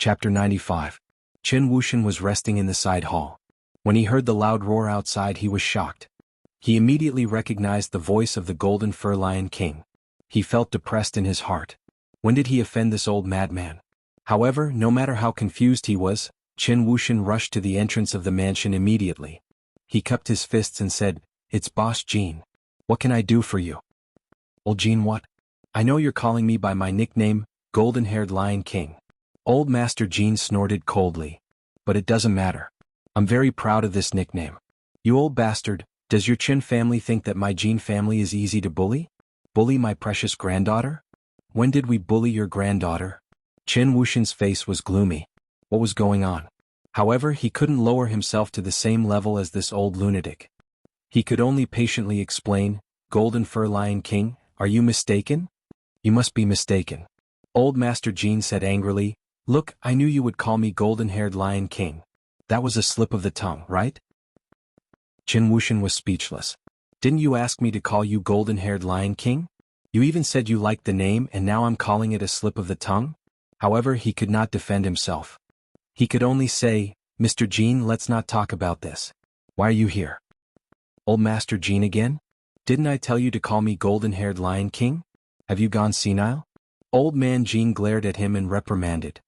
Chapter 95. Qin Wuxian was resting in the side hall. When he heard the loud roar outside, he was shocked. He immediately recognized the voice of the Golden Fur Lion King. He felt depressed in his heart. When did he offend this old madman? However, no matter how confused he was, Qin Wuxian rushed to the entrance of the mansion immediately. He cupped his fists and said, "It's Boss Jean. What can I do for you?" "Old Jean what? I know you're calling me by my nickname, Golden-Haired Lion King." Old Master Jean snorted coldly. "But it doesn't matter. I'm very proud of this nickname. You old bastard, does your Qin family think that my Jean family is easy to bully? Bully my precious granddaughter? When did we bully your granddaughter?" Qin Wuxian's face was gloomy. What was going on? However, he couldn't lower himself to the same level as this old lunatic. He could only patiently explain, "Golden Fur Lion King, are you mistaken?" "You must be mistaken." Old Master Jean said angrily, "Look, I knew you would call me Golden-Haired Lion King. That was a slip of the tongue, right?" Qin Wuxian was speechless. "Didn't you ask me to call you Golden-Haired Lion King? You even said you liked the name, and now I'm calling it a slip of the tongue?" However, he could not defend himself. He could only say, "Mr. Jean, let's not talk about this. Why are you here?" "Old Master Jean again? Didn't I tell you to call me Golden-Haired Lion King? Have you gone senile?" Old Man Jean glared at him and reprimanded.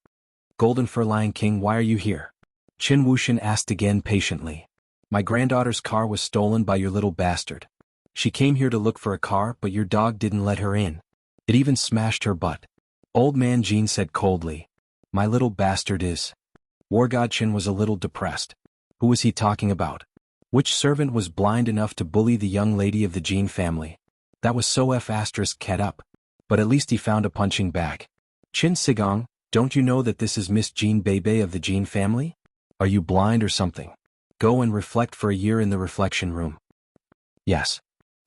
"Golden Fur Lion King, why are you here?" Qin Wuxian asked again patiently. "My granddaughter's car was stolen by your little bastard. She came here to look for a car, but your dog didn't let her in. It even smashed her butt." Old Man Jean said coldly, "My little bastard is..." War God Qin was a little depressed. Who was he talking about? Which servant was blind enough to bully the young lady of the Jean family? That was so *ket up. But at least he found a punching bag. "Qin Sigong, don't you know that this is Miss Jean Bebe of the Jean family? Are you blind or something? Go and reflect for a year in the reflection room." "Yes."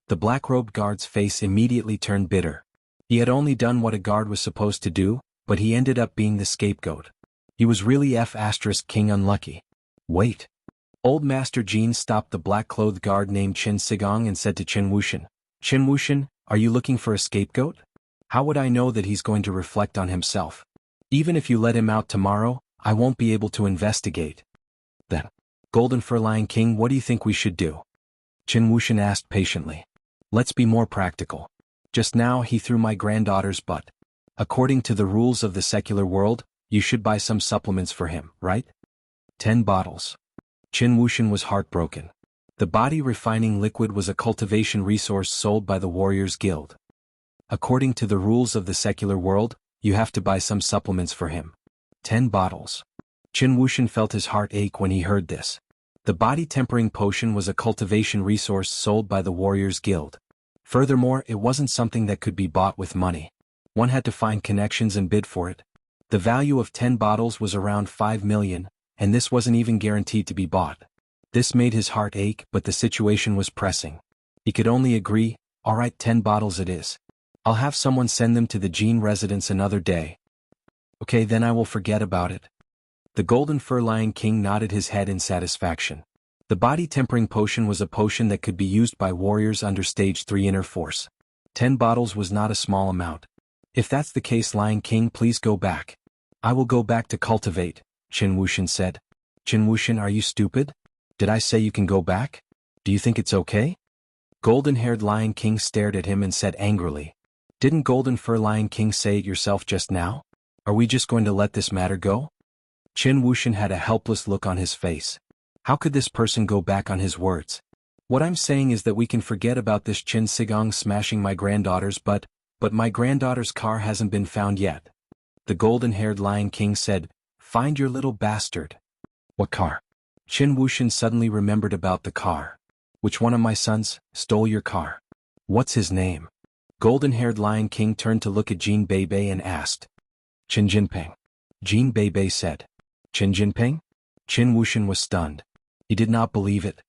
The black-robed guard's face immediately turned bitter. He had only done what a guard was supposed to do, but he ended up being the scapegoat. He was really King unlucky. "Wait." Old Master Jean stopped the black-clothed guard named Qin Sigong and said to Qin Wuxian, "Qin Wuxian, are you looking for a scapegoat? How would I know that he's going to reflect on himself? Even if you let him out tomorrow, I won't be able to investigate." "Then, Golden Fur Lion King, what do you think we should do?" Qin Wuxian asked patiently. "Let's be more practical. Just now he threw my granddaughter's butt. According to the rules of the secular world, you should buy some supplements for him, right? 10 bottles. Qin Wuxian was heartbroken. The body refining liquid was a cultivation resource sold by the Warriors Guild. According to the rules of the secular world, you have to buy some supplements for him. 10 bottles. Qin Wuxian felt his heart ache when he heard this. The body tempering potion was a cultivation resource sold by the Warriors Guild. Furthermore, it wasn't something that could be bought with money. One had to find connections and bid for it. The value of 10 bottles was around 5 million, and this wasn't even guaranteed to be bought. This made his heart ache, but the situation was pressing. He could only agree, "All right, 10 bottles it is. I'll have someone send them to the Jean residence another day. Okay, then I will forget about it." The Golden Fur Lion King nodded his head in satisfaction. The body tempering potion was a potion that could be used by warriors under Stage 3 Inner Force. 10 bottles was not a small amount. "If that's the case, Lion King, please go back." "I will go back to cultivate," Qin Wuxian said. "Qin Wuxian, are you stupid? Did I say you can go back? Do you think it's okay?" Golden-Haired Lion King stared at him and said angrily, "Didn't Golden Fur Lion King say it yourself just now? Are we just going to let this matter go?" Qin Wuxian had a helpless look on his face. How could this person go back on his words? "What I'm saying is that we can forget about this Qin Sigong smashing my granddaughter's butt, but my granddaughter's car hasn't been found yet." The Golden-Haired Lion King said, "Find your little bastard." "What car?" Qin Wuxian suddenly remembered about the car. "Which one of my sons stole your car? What's his name?" Golden-Haired Lion King turned to look at Jean Bebe and asked. "Qin Jinping." Jean Bebe said. "Qin Jinping?" Qin Wuxian was stunned. He did not believe it.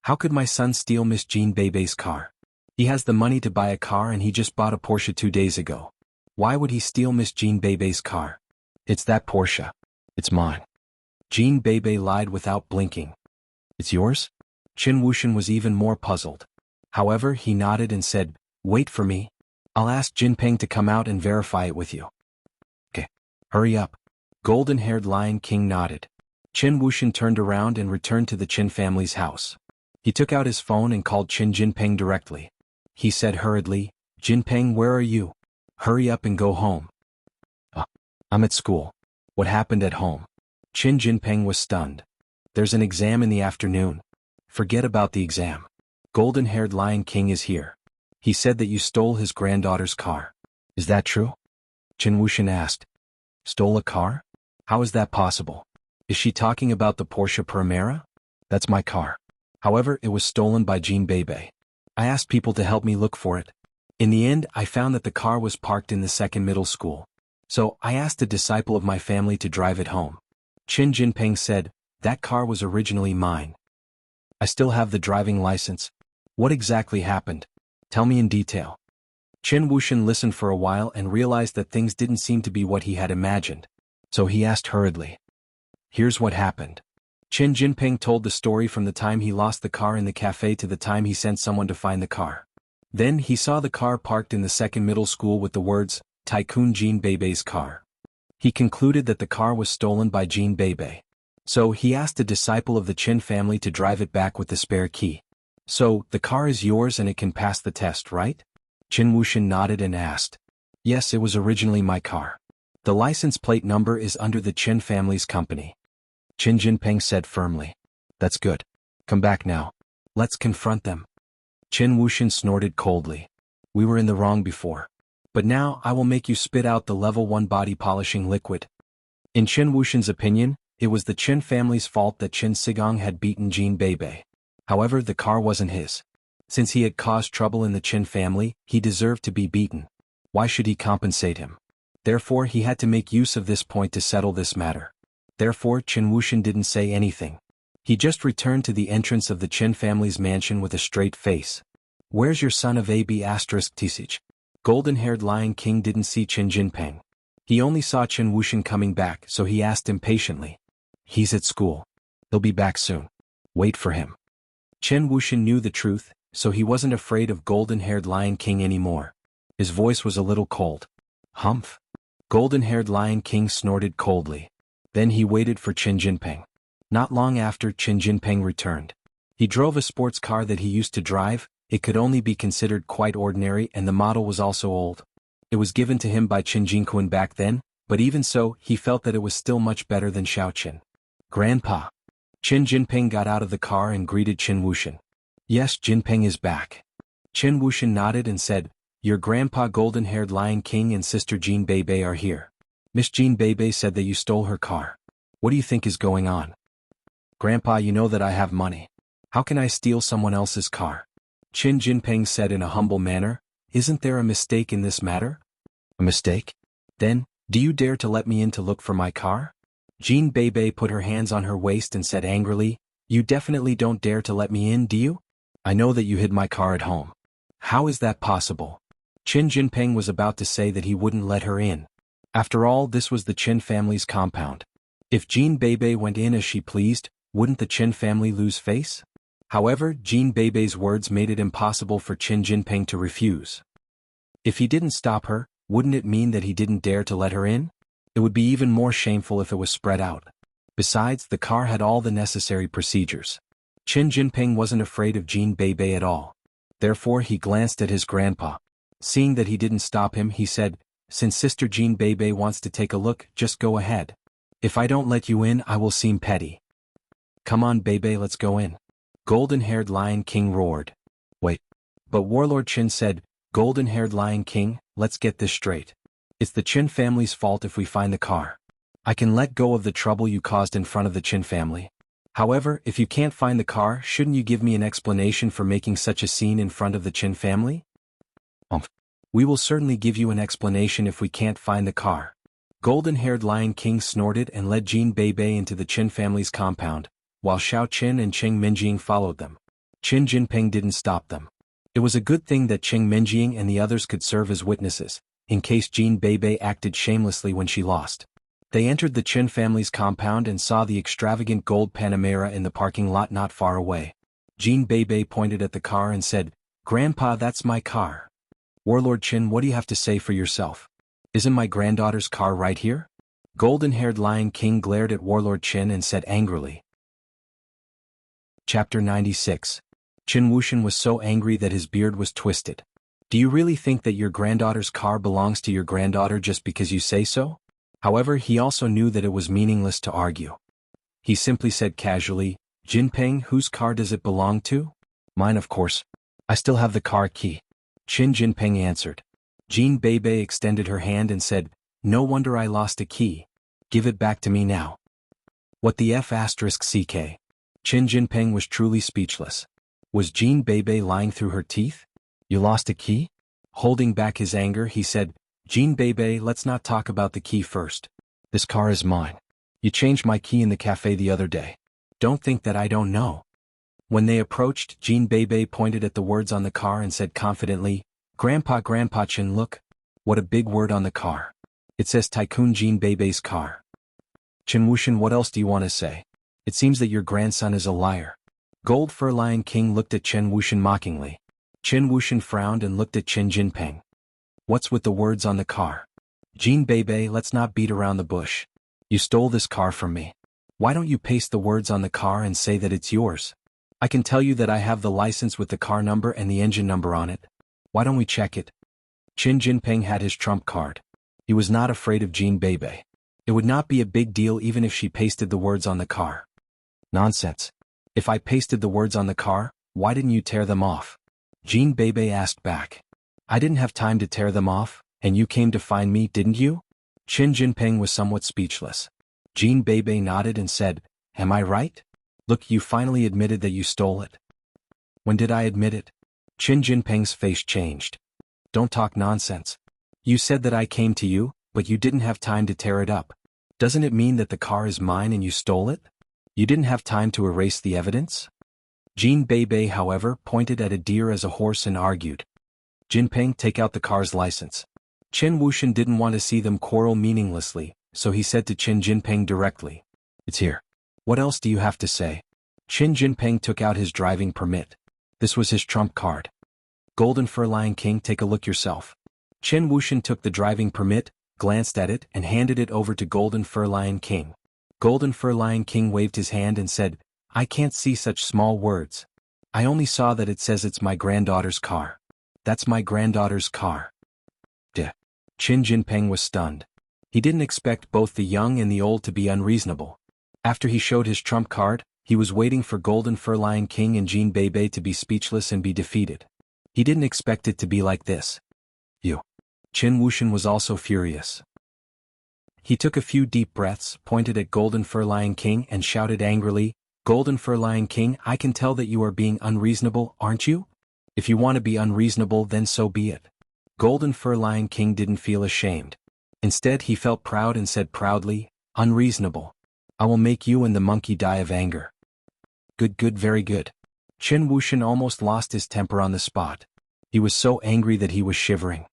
How could my son steal Miss Jean Bebe's car? He has the money to buy a car and he just bought a Porsche 2 days ago. Why would he steal Miss Jean Bebe's car? "It's that Porsche. It's mine." Jean Bebe lied without blinking. "It's yours?" Qin Wuxian was even more puzzled. However, he nodded and said, "Wait for me. I'll ask Jinping to come out and verify it with you." "Okay. Hurry up." Golden-haired Lion King nodded. Qin Wuxian turned around and returned to the Qin family's house. He took out his phone and called Qin Jinping directly. He said hurriedly, "Jinping, where are you? Hurry up and go home." I'm at school." "What happened at home?" Qin Jinping was stunned. "There's an exam in the afternoon." "Forget about the exam. Golden-haired Lion King is here. He said that you stole his granddaughter's car." "Is that true?" Qin Wuxian asked. "Stole a car? How is that possible? Is she talking about the Porsche Panamera?" "That's my car. However, it was stolen by Jean Bebe. I asked people to help me look for it. In the end, I found that the car was parked in the second middle school. So, I asked a disciple of my family to drive it home." Qin Jinping said, "That car was originally mine. I still have the driving license. What exactly happened? Tell me in detail." Qin Wuxian listened for a while and realized that things didn't seem to be what he had imagined. So he asked hurriedly. "Here's what happened." Qin Jinping told the story from the time he lost the car in the cafe to the time he sent someone to find the car. Then he saw the car parked in the second middle school with the words, "Tycoon Jean Bebe's car." He concluded that the car was stolen by Jean Bebe. So he asked a disciple of the Qin family to drive it back with the spare key. "So, the car is yours and it can pass the test, right?" Qin Wuxian nodded and asked. "Yes, it was originally my car. The license plate number is under the Qin family's company." Qin Jinping said firmly. "That's good. Come back now. Let's confront them." Qin Wuxian snorted coldly. "We were in the wrong before. But now I will make you spit out the level 1 body polishing liquid." In Qin Wuxian's opinion, it was the Qin family's fault that Qin Sigong had beaten Jean Bebe. However, the car wasn't his. Since he had caused trouble in the Qin family, he deserved to be beaten. Why should he compensate him? Therefore, he had to make use of this point to settle this matter. Therefore, Qin Wuxian didn't say anything. He just returned to the entrance of the Qin family's mansion with a straight face. "Where's your son of AB****? Golden-haired Lion King didn't see Qin Jinping. He only saw Qin Wuxian coming back, so he asked impatiently. "He's at school. He'll be back soon. Wait for him." Qin Wuxian knew the truth, so he wasn't afraid of Golden-haired Lion King anymore. His voice was a little cold. "Humph." Golden-haired Lion King snorted coldly. Then he waited for Qin Jinping. Not long after, Qin Jinping returned. He drove a sports car that he used to drive. It could only be considered quite ordinary and the model was also old. It was given to him by Qin Jinquan back then, but even so, he felt that it was still much better than Xiaoqin. "Grandpa." Qin Jinping got out of the car and greeted Qin Wuxian. "Yes, Jinping is back." Qin Wuxian nodded and said, "Your grandpa Golden-haired Lion King and sister Jean Bebe are here. Miss Jean Bebe said that you stole her car. What do you think is going on?" "Grandpa, you know that I have money. How can I steal someone else's car?" Qin Jinping said in a humble manner, "Isn't there a mistake in this matter?" "A mistake? Then, do you dare to let me in to look for my car?" Jean Bebe put her hands on her waist and said angrily, "You definitely don't dare to let me in, do you? I know that you hid my car at home. How is that possible?" Qin Jinping was about to say that he wouldn't let her in. After all, this was the Qin family's compound. If Jean Bebe went in as she pleased, wouldn't the Qin family lose face? However, Jean Bebe's words made it impossible for Qin Jinping to refuse. If he didn't stop her, wouldn't it mean that he didn't dare to let her in? It would be even more shameful if it was spread out. Besides, the car had all the necessary procedures. Qin Jinping wasn't afraid of Jean Bebe at all. Therefore, he glanced at his grandpa. Seeing that he didn't stop him, he said, "Since Sister Jean Bebe wants to take a look, just go ahead. If I don't let you in, I will seem petty." "Come on, Bebe, let's go in." Golden-haired Lion King roared. "Wait." But Warlord Qin said, "Golden-haired Lion King, let's get this straight. It's the Qin family's fault if we find the car. I can let go of the trouble you caused in front of the Qin family. However, if you can't find the car, shouldn't you give me an explanation for making such a scene in front of the Qin family?" "We will certainly give you an explanation if we can't find the car." Golden-haired Lion King snorted and led Jean Bebe into the Qin family's compound, while Xiao Qin and Cheng Minjing followed them. Qin Jinping didn't stop them. It was a good thing that Cheng Minjing and the others could serve as witnesses, in case Jean Bebe acted shamelessly when she lost. They entered the Qin family's compound and saw the extravagant gold Panamera in the parking lot not far away. Jean Bebe pointed at the car and said, "Grandpa, that's my car." "Warlord Qin, what do you have to say for yourself? Isn't my granddaughter's car right here?" Golden-haired Lion King glared at Warlord Qin and said angrily. Chapter 96. Qin Wuxian was so angry that his beard was twisted. Do you really think that your granddaughter's car belongs to your granddaughter just because you say so? However, he also knew that it was meaningless to argue. He simply said casually, Jinpeng, whose car does it belong to? Mine, of course. I still have the car key. Qin Jinpeng answered. Jean Beibei extended her hand and said, no wonder I lost a key. Give it back to me now. What the F***ck? Qin Jinpeng was truly speechless. Was Jean Beibei lying through her teeth? You lost a key? Holding back his anger, he said, Jean Beibei, let's not talk about the key first. This car is mine. You changed my key in the cafe the other day. Don't think that I don't know. When they approached, Jean Beibei pointed at the words on the car and said confidently, Grandpa Qin, look. What a big word on the car. It says Tycoon Jean Beibei's car. Qin Wuxian, what else do you want to say? It seems that your grandson is a liar. Gold Fur Lion King looked at Qin Wuxian mockingly. Qin Wuxian frowned and looked at Qin Jinpeng. What's with the words on the car? Jean Beibei, let's not beat around the bush. You stole this car from me. Why don't you paste the words on the car and say that it's yours? I can tell you that I have the license with the car number and the engine number on it. Why don't we check it? Qin Jinpeng had his trump card. He was not afraid of Jean Beibei. It would not be a big deal even if she pasted the words on the car. Nonsense. If I pasted the words on the car, why didn't you tear them off? Jean Beibei asked back. I didn't have time to tear them off, and you came to find me, didn't you? Qin Jinpeng was somewhat speechless. Jean Beibei nodded and said, am I right? Look, you finally admitted that you stole it. When did I admit it? Qin Jinpeng's face changed. Don't talk nonsense. You said that I came to you, but you didn't have time to tear it up. Doesn't it mean that the car is mine and you stole it? You didn't have time to erase the evidence? Jean Beibei, however, pointed at a deer as a horse and argued. Jinpeng, take out the car's license. Qin Wuxian didn't want to see them quarrel meaninglessly, so he said to Qin Jinpeng directly. It's here. What else do you have to say? Qin Jinpeng took out his driving permit. This was his trump card. Golden Fur Lion King, take a look yourself. Qin Wuxian took the driving permit, glanced at it and handed it over to Golden Fur Lion King. Golden Fur Lion King waved his hand and said, I can't see such small words. I only saw that it says it's my granddaughter's car. That's my granddaughter's car. Duh. Qin Jinpeng was stunned. He didn't expect both the young and the old to be unreasonable. After he showed his trump card, he was waiting for Golden Fur Lion King and Jean Beibei to be speechless and be defeated. He didn't expect it to be like this. You. Qin Wuxian was also furious. He took a few deep breaths, pointed at Golden Fur Lion King and shouted angrily, Golden Fur Lion King, I can tell that you are being unreasonable, aren't you? If you want to be unreasonable, then so be it. Golden Fur Lion King didn't feel ashamed. Instead, he felt proud and said proudly, unreasonable. I will make you and the monkey die of anger. Good, very good. Qin Wuxian almost lost his temper on the spot. He was so angry that he was shivering.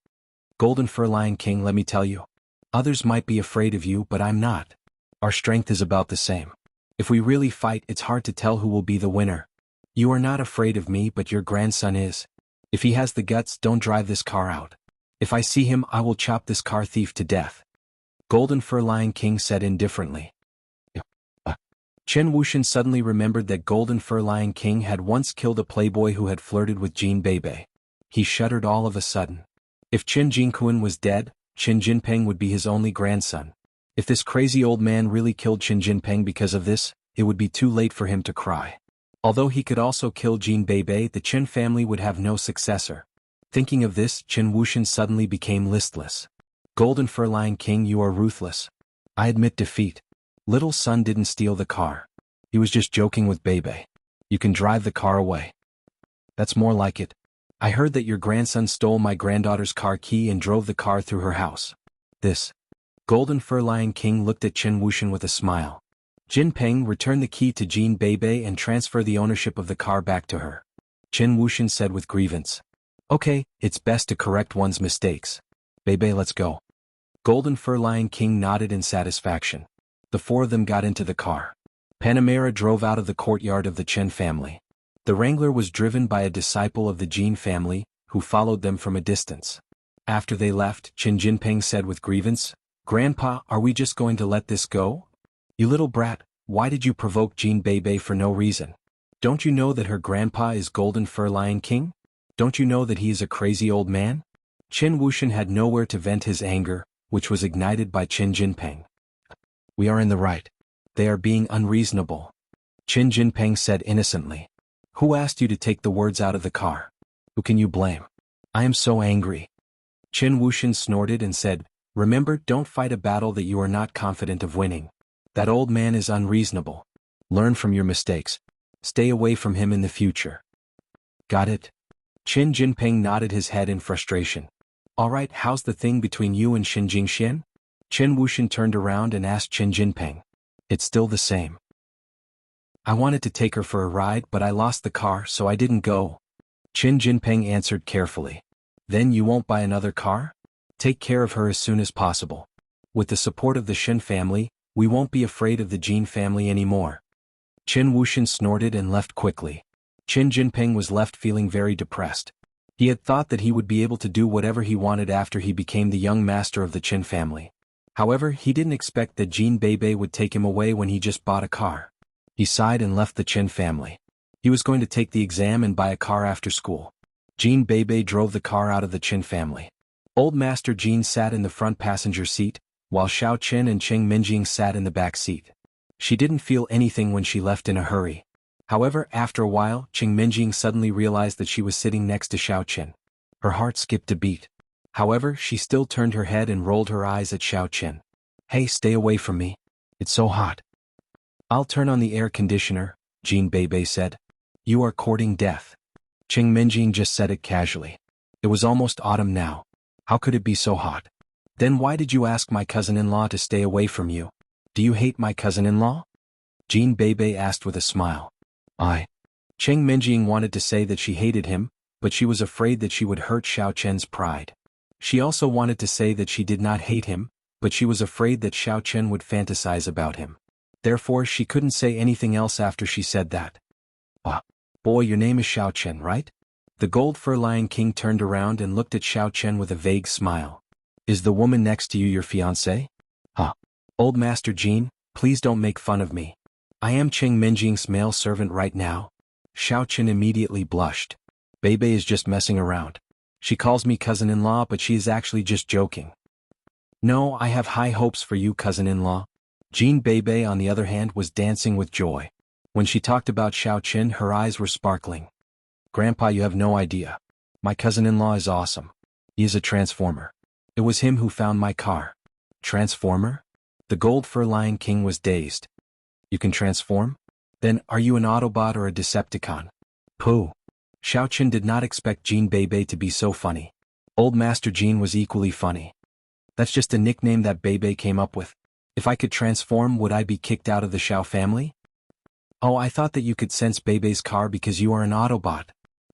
Golden Fur Lion King, let me tell you. Others might be afraid of you, but I'm not. Our strength is about the same. If we really fight, it's hard to tell who will be the winner. You are not afraid of me, but your grandson is. If he has the guts, don't drive this car out. If I see him, I will chop this car thief to death. Golden Fur Lion King said indifferently. Qin Wuxian suddenly remembered that Golden Fur Lion King had once killed a playboy who had flirted with Jean Beibei. He shuddered all of a sudden. If Qin Jinkuan was dead, Qin Jinpeng would be his only grandson. If this crazy old man really killed Qin Jinpeng because of this, it would be too late for him to cry. Although he could also kill Jean Beibei, the Qin family would have no successor. Thinking of this, Qin Wuxian suddenly became listless. Golden Fur Lion King, you are ruthless. I admit defeat. Little son didn't steal the car. He was just joking with Beibei. You can drive the car away. That's more like it. I heard that your grandson stole my granddaughter's car key and drove the car through her house. This. Golden Fur Lion King looked at Qin Wuxian with a smile. Jinpeng, return the key to Jean Beibei and transfer the ownership of the car back to her. Qin Wuxian said with grievance. Okay, it's best to correct one's mistakes. Beibei, let's go. Golden Fur Lion King nodded in satisfaction. The four of them got into the car. Panamera drove out of the courtyard of the Qin family. The Wrangler was driven by a disciple of the Jean family, who followed them from a distance. After they left, Qin Jinpeng said with grievance, Grandpa, are we just going to let this go? You little brat, why did you provoke Jean Bebe for no reason? Don't you know that her grandpa is Golden Fur Lion King? Don't you know that he is a crazy old man? Qin Wuxian had nowhere to vent his anger, which was ignited by Qin Jinping. We are in the right. They are being unreasonable. Qin Jinping said innocently. Who asked you to take the words out of the car? Who can you blame? I am so angry. Qin Wuxian snorted and said, remember, don't fight a battle that you are not confident of winning. That old man is unreasonable. Learn from your mistakes. Stay away from him in the future. Got it? Qin Jinping nodded his head in frustration. Alright, how's the thing between you and Xin Jingxian? Qin Wuxian turned around and asked Qin Jinping. It's still the same. I wanted to take her for a ride, but I lost the car, so I didn't go. Qin Jinping answered carefully. Then you won't buy another car? Take care of her as soon as possible. With the support of the Shen family, we won't be afraid of the Jin family anymore. Qin Wuxian snorted and left quickly. Qin Jinping was left feeling very depressed. He had thought that he would be able to do whatever he wanted after he became the young master of the Qin family. However, he didn't expect that Jean Bebe would take him away when he just bought a car. He sighed and left the Qin family. He was going to take the exam and buy a car after school. Jean Bebe drove the car out of the Qin family. Old Master Jean sat in the front passenger seat, while Xiao Qin and Cheng Minjing sat in the back seat. She didn't feel anything when she left in a hurry. However, after a while, Cheng Minjing suddenly realized that she was sitting next to Xiao Qin. Her heart skipped a beat. However, she still turned her head and rolled her eyes at Xiao Qin. Hey, stay away from me. It's so hot. I'll turn on the air conditioner, Jean Bebe said. You are courting death. Cheng Minjing just said it casually. It was almost autumn now. How could it be so hot? Then why did you ask my cousin-in-law to stay away from you? Do you hate my cousin-in-law? Jean Bebe asked with a smile. Cheng Minjing wanted to say that she hated him, but she was afraid that she would hurt Xiao Chen's pride. She also wanted to say that she did not hate him, but she was afraid that Xiao Chen would fantasize about him. Therefore, she couldn't say anything else after she said that. Boy, your name is Xiao Chen, right? The Gold Fur Lion King turned around and looked at Xiao Chen with a vague smile. Is the woman next to you your fiancée? Old Master Jean, please don't make fun of me. I am Cheng Minjing's male servant right now. Xiao Chen immediately blushed. Bebe is just messing around. She calls me cousin-in-law, but she is actually just joking. No, I have high hopes for you, cousin-in-law. Jean Bebe, on the other hand, was dancing with joy. When she talked about Xiao Chen, her eyes were sparkling. Grandpa, you have no idea. My cousin-in-law is awesome. He is a transformer. It was him who found my car. Transformer? The Gold Fur Lion King was dazed. You can transform? Then, are you an Autobot or a Decepticon? Pooh. Xiao Chen did not expect Jean Bebe to be so funny. Old Master Jean was equally funny. That's just a nickname that Bebe came up with. If I could transform, would I be kicked out of the Xiao family? Oh, I thought that you could sense Bebe's car because you are an Autobot.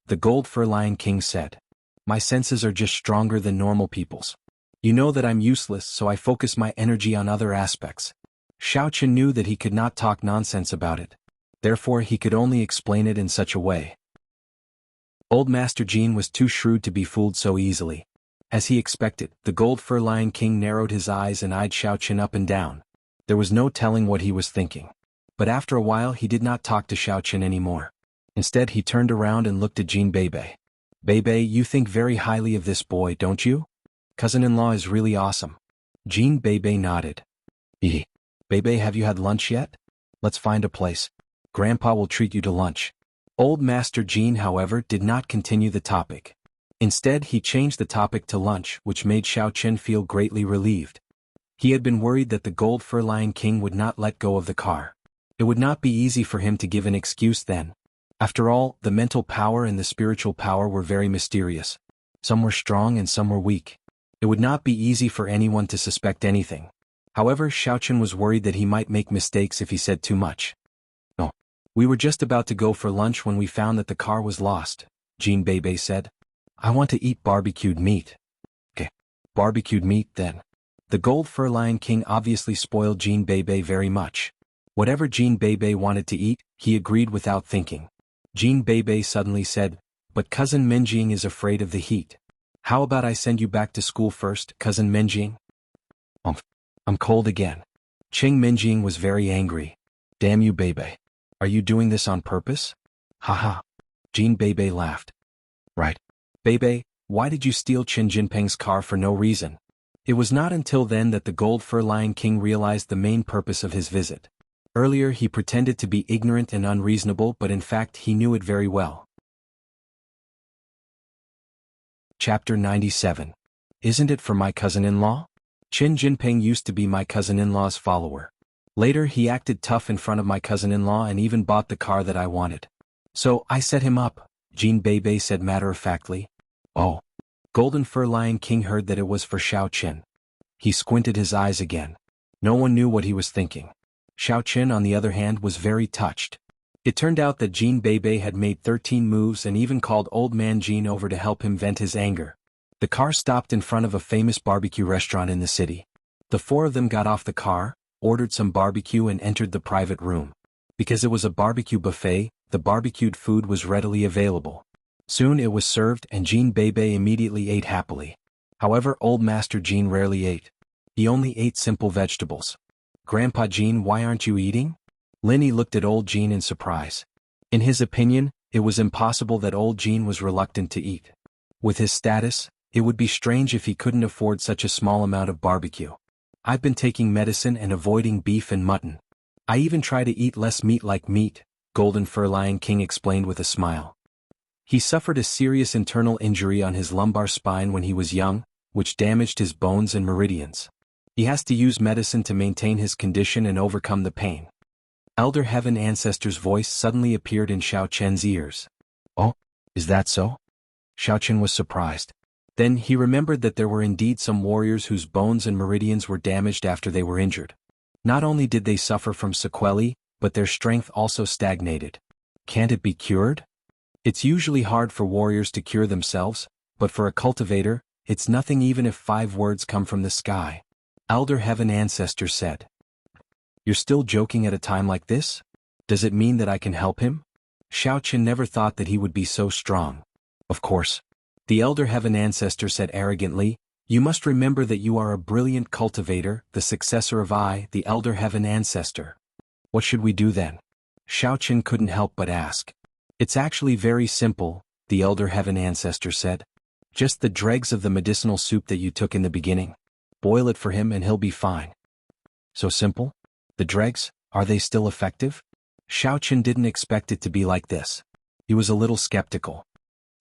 The Gold Fur Lion King said. My senses are just stronger than normal people's. You know that I'm useless, so I focus my energy on other aspects. Xiao Chen knew that he could not talk nonsense about it. Therefore, he could only explain it in such a way. Old Master Jean was too shrewd to be fooled so easily. As he expected, the Gold Fur Lion King narrowed his eyes and eyed Xiao Chen up and down. There was no telling what he was thinking. But after a while, he did not talk to Xiao Chen anymore. Instead, he turned around and looked at Jean Bebe. Bebe, you think very highly of this boy, don't you? Cousin-in-law is really awesome. Jean Bebe nodded. Bebe, have you had lunch yet? Let's find a place. Grandpa will treat you to lunch. Old Master Jean, however, did not continue the topic. Instead, he changed the topic to lunch, which made Xiao Chen feel greatly relieved. He had been worried that the Gold Fur Lion King would not let go of the car. It would not be easy for him to give an excuse then. After all, the mental power and the spiritual power were very mysterious. Some were strong and some were weak. It would not be easy for anyone to suspect anything. However, Xiao Chen was worried that he might make mistakes if he said too much. No. We were just about to go for lunch when we found that the car was lost, Jean Bebe said. I want to eat barbecued meat. Okay. Barbecued meat then. The Gold Fur Lion King obviously spoiled Jean Bebe very much. Whatever Jean Bebe wanted to eat, he agreed without thinking. Jean Bebe suddenly said, but Cousin Minjing is afraid of the heat. How about I send you back to school first, Cousin Minjing? I'm cold again. Qing Minjing was very angry. Damn you, Bebe. Are you doing this on purpose? Haha. Jean Bebe laughed. Right. Bebe, why did you steal Qin Jinping's car for no reason? It was not until then that the Gold Fur Lion King realized the main purpose of his visit. Earlier he pretended to be ignorant and unreasonable, but in fact he knew it very well. Chapter 97. Isn't it for my cousin-in-law? Qin Jinping used to be my cousin-in-law's follower. Later he acted tough in front of my cousin-in-law and even bought the car that I wanted. So I set him up, Jean Bebe said matter-of-factly. Oh. Golden Fur Lion King heard that it was for Xiao Qin. He squinted his eyes again. No one knew what he was thinking. Xiao Qin, on the other hand, was very touched. It turned out that Jean Bebe had made 13 moves and even called Old Man Jean over to help him vent his anger. The car stopped in front of a famous barbecue restaurant in the city. The four of them got off the car, ordered some barbecue and entered the private room. Because it was a barbecue buffet, the barbecued food was readily available. Soon it was served and Jean Bebe immediately ate happily. However, Old Master Jean rarely ate. He only ate simple vegetables. Grandpa Jean, why aren't you eating? Linny looked at Old Jean in surprise. In his opinion, it was impossible that Old Jean was reluctant to eat. With his status, it would be strange if he couldn't afford such a small amount of barbecue. I've been taking medicine and avoiding beef and mutton. I even try to eat less meat like meat, Golden Fur Lion King explained with a smile. He suffered a serious internal injury on his lumbar spine when he was young, which damaged his bones and meridians. He has to use medicine to maintain his condition and overcome the pain. Elder Heaven Ancestor's voice suddenly appeared in Xiao Chen's ears. Oh, is that so? Xiao Chen was surprised. Then he remembered that there were indeed some warriors whose bones and meridians were damaged after they were injured. Not only did they suffer from sequelae, but their strength also stagnated. Can't it be cured? It's usually hard for warriors to cure themselves, but for a cultivator, it's nothing even if 5 words come from the sky. Elder Heaven Ancestor said. You're still joking at a time like this? Does it mean that I can help him? Xiao Chen never thought that he would be so strong. Of course. The Elder Heaven Ancestor said arrogantly, you must remember that you are a brilliant cultivator, the successor of I, the Elder Heaven Ancestor. What should we do then? Xiao Chen couldn't help but ask. It's actually very simple, the Elder Heaven Ancestor said. Just the dregs of the medicinal soup that you took in the beginning. Boil it for him and he'll be fine. So simple? The dregs, are they still effective? Xiao Chen didn't expect it to be like this. He was a little skeptical.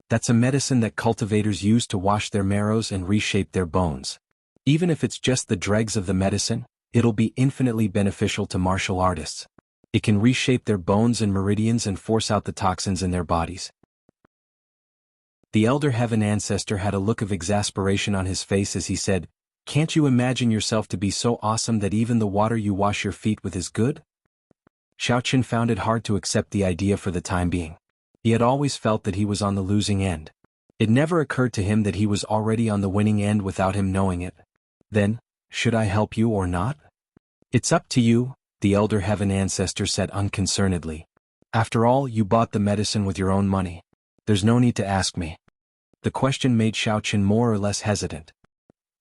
That's a medicine that cultivators use to wash their marrows and reshape their bones. Even if it's just the dregs of the medicine, it'll be infinitely beneficial to martial artists. It can reshape their bones and meridians and force out the toxins in their bodies. The Elder Heaven Ancestor had a look of exasperation on his face as he said, can't you imagine yourself to be so awesome that even the water you wash your feet with is good? Xiao Chen found it hard to accept the idea for the time being. He had always felt that he was on the losing end. It never occurred to him that he was already on the winning end without him knowing it. Then, should I help you or not? It's up to you, the Elder Heaven Ancestor said unconcernedly. After all, you bought the medicine with your own money. There's no need to ask me. The question made Xiao Chen more or less hesitant.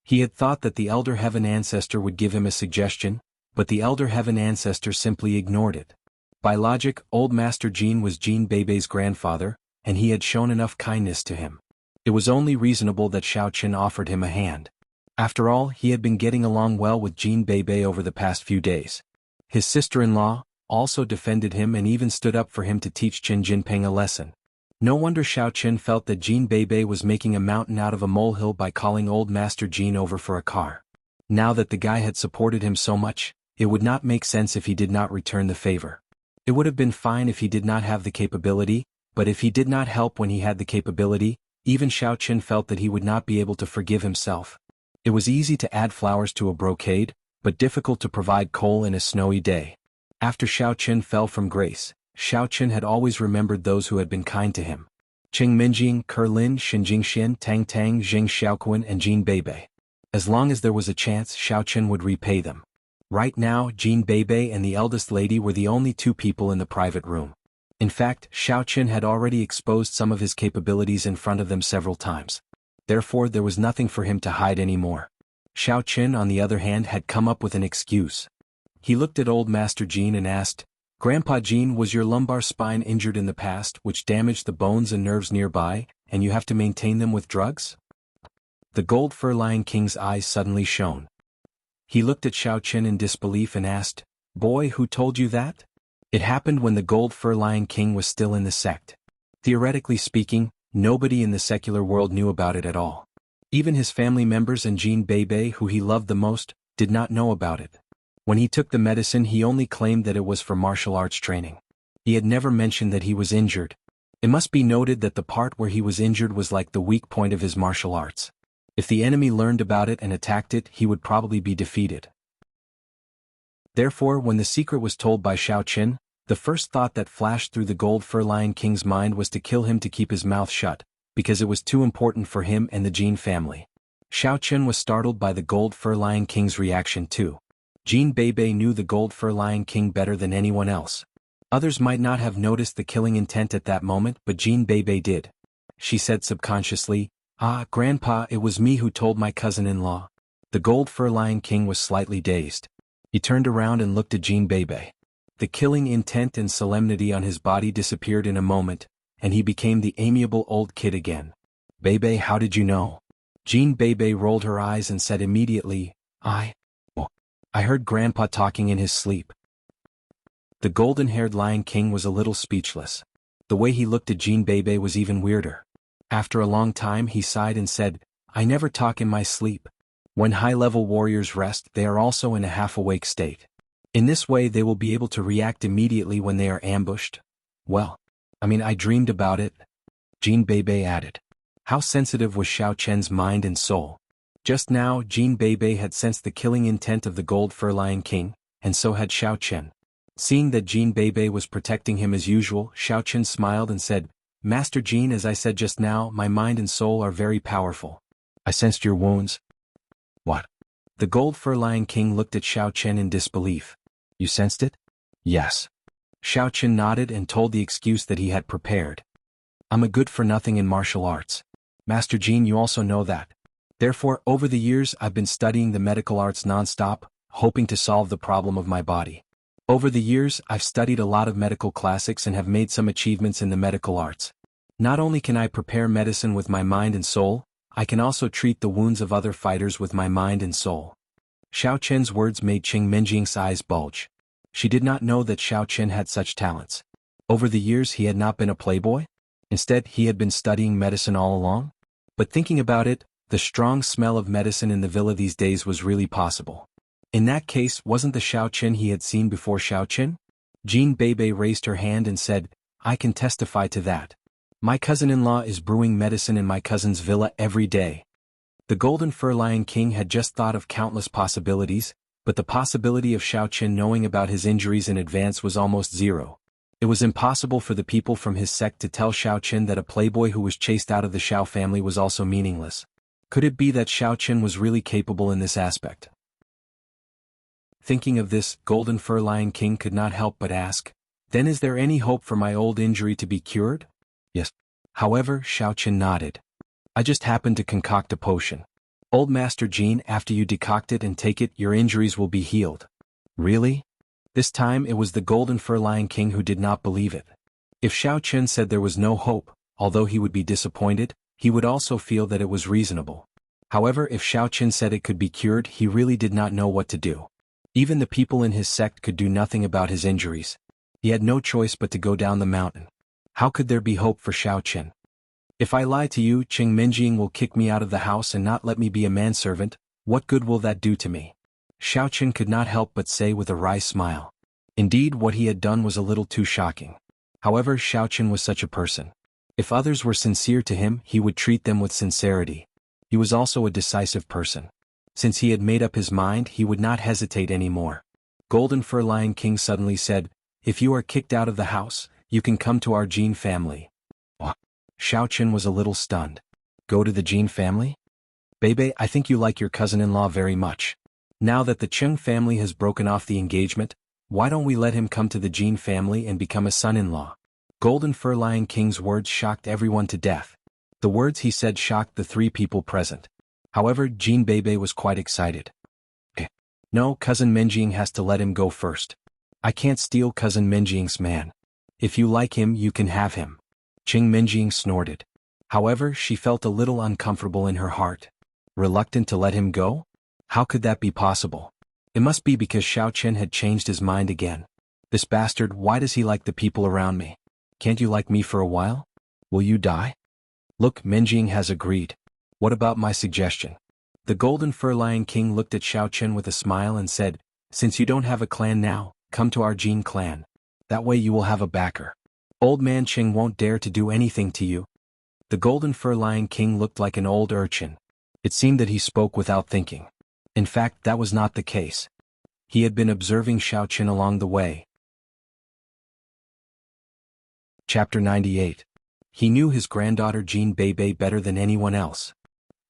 He had thought that the Elder Heaven Ancestor would give him a suggestion, but the Elder Heaven Ancestor simply ignored it. By logic, Old Master Jean was Jean Bebe's grandfather, and he had shown enough kindness to him. It was only reasonable that Xiao Chen offered him a hand. After all, he had been getting along well with Jean Bebe over the past few days. His sister-in-law also defended him and even stood up for him to teach Qin Jinping a lesson. No wonder Xiao Chen felt that Jean Bebe was making a mountain out of a molehill by calling Old Master Jean over for a car. Now that the guy had supported him so much, it would not make sense if he did not return the favor. It would have been fine if he did not have the capability, but if he did not help when he had the capability, even Xiao Chen felt that he would not be able to forgive himself. It was easy to add flowers to a brocade, but difficult to provide coal in a snowy day. After Xiao Chen fell from grace, Xiao Chen had always remembered those who had been kind to him. Qing Minjing, Kerlin, Xinjingxian, Tang Tang, Jing Xiaoquan and Jean Bebe. As long as there was a chance, Xiao Chen would repay them. Right now, Jean Bebe and the eldest lady were the only 2 people in the private room. In fact, Xiao Chen had already exposed some of his capabilities in front of them several times. Therefore, there was nothing for him to hide anymore. Xiao Qin, on the other hand, had come up with an excuse. He looked at old Master Jean and asked, "Grandpa Jean, was your lumbar spine injured in the past, which damaged the bones and nerves nearby, and you have to maintain them with drugs?" The Gold Fur Lion King's eyes suddenly shone. He looked at Xiao Qin in disbelief and asked, "Boy, who told you that?" It happened when the Gold Fur Lion King was still in the sect. Theoretically speaking, nobody in the secular world knew about it at all. Even his family members and Jean Bebe, who he loved the most, did not know about it. When he took the medicine, he only claimed that it was for martial arts training. He had never mentioned that he was injured. It must be noted that the part where he was injured was like the weak point of his martial arts. If the enemy learned about it and attacked it, he would probably be defeated. Therefore, when the secret was told by Xiao Qin, the first thought that flashed through the Gold Fur Lion King's mind was to kill him to keep his mouth shut, because it was too important for him and the Jean family. Xiao Qin was startled by the Gold Fur Lion King's reaction too. Jean Bebe knew the Gold Fur Lion King better than anyone else. Others might not have noticed the killing intent at that moment, but Jean Bebe did. She said subconsciously, "Ah, Grandpa, it was me who told my cousin-in-law." The Gold Fur Lion King was slightly dazed. He turned around and looked at Jean Bebe. The killing intent and solemnity on his body disappeared in a moment, and he became the amiable old kid again. "Bebe, how did you know?" Jean Bebe rolled her eyes and said immediately, I heard Grandpa talking in his sleep." The golden-haired Lion King was a little speechless. The way he looked at Jean Bebe was even weirder. After a long time he sighed and said, "I never talk in my sleep. When high-level warriors rest, they are also in a half-awake state. In this way they will be able to react immediately when they are ambushed." "Well, I dreamed about it," Jean Bebe added. How sensitive was Xiao Qin's mind and soul. Just now, Jean Bebe had sensed the killing intent of the Gold Fur Lion King, and so had Xiao Qin. Seeing that Jean Bebe was protecting him as usual, Xiao Qin smiled and said, "Master Jean, as I said just now, my mind and soul are very powerful. I sensed your wounds." "What?" The Gold Fur Lion King looked at Xiao Qin in disbelief. "You sensed it?" "Yes." Xiao Qin nodded and told the excuse that he had prepared. "I'm a good-for-nothing in martial arts. Master Jean, you also know that. Therefore, over the years I've been studying the medical arts non-stop, hoping to solve the problem of my body. Over the years, I've studied a lot of medical classics and have made some achievements in the medical arts. Not only can I prepare medicine with my mind and soul, I can also treat the wounds of other fighters with my mind and soul." Xiao Qin's words made Qing Minjing's eyes bulge. She did not know that Xiao Qin had such talents. Over the years he had not been a playboy? Instead, he had been studying medicine all along? But thinking about it, the strong smell of medicine in the villa these days was really possible. In that case, wasn't the Xiao Qin he had seen before Xiao Qin? Jean Bebe raised her hand and said, "I can testify to that. My cousin-in-law is brewing medicine in my cousin's villa every day." The Golden Fur Lion King had just thought of countless possibilities, but the possibility of Xiao Qin knowing about his injuries in advance was almost zero. It was impossible for the people from his sect to tell Xiao Qin that a playboy who was chased out of the Xiao family was also meaningless. Could it be that Xiao Qin was really capable in this aspect? Thinking of this, Golden Fur Lion King could not help but ask, "Then is there any hope for my old injury to be cured?" "Yes." However, Xiao Qin nodded. "I just happened to concoct a potion. Old Master Jean, after you decoct it and take it, your injuries will be healed." "Really?" This time it was the Golden Fur Lion King who did not believe it. If Xiao Qin said there was no hope, although he would be disappointed, he would also feel that it was reasonable. However, if Xiao Qin said it could be cured, he really did not know what to do. Even the people in his sect could do nothing about his injuries. He had no choice but to go down the mountain. How could there be hope for Xiao Qin? "If I lie to you, Qing Minjing will kick me out of the house and not let me be a manservant. What good will that do to me?" Xiao Qin could not help but say with a wry smile. Indeed, what he had done was a little too shocking. However, Xiao Qin was such a person. If others were sincere to him, he would treat them with sincerity. He was also a decisive person. Since he had made up his mind, he would not hesitate any more. Golden Fur Lion King suddenly said, "If you are kicked out of the house, you can come to our Jean family." Xiao Qin was a little stunned. "Go to the Jean family?" "Bebe, I think you like your cousin-in-law very much. Now that the Chung family has broken off the engagement, why don't we let him come to the Jean family and become a son-in-law?" Golden Fur Lion King's words shocked everyone to death. The words he said shocked the three people present. However, Jean Bebe was quite excited. No, Cousin Menjing has to let him go first. I can't steal Cousin Menjing's man. If you like him, you can have him. Qing Menjing snorted. However, she felt a little uncomfortable in her heart. Reluctant to let him go? How could that be possible? It must be because Xiao Chen had changed his mind again. This bastard, why does he like the people around me? Can't you like me for a while? Will you die? Look, Menjing has agreed. What about my suggestion? The Golden Fur Lion King looked at Xiao Chen with a smile and said, since you don't have a clan now, come to our Jin clan. That way you will have a backer. Old man Qing won't dare to do anything to you. The Golden Fur Lion King looked like an old urchin. It seemed that he spoke without thinking. In fact, that was not the case. He had been observing Xiao Chen along the way. Chapter 98. He knew his granddaughter Jean Bebe better than anyone else.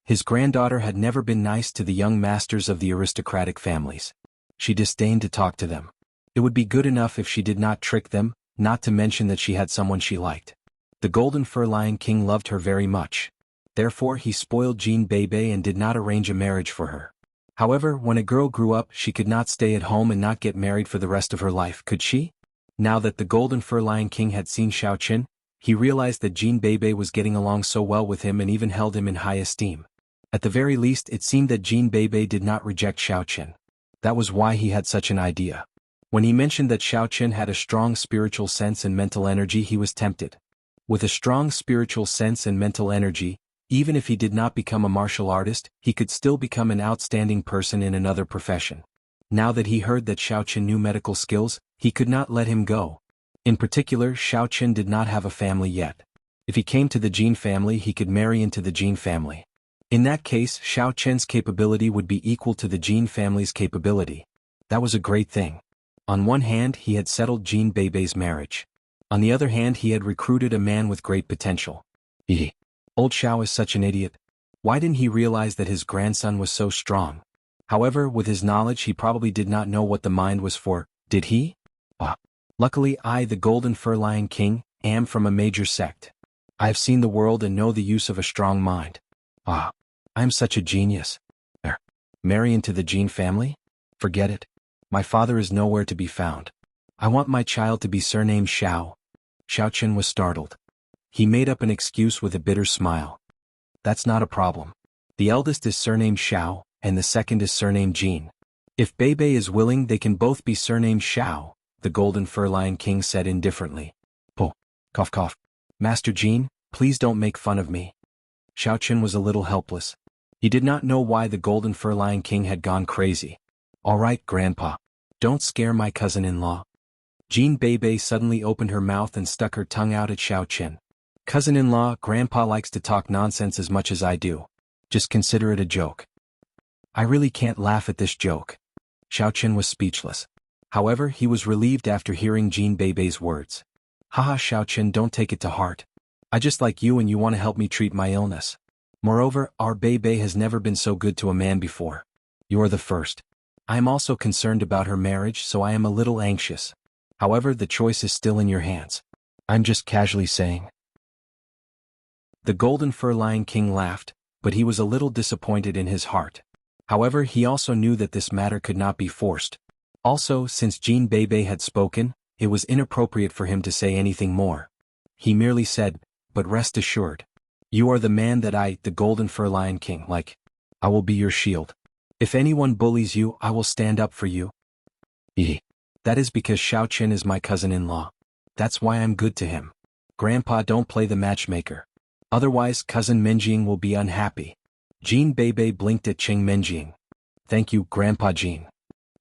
His granddaughter had never been nice to the young masters of the aristocratic families. She disdained to talk to them. It would be good enough if she did not trick them, not to mention that she had someone she liked. The Golden Fur Lion King loved her very much. Therefore he spoiled Jean Bebe and did not arrange a marriage for her. However, when a girl grew up, she could not stay at home and not get married for the rest of her life, could she? Now that the Golden Fur Lion King had seen Xiao Chen, he realized that Jean Bebe was getting along so well with him and even held him in high esteem. At the very least, it seemed that Jean Bebe did not reject Xiao Chen. That was why he had such an idea. When he mentioned that Xiao Chen had a strong spiritual sense and mental energy, he was tempted. With a strong spiritual sense and mental energy, even if he did not become a martial artist, he could still become an outstanding person in another profession. Now that he heard that Xiao Chen knew medical skills, he could not let him go. In particular, Xiao Chen did not have a family yet. If he came to the Jin family, he could marry into the Jin family. In that case, Xiao Chen's capability would be equal to the Jin family's capability. That was a great thing. On one hand, he had settled Jean Bebe's marriage. On the other hand, he had recruited a man with great potential. Old Xiao is such an idiot. Why didn't he realize that his grandson was so strong? However, with his knowledge, he probably did not know what the mind was for, did he? Luckily, I, the Golden Fur Lion King, am from a major sect. I have seen the world and know the use of a strong mind. I am such a genius. Marry into the Jin family? Forget it. My father is nowhere to be found. I want my child to be surnamed Xiao. Xiao Chen was startled. He made up an excuse with a bitter smile. That's not a problem. The eldest is surnamed Xiao, and the second is surnamed Jean. If Bebe is willing, they can both be surnamed Xiao, the Golden Fur Lion King said indifferently. Cough cough. Master Jean, please don't make fun of me. Xiao Chen was a little helpless. He did not know why the Golden Fur Lion King had gone crazy. All right, Grandpa. Don't scare my cousin-in-law. Jean Bebe suddenly opened her mouth and stuck her tongue out at Xiao Chen. Cousin-in-law, Grandpa likes to talk nonsense as much as I do. Just consider it a joke. I really can't laugh at this joke. Xiao Chen was speechless. However, he was relieved after hearing Jean Bebe's words. Haha, Xiao Chen, don't take it to heart. I just like you and you want to help me treat my illness. Moreover, our Bebe has never been so good to a man before. You're the first. I am also concerned about her marriage, so I am a little anxious. However, the choice is still in your hands. I'm just casually saying. The Golden Fur Lion King laughed, but he was a little disappointed in his heart. However, he also knew that this matter could not be forced. Also, since Jean Bebe had spoken, it was inappropriate for him to say anything more. He merely said, but rest assured. You are the man that I, the Golden Fur Lion King, like. I will be your shield. If anyone bullies you, I will stand up for you. That is because Xiao Chen is my cousin-in-law. That's why I'm good to him. Grandpa, don't play the matchmaker. Otherwise, Cousin Menjing will be unhappy. Jean Bebe blinked at Qing Menjing. Thank you, Grandpa Jean.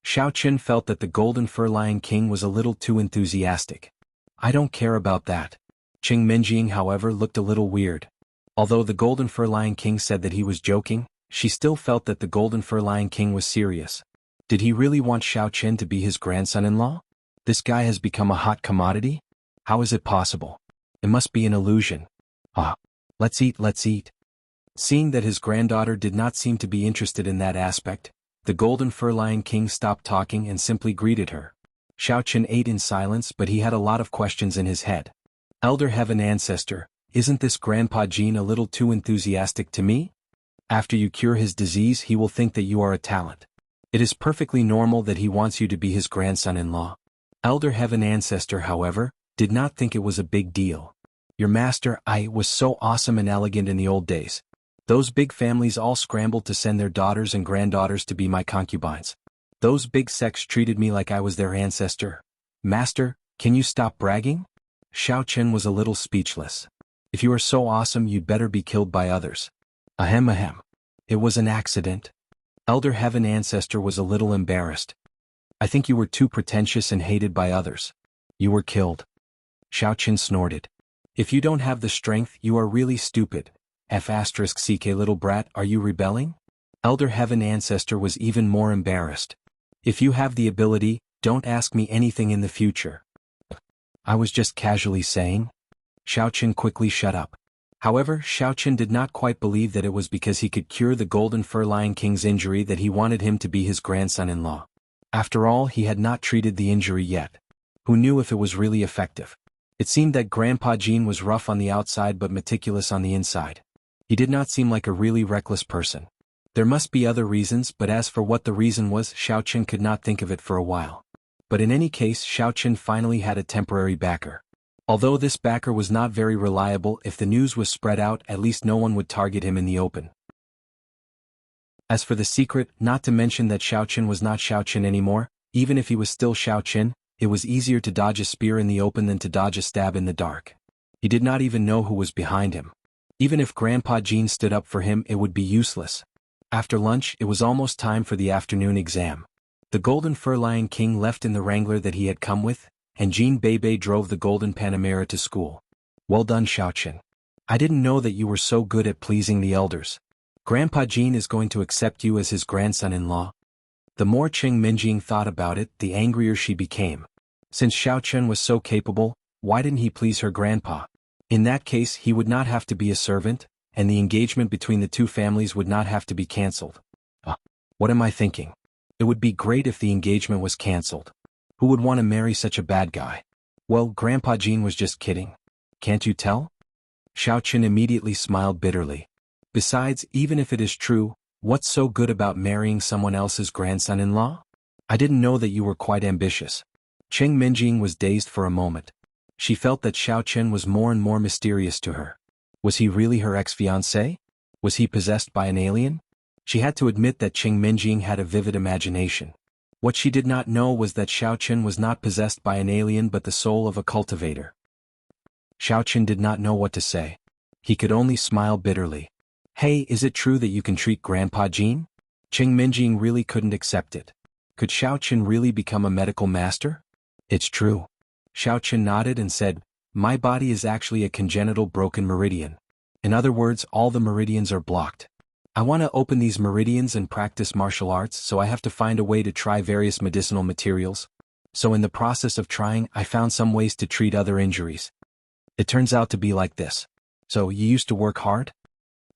Xiao Chen felt that the Golden Fur Lion King was a little too enthusiastic. I don't care about that. Qing Menjing, however, looked a little weird. Although the Golden Fur Lion King said that he was joking, she still felt that the Golden Fur Lion King was serious. Did he really want Xiao Chen to be his grandson-in-law? This guy has become a hot commodity? How is it possible? It must be an illusion. Let's eat. Seeing that his granddaughter did not seem to be interested in that aspect, the Golden Fur Lion King stopped talking and simply greeted her. Xiao Chen ate in silence, but he had a lot of questions in his head. Elder Heaven Ancestor, isn't this Grandpa Jean a little too enthusiastic to me? After you cure his disease, he will think that you are a talent. It is perfectly normal that he wants you to be his grandson-in-law. Elder Heaven Ancestor, however, did not think it was a big deal. Your master, was so awesome and elegant in the old days. Those big families all scrambled to send their daughters and granddaughters to be my concubines. Those big sects treated me like I was their ancestor. Master, can you stop bragging? Xiao Chen was a little speechless. If you are so awesome, you'd better be killed by others. Ahem ahem. It was an accident. Elder Heaven Ancestor was a little embarrassed. I think you were too pretentious and hated by others. You were killed. Xiao Chen snorted. If you don't have the strength, you are really stupid. F***ck little brat, are you rebelling? Elder Heaven Ancestor was even more embarrassed. If you have the ability, don't ask me anything in the future. I was just casually saying. Xiao Chen quickly shut up. However, Xiao Chen did not quite believe that it was because he could cure the Golden Fur Lion King's injury that he wanted him to be his grandson-in-law. After all, he had not treated the injury yet. Who knew if it was really effective? It seemed that Grandpa Jean was rough on the outside but meticulous on the inside. He did not seem like a really reckless person. There must be other reasons, but as for what the reason was, Xiao Chen could not think of it for a while. But in any case, Xiao Chen finally had a temporary backer. Although this backer was not very reliable, if the news was spread out, at least no one would target him in the open. As for the secret, not to mention that Xiao Chen was not Xiao Chen anymore, even if he was still Xiao Chen, it was easier to dodge a spear in the open than to dodge a stab in the dark. He did not even know who was behind him. Even if Grandpa Jean stood up for him, it would be useless. After lunch, it was almost time for the afternoon exam. The Golden Fur Lion King left in the Wrangler that he had come with, and Jean Bebe drove the Golden Panamera to school. Well done, Xiao Chen. I didn't know that you were so good at pleasing the elders. Grandpa Jean is going to accept you as his grandson-in-law. The more Cheng Minjing thought about it, the angrier she became. Since Xiao Chen was so capable, why didn't he please her grandpa? In that case, he would not have to be a servant, and the engagement between the two families would not have to be cancelled. What am I thinking? It would be great if the engagement was cancelled. Who would want to marry such a bad guy? Well, Grandpa Jean was just kidding. Can't you tell? Xiao Chen immediately smiled bitterly. Besides, even if it is true, what's so good about marrying someone else's grandson-in-law? I didn't know that you were quite ambitious. Cheng Minjing was dazed for a moment. She felt that Xiao Chen was more and more mysterious to her. Was he really her ex-fiancé? Was he possessed by an alien? She had to admit that Cheng Minjing had a vivid imagination. What she did not know was that Xiao Chen was not possessed by an alien but the soul of a cultivator. Xiao Chen did not know what to say. He could only smile bitterly. Hey, is it true that you can treat Grandpa Jean? Cheng Minjing really couldn't accept it. Could Xiao Chen really become a medical master? It's true. Xiao Chen nodded and said, my body is actually a congenital broken meridian. In other words, all the meridians are blocked. I want to open these meridians and practice martial arts, so I have to find a way to try various medicinal materials. So in the process of trying, I found some ways to treat other injuries. It turns out to be like this. So, you used to work hard?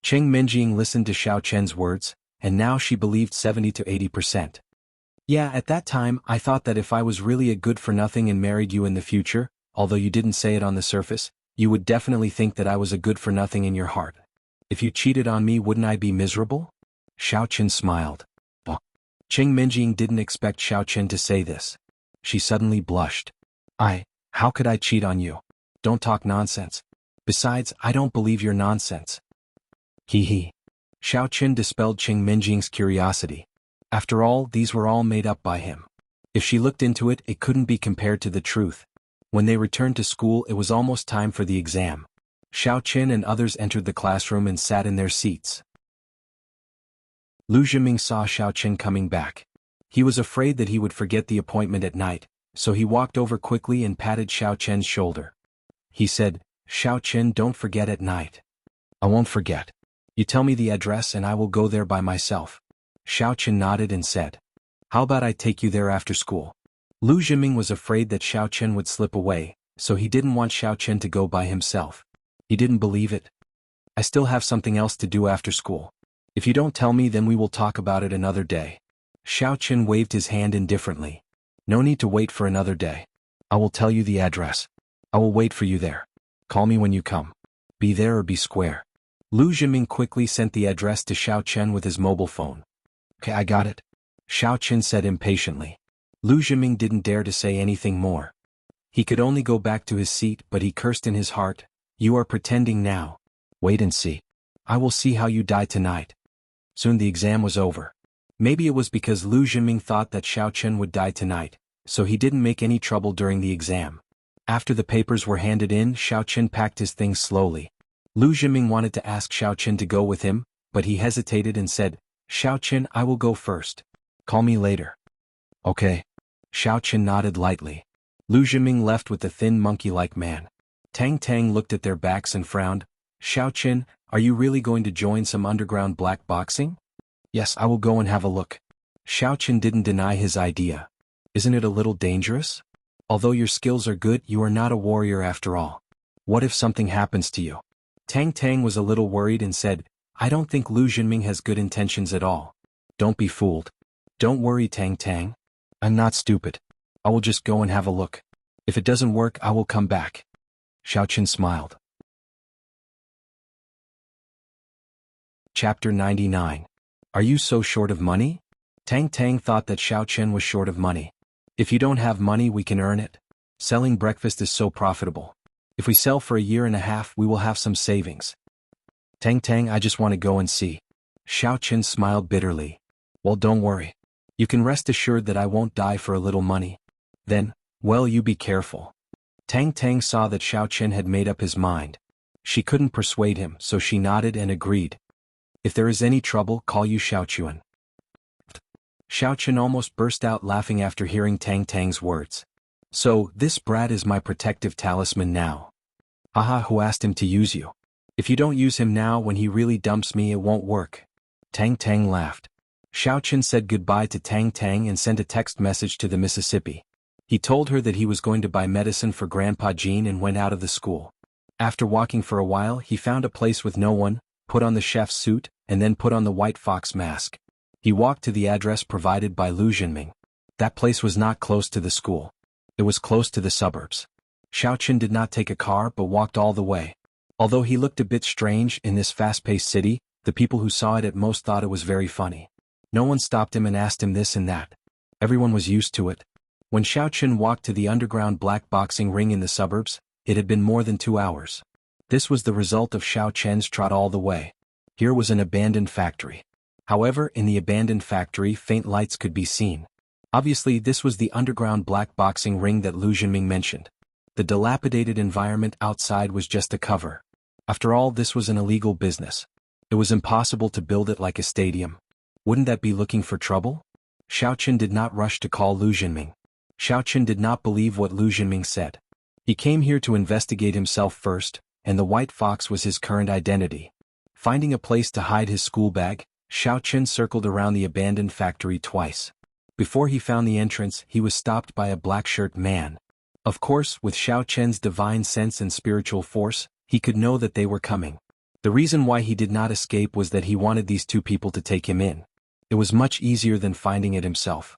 Cheng Minjing listened to Xiao Chen's words, and now she believed 70 to 80%. Yeah, at that time, I thought that if I was really a good-for-nothing and married you in the future, although you didn't say it on the surface, you would definitely think that I was a good-for-nothing in your heart. If you cheated on me, wouldn't I be miserable? Xiao Chen smiled. Cheng Minjing didn't expect Xiao Chen to say this. She suddenly blushed. How could I cheat on you? Don't talk nonsense. Besides, I don't believe your nonsense. Hee. Xiao Chen dispelled Cheng Minjing's curiosity. After all, these were all made up by him. If she looked into it, it couldn't be compared to the truth. When they returned to school, it was almost time for the exam. Xiao Chen and others entered the classroom and sat in their seats. Lu Zhiming saw Xiao Chen coming back. He was afraid that he would forget the appointment at night, so he walked over quickly and patted Xiao Chen's shoulder. He said, Xiao Chen, don't forget at night. I won't forget. You tell me the address and I will go there by myself. Xiao Chen nodded and said, how about I take you there after school? Lu Zhiming was afraid that Xiao Chen would slip away, so he didn't want Xiao Chen to go by himself. He didn't believe it. I still have something else to do after school. If you don't tell me, then we will talk about it another day. Xiao Chen waved his hand indifferently. No need to wait for another day. I will tell you the address. I will wait for you there. Call me when you come. Be there or be square. Lu Zhiming quickly sent the address to Xiao Chen with his mobile phone. Okay, I got it. Xiao Chen said impatiently. Lu Zhiming didn't dare to say anything more. He could only go back to his seat, but he cursed in his heart, "You are pretending now. Wait and see. I will see how you die tonight." Soon the exam was over. Maybe it was because Lu Zhiming thought that Xiao Chen would die tonight, so he didn't make any trouble during the exam. After the papers were handed in, Xiao Chen packed his things slowly. Lu Zhiming wanted to ask Xiao Chen to go with him, but he hesitated and said, "Xiao Chen, I will go first. Call me later." Okay. Xiao Chen nodded lightly. Lu Zhiming left with the thin monkey-like man. Tang Tang looked at their backs and frowned. "Xiao Chen, are you really going to join some underground black boxing?" "Yes, I will go and have a look." Xiao Chen didn't deny his idea. "Isn't it a little dangerous? Although your skills are good, you are not a warrior after all. What if something happens to you?" Tang Tang was a little worried and said, "I don't think Lu Zhiming has good intentions at all." "Don't be fooled. Don't worry, Tang Tang. I'm not stupid. I will just go and have a look. If it doesn't work, I will come back." Xiao Chen smiled. Chapter 99. Are you so short of money? Tang Tang thought that Xiao Chen was short of money. "If you don't have money, we can earn it. Selling breakfast is so profitable. If we sell for a year and a half, we will have some savings." "Tang Tang, I just want to go and see." Xiao Chen smiled bitterly. "Well, don't worry. You can rest assured that I won't die for a little money." "Then, well, you be careful." Tang Tang saw that Xiao Chen had made up his mind. She couldn't persuade him, so she nodded and agreed. "If there is any trouble, call you Xiao Chuan." Xiao Chen almost burst out laughing after hearing Tang Tang's words. "So, this brat is my protective talisman now. Haha, who asked him to use you? If you don't use him now, when he really dumps me, it won't work." Tang Tang laughed. Xiao Chen said goodbye to Tang Tang and sent a text message to the Mississippi. He told her that he was going to buy medicine for Grandpa Jean and went out of the school. After walking for a while, he found a place with no one, put on the chef's suit, and then put on the white fox mask. He walked to the address provided by Lu Zhiming. That place was not close to the school. It was close to the suburbs. Xiao Chen did not take a car but walked all the way. Although he looked a bit strange in this fast-paced city, the people who saw it at most thought it was very funny. No one stopped him and asked him this and that. Everyone was used to it. When Xiao Chen walked to the underground black boxing ring in the suburbs, it had been more than 2 hours. This was the result of Xiao Chen's trot all the way. Here was an abandoned factory. However, in the abandoned factory, faint lights could be seen. Obviously, this was the underground black boxing ring that Lu Zhiming mentioned. The dilapidated environment outside was just a cover. After all, this was an illegal business. It was impossible to build it like a stadium. Wouldn't that be looking for trouble? Xiao Chen did not rush to call Lu Zhiming. Xiao Chen did not believe what Lu Zhiming said. He came here to investigate himself first, and the white fox was his current identity. Finding a place to hide his school bag, Xiao Chen circled around the abandoned factory twice. Before he found the entrance, he was stopped by a black-shirt man. Of course, with Xiao Chen's divine sense and spiritual force, he could know that they were coming. The reason why he did not escape was that he wanted these two people to take him in. It was much easier than finding it himself.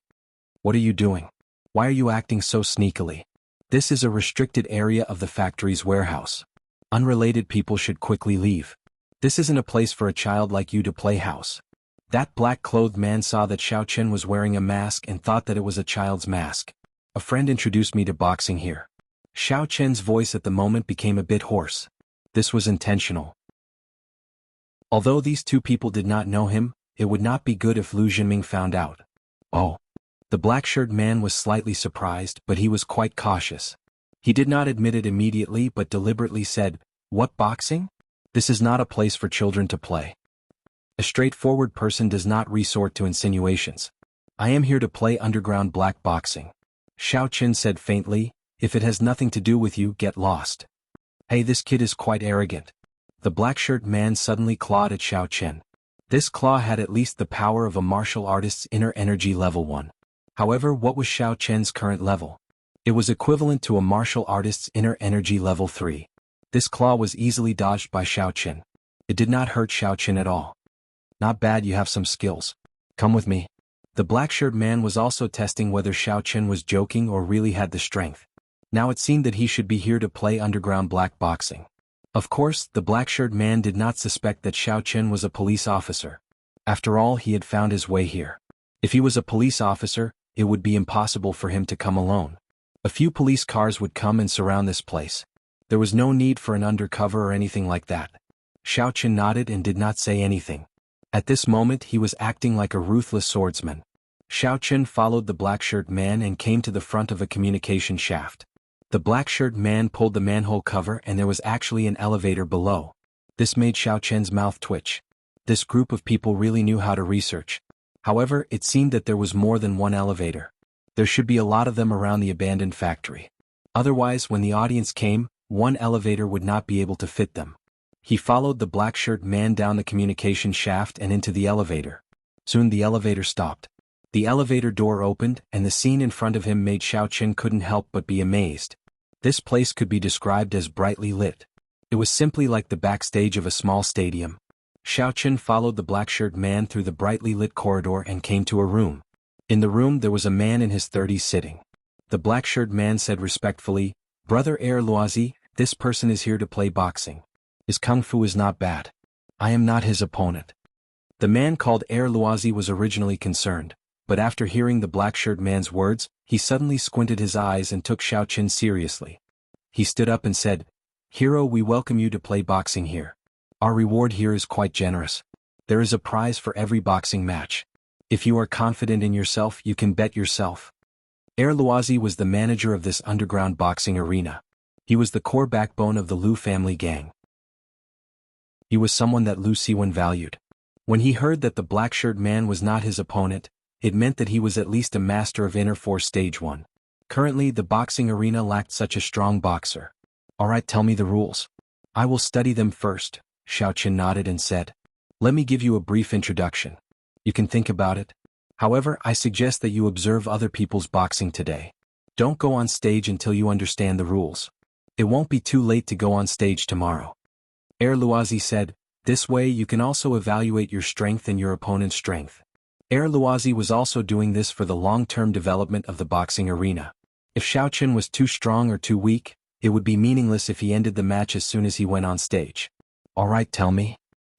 "What are you doing? Why are you acting so sneakily? This is a restricted area of the factory's warehouse. Unrelated people should quickly leave. This isn't a place for a child like you to play house." That black-clothed man saw that Xiao Chen was wearing a mask and thought that it was a child's mask. "A friend introduced me to boxing here." Xiao Chen's voice at the moment became a bit hoarse. This was intentional. Although these two people did not know him, it would not be good if Lu Zhiming found out. "Oh." The black-shirt man was slightly surprised, but he was quite cautious. He did not admit it immediately but deliberately said, "What, boxing? This is not a place for children to play." A straightforward person does not resort to insinuations. "I am here to play underground black boxing." Xiao Chen said faintly, "If it has nothing to do with you, get lost." "Hey, this kid is quite arrogant." The black-shirt man suddenly clawed at Xiao Chen. This claw had at least the power of a martial artist's inner energy level 1. However, what was Xiao Chen's current level? It was equivalent to a martial artist's inner energy level 3. This claw was easily dodged by Xiao Chen. It did not hurt Xiao Chen at all. "Not bad, you have some skills. Come with me." The black-shirt man was also testing whether Xiao Chen was joking or really had the strength. Now it seemed that he should be here to play underground black boxing. Of course, the black-shirt man did not suspect that Xiao Chen was a police officer. After all, he had found his way here. If he was a police officer, it would be impossible for him to come alone. A few police cars would come and surround this place. There was no need for an undercover or anything like that. Xiao Chen nodded and did not say anything. At this moment he was acting like a ruthless swordsman. Xiao Chen followed the black-shirt man and came to the front of a communication shaft. The black-shirt man pulled the manhole cover and there was actually an elevator below. This made Xiao Chen's mouth twitch. This group of people really knew how to research. However, it seemed that there was more than one elevator. There should be a lot of them around the abandoned factory. Otherwise, when the audience came, one elevator would not be able to fit them. He followed the black-shirt man down the communication shaft and into the elevator. Soon the elevator stopped. The elevator door opened and the scene in front of him made Xiao Chen couldn't help but be amazed. This place could be described as brightly lit. It was simply like the backstage of a small stadium. Xiao Chen followed the black-shirt man through the brightly lit corridor and came to a room. In the room there was a man in his 30s sitting. The black-shirt man said respectfully, "Brother Air Loisy, this person is here to play boxing. His kung fu is not bad. I am not his opponent." The man called Air Loisy was originally concerned, but after hearing the black-shirt man's words, he suddenly squinted his eyes and took Xiao Chen seriously. He stood up and said, "Hero, we welcome you to play boxing here. Our reward here is quite generous. There is a prize for every boxing match. If you are confident in yourself, you can bet yourself." Air Loisy was the manager of this underground boxing arena. He was the core backbone of the Lu family gang. He was someone that Lu Siwen valued. When he heard that the black-shirt man was not his opponent, it meant that he was at least a master of Inner Force Stage 1. Currently, the boxing arena lacked such a strong boxer. "Alright, tell me the rules." "I will study them first," Xiao Chen nodded and said. "Let me give you a brief introduction. You can think about it. However, I suggest that you observe other people's boxing today. Don't go on stage until you understand the rules. It won't be too late to go on stage tomorrow." Air Loisy said, "This way you can also evaluate your strength and your opponent's strength." Air Loisy was also doing this for the long-term development of the boxing arena. If Xiao Chen was too strong or too weak, it would be meaningless if he ended the match as soon as he went on stage. "Alright, tell me."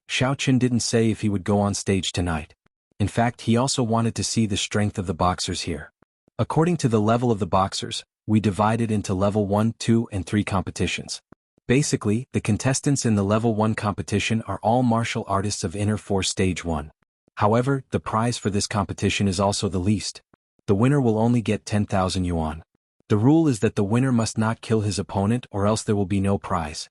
Xiao Chen didn't say if he would go on stage tonight. In fact, he also wanted to see the strength of the boxers here. According to the level of the boxers, we divided into level 1, 2, and 3 competitions. Basically, the contestants in the level 1 competition are all martial artists of Inner Force Stage 1. However, the prize for this competition is also the least. The winner will only get 10,000 yuan. The rule is that the winner must not kill his opponent or else there will be no prize.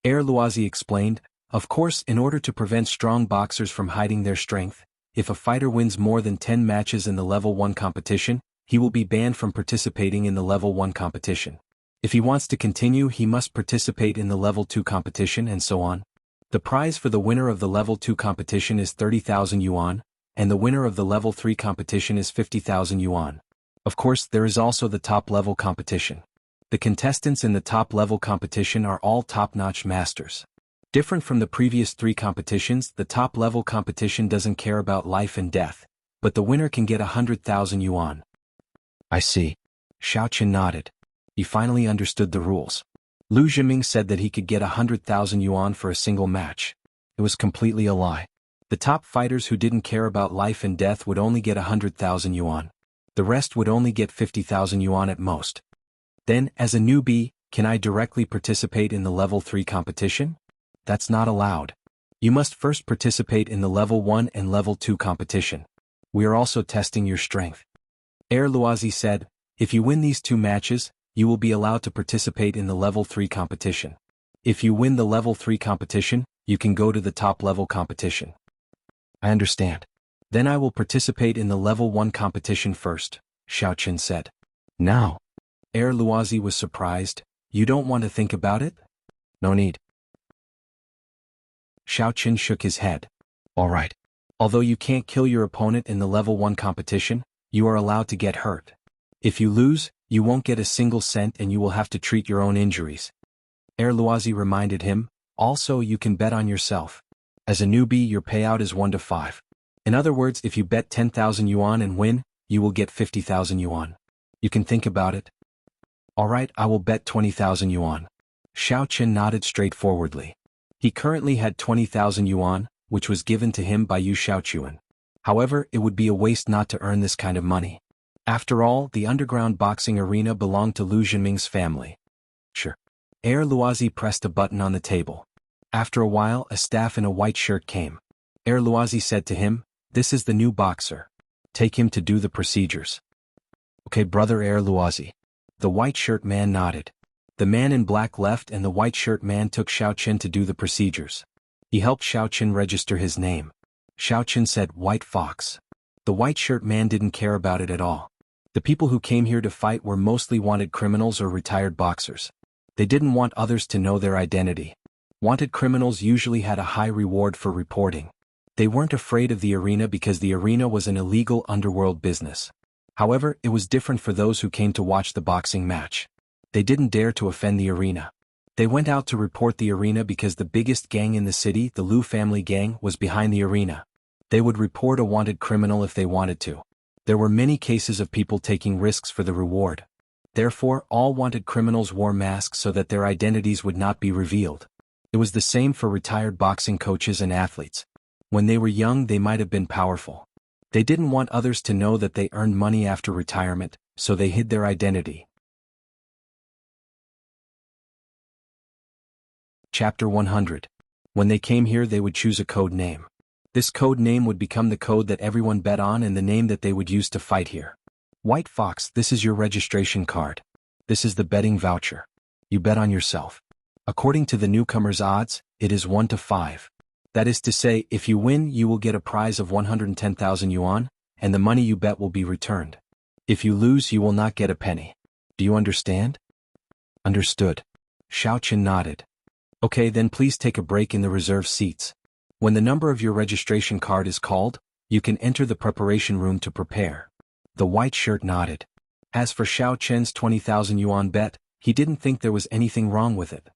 Air Loisy explained, "Of course, in order to prevent strong boxers from hiding their strength, if a fighter wins more than 10 matches in the level 1 competition, he will be banned from participating in the level 1 competition. If he wants to continue, he must participate in the level 2 competition and so on. The prize for the winner of the level 2 competition is 30,000 yuan, and the winner of the level 3 competition is 50,000 yuan. Of course, there is also the top-level competition. The contestants in the top-level competition are all top-notch masters. Different from the previous 3 competitions, the top-level competition doesn't care about life and death, but the winner can get 100,000 yuan. "I see." Xiao Chen nodded. He finally understood the rules. Lu Zhiming said that he could get 100,000 yuan for a single match. It was completely a lie. The top fighters who didn't care about life and death would only get 100,000 yuan. The rest would only get 50,000 yuan at most. Then, as a newbie, can I directly participate in the level 3 competition? That's not allowed. You must first participate in the level 1 and level 2 competition. We are also testing your strength. Air Loisy said, "If you win these 2 matches, you will be allowed to participate in the level 3 competition. If you win the level 3 competition, you can go to the top-level competition." "I understand. Then I will participate in the level 1 competition first," Xiao Chen said. "Now?" Air Loisy was surprised. "You don't want to think about it?" "No need." Xiao Chen shook his head. "Alright. Although you can't kill your opponent in the level 1 competition, you are allowed to get hurt. If you lose, you won't get a single cent and you will have to treat your own injuries." Air Loisy reminded him, "Also you can bet on yourself. As a newbie your payout is 1 to 5. In other words, if you bet 10,000 yuan and win, you will get 50,000 yuan. You can think about it." "Alright, I will bet 20,000 yuan." Xiao Qin nodded straightforwardly. He currently had 20,000 yuan, which was given to him by Yu Xiaochuan. However, it would be a waste not to earn this kind of money. After all, the underground boxing arena belonged to Lu Jinming's family. Sure. Air Luozi pressed a button on the table. After a while, a staff in a white shirt came. Air Luozi said to him, "This is the new boxer. Take him to do the procedures." "Okay, brother Air Luozi." The white shirt man nodded. The man in black left and the white shirt man took Xiao Qin to do the procedures. He helped Xiao Qin register his name. Xiao Qin said, "White Fox." The white shirt man didn't care about it at all. The people who came here to fight were mostly wanted criminals or retired boxers. They didn't want others to know their identity. Wanted criminals usually had a high reward for reporting. They weren't afraid of the arena because the arena was an illegal underworld business. However, it was different for those who came to watch the boxing match. They didn't dare to offend the arena. They went out to report the arena because the biggest gang in the city, the Lu family gang, was behind the arena. They would report a wanted criminal if they wanted to. There were many cases of people taking risks for the reward. Therefore, all wanted criminals wore masks so that their identities would not be revealed. It was the same for retired boxing coaches and athletes. When they were young, they might have been powerful. They didn't want others to know that they earned money after retirement, so they hid their identity. Chapter 100. When they came here, they would choose a code name. This code name would become the code that everyone bet on and the name that they would use to fight here. White Fox, this is your registration card. This is the betting voucher. You bet on yourself. According to the newcomer's odds, it is 1 to 5. That is to say, if you win, you will get a prize of 110,000 yuan, and the money you bet will be returned. If you lose, you will not get a penny. Do you understand? Understood. Xiao Qin nodded. Okay, then please take a break in the reserve seats. When the number of your registration card is called, you can enter the preparation room to prepare. The white shirt nodded. As for Xiao Qin's 20,000 yuan bet, he didn't think there was anything wrong with it.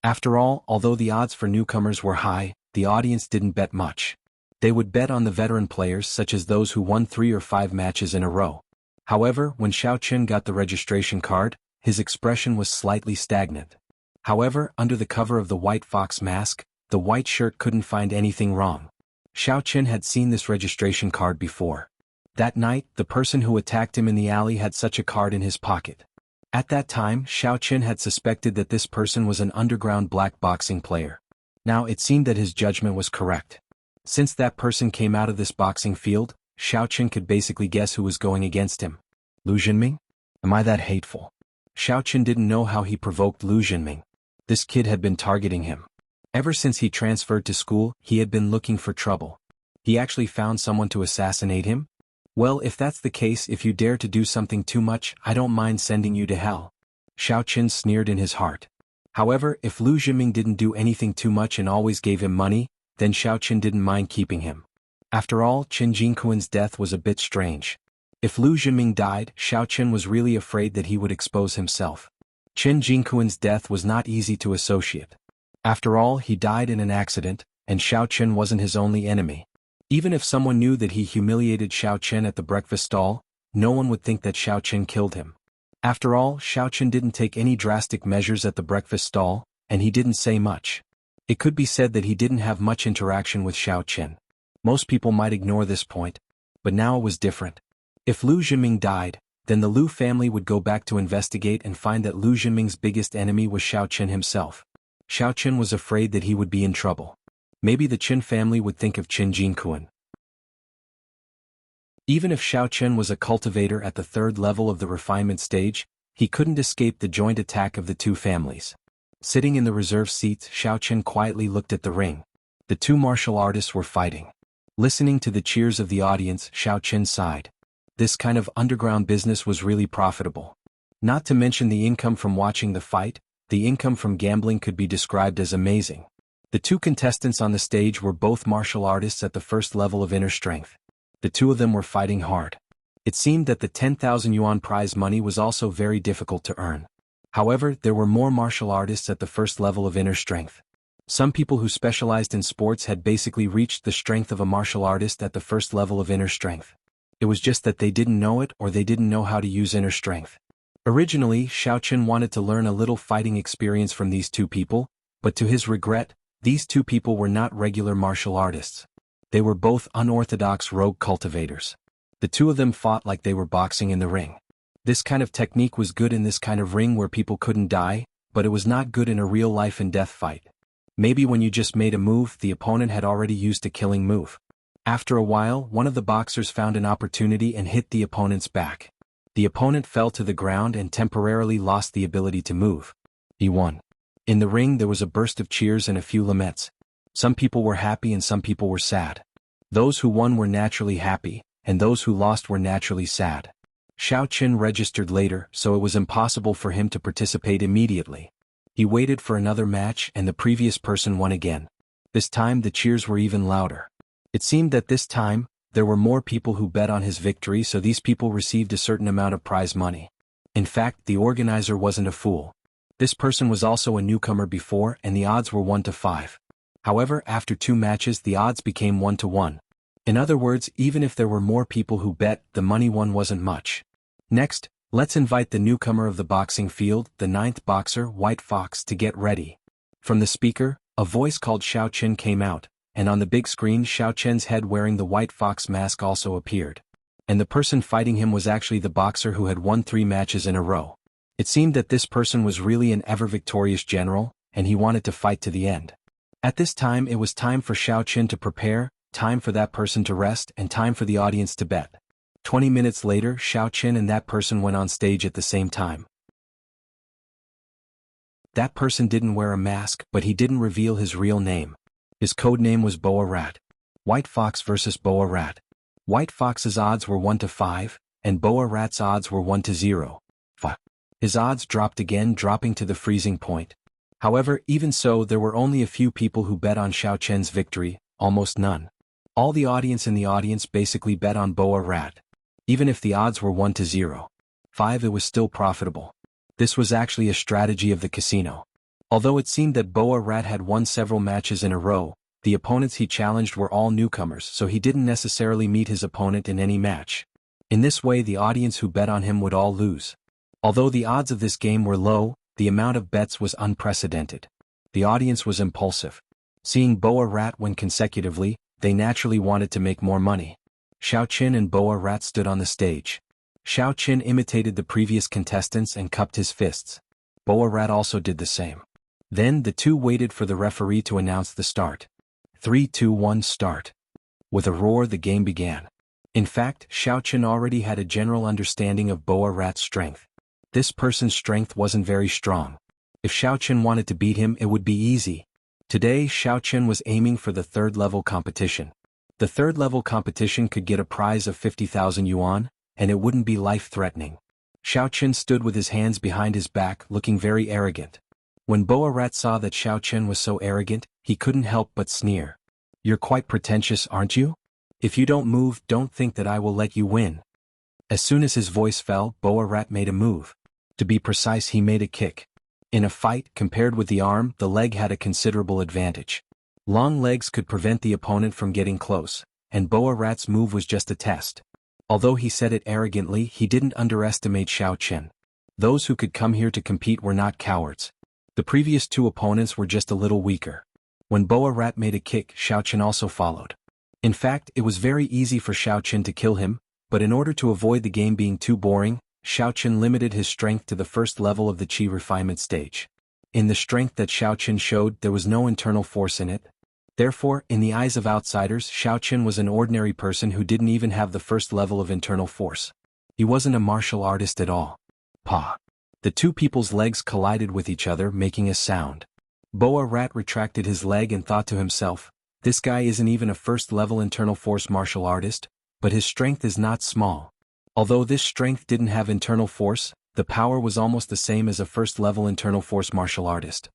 After all, although the odds for newcomers were high, the audience didn't bet much. They would bet on the veteran players such as those who won 3 or 5 matches in a row. However, when Xiao Qin got the registration card, his expression was slightly stagnant. However, under the cover of the White Fox mask, the white shirt couldn't find anything wrong. Xiao Qin had seen this registration card before. That night, the person who attacked him in the alley had such a card in his pocket. At that time, Xiao Qin had suspected that this person was an underground black boxing player. Now it seemed that his judgment was correct. Since that person came out of this boxing field, Xiao Qin could basically guess who was going against him. Lu Jinming? Am I that hateful? Xiao Qin didn't know how he provoked Lu Jinming. This kid had been targeting him. Ever since he transferred to school, he had been looking for trouble. He actually found someone to assassinate him? Well, if that's the case, if you dare to do something too much, I don't mind sending you to hell. Xiao Qin sneered in his heart. However, if Lu Jinming didn't do anything too much and always gave him money, then Xiao Qin didn't mind keeping him. After all, Qin Jingquan's death was a bit strange. If Lu Jinming died, Xiao Qin was really afraid that he would expose himself. Qin Jingquan's death was not easy to associate. After all, he died in an accident, and Xiao Qin wasn't his only enemy. Even if someone knew that he humiliated Xiao Qin at the breakfast stall, no one would think that Xiao Qin killed him. After all, Xiao Qin didn't take any drastic measures at the breakfast stall, and he didn't say much. It could be said that he didn't have much interaction with Xiao Qin. Most people might ignore this point, but now it was different. If Lu Jinming died, then the Lu family would go back to investigate and find that Lu Jinming's biggest enemy was Xiao Qin himself. Xiao Qin was afraid that he would be in trouble. Maybe the Qin family would think of Qin Jingquan. Even if Xiao Qin was a cultivator at the 3rd level of the refinement stage, he couldn't escape the joint attack of the two families. Sitting in the reserve seats, Xiao Qin quietly looked at the ring. The two martial artists were fighting. Listening to the cheers of the audience, Xiao Qin sighed. This kind of underground business was really profitable. Not to mention the income from watching the fight, the income from gambling could be described as amazing. The two contestants on the stage were both martial artists at the 1st level of inner strength. The two of them were fighting hard. It seemed that the 10,000 yuan prize money was also very difficult to earn. However, there were more martial artists at the 1st level of inner strength. Some people who specialized in sports had basically reached the strength of a martial artist at the 1st level of inner strength. It was just that they didn't know it or they didn't know how to use inner strength. Originally, Xiao Chen wanted to learn a little fighting experience from these two people, but to his regret, these two people were not regular martial artists. They were both unorthodox rogue cultivators. The two of them fought like they were boxing in the ring. This kind of technique was good in this kind of ring where people couldn't die, but it was not good in a real life and death fight. Maybe when you just made a move, the opponent had already used a killing move. After a while, one of the boxers found an opportunity and hit the opponent's back. The opponent fell to the ground and temporarily lost the ability to move. He won. In the ring there was a burst of cheers and a few laments. Some people were happy and some people were sad. Those who won were naturally happy, and those who lost were naturally sad. Xiao Chen registered later, so it was impossible for him to participate immediately. He waited for another match and the previous person won again. This time the cheers were even louder. It seemed that this time, there were more people who bet on his victory, so these people received a certain amount of prize money. In fact, the organizer wasn't a fool. This person was also a newcomer before and the odds were 1 to 5. However, after 2 matches the odds became 1 to 1. In other words, even if there were more people who bet, the money won wasn't much. Next, let's invite the newcomer of the boxing field, the 9th boxer, White Fox, to get ready. From the speaker, a voice called Xiao Chen came out, and on the big screen Xiao Chen's head wearing the White Fox mask also appeared. And the person fighting him was actually the boxer who had won 3 matches in a row. It seemed that this person was really an ever-victorious general, and he wanted to fight to the end. At this time it was time for Xiao Chen to prepare, time for that person to rest, and time for the audience to bet. 20 minutes later, Xiao Chen and that person went on stage at the same time. That person didn't wear a mask, but he didn't reveal his real name. His code name was Boa Rat. White Fox versus Boa Rat. White Fox's odds were 1 to 5, and Boa Rat's odds were 1 to 0. His odds dropped again, dropping to the freezing point. However, even so, there were only a few people who bet on Xiao Chen's victory, almost none. All the audience in the audience basically bet on Boa Rat. Even if the odds were 1 to 0. 5, it was still profitable. This was actually a strategy of the casino. Although it seemed that Boa Rat had won several matches in a row, the opponents he challenged were all newcomers, so he didn't necessarily meet his opponent in any match. In this way the audience who bet on him would all lose. Although the odds of this game were low, the amount of bets was unprecedented. The audience was impulsive. Seeing Boa Rat win consecutively, they naturally wanted to make more money. Xiao Chen and Boa Rat stood on the stage. Xiao Chen imitated the previous contestants and cupped his fists. Boa Rat also did the same. Then the two waited for the referee to announce the start. 3, 2, 1, start. With a roar the game began. In fact, Xiao Chen already had a general understanding of Boa Rat's strength. This person's strength wasn't very strong. If Xiao Chen wanted to beat him it would be easy. Today Xiao Chen was aiming for the 3rd level competition. The 3rd level competition could get a prize of 50,000 yuan, and it wouldn't be life-threatening. Xiao Chen stood with his hands behind his back looking very arrogant. When Boa Rat saw that Xiao Chen was so arrogant, he couldn't help but sneer. "You're quite pretentious, aren't you? If you don't move, don't think that I will let you win." As soon as his voice fell, Boa Rat made a move. To be precise, he made a kick. In a fight, compared with the arm, the leg had a considerable advantage. Long legs could prevent the opponent from getting close, and Boa Rat's move was just a test. Although he said it arrogantly, he didn't underestimate Xiao Chen. Those who could come here to compete were not cowards. The previous 2 opponents were just a little weaker. When Boa Rat made a kick, Xiao Chen also followed. In fact, it was very easy for Xiao Chen to kill him, but in order to avoid the game being too boring, Xiao Chen limited his strength to the 1st level of the Qi refinement stage. In the strength that Xiao Chen showed, there was no internal force in it. Therefore, in the eyes of outsiders, Xiao Chen was an ordinary person who didn't even have the 1st level of internal force. He wasn't a martial artist at all. Pa! The 2 people's legs collided with each other, making a sound. Boa Rat retracted his leg and thought to himself, "This guy isn't even a 1st level internal force martial artist, but his strength is not small." Although this strength didn't have internal force, the power was almost the same as a 1st level internal force martial artist.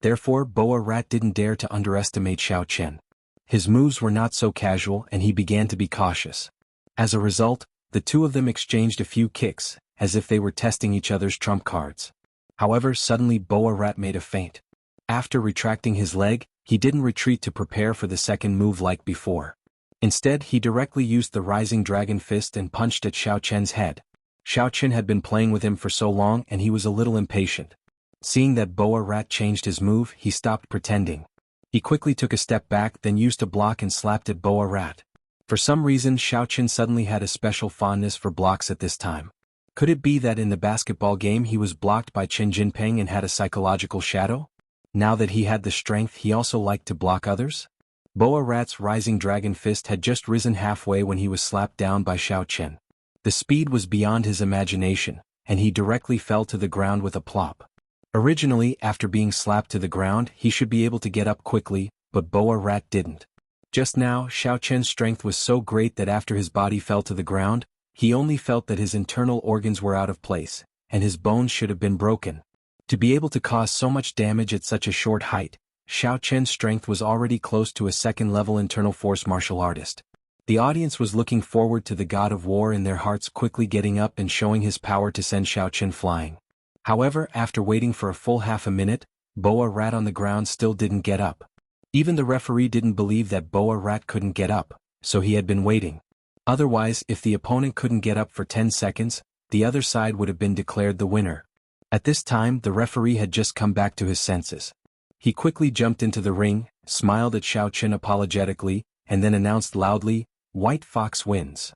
Therefore, Boa Rat didn't dare to underestimate Xiao Chen. His moves were not so casual and he began to be cautious. As a result, the 2 of them exchanged a few kicks, as if they were testing each other's trump cards. However, suddenly Boa Rat made a feint. After retracting his leg, he didn't retreat to prepare for the 2nd move like before. Instead, he directly used the Rising Dragon Fist and punched at Xiao Chen's head. Xiao Qin had been playing with him for so long and he was a little impatient. Seeing that Boa Rat changed his move, he stopped pretending. He quickly took a step back, then used a block and slapped at Boa Rat. For some reason, Xiao Qin suddenly had a special fondness for blocks at this time. Could it be that in the basketball game he was blocked by Qin Jinping and had a psychological shadow? Now that he had the strength, he also liked to block others? Boa Rat's rising dragon fist had just risen halfway when he was slapped down by Xiao Qin. The speed was beyond his imagination, and he directly fell to the ground with a plop. Originally, after being slapped to the ground, he should be able to get up quickly, but Boa Rat didn't. Just now, Xiao Qin's strength was so great that after his body fell to the ground, he only felt that his internal organs were out of place, and his bones should have been broken. To be able to cause so much damage at such a short height, Xiao Qin's strength was already close to a second-level internal force martial artist. The audience was looking forward to the god of war in their hearts quickly getting up and showing his power to send Xiao Qin flying. However, after waiting for a full half a minute, Boa Rat on the ground still didn't get up. Even the referee didn't believe that Boa Rat couldn't get up, so he had been waiting. Otherwise, if the opponent couldn't get up for 10 seconds, the other side would have been declared the winner. At this time, the referee had just come back to his senses. He quickly jumped into the ring, smiled at Xiao Qin apologetically, and then announced loudly, "White Fox wins."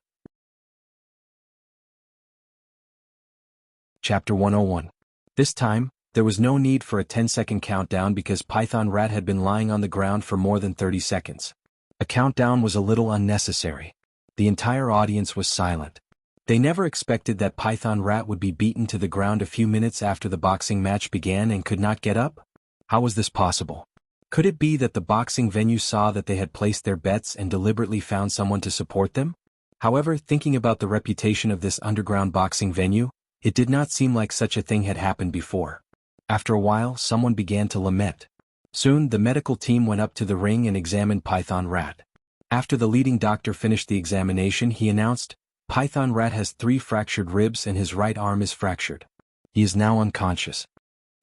Chapter 101. This time, there was no need for a 10-second countdown because Python Rat had been lying on the ground for more than 30 seconds. A countdown was a little unnecessary. The entire audience was silent. They never expected that Python Rat would be beaten to the ground a few minutes after the boxing match began and could not get up? How was this possible? Could it be that the boxing venue saw that they had placed their bets and deliberately found someone to support them? However, thinking about the reputation of this underground boxing venue, it did not seem like such a thing had happened before. After a while, someone began to lament. Soon, the medical team went up to the ring and examined Python Rat. After the leading doctor finished the examination, he announced, "Python Rat has 3 fractured ribs and his right arm is fractured. He is now unconscious."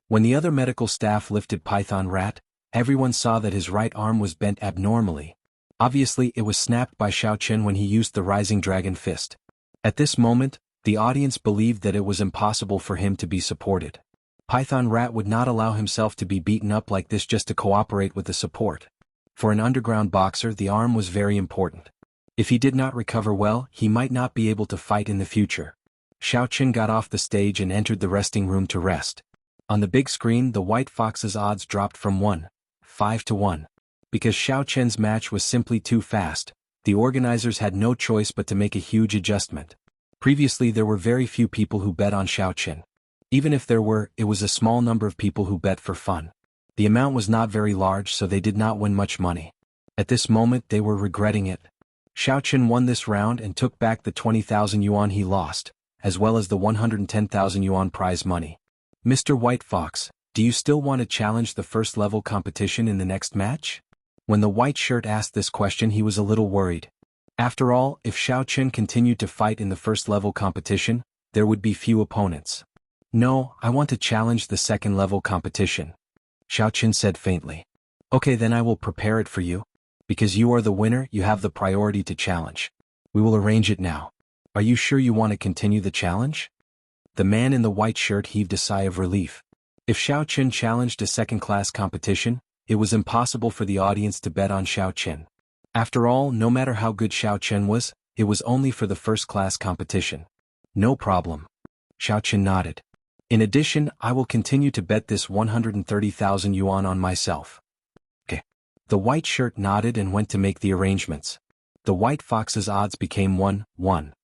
When the other medical staff lifted Python Rat, everyone saw that his right arm was bent abnormally. Obviously, it was snapped by Xiao Qin when he used the rising dragon fist. At this moment, the audience believed that it was impossible for him to be supported. Python Rat would not allow himself to be beaten up like this just to cooperate with the support. For an underground boxer, the arm was very important. If he did not recover well, he might not be able to fight in the future. Xiao Qin got off the stage and entered the resting room to rest. On the big screen, the White Fox's odds dropped from 1.5 to 1. Because Xiao Qin's match was simply too fast, the organizers had no choice but to make a huge adjustment. Previously, there were very few people who bet on Xiao Qin. Even if there were, it was a small number of people who bet for fun. The amount was not very large, so they did not win much money. At this moment, they were regretting it. Xiao Qin won this round and took back the 20,000 yuan he lost, as well as the 110,000 yuan prize money. "Mr. White Fox, do you still want to challenge the first-level competition in the next match?" When the white shirt asked this question, he was a little worried. After all, if Xiao Qin continued to fight in the first-level competition, there would be few opponents. "No, I want to challenge the second-level competition," Xiao Qin said faintly. "Okay, then I will prepare it for you. Because you are the winner, you have the priority to challenge. We will arrange it now. Are you sure you want to continue the challenge?" The man in the white shirt heaved a sigh of relief. If Xiao Qin challenged a second-class competition, it was impossible for the audience to bet on Xiao Qin. After all, no matter how good Xiao Qin was, it was only for the first-class competition. "No problem." Xiao Qin nodded. "In addition, I will continue to bet this 130,000 yuan on myself." Okay. The white shirt nodded and went to make the arrangements. The White Fox's odds became 1-1.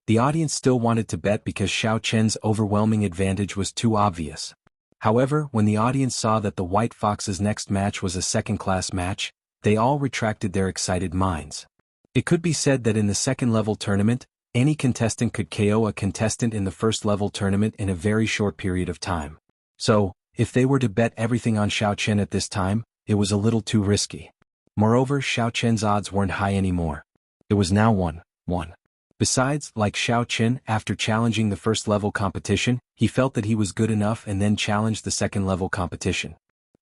The audience still wanted to bet because Xiao Qin's overwhelming advantage was too obvious. However, when the audience saw that the White Fox's next match was a second-class match, they all retracted their excited minds. It could be said that in the second-level tournament, any contestant could KO a contestant in the first-level tournament in a very short period of time. So, if they were to bet everything on Xiao Qin at this time, it was a little too risky. Moreover, Xiao Qin's odds weren't high anymore. It was now 1-1. Besides, like Xiao Qin, after challenging the first-level competition, he felt that he was good enough and then challenged the second-level competition.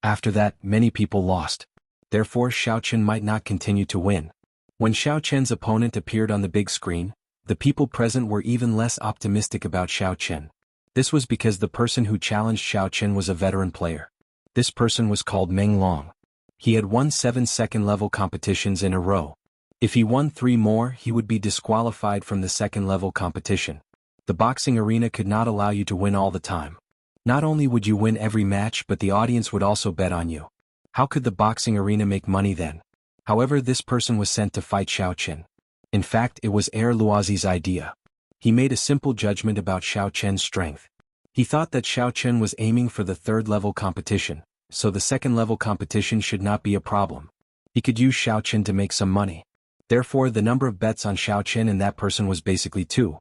After that, many people lost. Therefore, Xiao Qin might not continue to win. When Xiao Qin's opponent appeared on the big screen, The people present were even less optimistic about Xiao Chen. This was because the person who challenged Xiao Chen was a veteran player. This person was called Meng Long. He had won 7 second-level competitions in a row. If he won 3 more, he would be disqualified from the second-level competition. The boxing arena could not allow you to win all the time. Not only would you win every match, but the audience would also bet on you. How could the boxing arena make money then? However, this person was sent to fight Xiao Chen. In fact, it was Luozi's idea. He made a simple judgment about Xiao Chen's strength. He thought that Xiao Chen was aiming for the third-level competition, so the second-level competition should not be a problem. He could use Xiao Chen to make some money. Therefore, the number of bets on Xiao Chen and that person was basically 2-1.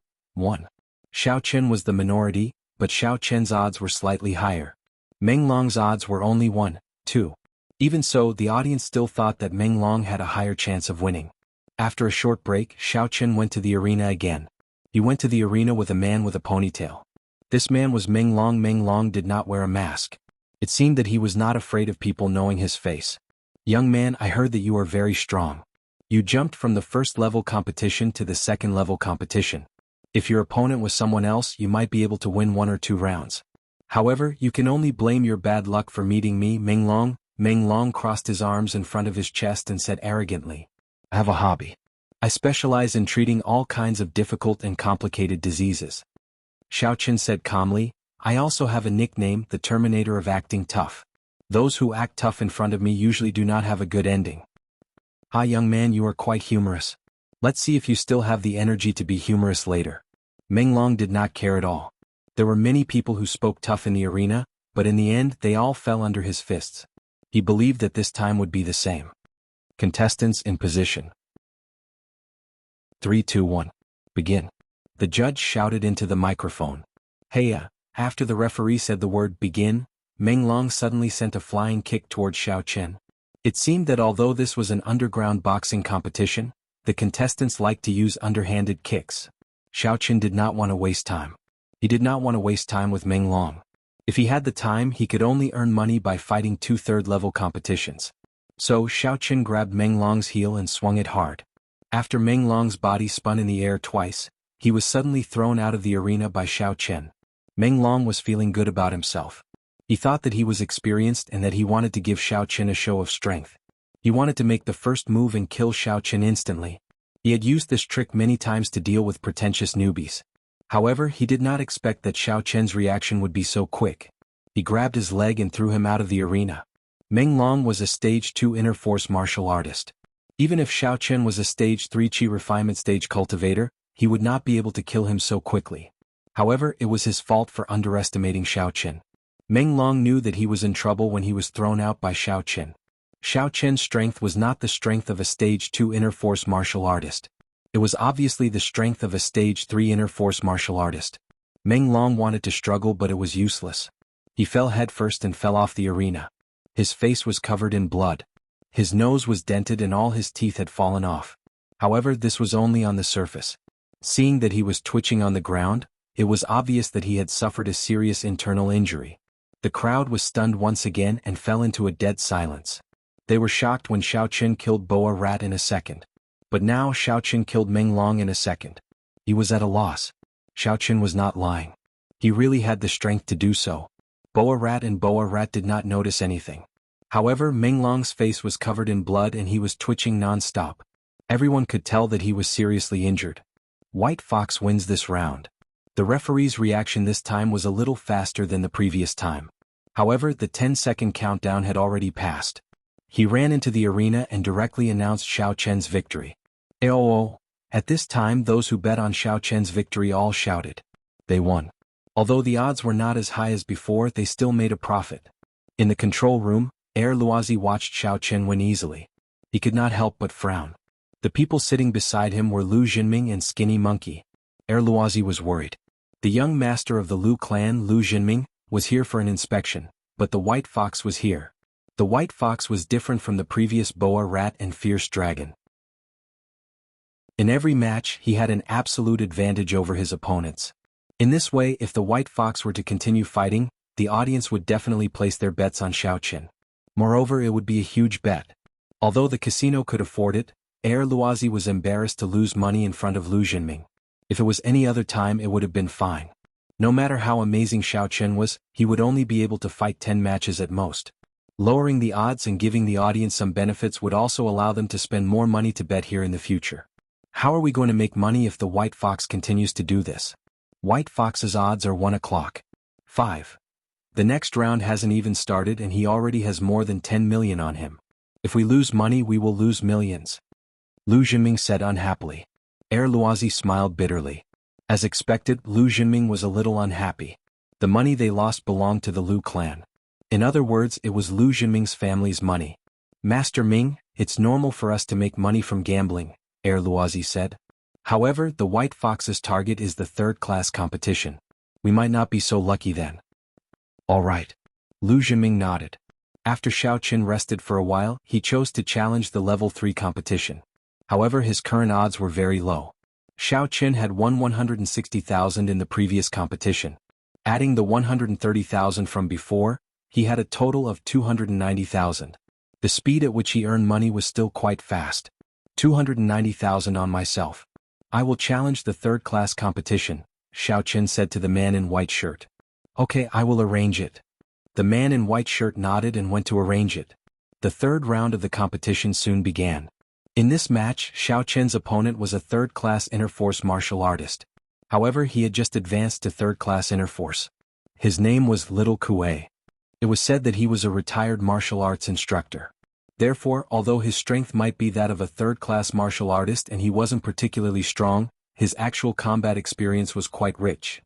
Xiao Chen was the minority, but Xiao Chen's odds were slightly higher. Meng Long's odds were only 1-2. Even so, the audience still thought that Meng Long had a higher chance of winning. After a short break, Xiao Chen went to the arena again. He went to the arena with a man with a ponytail. This man was Meng Long. Meng Long did not wear a mask. It seemed that he was not afraid of people knowing his face. "Young man, I heard that you are very strong. You jumped from the first-level competition to the second-level competition. If your opponent was someone else, you might be able to win 1 or 2 rounds. However, you can only blame your bad luck for meeting me, Meng Long." Meng Long crossed his arms in front of his chest and said arrogantly, "I have a hobby. I specialize in treating all kinds of difficult and complicated diseases." Xiao Chen said calmly, "I also have a nickname, the Terminator of acting tough. Those who act tough in front of me usually do not have a good ending." "Ah, young man, you are quite humorous. Let's see if you still have the energy to be humorous later." Meng Long did not care at all. There were many people who spoke tough in the arena, but in the end they all fell under his fists. He believed that this time would be the same. Contestants in position. 3, 2, 1. Begin. The judge shouted into the microphone. "Hey, After the referee said the word begin, Meng Long suddenly sent a flying kick towards Xiao Chen. It seemed that although this was an underground boxing competition, the contestants liked to use underhanded kicks. Xiao Chen did not want to waste time. He did not want to waste time with Meng Long. If he had the time, he could only earn money by fighting 2 third-level competitions. So Xiao Chen grabbed Meng Long's heel and swung it hard. After Meng Long's body spun in the air twice, he was suddenly thrown out of the arena by Xiao Chen. Meng Long was feeling good about himself. He thought that he was experienced and that he wanted to give Xiao Chen a show of strength. He wanted to make the first move and kill Xiao Chen instantly. He had used this trick many times to deal with pretentious newbies. However, he did not expect that Xiao Chen's reaction would be so quick. He grabbed his leg and threw him out of the arena. Meng Long was a Stage 2 Inner Force martial artist. Even if Xiao Chen was a Stage 3 Qi Refinement Stage Cultivator, he would not be able to kill him so quickly. However, it was his fault for underestimating Xiao Chen. Meng Long knew that he was in trouble when he was thrown out by Xiao Chen. Xiao Chen's strength was not the strength of a Stage 2 Inner Force martial artist. It was obviously the strength of a Stage 3 Inner Force martial artist. Meng Long wanted to struggle, but it was useless. He fell headfirst and fell off the arena. His face was covered in blood. His nose was dented and all his teeth had fallen off. However, this was only on the surface. Seeing that he was twitching on the ground, it was obvious that he had suffered a serious internal injury. The crowd was stunned once again and fell into a dead silence. They were shocked when Xiao Chen killed Boa Rat in a second. But now Xiao Chen killed Meng Long in a second. He was at a loss. Xiao Chen was not lying. He really had the strength to do so. Boa Rat did not notice anything. However, Meng Long's face was covered in blood and he was twitching non-stop. Everyone could tell that he was seriously injured. White Fox wins this round. The referee's reaction this time was a little faster than the previous time. However, the 10-second countdown had already passed. He ran into the arena and directly announced Xiao Chen's victory. "Oh!" At this time, those who bet on Xiao Chen's victory all shouted. They won. Although the odds were not as high as before, they still made a profit. In the control room, Luozi watched Xiao Chen win easily. He could not help but frown. The people sitting beside him were Lu Jinming and Skinny Monkey. Luozi was worried. The young master of the Lu clan, Lu Jinming, was here for an inspection, but the White Fox was here. The White Fox was different from the previous Boa Rat and Fierce Dragon. In every match, he had an absolute advantage over his opponents. In this way, if the White Fox were to continue fighting, the audience would definitely place their bets on Xiao Chen. Moreover, it would be a huge bet. Although the casino could afford it, Luozi was embarrassed to lose money in front of Lu Jinming. If it was any other time it would have been fine. No matter how amazing Xiao Chen was, he would only be able to fight 10 matches at most. Lowering the odds and giving the audience some benefits would also allow them to spend more money to bet here in the future. How are we going to make money if the White Fox continues to do this? White Fox's odds are 1 o'clock. 5. The next round hasn't even started and he already has more than 10 million on him. If we lose money we will lose millions. Lu Jinming said unhappily. Luozi smiled bitterly. As expected, Lu Jinming was a little unhappy. The money they lost belonged to the Lu clan. In other words, it was Lu Jinming's family's money. Master Ming, it's normal for us to make money from gambling, Luozi said. However, the White Fox's target is the third-class competition. We might not be so lucky then. All right. Lu Jinming nodded. After Xiao Chen rested for a while, he chose to challenge the level 3 competition. However, his current odds were very low. Xiao Chen had won 160,000 in the previous competition. Adding the 130,000 from before, he had a total of 290,000. The speed at which he earned money was still quite fast. 290,000 on myself. I will challenge the third-class competition, Xiao Chen said to the man in white shirt. Okay, I will arrange it. The man in white shirt nodded and went to arrange it. The third round of the competition soon began. In this match, Xiao Chen's opponent was a third-class interforce martial artist. However, he had just advanced to third-class interforce. His name was Little Kuei. It was said that he was a retired martial arts instructor. Therefore, although his strength might be that of a third-class martial artist and he wasn't particularly strong, his actual combat experience was quite rich.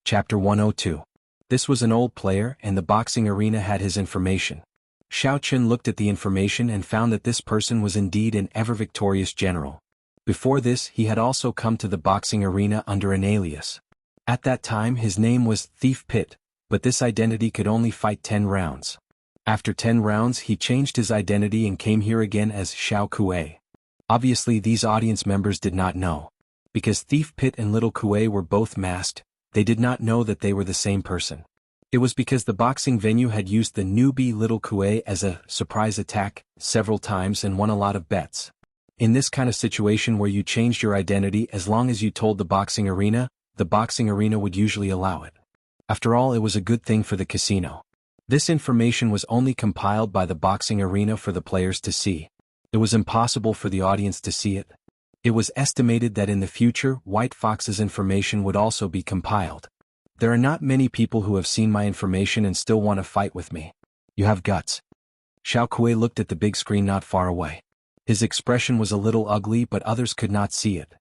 Chapter 102. This was an old player and the boxing arena had his information. Xiao Chen looked at the information and found that this person was indeed an ever-victorious general. Before this, he had also come to the boxing arena under an alias. At that time his name was Thief Pit, but this identity could only fight 10 rounds. After 10 rounds he changed his identity and came here again as Xiao Kuei. Obviously these audience members did not know. Because Thief Pit and Little Kuei were both masked, they did not know that they were the same person. It was because the boxing venue had used the newbie Little Kuei as a surprise attack several times and won a lot of bets. In this kind of situation where you changed your identity, as long as you told the boxing arena would usually allow it. After all, it was a good thing for the casino. This information was only compiled by the boxing arena for the players to see. It was impossible for the audience to see it. It was estimated that in the future, White Fox's information would also be compiled. There are not many people who have seen my information and still want to fight with me. You have guts. Xiao Kuei looked at the big screen not far away. His expression was a little ugly, but others could not see it.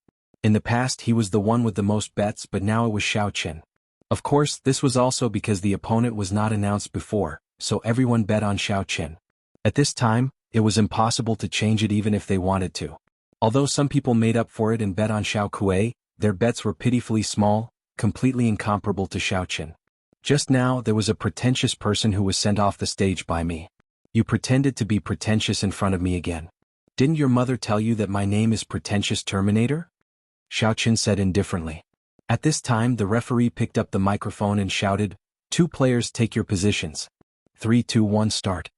In the past he was the one with the most bets, but now it was Xiao Chen. Of course, this was also because the opponent was not announced before, so everyone bet on Xiao Chen. At this time, it was impossible to change it even if they wanted to. Although some people made up for it and bet on Xiao Kuei, their bets were pitifully small, completely incomparable to Xiao Chen. Just now there was a pretentious person who was sent off the stage by me. You pretended to be pretentious in front of me again. Didn't your mother tell you that my name is Pretentious Terminator? Xiao Chen said indifferently. At this time the referee picked up the microphone and shouted, 2 players take your positions. 3, 2, 1 start.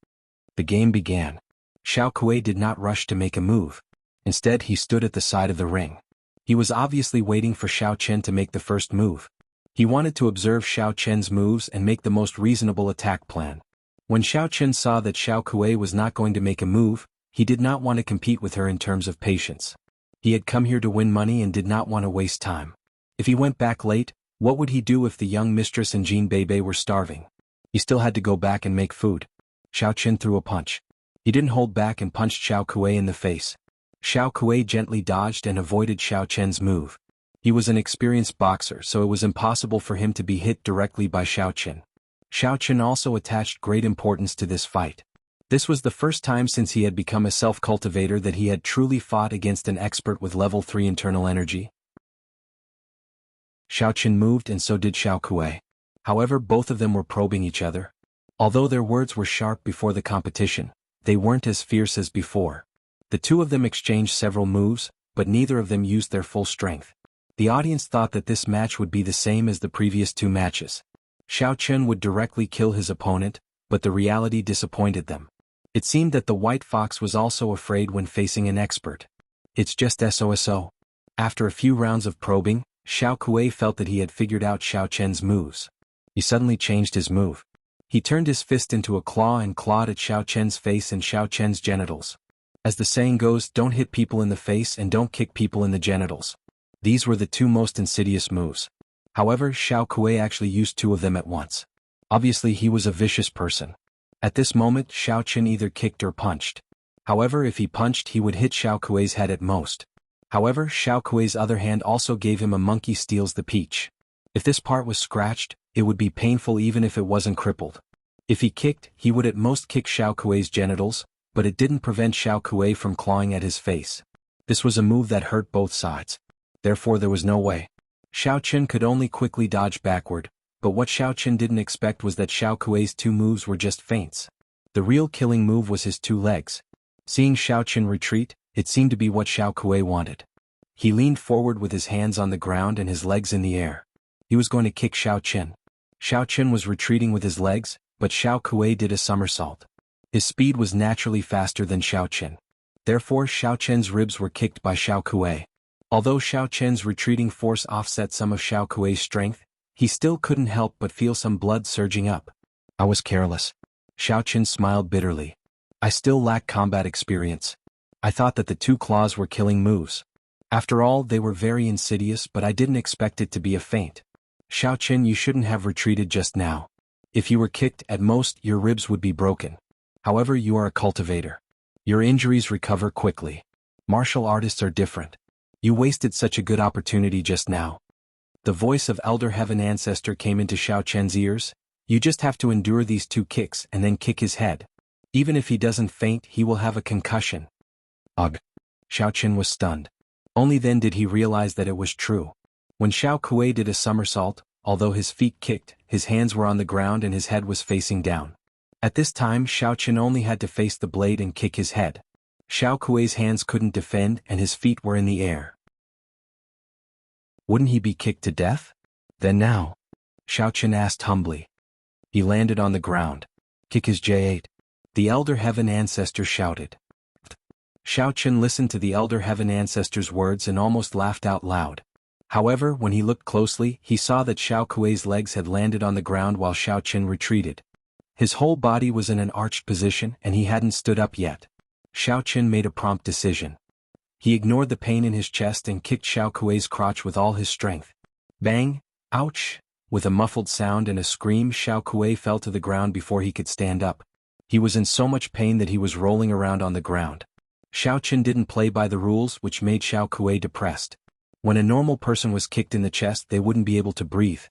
The game began. Xiao Kuei did not rush to make a move. Instead he stood at the side of the ring. He was obviously waiting for Xiao Chen to make the first move. He wanted to observe Xiao Chen's moves and make the most reasonable attack plan. When Xiao Chen saw that Xiao Kuei was not going to make a move, he did not want to compete with her in terms of patience. He had come here to win money and did not want to waste time. If he went back late, what would he do if the young mistress and Jean Bebe were starving? He still had to go back and make food. Xiao Chen threw a punch. He didn't hold back and punched Xiao Kuei in the face. Xiao Kuei gently dodged and avoided Xiao Chen's move. He was an experienced boxer, so it was impossible for him to be hit directly by Xiao Chen. Xiao Chen also attached great importance to this fight. This was the first time since he had become a self-cultivator that he had truly fought against an expert with level 3 internal energy. Xiao Chen moved and so did Xiao Kuei. However, both of them were probing each other. Although their words were sharp before the competition, they weren't as fierce as before. The two of them exchanged several moves, but neither of them used their full strength. The audience thought that this match would be the same as the previous 2 matches. Xiao Chen would directly kill his opponent, but the reality disappointed them. It seemed that the White Fox was also afraid when facing an expert. It's just SOSO. After a few rounds of probing, Xiao Kuei felt that he had figured out Xiao Chen's moves. He suddenly changed his move. He turned his fist into a claw and clawed at Xiao Chen's face and Xiao Chen's genitals. As the saying goes, don't hit people in the face and don't kick people in the genitals. These were the two most insidious moves. However, Xiao Kuei actually used two of them at once. Obviously he was a vicious person. At this moment Xiao Chen either kicked or punched. However, if he punched he would hit Xiao Kuei's head at most. However, Xiao Kuei's other hand also gave him a monkey steals the peach. If this part was scratched, it would be painful even if it wasn't crippled. If he kicked, he would at most kick Xiao Kuei's genitals, but it didn't prevent Xiao Kuei from clawing at his face. This was a move that hurt both sides. Therefore there was no way. Xiao Chen could only quickly dodge backward, but what Xiao Chen didn't expect was that Xiao Kuei's two moves were just feints. The real killing move was his two legs. Seeing Xiao Chen retreat, it seemed to be what Xiao Kuei wanted. He leaned forward with his hands on the ground and his legs in the air. He was going to kick Xiao Chen. Xiao Chen was retreating with his legs, but Xiao Kuei did a somersault. His speed was naturally faster than Xiao Chen. Therefore Xiao Chen's ribs were kicked by Xiao Kuei. Although Xiao Chen's retreating force offset some of Xiao Kuei's strength, he still couldn't help but feel some blood surging up. I was careless. Xiao Chen smiled bitterly. I still lack combat experience. I thought that the two claws were killing moves. After all, they were very insidious, but I didn't expect it to be a feint. Xiao Chen, you shouldn't have retreated just now. If you were kicked, at most, your ribs would be broken. However, you are a cultivator. Your injuries recover quickly. Martial artists are different. You wasted such a good opportunity just now. The voice of Elder Heaven Ancestor came into Xiao Chen's ears. You just have to endure these two kicks and then kick his head. Even if he doesn't faint, he will have a concussion. Ugh. Xiao Chen was stunned. Only then did he realize that it was true. When Xiao Kuei did a somersault, although his feet kicked, his hands were on the ground and his head was facing down. At this time Xiao Chen only had to face the blade and kick his head. Xiao Kuei's hands couldn't defend and his feet were in the air. Wouldn't he be kicked to death? Then now? Xiao Chen asked humbly. He landed on the ground. Kick his J8. The Elder Heaven Ancestor shouted. Xiao Chen listened to the Elder Heaven Ancestor's words and almost laughed out loud. However, when he looked closely, he saw that Xiao Kuei's legs had landed on the ground while Xiao Chen retreated. His whole body was in an arched position and he hadn't stood up yet. Xiao Chen made a prompt decision. He ignored the pain in his chest and kicked Xiao Kuei's crotch with all his strength. Bang! Ouch! With a muffled sound and a scream, Xiao Kuei fell to the ground before he could stand up. He was in so much pain that he was rolling around on the ground. Xiao Chen didn't play by the rules, which made Xiao Kuei depressed. When a normal person was kicked in the chest, they wouldn't be able to breathe.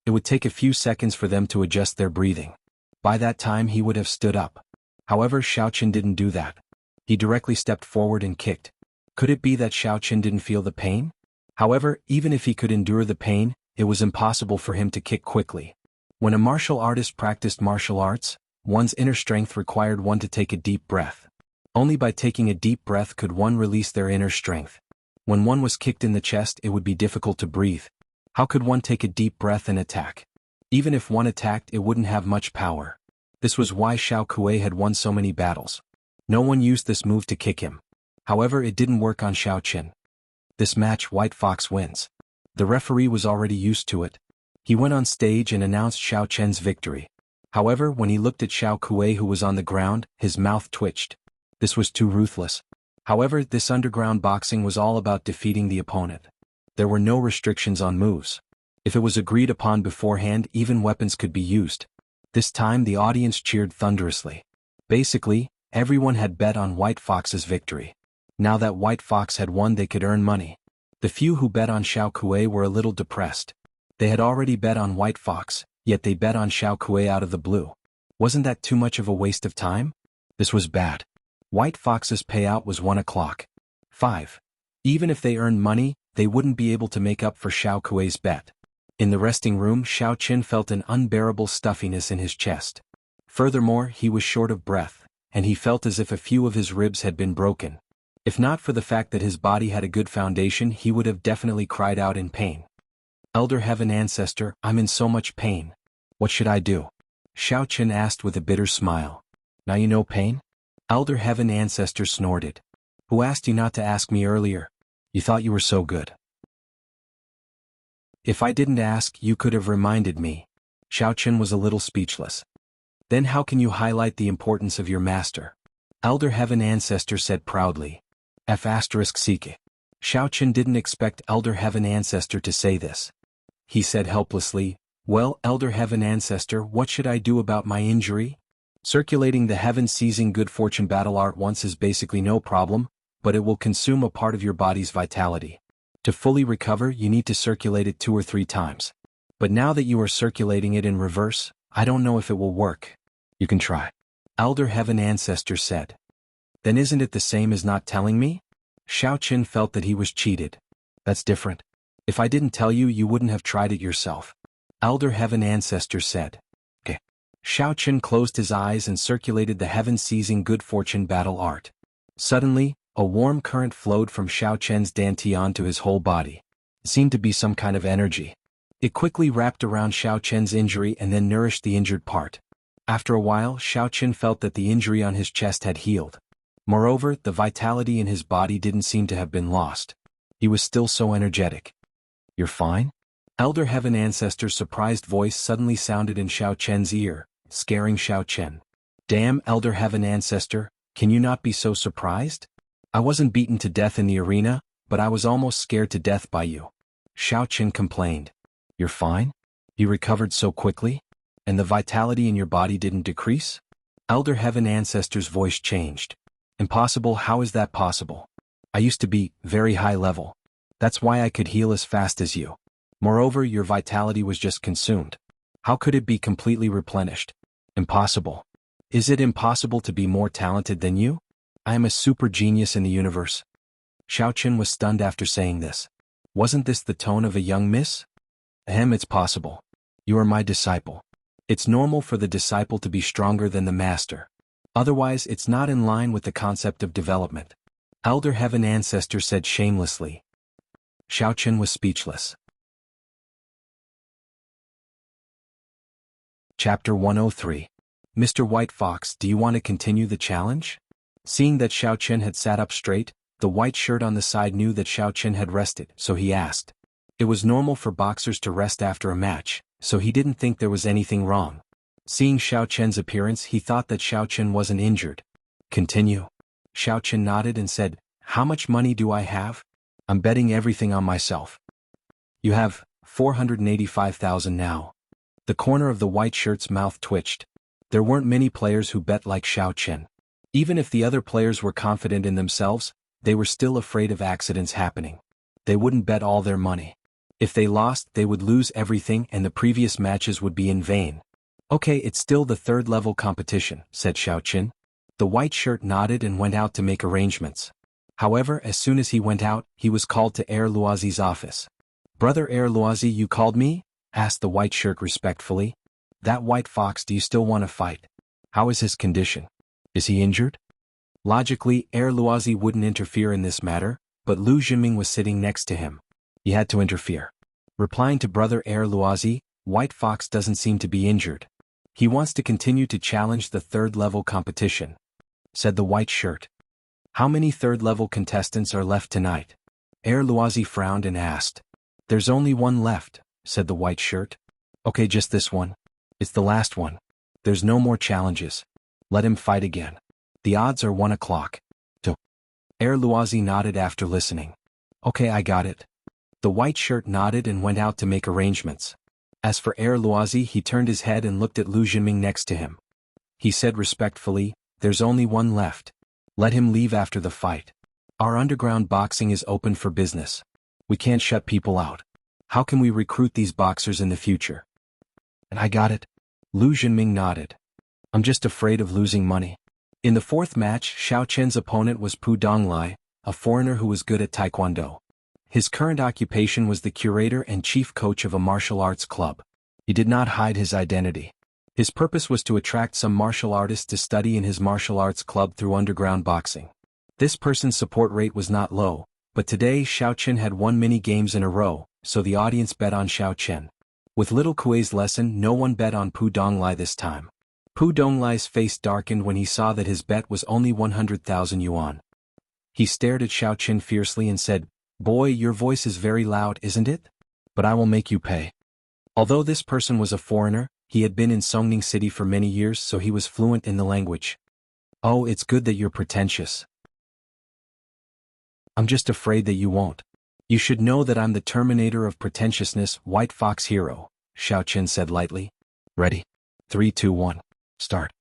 It would take a few seconds for them to adjust their breathing. By that time he would have stood up. However, Xiao Chen didn't do that. He directly stepped forward and kicked. Could it be that Xiao Chen didn't feel the pain? However, even if he could endure the pain, it was impossible for him to kick quickly. When a martial artist practiced martial arts, one's inner strength required one to take a deep breath. Only by taking a deep breath could one release their inner strength. When one was kicked in the chest, it would be difficult to breathe. How could one take a deep breath and attack? Even if one attacked, it wouldn't have much power. This was why Xiao Kuei had won so many battles. No one used this move to kick him. However, it didn't work on Xiao Chen. This match, White Fox wins. The referee was already used to it. He went on stage and announced Xiao Chen's victory. However, when he looked at Xiao Kuei, who was on the ground, his mouth twitched. This was too ruthless. However, this underground boxing was all about defeating the opponent. There were no restrictions on moves. If it was agreed upon beforehand, even weapons could be used. This time the audience cheered thunderously. Basically, everyone had bet on White Fox's victory. Now that White Fox had won, they could earn money. The few who bet on Xiao Kuei were a little depressed. They had already bet on White Fox, yet they bet on Xiao Kuei out of the blue. Wasn't that too much of a waste of time? This was bad. White Fox's payout was 1:05. Even if they earned money, they wouldn't be able to make up for Xiao Kuei's bet. In the resting room, Xiao Chen felt an unbearable stuffiness in his chest. Furthermore, he was short of breath, and he felt as if a few of his ribs had been broken. If not for the fact that his body had a good foundation, he would have definitely cried out in pain. Elder Heaven Ancestor, I'm in so much pain. What should I do? Xiao Chen asked with a bitter smile. Now you know pain? Elder Heaven Ancestor snorted. Who asked you not to ask me earlier? You thought you were so good. If I didn't ask, you could have reminded me. Xiaochen was a little speechless. Then how can you highlight the importance of your master? Elder Heaven Ancestor said proudly. F***Seek. Xiaochen didn't expect Elder Heaven Ancestor to say this. He said helplessly, well, Elder Heaven Ancestor, what should I do about my injury? Circulating the heaven-seizing good fortune battle art once is basically no problem, but it will consume a part of your body's vitality. To fully recover, you need to circulate it 2 or 3 times. But now that you are circulating it in reverse, I don't know if it will work. You can try. Elder Heaven Ancestor said. Then isn't it the same as not telling me? Xiaochen felt that he was cheated. That's different. If I didn't tell you, you wouldn't have tried it yourself. Elder Heaven Ancestor said. Okay. Xiaochen closed his eyes and circulated the heaven-seizing good fortune battle art. Suddenly, a warm current flowed from Xiaochen's dantian to his whole body. It seemed to be some kind of energy. It quickly wrapped around Xiaochen's injury and then nourished the injured part. After a while, Xiaochen felt that the injury on his chest had healed. Moreover, the vitality in his body didn't seem to have been lost. He was still so energetic. You're fine? Elder Heaven Ancestor's surprised voice suddenly sounded in Xiaochen's ear, scaring Xiaochen. Damn, Elder Heaven Ancestor, can you not be so surprised? I wasn't beaten to death in the arena, but I was almost scared to death by you. Xiaochen complained. You're fine? You recovered so quickly? And the vitality in your body didn't decrease? Elder Heaven Ancestor's voice changed. Impossible, how is that possible? I used to be very high level. That's why I could heal as fast as you. Moreover, your vitality was just consumed. How could it be completely replenished? Impossible. Is it impossible to be more talented than you? I am a super genius in the universe. Xiaochen was stunned after saying this. Wasn't this the tone of a young miss? Ahem, it's possible. You are my disciple. It's normal for the disciple to be stronger than the master. Otherwise, it's not in line with the concept of development. Elder Heaven Ancestor said shamelessly. Xiaochen was speechless. Chapter 103. Mr. White Fox, do you want to continue the challenge? Seeing that Xiaochen had sat up straight, the white shirt on the side knew that Xiaochen had rested, so he asked. It was normal for boxers to rest after a match, so he didn't think there was anything wrong. Seeing Xiaochen's appearance, he thought that Xiaochen wasn't injured. Continue. Xiaochen nodded and said, how much money do I have? I'm betting everything on myself. You have 485,000 now. The corner of the white shirt's mouth twitched. There weren't many players who bet like Xiaochen. Even if the other players were confident in themselves, they were still afraid of accidents happening. They wouldn't bet all their money. If they lost, they would lose everything and the previous matches would be in vain. Okay, it's still the 3rd level competition, said Xiaochen. The white shirt nodded and went out to make arrangements. However, as soon as he went out, he was called to Air Luozi's office. Brother Air Luozi, you called me? Asked the white shirt respectfully. That white fox, do you still want to fight? How is his condition? Is he injured? Logically, Air Luozi wouldn't interfere in this matter, but Lu Jinming was sitting next to him. He had to interfere. Replying to Brother Air Luozi, White Fox doesn't seem to be injured. He wants to continue to challenge the 3rd level competition, said the white shirt. How many 3rd level contestants are left tonight? Air Luozi frowned and asked. There's only one left, said the white shirt. Okay, just this one. It's the last one. There's no more challenges. Let him fight again. The odds are 1 o'clock. Air Luozi nodded after listening. Okay, I got it. The white shirt nodded and went out to make arrangements. As for Air Luozi, he turned his head and looked at Lu Jinming next to him. He said respectfully, there's only one left. Let him leave after the fight. Our underground boxing is open for business. We can't shut people out. How can we recruit these boxers in the future? And I got it. Lu Jinming nodded. I'm just afraid of losing money. In the 4th match, Xiaochen's opponent was Pu Donglai, a foreigner who was good at taekwondo. His current occupation was the curator and chief coach of a martial arts club. He did not hide his identity. His purpose was to attract some martial artists to study in his martial arts club through underground boxing. This person's support rate was not low, but today Xiaochen had won many games in a row, so the audience bet on Xiaochen. With little Kuei's lesson, no one bet on Pu Donglai this time. Pu Donglai's face darkened when he saw that his bet was only 100,000 yuan. He stared at Xiao Qin fiercely and said, "Boy, your voice is very loud, isn't it? But I will make you pay." Although this person was a foreigner, he had been in Songning City for many years, so he was fluent in the language. "Oh, it's good that you're pretentious. I'm just afraid that you won't. You should know that I'm the terminator of pretentiousness, White Fox Hero," Xiao Qin said lightly. "Ready? 3, 2, 1. Start."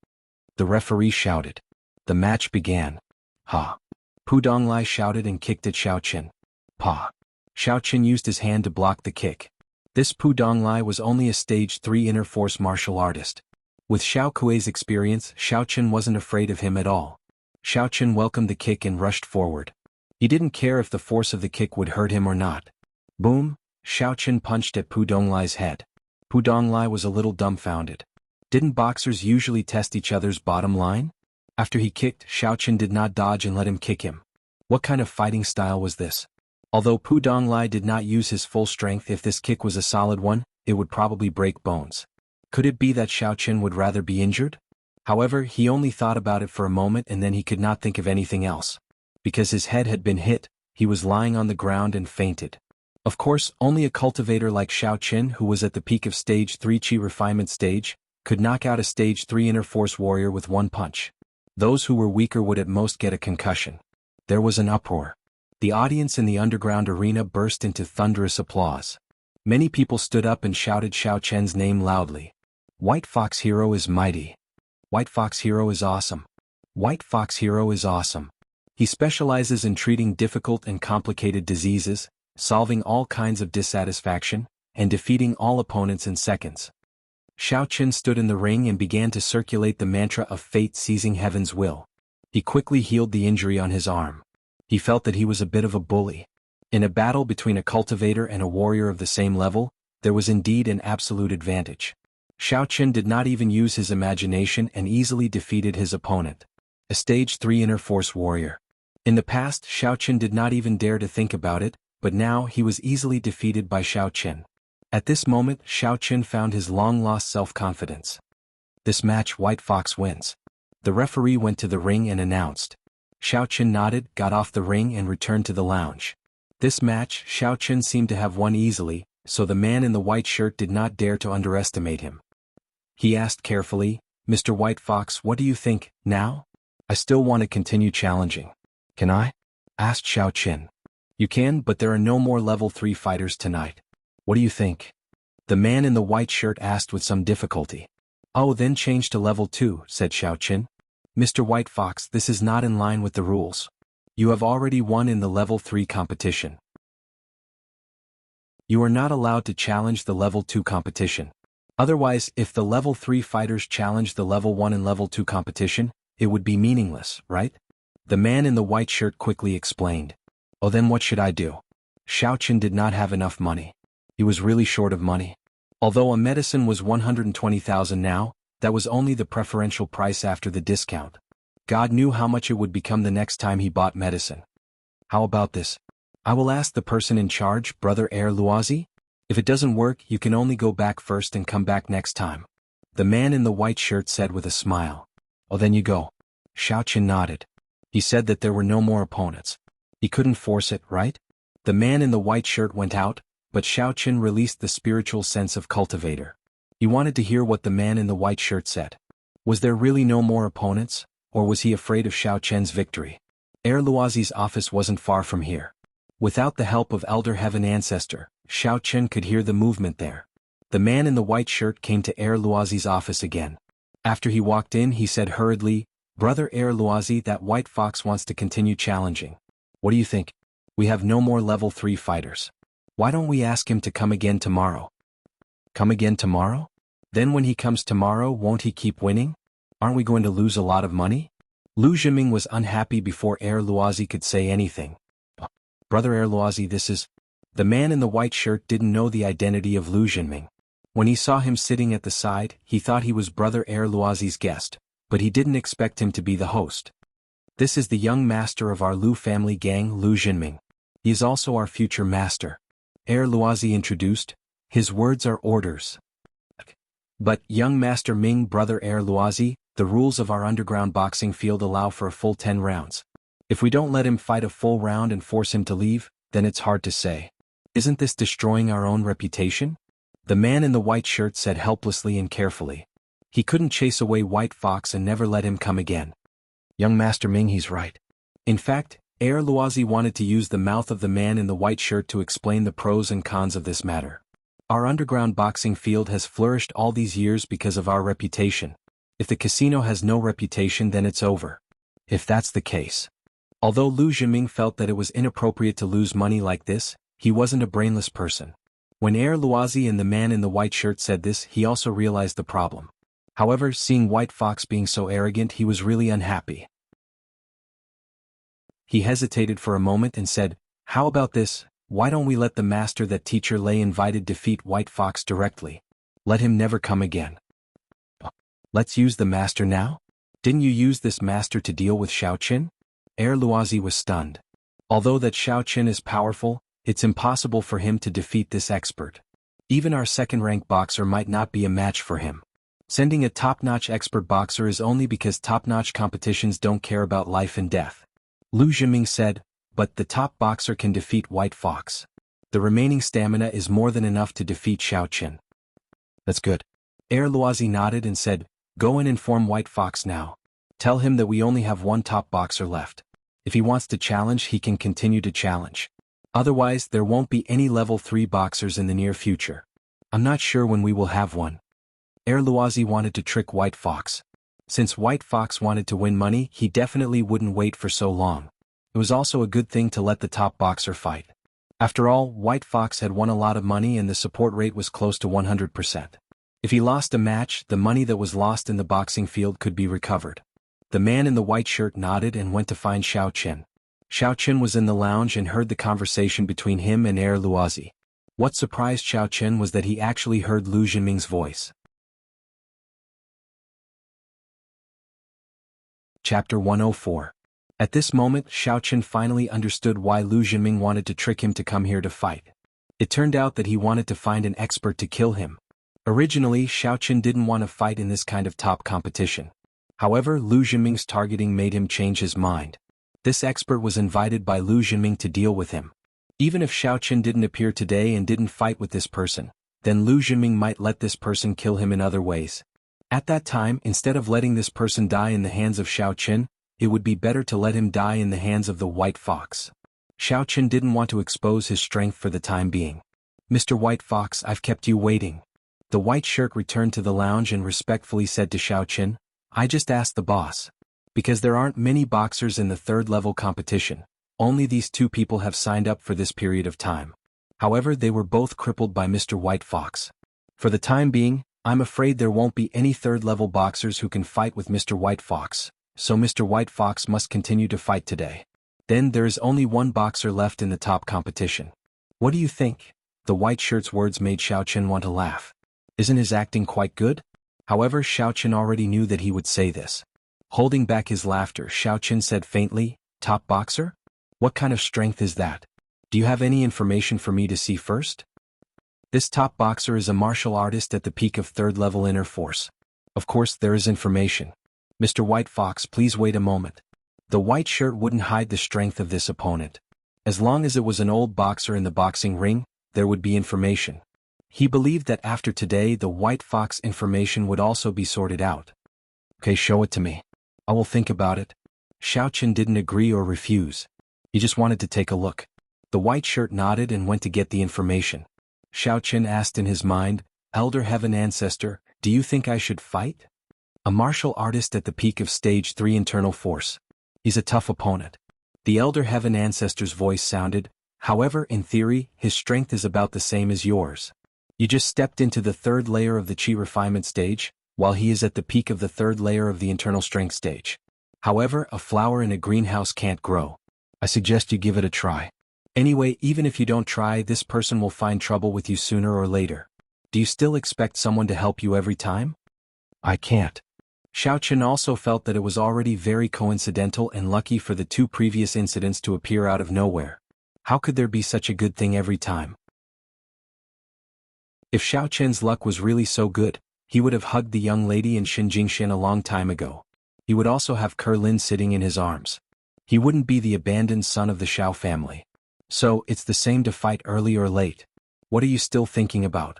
The referee shouted. The match began. "Ha!" Pu Donglai shouted and kicked at Xiao Qin. "Pa!" Xiao Qin used his hand to block the kick. This Pu Donglai was only a stage 3 inner force martial artist. With Xiao Kuei's experience, Xiao Qin wasn't afraid of him at all. Xiao Qin welcomed the kick and rushed forward. He didn't care if the force of the kick would hurt him or not. Boom! Xiao Qin punched at Pu Donglai's head. Pu Donglai was a little dumbfounded. Didn't boxers usually test each other's bottom line? After he kicked, Xiao Qin did not dodge and let him kick him. What kind of fighting style was this? Although Pu Donglai did not use his full strength, if this kick was a solid one, it would probably break bones. Could it be that Xiao Qin would rather be injured? However, he only thought about it for a moment and then he could not think of anything else. Because his head had been hit, he was lying on the ground and fainted. Of course, only a cultivator like Xiao Qin, who was at the peak of stage 3 Qi refinement stage, could knock out a stage 3 inner force warrior with one punch. Those who were weaker would at most get a concussion. There was an uproar. The audience in the underground arena burst into thunderous applause. Many people stood up and shouted Xiao Qin's name loudly. "White Fox Hero is mighty. White Fox Hero is awesome. White Fox Hero is awesome. He specializes in treating difficult and complicated diseases, solving all kinds of dissatisfaction, and defeating all opponents in seconds." Xiao Qin stood in the ring and began to circulate the mantra of fate seizing heaven's will. He quickly healed the injury on his arm. He felt that he was a bit of a bully. In a battle between a cultivator and a warrior of the same level, there was indeed an absolute advantage. Xiao Qin did not even use his imagination and easily defeated his opponent. A stage 3 inner force warrior. In the past, Xiao Qin did not even dare to think about it, but now he was easily defeated by Xiao Qin. At this moment, Xiao Qin found his long-lost self-confidence. "This match, White Fox wins." The referee went to the ring and announced. Xiao Qin nodded, got off the ring and returned to the lounge. This match, Xiao Qin seemed to have won easily, so the man in the white shirt did not dare to underestimate him. He asked carefully, "Mr. White Fox, what do you think, now?" "I still want to continue challenging." "Can I?" asked Xiao Qin. "You can, but there are no more level 3 fighters tonight." "What do you think?" the man in the white shirt asked with some difficulty. "Oh, then change to level 2, said Xiao Qin. "Mr. White Fox, this is not in line with the rules. You have already won in the level 3 competition. You are not allowed to challenge the level 2 competition. Otherwise, if the level 3 fighters challenge the level 1 and level 2 competition, it would be meaningless, right?" The man in the white shirt quickly explained. "Oh, then what should I do?" Xiao Qin did not have enough money. He was really short of money. Although a medicine was 120,000 now, that was only the preferential price after the discount. God knew how much it would become the next time he bought medicine. "How about this? I will ask the person in charge, Brother Air Luozi. If it doesn't work, you can only go back first and come back next time." The man in the white shirt said with a smile. "Oh, then you go." Xiao Qin nodded. He said that there were no more opponents. He couldn't force it, right? The man in the white shirt went out, but Xiao Qin released the spiritual sense of Cultivator. He wanted to hear what the man in the white shirt said. Was there really no more opponents, or was he afraid of Xiao Qin's victory? Air Luozi's office wasn't far from here. Without the help of Elder Heaven Ancestor, Xiao Qin could hear the movement there. The man in the white shirt came to Air Luozi's office again. After he walked in, he said hurriedly, "Brother Air Luozi, that White Fox wants to continue challenging. What do you think? We have no more level 3 fighters. Why don't we ask him to come again tomorrow?" "Come again tomorrow? Then when he comes tomorrow, won't he keep winning? Aren't we going to lose a lot of money?" Lu Zhiming was unhappy before Air Luozi could say anything. "Brother Air Luozi, this is..." The man in the white shirt didn't know the identity of Lu Zhiming. When he saw him sitting at the side, he thought he was Brother Air Luozi's guest, but he didn't expect him to be the host. "This is the young master of our Lu family gang, Lu Zhiming. He is also our future master," Air Luozi introduced. "His words are orders." "But, young Master Ming, Brother Air Luozi, the rules of our underground boxing field allow for a full 10 rounds. If we don't let him fight a full round and force him to leave, then it's hard to say. Isn't this destroying our own reputation? The man in the white shirt said helplessly and carefully. He couldn't chase away White Fox and never let him come again. Young Master Ming, he's right. In fact, Air Luozi wanted to use the mouth of the man in the white shirt to explain the pros and cons of this matter. Our underground boxing field has flourished all these years because of our reputation. If the casino has no reputation, then it's over. If that's the case. Although Lu Zhiming felt that it was inappropriate to lose money like this, he wasn't a brainless person. When Air Luozi and the man in the white shirt said this, he also realized the problem. However, seeing White Fox being so arrogant, he was really unhappy. He hesitated for a moment and said, "How about this? Why don't we let the master that Teacher Lei invited defeat White Fox directly? Let him never come again." "Let's use the master now? Didn't you use this master to deal with Xiao Qin?" Air Luozi was stunned. Although that Xiao Qin is powerful, it's impossible for him to defeat this expert. Even our second-rank boxer might not be a match for him. Sending a top-notch expert boxer is only because top-notch competitions don't care about life and death. Lu Zhiming said, "But the top boxer can defeat White Fox. The remaining stamina is more than enough to defeat Xiao Qin." "That's good." Air Luozi nodded and said, "Go and inform White Fox now. Tell him that we only have one top boxer left. If he wants to challenge, he can continue to challenge. Otherwise, there won't be any level 3 boxers in the near future. I'm not sure when we will have one." Air Luozi wanted to trick White Fox. Since White Fox wanted to win money, he definitely wouldn't wait for so long. It was also a good thing to let the top boxer fight. After all, White Fox had won a lot of money and the support rate was close to 100%. If he lost a match, the money that was lost in the boxing field could be recovered. The man in the white shirt nodded and went to find Xiao Qin. Xiao Qin was in the lounge and heard the conversation between him and Air Luozi. What surprised Xiao Qin was that he actually heard Lu Zhiming's voice. Chapter 104. At this moment, Xiao Qin finally understood why Lu Zhiming wanted to trick him to come here to fight. It turned out that he wanted to find an expert to kill him. Originally, Xiao Qin didn't want to fight in this kind of top competition. However, Lu Zhiming's targeting made him change his mind. This expert was invited by Lu Zhiming to deal with him. Even if Xiao Qin didn't appear today and didn't fight with this person, then Lu Zhiming might let this person kill him in other ways. At that time, instead of letting this person die in the hands of Xiao Qin, it would be better to let him die in the hands of the White Fox. Xiao Qin didn't want to expose his strength for the time being. "Mr. White Fox, I've kept you waiting." The white shirt returned to the lounge and respectfully said to Xiao Qin, "I just asked the boss. Because there aren't many boxers in the third-level competition, only these 2 people have signed up for this period of time. However, they were both crippled by Mr. White Fox. For the time being, I'm afraid there won't be any third-level boxers who can fight with Mr. White Fox, so Mr. White Fox must continue to fight today. Then there is only one boxer left in the top competition. What do you think?" The white shirt's words made Xiao Qin want to laugh. Isn't his acting quite good? However, Xiao Qin already knew that he would say this. Holding back his laughter, Xiao Qin said faintly, "Top boxer? What kind of strength is that? Do you have any information for me to see first?" "This top boxer is a martial artist at the peak of third-level inner force. Of course there is information. Mr. White Fox, please wait a moment." The white shirt wouldn't hide the strength of this opponent. As long as it was an old boxer in the boxing ring, there would be information. He believed that after today the White Fox information would also be sorted out. "Okay, show it to me. I will think about it." Xiao Qin didn't agree or refuse. He just wanted to take a look. The white shirt nodded and went to get the information. Xiao Qin asked in his mind, "Elder Heaven Ancestor, do you think I should fight? A martial artist at the peak of stage 3 internal force. He's a tough opponent." The Elder Heaven Ancestor's voice sounded, "However, in theory, his strength is about the same as yours. You just stepped into the 3rd layer of the Qi refinement stage, while he is at the peak of the 3rd layer of the internal strength stage. However, a flower in a greenhouse can't grow. I suggest you give it a try. Anyway, even if you don't try, this person will find trouble with you sooner or later. Do you still expect someone to help you every time?" "I can't." Xiao Qin also felt that it was already very coincidental and lucky for the 2 previous incidents to appear out of nowhere. How could there be such a good thing every time? If Xiao Qin's luck was really so good, he would have hugged the young lady in Xinjingshan a long time ago. He would also have Kerlin sitting in his arms. He wouldn't be the abandoned son of the Xiao family. So, it's the same to fight early or late. What are you still thinking about?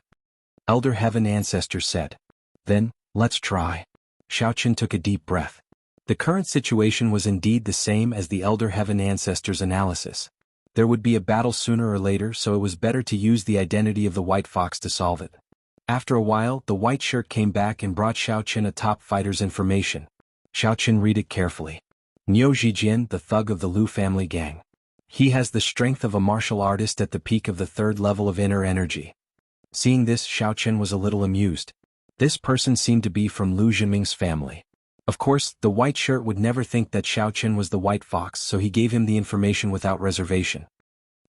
Elder Heaven Ancestor said. Then, let's try. Xiaoqin took a deep breath. The current situation was indeed the same as the Elder Heaven Ancestor's analysis. There would be a battle sooner or later, so it was better to use the identity of the White Fox to solve it. After a while, the white shirt came back and brought Xiaoqin a top fighter's information. Xiaoqin read it carefully. Niu Zhijian, the thug of the Lu family gang. He has the strength of a martial artist at the peak of the 3rd level of inner energy. Seeing this, Xiaoqin was a little amused. This person seemed to be from Lu Zhiming's family. Of course, the white shirt would never think that Xiaoqin was the White Fox, so he gave him the information without reservation.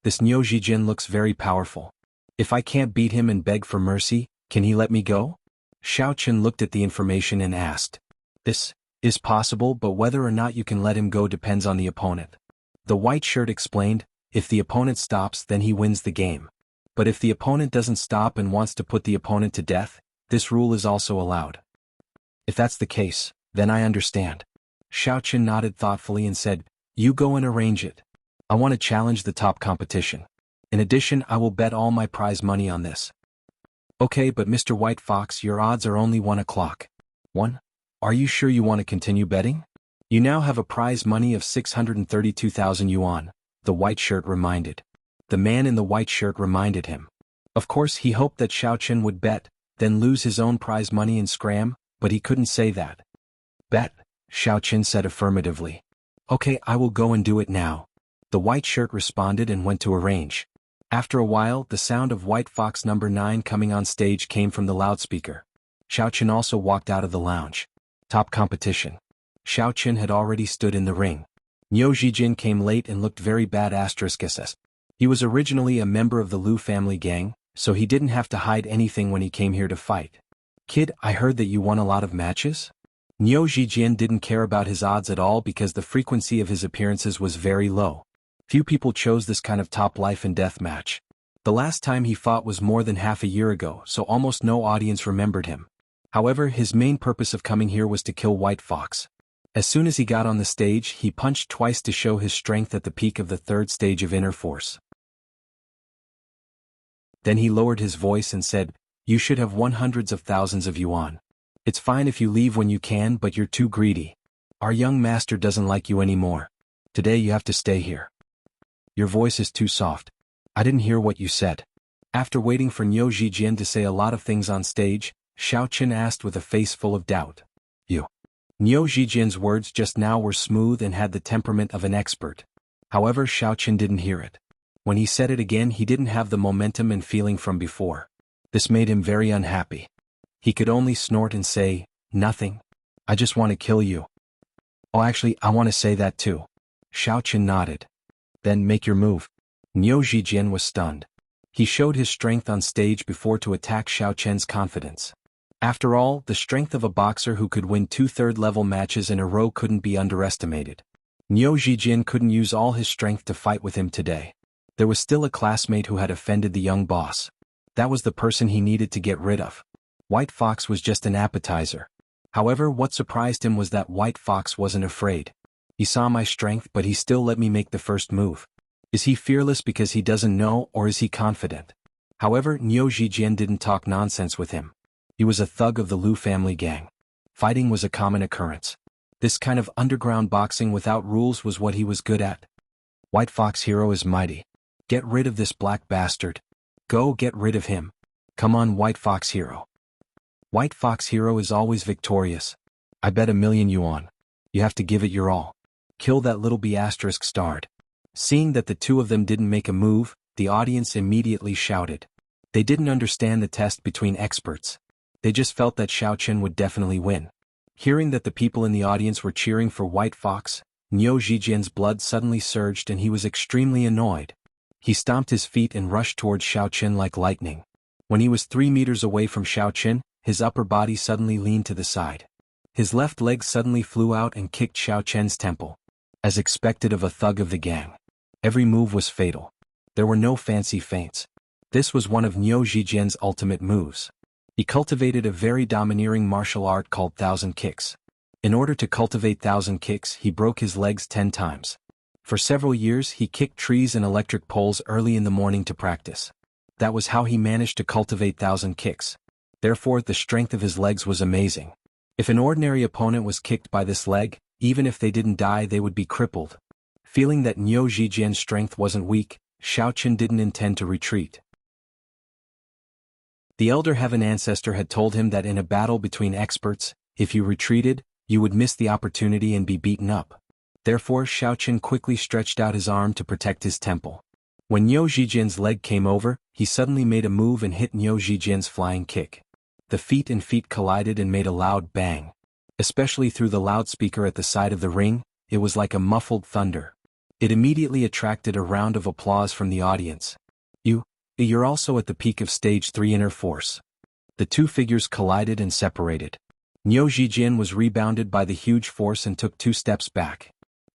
This Niu Zhijin looks very powerful. If I can't beat him and beg for mercy, can he let me go? Xiaoqin looked at the information and asked. This is possible, but whether or not you can let him go depends on the opponent. The white shirt explained, if the opponent stops, then he wins the game. But if the opponent doesn't stop and wants to put the opponent to death, this rule is also allowed. If that's the case, then I understand. Xiaoqin nodded thoughtfully and said, you go and arrange it. I want to challenge the top competition. In addition, I will bet all my prize money on this. Okay, but Mr. White Fox, your odds are only 1 o'clock. 1? Are you sure you want to continue betting? You now have a prize money of 632,000 yuan, the white shirt reminded. The man in the white shirt reminded him. Of course, he hoped that Xiaoqin would bet, then lose his own prize money and scram, but he couldn't say that. Bet, Xiaoqin said affirmatively. Okay, I will go and do it now. The white shirt responded and went to arrange. After a while, the sound of White Fox number 9 coming on stage came from the loudspeaker. Xiaoqin also walked out of the lounge. Top competition. Xiaoqin had already stood in the ring. Niu Zhijin came late and looked very bad *SS. He was originally a member of the Lu family gang, so he didn't have to hide anything when he came here to fight. Kid, I heard that you won a lot of matches? Niu Zhijin didn't care about his odds at all because the frequency of his appearances was very low. Few people chose this kind of top life and death match. The last time he fought was more than half a year ago, so almost no audience remembered him. However, his main purpose of coming here was to kill White Fox. As soon as he got on the stage, he punched twice to show his strength at the peak of the 3rd stage of inner force. Then he lowered his voice and said, you should have won hundreds of thousands of yuan. It's fine if you leave when you can, but you're too greedy. Our young master doesn't like you anymore. Today you have to stay here. Your voice is too soft. I didn't hear what you said. After waiting for Niu Zhijin to say a lot of things on stage, Xiaoqin asked with a face full of doubt. You. Niu Zhijin's words just now were smooth and had the temperament of an expert. However, Xiaoqin didn't hear it. When he said it again, he didn't have the momentum and feeling from before. This made him very unhappy. He could only snort and say, nothing. I just want to kill you. Oh, actually, I want to say that too. Xiaoqin nodded. Then make your move. Niu Zhijin was stunned. He showed his strength on stage before to attack Xiaoqin's confidence. After all, the strength of a boxer who could win 2 third-level matches in a row couldn't be underestimated. Niu Zhijin couldn't use all his strength to fight with him today. There was still a classmate who had offended the young boss. That was the person he needed to get rid of. White Fox was just an appetizer. However, what surprised him was that White Fox wasn't afraid. He saw my strength, but he still let me make the first move. Is he fearless because he doesn't know, or is he confident? However, Niu Zhijin didn't talk nonsense with him. He was a thug of the Lu family gang. Fighting was a common occurrence. This kind of underground boxing without rules was what he was good at. White Fox hero is mighty. Get rid of this black bastard. Go get rid of him. Come on, White Fox hero. White Fox hero is always victorious. I bet 1,000,000 yuan. You have to give it your all. Kill that little ****. Seeing that the two of them didn't make a move, the audience immediately shouted. They didn't understand the test between experts. They just felt that Xiaoqin would definitely win. Hearing that the people in the audience were cheering for White Fox, Niu Zhijin's blood suddenly surged and he was extremely annoyed. He stomped his feet and rushed towards Xiaoqin like lightning. When he was 3 meters away from Xiaoqin, his upper body suddenly leaned to the side. His left leg suddenly flew out and kicked Xiaoqin's temple. As expected of a thug of the gang. Every move was fatal. There were no fancy feints. This was one of Niu Zhijin's ultimate moves. He cultivated a very domineering martial art called 1,000 kicks. In order to cultivate 1,000 kicks, he broke his legs 10 times. For several years he kicked trees and electric poles early in the morning to practice. That was how he managed to cultivate 1,000 kicks. Therefore the strength of his legs was amazing. If an ordinary opponent was kicked by this leg, even if they didn't die they would be crippled. Feeling that Niu Zijian's strength wasn't weak, Xiaoqun didn't intend to retreat. The Elder Heaven Ancestor had told him that in a battle between experts, if you retreated, you would miss the opportunity and be beaten up. Therefore Xiaoqun quickly stretched out his arm to protect his temple. When Niu Zijian's leg came over, he suddenly made a move and hit Niu Zijian's flying kick. The feet and feet collided and made a loud bang. Especially through the loudspeaker at the side of the ring, it was like a muffled thunder. It immediately attracted a round of applause from the audience. You're also at the peak of Stage 3 Inner Force. The two figures collided and separated. Niu Zijian was rebounded by the huge force and took 2 steps back.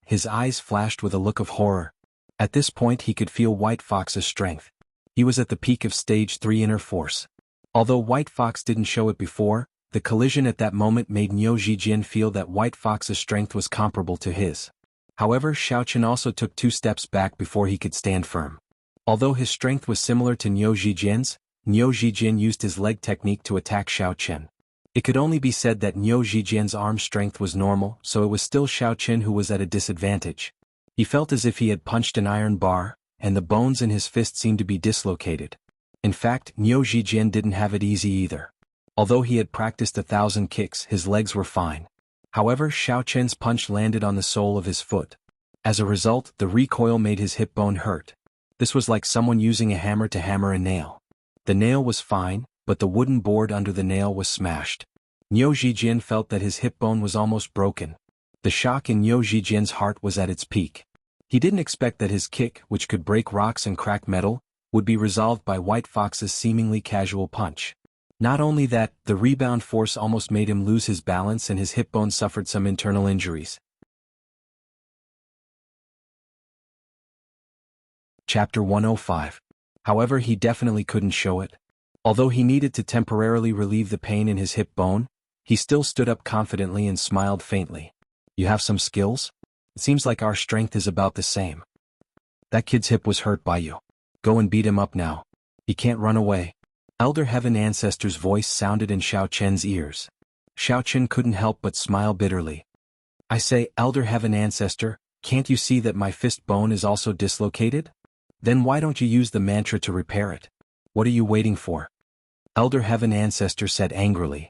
His eyes flashed with a look of horror. At this point he could feel White Fox's strength. He was at the peak of Stage 3 Inner Force. Although White Fox didn't show it before, the collision at that moment made Niu Zijian feel that White Fox's strength was comparable to his. However, Xiaoqun also took 2 steps back before he could stand firm. Although his strength was similar to Niu Zijian's, Niu Zijian used his leg technique to attack Xiaoqun. It could only be said that Niu Zijian's arm strength was normal, so it was still Xiaoqun who was at a disadvantage. He felt as if he had punched an iron bar, and the bones in his fist seemed to be dislocated. In fact, Niu Zijian didn't have it easy either. Although he had practiced 1,000 kicks, his legs were fine. However, Xiaoqun's punch landed on the sole of his foot. As a result, the recoil made his hip bone hurt. This was like someone using a hammer to hammer a nail. The nail was fine, but the wooden board under the nail was smashed. Niu Zijian felt that his hip bone was almost broken. The shock in Niu Zijian's heart was at its peak. He didn't expect that his kick, which could break rocks and crack metal, would be resolved by White Fox's seemingly casual punch. Not only that, the rebound force almost made him lose his balance and his hip bone suffered some internal injuries. Chapter 105. However, he definitely couldn't show it. Although he needed to temporarily relieve the pain in his hip bone, he still stood up confidently and smiled faintly. You have some skills? It seems like our strength is about the same. That kid's hip was hurt by you. Go and beat him up now. He can't run away. Elder Heaven Ancestor's voice sounded in Xiaoqun's ears. Xiaoqun couldn't help but smile bitterly. I say, Elder Heaven Ancestor, can't you see that my fist bone is also dislocated? Then why don't you use the mantra to repair it? What are you waiting for? Elder Heaven Ancestor said angrily.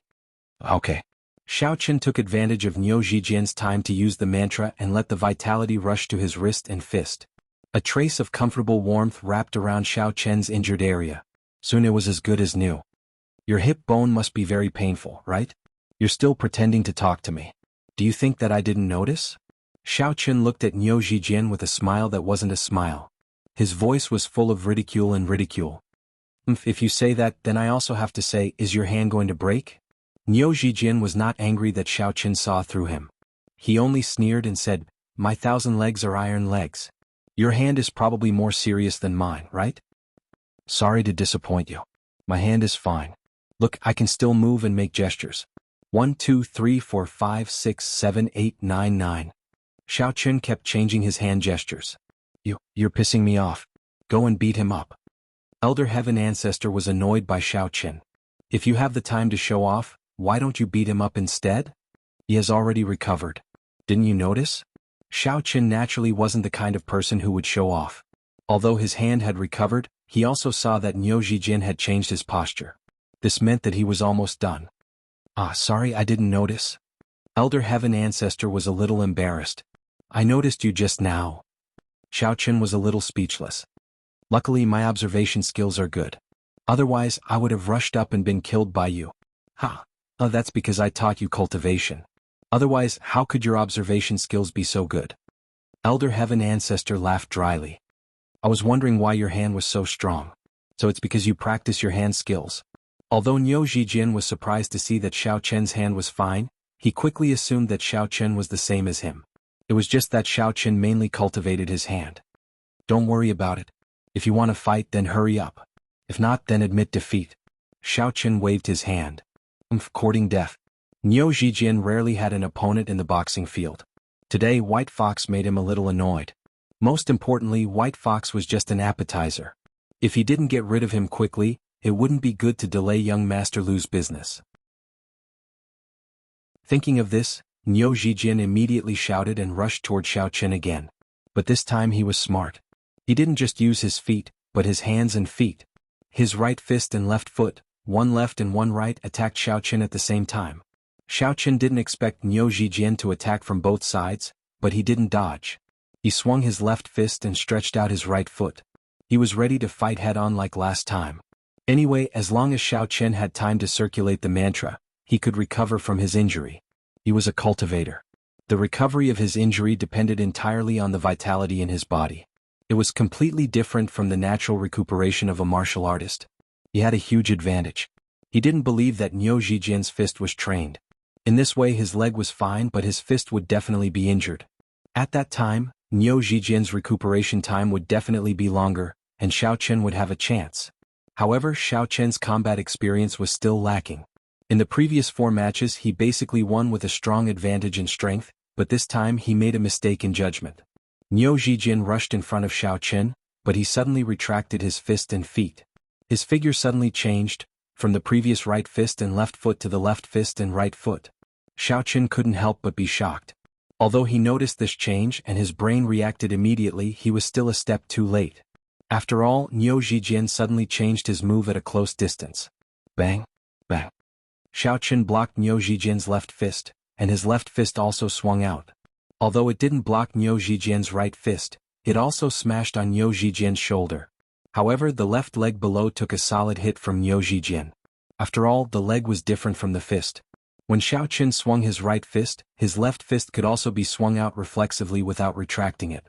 Okay. Xiaoqun took advantage of Niu Zijian's time to use the mantra and let the vitality rush to his wrist and fist. A trace of comfortable warmth wrapped around Xiaoqun's injured area. Soon it was as good as new. Your hip bone must be very painful, right? You're still pretending to talk to me. Do you think that I didn't notice? Xiaoqun looked at Niu Zijian with a smile that wasn't a smile. His voice was full of ridicule and ridicule. If you say that, then I also have to say, is your hand going to break? Niu Zijian was not angry that Xiaoqun saw through him. He only sneered and said, my 1,000 legs are iron legs. Your hand is probably more serious than mine, right? Sorry to disappoint you. My hand is fine. Look, I can still move and make gestures. 1, 2, 3, 4, 5, 6, 7, 8, 9, 9. Xiaoqun kept changing his hand gestures. You're pissing me off. Go and beat him up. Elder Heaven Ancestor was annoyed by Xiaoqun. If you have the time to show off, why don't you beat him up instead? He has already recovered. Didn't you notice? Xiaoqun naturally wasn't the kind of person who would show off. Although his hand had recovered, he also saw that Niu Zijian had changed his posture. This meant that he was almost done. Sorry I didn't notice. Elder Heaven Ancestor was a little embarrassed. I noticed you just now. Xiaoqun was a little speechless. Luckily my observation skills are good. Otherwise I would have rushed up and been killed by you. That's because I taught you cultivation. Otherwise, how could your observation skills be so good? Elder Heaven Ancestor laughed dryly. I was wondering why your hand was so strong. So it's because you practice your hand skills. Although Niu Zijian was surprised to see that Xiaoqun's hand was fine, he quickly assumed that Xiaoqun was the same as him. It was just that Xiaoqun mainly cultivated his hand. Don't worry about it. If you want to fight, then hurry up. If not, then admit defeat. Xiaoqun waved his hand. Courting death. Niu Zijian rarely had an opponent in the boxing field. Today White Fox made him a little annoyed. Most importantly, White Fox was just an appetizer. If he didn't get rid of him quickly, it wouldn't be good to delay young Master Lu's business. Thinking of this, Niu Zhijin immediately shouted and rushed toward Xiaoqin again. But this time he was smart. He didn't just use his feet, but his hands and feet. His right fist and left foot, one left and one right, attacked Xiaoqin at the same time. Xiaoqin didn't expect Niu Zhijin to attack from both sides, but he didn't dodge. He swung his left fist and stretched out his right foot. He was ready to fight head-on like last time. Anyway, as long as Xiaoqin had time to circulate the mantra, he could recover from his injury. He was a cultivator. The recovery of his injury depended entirely on the vitality in his body. It was completely different from the natural recuperation of a martial artist. He had a huge advantage. He didn't believe that Niu Zhijin's fist was trained. In this way his leg was fine, but his fist would definitely be injured. At that time, Niu Zhijin's recuperation time would definitely be longer, and Xiaoqin would have a chance. However, Xiaoqin's combat experience was still lacking. In the previous 4 matches he basically won with a strong advantage in strength, but this time he made a mistake in judgment. Niu Zhijin rushed in front of Xiaoqin, but he suddenly retracted his fist and feet. His figure suddenly changed, from the previous right fist and left foot to the left fist and right foot. Xiaoqin couldn't help but be shocked. Although he noticed this change and his brain reacted immediately, he was still a step too late. After all, Niu Zhijin suddenly changed his move at a close distance. Bang! Bang! Xiaoqin blocked Niu Zhijin's left fist, and his left fist also swung out. Although it didn't block Niu Zhijin's right fist, it also smashed on Niu Zhijin's shoulder. However, the left leg below took a solid hit from Niu Zhijin. After all, the leg was different from the fist. When Xiaoqin swung his right fist, his left fist could also be swung out reflexively without retracting it.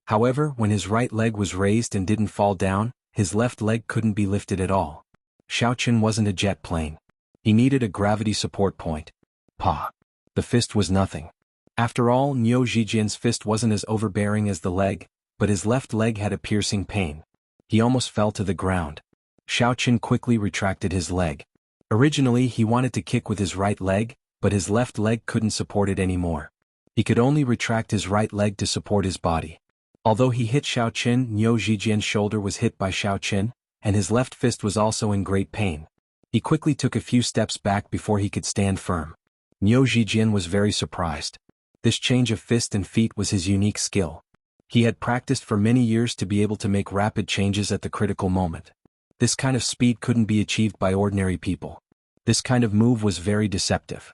However, when his right leg was raised and didn't fall down, his left leg couldn't be lifted at all. Xiaoqin wasn't a jet plane. He needed a gravity support point. Pa! The fist was nothing. After all, Niu Zhijin's fist wasn't as overbearing as the leg, but his left leg had a piercing pain. He almost fell to the ground. Xiaoqin quickly retracted his leg. Originally he wanted to kick with his right leg, but his left leg couldn't support it anymore. He could only retract his right leg to support his body. Although he hit Xiaoqin, Niu Zhijin's shoulder was hit by Xiaoqin, and his left fist was also in great pain. He quickly took a few steps back before he could stand firm. Niu Zhijin was very surprised. This change of fist and feet was his unique skill. He had practiced for many years to be able to make rapid changes at the critical moment. This kind of speed couldn't be achieved by ordinary people. This kind of move was very deceptive.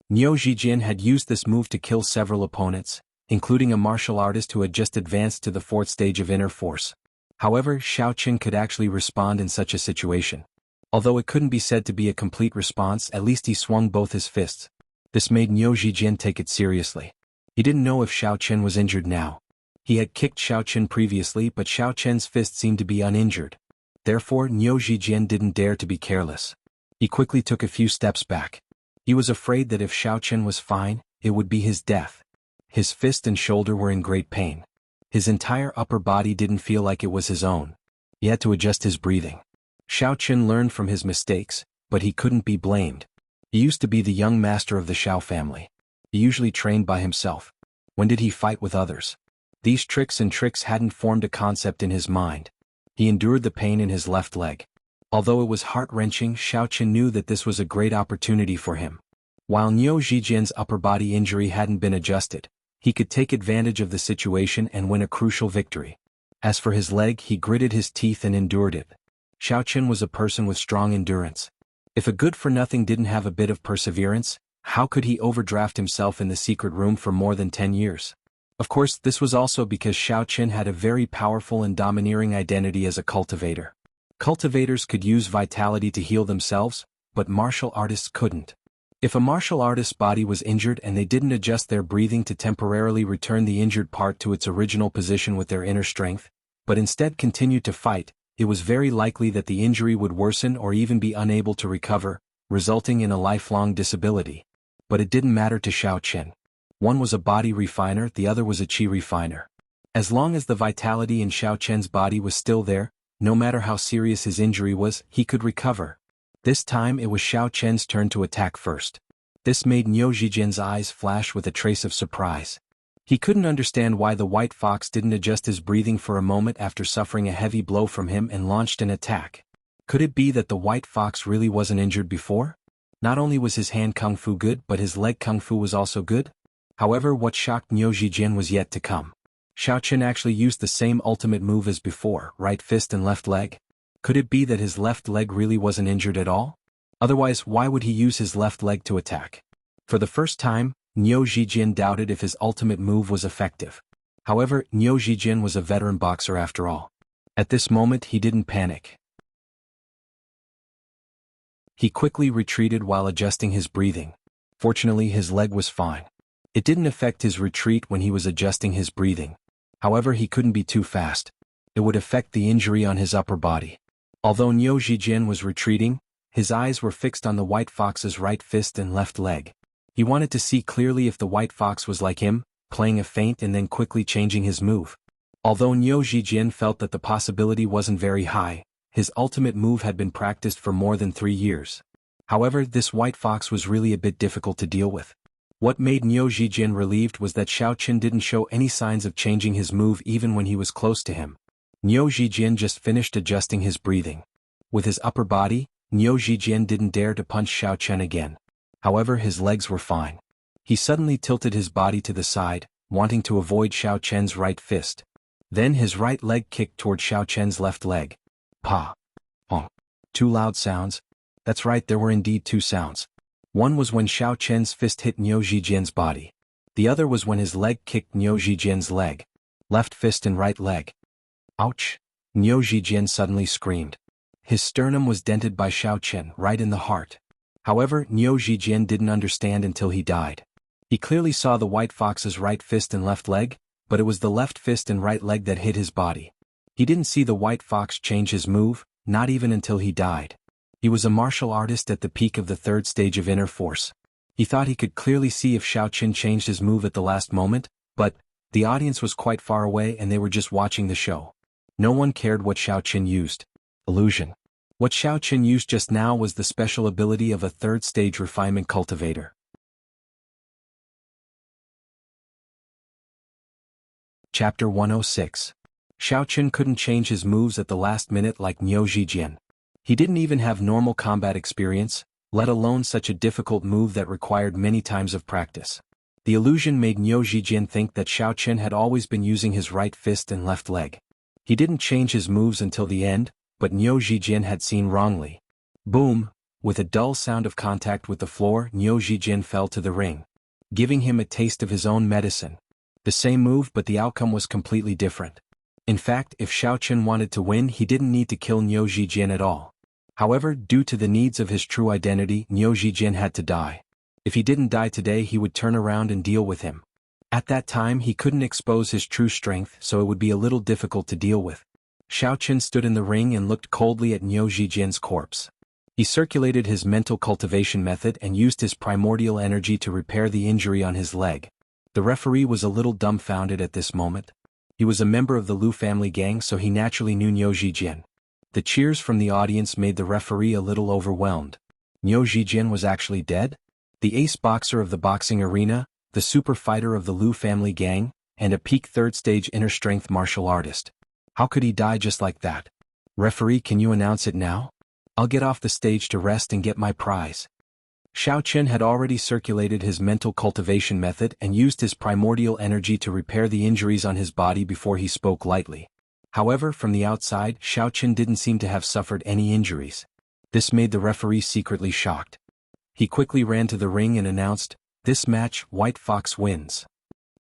Niu Zhijin had used this move to kill several opponents, including a martial artist who had just advanced to the 4th stage of inner force. However, Xiaoqin could actually respond in such a situation. Although it couldn't be said to be a complete response, at least he swung both his fists. This made Niu Zhijin take it seriously. He didn't know if Xiaoqin was injured now. He had kicked Xiaoqin previously, but Xiaoqin's fist seemed to be uninjured. Therefore, Niu Zhijin didn't dare to be careless. He quickly took a few steps back. He was afraid that if Xiaoqin was fine, it would be his death. His fist and shoulder were in great pain. His entire upper body didn't feel like it was his own. He had to adjust his breathing. Xiaoqin learned from his mistakes, but he couldn't be blamed. He used to be the young master of the Xiao family. He usually trained by himself. When did he fight with others? These tricks hadn't formed a concept in his mind. He endured the pain in his left leg. Although it was heart-wrenching, Xiaoqin knew that this was a great opportunity for him. While Niu Zhijin's upper body injury hadn't been adjusted, he could take advantage of the situation and win a crucial victory. As for his leg, he gritted his teeth and endured it. Xiaoqin was a person with strong endurance. If a good-for-nothing didn't have a bit of perseverance, how could he overdraft himself in the secret room for more than 10 years? Of course, this was also because Xiaoqin had a very powerful and domineering identity as a cultivator. Cultivators could use vitality to heal themselves, but martial artists couldn't. If a martial artist's body was injured and they didn't adjust their breathing to temporarily return the injured part to its original position with their inner strength, but instead continued to fight, it was very likely that the injury would worsen or even be unable to recover, resulting in a lifelong disability. But it didn't matter to Xiaoqin. One was a body refiner, the other was a qi refiner. As long as the vitality in Xiaoqin's body was still there, no matter how serious his injury was, he could recover. This time it was Xiaoqin's turn to attack first. This made Niu Zhijin's eyes flash with a trace of surprise. He couldn't understand why the white fox didn't adjust his breathing for a moment after suffering a heavy blow from him and launched an attack. Could it be that the white fox really wasn't injured before? Not only was his hand kung fu good but his leg kung fu was also good? However, what shocked Niu Zhijian was yet to come. Xiao Chen actually used the same ultimate move as before, right fist and left leg. Could it be that his left leg really wasn't injured at all? Otherwise, why would he use his left leg to attack? For the first time, Niu Zhijian doubted if his ultimate move was effective. However, Niu Zhijian was a veteran boxer after all. At this moment he didn't panic. He quickly retreated while adjusting his breathing. Fortunately, his leg was fine. It didn't affect his retreat when he was adjusting his breathing. However, he couldn't be too fast. It would affect the injury on his upper body. Although Niu Zhijian was retreating, his eyes were fixed on the white fox's right fist and left leg. He wanted to see clearly if the white fox was like him, playing a feint and then quickly changing his move. Although Niu Zhijian felt that the possibility wasn't very high, his ultimate move had been practiced for more than 3 years. However, this white fox was really a bit difficult to deal with. What made Niu Zhijian relieved was that Xiao Chen didn't show any signs of changing his move even when he was close to him. Niu Zhijian just finished adjusting his breathing. With his upper body, Niu Zhijian didn't dare to punch Xiao Chen again. However, his legs were fine. He suddenly tilted his body to the side, wanting to avoid Xiao Chen's right fist. Then his right leg kicked toward Xiao Chen's left leg. Pa. Pong. 2 loud sounds. That's right, there were indeed 2 sounds. One was when Xiao Chen's fist hit Niu Zhijian's body. The other was when his leg kicked Niu Zhijian's leg. Left fist and right leg. Ouch! Niu Zhijian suddenly screamed. His sternum was dented by Xiao Chen right in the heart. However, Niu Zhijian didn't understand until he died. He clearly saw the white fox's right fist and left leg, but it was the left fist and right leg that hit his body. He didn't see the white fox change his move, not even until he died. He was a martial artist at the peak of the 3rd stage of inner force. He thought he could clearly see if Xiao Chen changed his move at the last moment, but the audience was quite far away and they were just watching the show. No one cared what Xiao Chen used. Illusion. What Xiao Chen used just now was the special ability of a 3rd stage refinement cultivator. Chapter 106. Xiao Chen couldn't change his moves at the last minute like Niu Zhijian. He didn't even have normal combat experience, let alone such a difficult move that required many times of practice. The illusion made Niu Zhijian think that Xiao Chen had always been using his right fist and left leg. He didn't change his moves until the end, but Niu Zhijian had seen wrongly. Boom! With a dull sound of contact with the floor, Niu Zhijian fell to the ring, giving him a taste of his own medicine. The same move, but the outcome was completely different. In fact, if Xiao Chen wanted to win, he didn't need to kill Niu Zhijian at all. However, due to the needs of his true identity, Niu Zhijian had to die. If he didn't die today, he would turn around and deal with him. At that time, he couldn't expose his true strength, so it would be a little difficult to deal with. Xiao Chen stood in the ring and looked coldly at Niu Zhijian's corpse. He circulated his mental cultivation method and used his primordial energy to repair the injury on his leg. The referee was a little dumbfounded at this moment. He was a member of the Lu family gang, so he naturally knew Niu Zhijian. The cheers from the audience made the referee a little overwhelmed. Niu Zhijian was actually dead? The ace boxer of the boxing arena, the super fighter of the Lu family gang, and a peak 3rd stage inner strength martial artist. How could he die just like that? Referee, can you announce it now? I'll get off the stage to rest and get my prize. Xiao Chen had already circulated his mental cultivation method and used his primordial energy to repair the injuries on his body before he spoke lightly. However, from the outside, Xiao Chen didn't seem to have suffered any injuries. This made the referee secretly shocked. He quickly ran to the ring and announced, "This match, White Fox wins."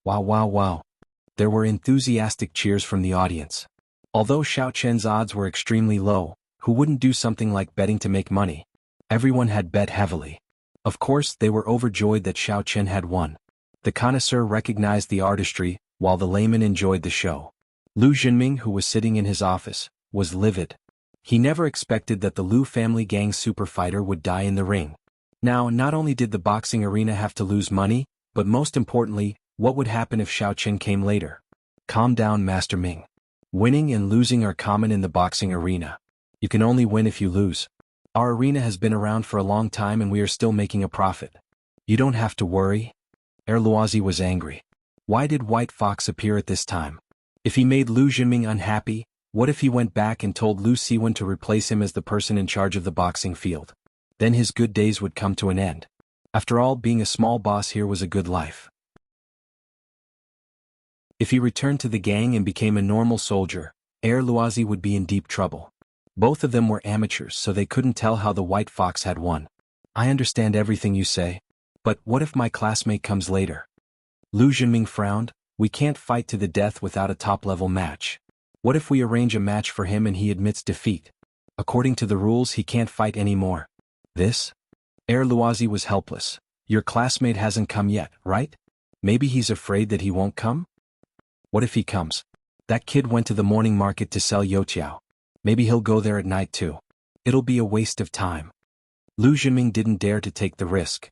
Wow, wow, wow. There were enthusiastic cheers from the audience. Although Xiao Chen's odds were extremely low, who wouldn't do something like betting to make money? Everyone had bet heavily. Of course, they were overjoyed that Xiao Chen had won. The connoisseur recognized the artistry, while the layman enjoyed the show. Lu Jinming, who was sitting in his office, was livid. He never expected that the Lu family gang super fighter would die in the ring. Now, not only did the boxing arena have to lose money, but most importantly, what would happen if Xiao Chen came later? Calm down, Master Ming. Winning and losing are common in the boxing arena. You can only win if you lose. Our arena has been around for a long time and we are still making a profit. You don't have to worry. Luozi was angry. Why did White Fox appear at this time? If he made Lu Jinming unhappy, what if he went back and told Lu Siwen to replace him as the person in charge of the boxing field? Then his good days would come to an end. After all, being a small boss here was a good life. If he returned to the gang and became a normal soldier, Luozi would be in deep trouble. Both of them were amateurs, so they couldn't tell how the White Fox had won. I understand everything you say. But what if my classmate comes later? Lu Jinming frowned. We can't fight to the death without a top-level match. What if we arrange a match for him and he admits defeat? According to the rules, he can't fight anymore. This? Luozi was helpless. Your classmate hasn't come yet, right? Maybe he's afraid that he won't come? What if he comes? That kid went to the morning market to sell youtiao. Maybe he'll go there at night too. It'll be a waste of time. Lu Jinming didn't dare to take the risk.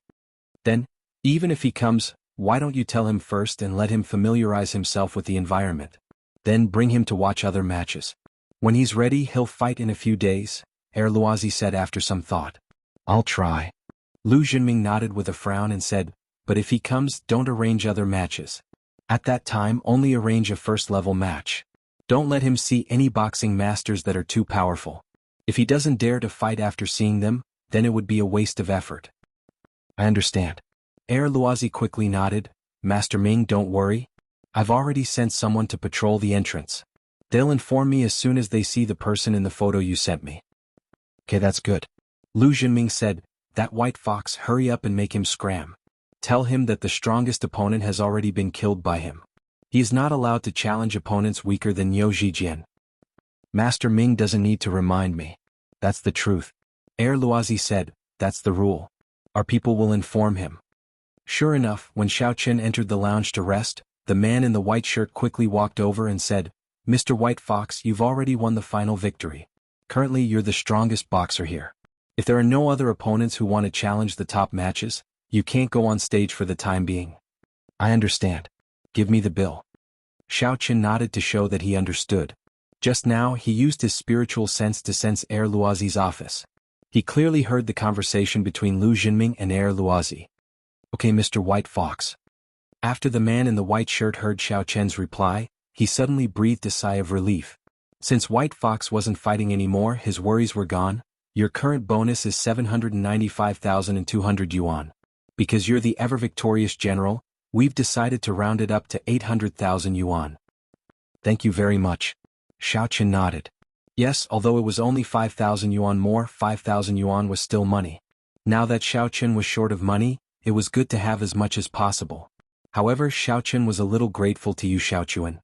Then, even if he comes, why don't you tell him first and let him familiarize himself with the environment? Then bring him to watch other matches. When he's ready, he'll fight in a few days, Luozi said after some thought. I'll try. Lu Jinming nodded with a frown and said, but if he comes, don't arrange other matches. At that time, only arrange a first-level match. Don't let him see any boxing masters that are too powerful. If he doesn't dare to fight after seeing them, then it would be a waste of effort. I understand. Luozi quickly nodded. Master Ming, don't worry. I've already sent someone to patrol the entrance. They'll inform me as soon as they see the person in the photo you sent me. Okay, that's good. Lu Jinming said, that White Fox, hurry up and make him scram. Tell him that the strongest opponent has already been killed by him. He is not allowed to challenge opponents weaker than Niu Zhijian. Master Ming doesn't need to remind me. That's the truth. Luozi said, that's the rule. Our people will inform him. Sure enough, when Xiao Qin entered the lounge to rest, the man in the white shirt quickly walked over and said, Mr. White Fox, you've already won the final victory. Currently you're the strongest boxer here. If there are no other opponents who want to challenge the top matches, you can't go on stage for the time being. I understand. Give me the bill. Xiao Qin nodded to show that he understood. Just now, he used his spiritual sense to sense Luozi's office. He clearly heard the conversation between Lu Jinming and Luozi. Okay, Mr. White Fox. After the man in the white shirt heard Xiao Qian's reply, he suddenly breathed a sigh of relief. Since White Fox wasn't fighting anymore, his worries were gone. Your current bonus is 795,200 yuan. Because you're the ever-victorious general, we've decided to round it up to 800,000 yuan. Thank you very much. Xiao Qin nodded. Yes, although it was only 5,000 yuan more, 5,000 yuan was still money. Now that Xiao Qin was short of money, it was good to have as much as possible. However, Xiao Qin was a little grateful to you, Xiao Chuan.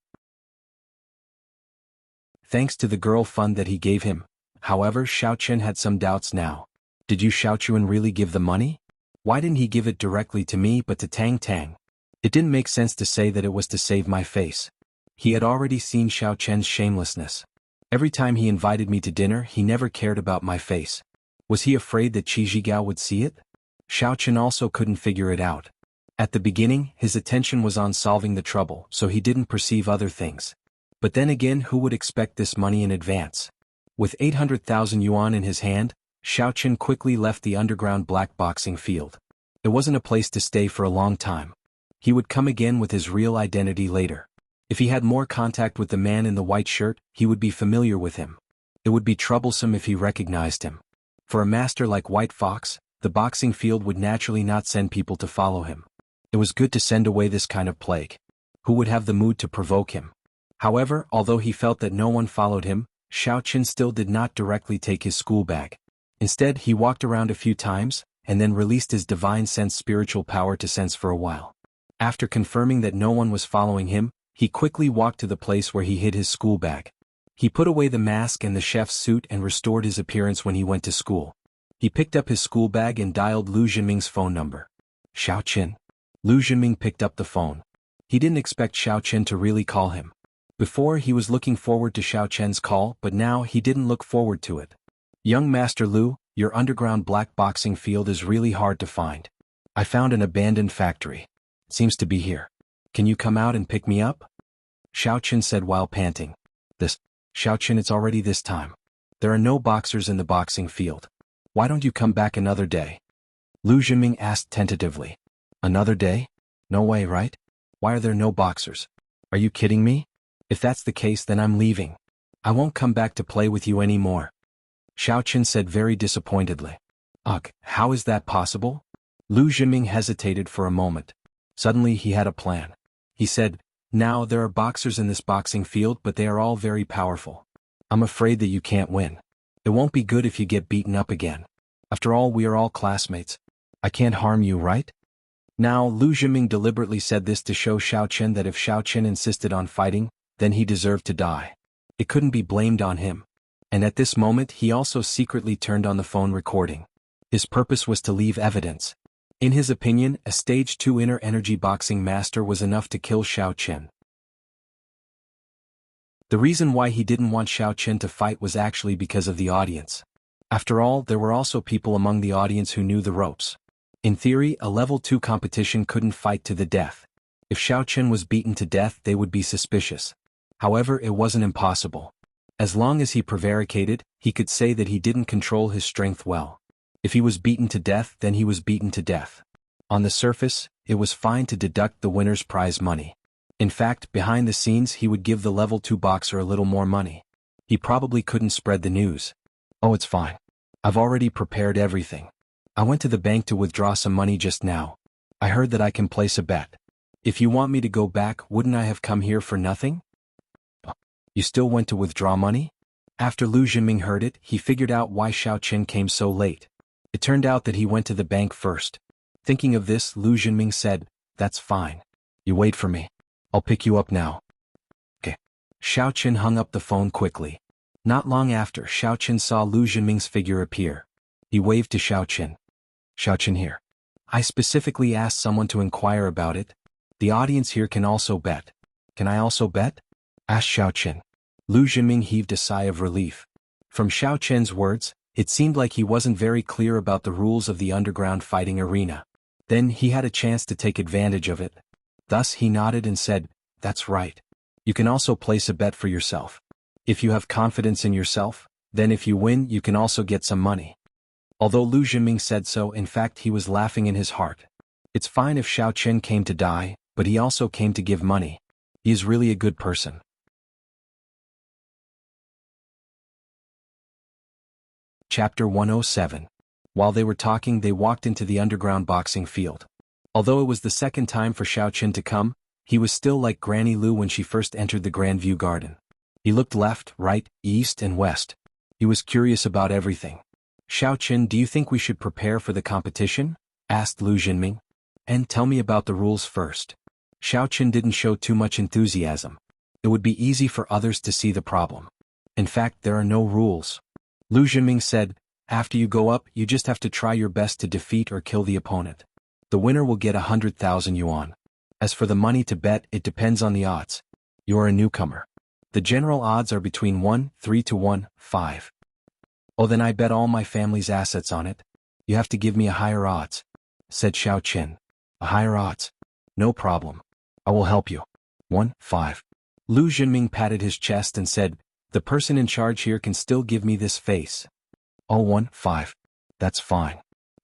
Thanks to the girl fund that he gave him. However, Xiao Qin had some doubts now. Did you, Xiao Chuan, really give the money? Why didn't he give it directly to me but to Tang Tang? It didn't make sense to say that it was to save my face. He had already seen Xiao Qian's shamelessness. Every time he invited me to dinner, he never cared about my face. Was he afraid that Qi Zhigao would see it? Xiao Qin also couldn't figure it out. At the beginning, his attention was on solving the trouble, so he didn't perceive other things. But then again, who would expect this money in advance? With 800,000 yuan in his hand, Xiao Qin quickly left the underground black boxing field. It wasn't a place to stay for a long time. He would come again with his real identity later. If he had more contact with the man in the white shirt, he would be familiar with him. It would be troublesome if he recognized him. For a master like White Fox, the boxing field would naturally not send people to follow him. It was good to send away this kind of plague. Who would have the mood to provoke him? However, although he felt that no one followed him, Xiao Qin still did not directly take his school bag. Instead, he walked around a few times, and then released his divine sense spiritual power to sense for a while. After confirming that no one was following him, he quickly walked to the place where he hid his school bag. He put away the mask and the chef's suit and restored his appearance when he went to school. He picked up his school bag and dialed Lu Jinming's phone number. Xiao Qin. Lu Jinming picked up the phone. He didn't expect Xiao Qin to really call him. Before, he was looking forward to Xiao Qian's call, but now he didn't look forward to it. Young Master Lu, your underground black boxing field is really hard to find. I found an abandoned factory. It seems to be here. Can you come out and pick me up? Xiao Qin said while panting. Xiao Qin, it's already this time. There are no boxers in the boxing field. Why don't you come back another day? Lu Jinming asked tentatively. Another day? No way, right? Why are there no boxers? Are you kidding me? If that's the case, then I'm leaving. I won't come back to play with you anymore. Xiaoqin said very disappointedly. Ugh, how is that possible? Lu Zhiming hesitated for a moment. Suddenly he had a plan. He said, now there are boxers in this boxing field, but they are all very powerful. I'm afraid that you can't win. It won't be good if you get beaten up again. After all, we are all classmates. I can't harm you, right? Now, Lu Zhiming deliberately said this to show Xiaoqin that if Xiaoqin insisted on fighting, then he deserved to die. It couldn't be blamed on him. And at this moment he also secretly turned on the phone recording. His purpose was to leave evidence. In his opinion, a Stage 2 inner energy boxing master was enough to kill Xiaoqin. The reason why he didn't want Xiaoqin to fight was actually because of the audience. After all, there were also people among the audience who knew the ropes. In theory, a level 2 competition couldn't fight to the death. If Xiaoqin was beaten to death, they would be suspicious. However, it wasn't impossible. As long as he prevaricated, he could say that he didn't control his strength well. If he was beaten to death, then he was beaten to death. On the surface, it was fine to deduct the winner's prize money. In fact, behind the scenes he would give the level 2 boxer a little more money. He probably couldn't spread the news. Oh, it's fine. I've already prepared everything. I went to the bank to withdraw some money just now. I heard that I can place a bet. If you want me to go back, wouldn't I have come here for nothing? You still went to withdraw money? After Lu Zhiming heard it, he figured out why Xiaoqin came so late. It turned out that he went to the bank first. Thinking of this, Lu Zhiming said, that's fine. You wait for me. I'll pick you up now. Okay. Xiaoqin hung up the phone quickly. Not long after, Xiaoqin saw Lu Zhiming's figure appear. He waved to Xiaoqin. Xiaoqin here. I specifically asked someone to inquire about it. The audience here can also bet. Can I also bet? Asked Xiaoqin. Lu Zhiming heaved a sigh of relief. From Xiaoqin's words, it seemed like he wasn't very clear about the rules of the underground fighting arena. Then he had a chance to take advantage of it. Thus he nodded and said, that's right. You can also place a bet for yourself. If you have confidence in yourself, then if you win, you can also get some money. Although Lu Zhiming said so, in fact he was laughing in his heart. It's fine if Xiaoqin came to die, but he also came to give money. He is really a good person. Chapter 107. While they were talking, they walked into the underground boxing field. Although it was the second time for Xiaoqin to come, he was still like Granny Lu when she first entered the Grandview Garden. He looked left, right, east and west. He was curious about everything. Xiaoqin, do you think we should prepare for the competition? Asked Lu Zhiming. And tell me about the rules first. Xiaoqin didn't show too much enthusiasm. It would be easy for others to see the problem. In fact, there are no rules. Lu Zhiming said, after you go up, you just have to try your best to defeat or kill the opponent. The winner will get 100,000 yuan. As for the money to bet, it depends on the odds. You're a newcomer. The general odds are between 1-3 to 1-5. Oh, then I bet all my family's assets on it. You have to give me a higher odds, said Xiaoqin. A higher odds? No problem. I will help you. 1-5. Lu Zhiming patted his chest and said, the person in charge here can still give me this face. Oh, 1-5. That's fine.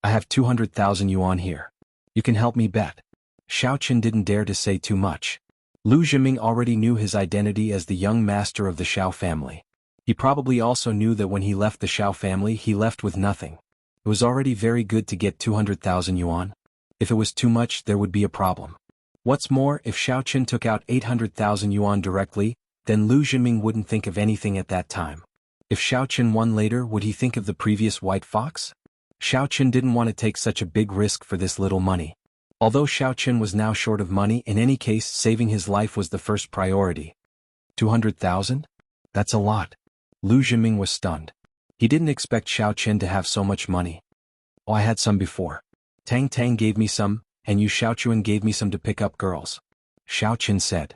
I have 200,000 yuan here. You can help me bet. Xiaoqin didn't dare to say too much. Lu Zhiming already knew his identity as the young master of the Xiao family. He probably also knew that when he left the Xiao family he left with nothing. It was already very good to get 200,000 yuan. If it was too much, there would be a problem. What's more, if Xiaoqin took out 800,000 yuan directly, then Lu Zhiming wouldn't think of anything at that time. If Xiaoqin won later, would he think of the previous white fox? Xiaoqin didn't want to take such a big risk for this little money. Although Xiaoqin was now short of money, in any case saving his life was the first priority. 200,000? That's a lot. Lu Zhiming was stunned. He didn't expect Xiaoqin to have so much money. Oh, I had some before. Tang Tang gave me some, and you Xiaochuan gave me some to pick up girls. Xiaoqin said.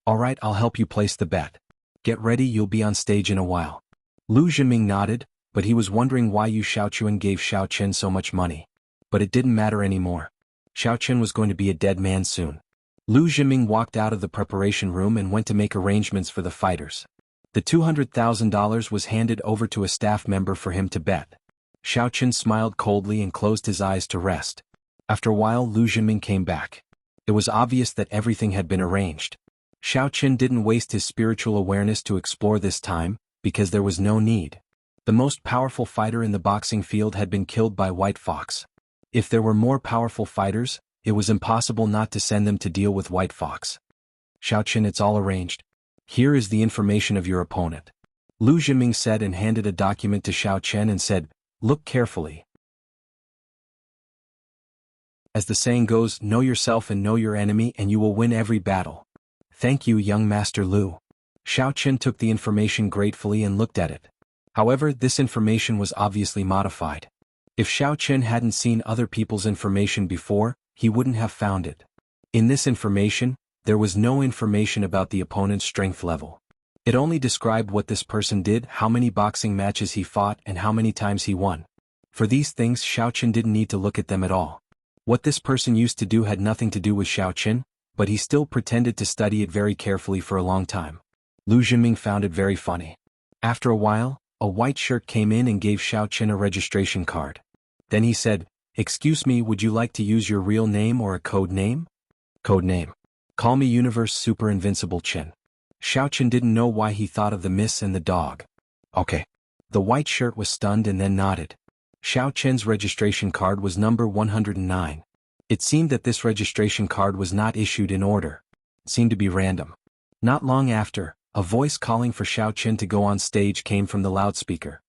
Alright, I'll help you place the bet. Get ready, you'll be on stage in a while. Lu Zhiming nodded, but he was wondering why Yu Xiaochuan gave Xiaoqin so much money. But it didn't matter anymore. Xiaoqin was going to be a dead man soon. Lu Zhiming walked out of the preparation room and went to make arrangements for the fighters. The $200,000 was handed over to a staff member for him to bet. Xiaoqin smiled coldly and closed his eyes to rest. After a while, Lu Zhiming came back. It was obvious that everything had been arranged. Xiao Qin didn't waste his spiritual awareness to explore this time, because there was no need. The most powerful fighter in the boxing field had been killed by White Fox. If there were more powerful fighters, it was impossible not to send them to deal with White Fox. Xiao Qin, it's all arranged. Here is the information of your opponent. Lu Zhiming said and handed a document to Xiao Qin and said, look carefully. As the saying goes, know yourself and know your enemy and you will win every battle. Thank you, young Master Lu. Xiao Qin took the information gratefully and looked at it. However, this information was obviously modified. If Xiao Qin hadn't seen other people's information before, he wouldn't have found it. In this information, there was no information about the opponent's strength level. It only described what this person did, how many boxing matches he fought, and how many times he won. For these things, Xiao Qin didn't need to look at them at all. What this person used to do had nothing to do with Xiao Qin, but he still pretended to study it very carefully for a long time. Lu Zhiming found it very funny. After a while, a white shirt came in and gave Xiao Qin a registration card. Then he said, excuse me, would you like to use your real name or a code name? Code name. Call me Universe Super Invincible Qin. Xiao Qin didn't know why he thought of the miss and the dog. Okay. The white shirt was stunned and then nodded. Xiao Qin's registration card was number 109. It seemed that this registration card was not issued in order. It seemed to be random. Not long after, a voice calling for Xiao Qin to go on stage came from the loudspeaker.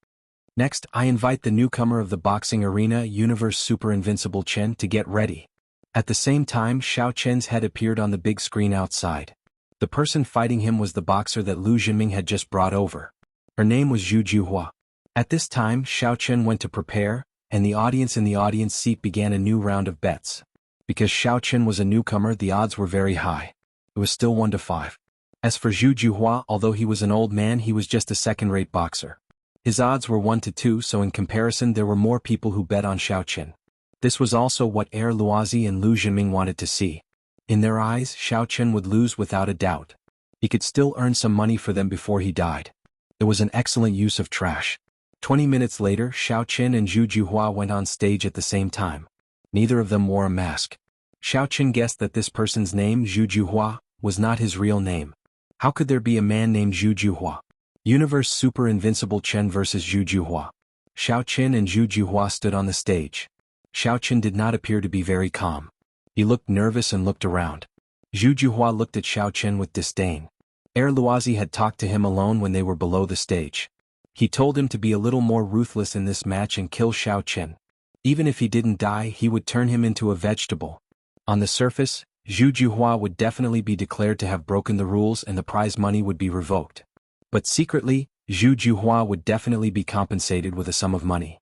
Next, I invite the newcomer of the boxing arena, Universe Super Invincible Qin, to get ready. At the same time, Xiao Qin's head appeared on the big screen outside. The person fighting him was the boxer that Lu Zhiming had just brought over. Her name was Zhu Juhua. At this time, Xiao Qin went to prepare, and the audience in the audience seat began a new round of bets. Because Xiao Qin was a newcomer, the odds were very high. It was still 1-5. As for Zhu Juhua, although he was an old man, he was just a second-rate boxer. His odds were 1-2, so in comparison there were more people who bet on Xiao Qin. This was also what Er Luozi and Lu Zhiming wanted to see. In their eyes, Xiao Qin would lose without a doubt. He could still earn some money for them before he died. It was an excellent use of trash. 20 minutes later, Xiao Qin and Zhu Juhua went on stage at the same time. Neither of them wore a mask. Xiao Qin guessed that this person's name, Zhu Juhua, was not his real name. How could there be a man named Zhu Juhua? Universe Super Invincible Qin vs. Zhu Juhua. Xiao Qin and Zhu Juhua stood on the stage. Xiao Qin did not appear to be very calm. He looked nervous and looked around. Zhu Juhua looked at Xiao Qin with disdain. Er Luozi had talked to him alone when they were below the stage. He told him to be a little more ruthless in this match and kill Xiao Qin. Even if he didn't die, he would turn him into a vegetable. On the surface, Zhu Juhua would definitely be declared to have broken the rules and the prize money would be revoked. But secretly, Zhu Juhua would definitely be compensated with a sum of money.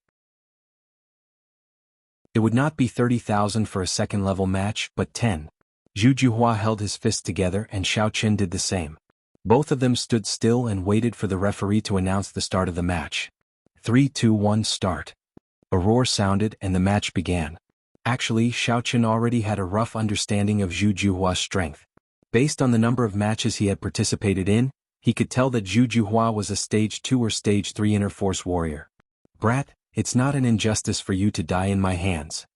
It would not be 30,000 for a second-level match, but 10. Zhu Juhua held his fists together and Xiao Qin did the same. Both of them stood still and waited for the referee to announce the start of the match. 3, 2, 1, start. A roar sounded and the match began. Actually, Xiao Qin already had a rough understanding of Zhu Juhua's strength. Based on the number of matches he had participated in, he could tell that Zhu Juhua was a Stage 2 or Stage 3 Inner Force warrior. Brat, it's not an injustice for you to die in my hands.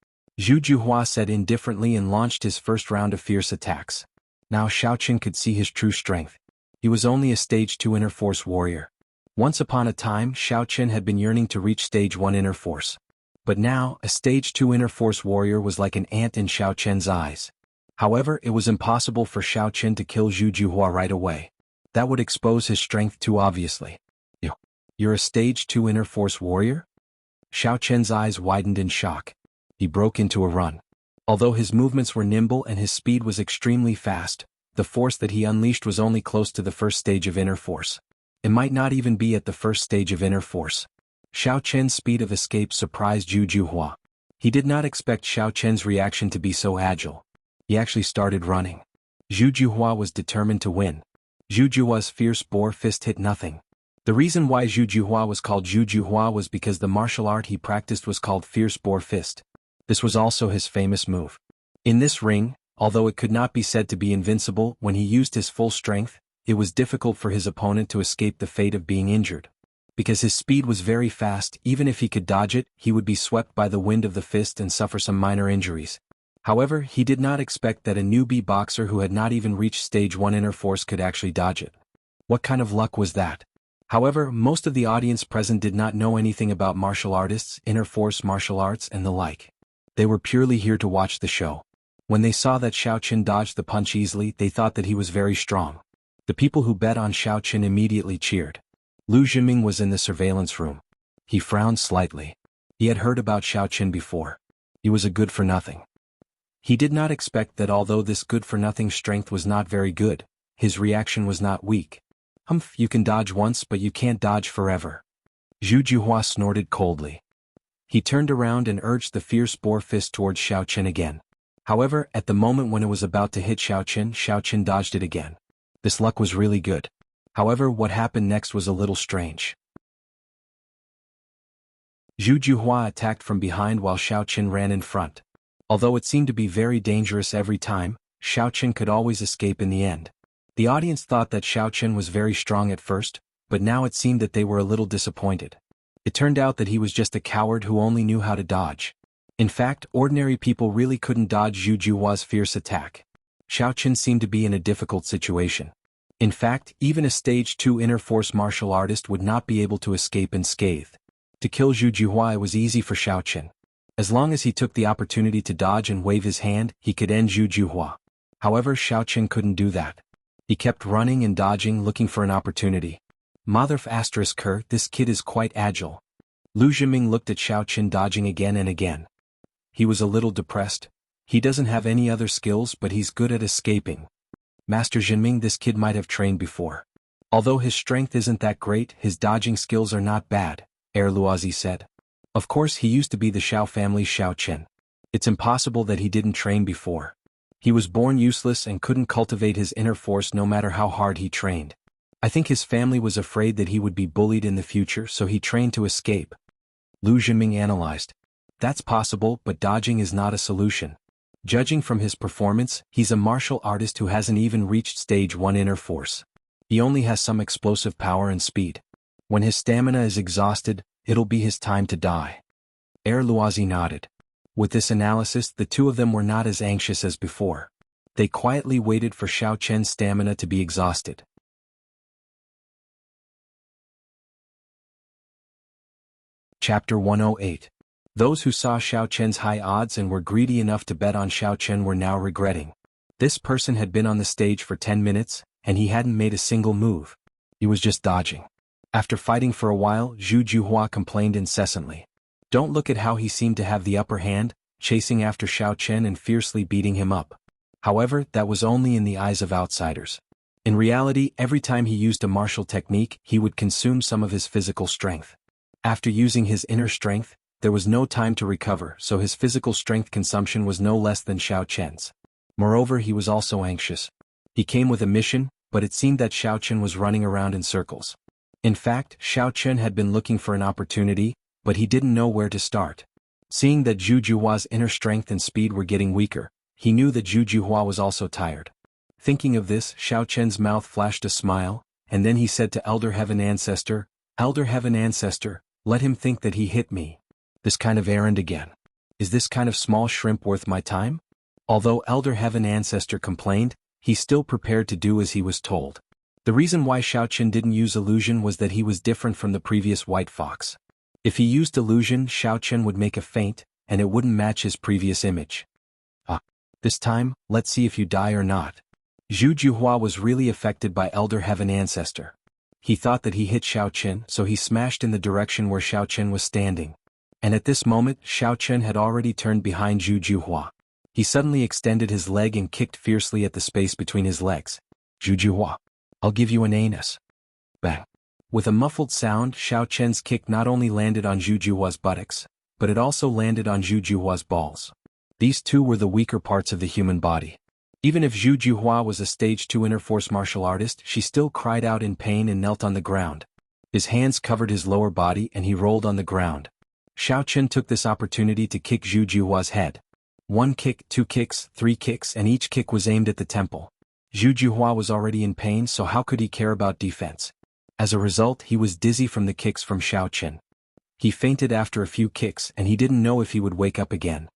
Zhu Juhua said indifferently and launched his first round of fierce attacks. Now Xiao Qin could see his true strength. He was only a Stage 2 Inner Force warrior. Once upon a time, Xiao Qin had been yearning to reach Stage 1 Inner Force. But now, a Stage 2 Inner Force warrior was like an ant in Xiao Qin's eyes. However, it was impossible for Xiao Qin to kill Zhu Juhua right away. That would expose his strength too obviously. You're a Stage 2 Inner Force warrior? Xiao Qin's eyes widened in shock. He broke into a run. Although his movements were nimble and his speed was extremely fast, the force that he unleashed was only close to the first stage of Inner Force. It might not even be at the first stage of Inner Force. Xiao Qin's speed of escape surprised Zhu Juhua. He did not expect Xiao Qin's reaction to be so agile. He actually started running. Zhu Juhua was determined to win. Zhu Juhua's fierce boar fist hit nothing. The reason why Zhu Juhua was called Zhu Juhua was because the martial art he practiced was called Fierce Boar Fist. This was also his famous move. In this ring, although it could not be said to be invincible when he used his full strength, it was difficult for his opponent to escape the fate of being injured. Because his speed was very fast, even if he could dodge it, he would be swept by the wind of the fist and suffer some minor injuries. However, he did not expect that a newbie boxer who had not even reached stage 1 inner force could actually dodge it. What kind of luck was that? However, most of the audience present did not know anything about martial artists, inner force martial arts, and the like. They were purely here to watch the show. When they saw that Xiao Qin dodged the punch easily, they thought that he was very strong. The people who bet on Xiao Qin immediately cheered. Lu Zhiming was in the surveillance room. He frowned slightly. He had heard about Xiao Qin before. He was a good-for-nothing. He did not expect that although this good-for-nothing strength was not very good, his reaction was not weak. Humph, you can dodge once but you can't dodge forever. Zhu Juhua snorted coldly. He turned around and urged the fierce boar fist towards Xiao Qin again. However, at the moment when it was about to hit Xiao Qin dodged it again. This luck was really good. However, what happened next was a little strange. Zhu Juhua attacked from behind while Xiao Qin ran in front. Although it seemed to be very dangerous every time, Xiao Qin could always escape in the end. The audience thought that Xiao Qin was very strong at first, but now it seemed that they were a little disappointed. It turned out that he was just a coward who only knew how to dodge. In fact, ordinary people really couldn't dodge Zhu Juhua's fierce attack. Xiao Qin seemed to be in a difficult situation. In fact, even a stage 2 inner force martial artist would not be able to escape unscathed. To kill Zhu Juhua was easy for Xiao Qin. As long as he took the opportunity to dodge and wave his hand, he could end Zhu Juhua. However, Xiao Qin couldn't do that. He kept running and dodging, looking for an opportunity. Motherf ***, this kid is quite agile. Lu Zhiming looked at Xiao Qin dodging again and again. He was a little depressed. He doesn't have any other skills but he's good at escaping. Master Zhiming, this kid might have trained before. Although his strength isn't that great, his dodging skills are not bad, Luozi said. Of course he used to be the Xiao family's Xiao Qin. It's impossible that he didn't train before. He was born useless and couldn't cultivate his inner force no matter how hard he trained. I think his family was afraid that he would be bullied in the future, so he trained to escape. Lu Zhiming analyzed. That's possible, but dodging is not a solution. Judging from his performance, he's a martial artist who hasn't even reached stage 1 inner force. He only has some explosive power and speed. When his stamina is exhausted, it'll be his time to die. Luozi nodded. With this analysis, the two of them were not as anxious as before. They quietly waited for Xiao Qin's stamina to be exhausted. Chapter 108. Those who saw Xiao Qin's high odds and were greedy enough to bet on Xiao Qin were now regretting. This person had been on the stage for 10 minutes, and he hadn't made a single move. He was just dodging. After fighting for a while, Zhu Juhua complained incessantly. Don't look at how he seemed to have the upper hand, chasing after Xiao Qin and fiercely beating him up. However, that was only in the eyes of outsiders. In reality, every time he used a martial technique, he would consume some of his physical strength. After using his inner strength, there was no time to recover, so his physical strength consumption was no less than Xiao Qin's. Moreover, he was also anxious. He came with a mission, but it seemed that Xiao Qin was running around in circles. In fact, Xiao Qin had been looking for an opportunity, but he didn't know where to start. Seeing that Zhu Juhua's inner strength and speed were getting weaker, he knew that Zhu Juhua was also tired. Thinking of this, Xiao Qin's mouth flashed a smile, and then he said to Elder Heaven Ancestor, Elder Heaven Ancestor, let him think that he hit me. This kind of errand again. Is this kind of small shrimp worth my time? Although Elder Heaven Ancestor complained, he still prepared to do as he was told. The reason why Xiao Qin didn't use illusion was that he was different from the previous white fox. If he used illusion, Xiao Qin would make a feint, and it wouldn't match his previous image. This time, let's see if you die or not. Zhu Juhua was really affected by Elder Heaven Ancestor. He thought that he hit Xiao Qin, so he smashed in the direction where Xiao Qin was standing. And at this moment, Xiao Qin had already turned behind Zhu Juhua. He suddenly extended his leg and kicked fiercely at the space between his legs. Zhu Juhua, I'll give you an anus. Bang. With a muffled sound, Xiao Qin's kick not only landed on Zhu Juhua's buttocks, but it also landed on Zhu Juhua's balls. These two were the weaker parts of the human body. Even if Zhu Juhua was a stage 2 inner force martial artist, she still cried out in pain and knelt on the ground. His hands covered his lower body and he rolled on the ground. Xiao Qin took this opportunity to kick Zhu Juhua's head. 1 kick, 2 kicks, 3 kicks, and each kick was aimed at the temple. Zhu Juhua was already in pain, so how could he care about defense? As a result, he was dizzy from the kicks from Xiao Qin. He fainted after a few kicks and he didn't know if he would wake up again.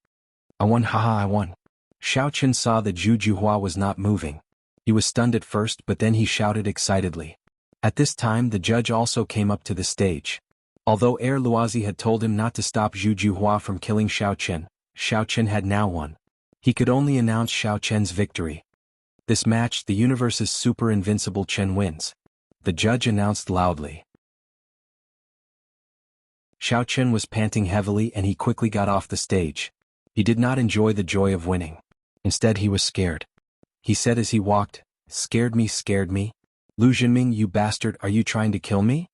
I won, haha, I won. Xiao Chen saw that Zhu Juhua was not moving. He was stunned at first, but then he shouted excitedly. At this time the judge also came up to the stage. Although Air Luozi had told him not to stop Zhu Juhua from killing Xiao Chen had now won. He could only announce Xiao Chen's victory. This match, the universe's super invincible Chen wins. The judge announced loudly. Xiao Chen was panting heavily and he quickly got off the stage. He did not enjoy the joy of winning. Instead he was scared. He said as he walked, "Scared me. Lu Jinming, you bastard, are you trying to kill me?"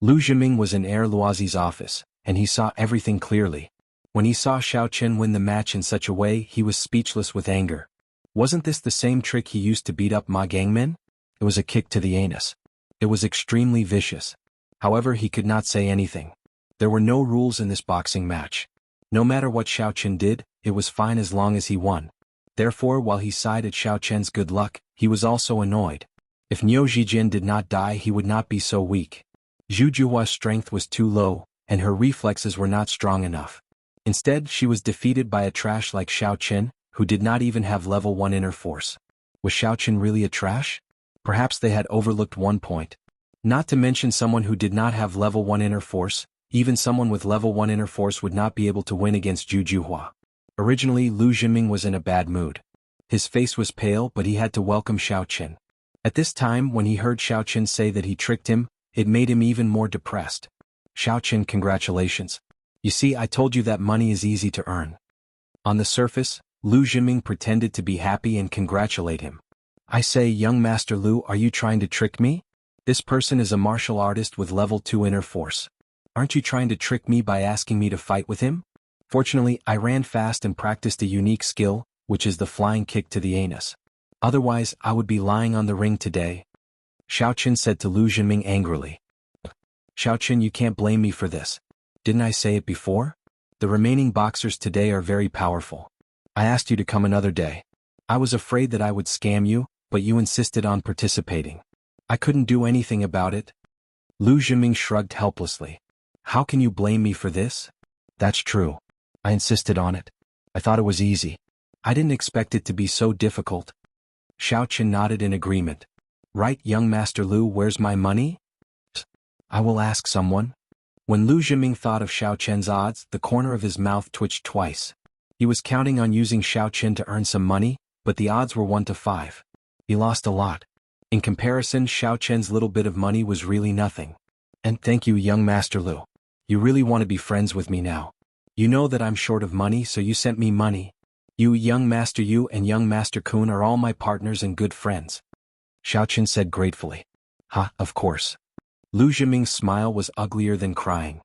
Lu Jinming was in Air Luozi's office, and he saw everything clearly. When he saw Xiao Chen win the match in such a way, he was speechless with anger. Wasn't this the same trick he used to beat up Ma Gangmin? It was a kick to the anus. It was extremely vicious. However, he could not say anything. There were no rules in this boxing match. No matter what Xiao Chen did, it was fine as long as he won. Therefore, while he sighed at Xiao Chen's good luck, he was also annoyed. If Niu Zijin did not die, he would not be so weak. Zhu Juhua's strength was too low, and her reflexes were not strong enough. Instead, she was defeated by a trash like Xiao Chen, who did not even have level 1 inner force. Was Xiao Chen really a trash? Perhaps they had overlooked one point. Not to mention someone who did not have level 1 inner force, even someone with level 1 inner force would not be able to win against Zhu Juhua. Originally, Lu Jinming was in a bad mood. His face was pale, but he had to welcome Xiao Chen. At this time, when he heard Xiao Chen say that he tricked him, it made him even more depressed. "Xiao Chen, congratulations. You see, I told you that money is easy to earn." On the surface, Lu Jinming pretended to be happy and congratulate him. "I say, young Master Lu, are you trying to trick me? This person is a martial artist with level 2 inner force. Aren't you trying to trick me by asking me to fight with him?" Fortunately, I ran fast and practiced a unique skill, which is the flying kick to the anus. Otherwise, I would be lying on the ring today. Xiao Chen said to Lu Jinming angrily. "Xiao Chen, you can't blame me for this. Didn't I say it before? The remaining boxers today are very powerful. I asked you to come another day. I was afraid that I would scam you, but you insisted on participating. I couldn't do anything about it." Lu Jinming shrugged helplessly. "How can you blame me for this?" "That's true. I insisted on it. I thought it was easy. I didn't expect it to be so difficult." Xiao Chen nodded in agreement. "Right, young Master Lu, where's my money?" "I will ask someone." When Lu Jinming thought of Xiao Chen's odds, the corner of his mouth twitched twice. He was counting on using Xiao Chen to earn some money, but the odds were 1 to 5. He lost a lot. In comparison, Xiao Chen's little bit of money was really nothing. "And thank you, young Master Lu. You really want to be friends with me now. You know that I'm short of money, so you sent me money. You young and young Master Kun are all my partners and good friends." Xiao Chen said gratefully. "Ha, of course." Lu Jinming's smile was uglier than crying.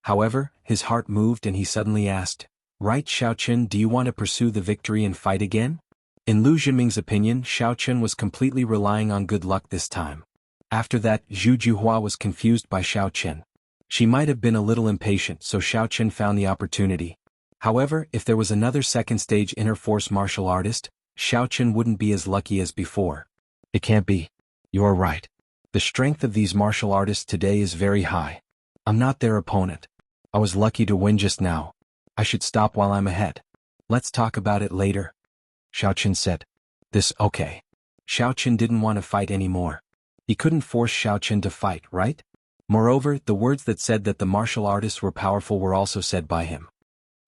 However, his heart moved and he suddenly asked, "Right, Xiao Chen, do you want to pursue the victory and fight again?" In Lu Jinming's opinion, Xiao Chen was completely relying on good luck this time. After that, Zhu Juhua was confused by Xiao Chen. She might have been a little impatient, so Xiao Chen found the opportunity. However, if there was another second stage inner force martial artist, Xiao Chen wouldn't be as lucky as before. "It can't be. You're right. The strength of these martial artists today is very high. I'm not their opponent. I was lucky to win just now. I should stop while I'm ahead. Let's talk about it later," Xiao Chen said. Okay. Xiao Chen didn't want to fight anymore. He couldn't force Xiao Chen to fight, right? Moreover, the words that said that the martial artists were powerful were also said by him.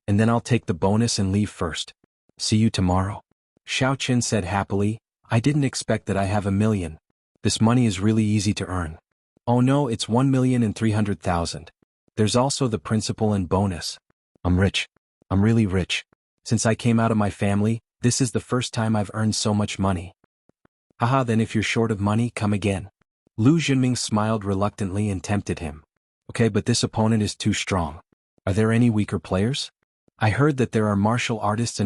"And then I'll take the bonus and leave first. See you tomorrow." Xiao Chen said happily, "I didn't expect that I have 1,000,000. This money is really easy to earn." "Oh no, it's 1,300,000. There's also the principal and bonus. I'm rich. I'm really rich. Since I came out of my family, this is the first time I've earned so much money." "Haha, then if you're short of money, come again." Lu Jinming smiled reluctantly and tempted him. "Okay, but this opponent is too strong. Are there any weaker players? I heard that there are martial artists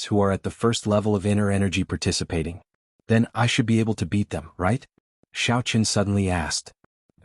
who are at the first level of inner energy participating. Then I should be able to beat them, right?" Xiao Chen suddenly asked.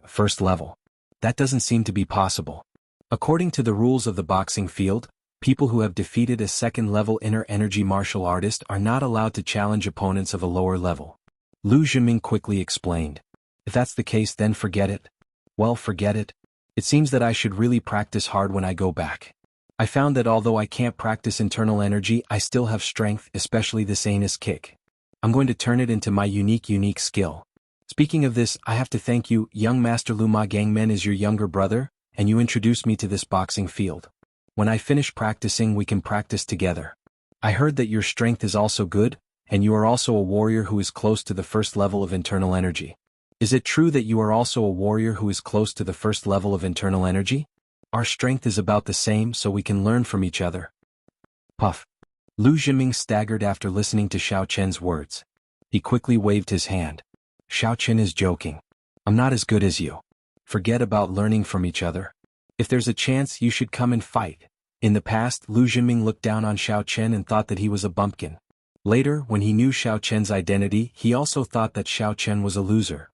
"First level? That doesn't seem to be possible. According to the rules of the boxing field, people who have defeated a second-level inner energy martial artist are not allowed to challenge opponents of a lower level." Lu Jinming quickly explained. "If that's the case, then forget it." "Well, forget it. It seems that I should really practice hard when I go back. I found that although I can't practice internal energy, I still have strength, especially this anus kick. I'm going to turn it into my unique skill. Speaking of this, I have to thank you, young Master Lu. Ma Gangmen is your younger brother, and you introduced me to this boxing field. When I finish practicing, we can practice together. I heard that your strength is also good, and you are also a warrior who is close to the first level of internal energy. Is it true that you are also a warrior who is close to the first level of internal energy? Our strength is about the same, so we can learn from each other. Puff. Lu Zhiming staggered after listening to Xiao Chen's words. He quickly waved his hand. Xiao Chen is joking. I'm not as good as you. Forget about learning from each other. If there's a chance, you should come and fight. In the past, Lu Zhiming looked down on Xiao Chen and thought that he was a bumpkin. Later, when he knew Xiao Chen's identity, he also thought that Xiao Chen was a loser.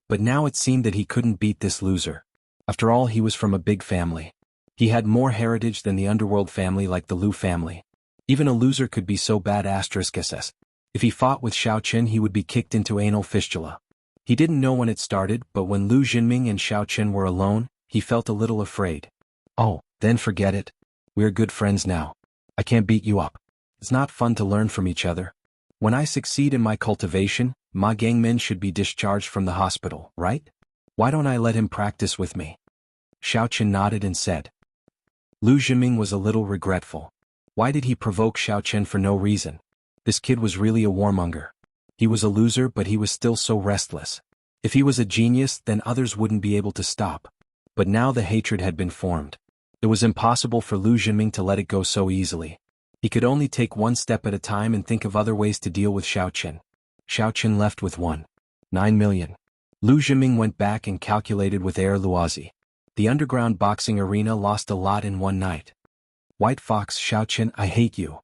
But now it seemed that he couldn't beat this loser. After all, he was from a big family. He had more heritage than the underworld family like the Lu family. Even a loser could be so bad *SS. If he fought with Xiao Chen, he would be kicked into anal fistula. He didn't know when it started, but when Lu Zhiming and Xiao Chen were alone, he felt a little afraid. Oh, then forget it. We're good friends now. I can't beat you up. It's not fun to learn from each other. When I succeed in my cultivation, Ma Gangmen should be discharged from the hospital, right? Why don't I let him practice with me? Xiao Chen nodded and said. Lu Zhiming was a little regretful. Why did he provoke Xiao Chen for no reason? This kid was really a warmonger. He was a loser, but he was still so restless. If he was a genius, then others wouldn't be able to stop. But now the hatred had been formed. It was impossible for Lu Zhiming to let it go so easily. He could only take one step at a time and think of other ways to deal with Xiao Chen. Xiao Chen left with 1.9 million. Lu Zhiming went back and calculated with Air Luozi. The underground boxing arena lost a lot in one night. White Fox, Xiao Chen, I hate you.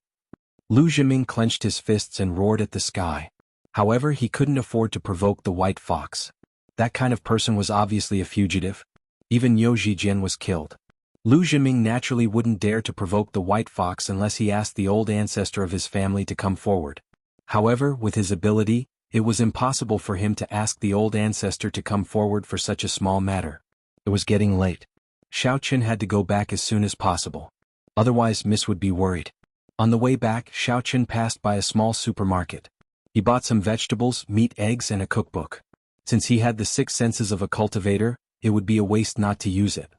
Lu Zhiming clenched his fists and roared at the sky. However, he couldn't afford to provoke the White Fox. That kind of person was obviously a fugitive. Even Yo Zhijian was killed. Lu Zhiming naturally wouldn't dare to provoke the White Fox unless he asked the old ancestor of his family to come forward. However, with his ability, it was impossible for him to ask the old ancestor to come forward for such a small matter. It was getting late. Xiao Chen had to go back as soon as possible. Otherwise, Miss would be worried. On the way back, Xiao Chen passed by a small supermarket. He bought some vegetables, meat, eggs, and a cookbook. Since he had the 6 senses of a cultivator, it would be a waste not to use it.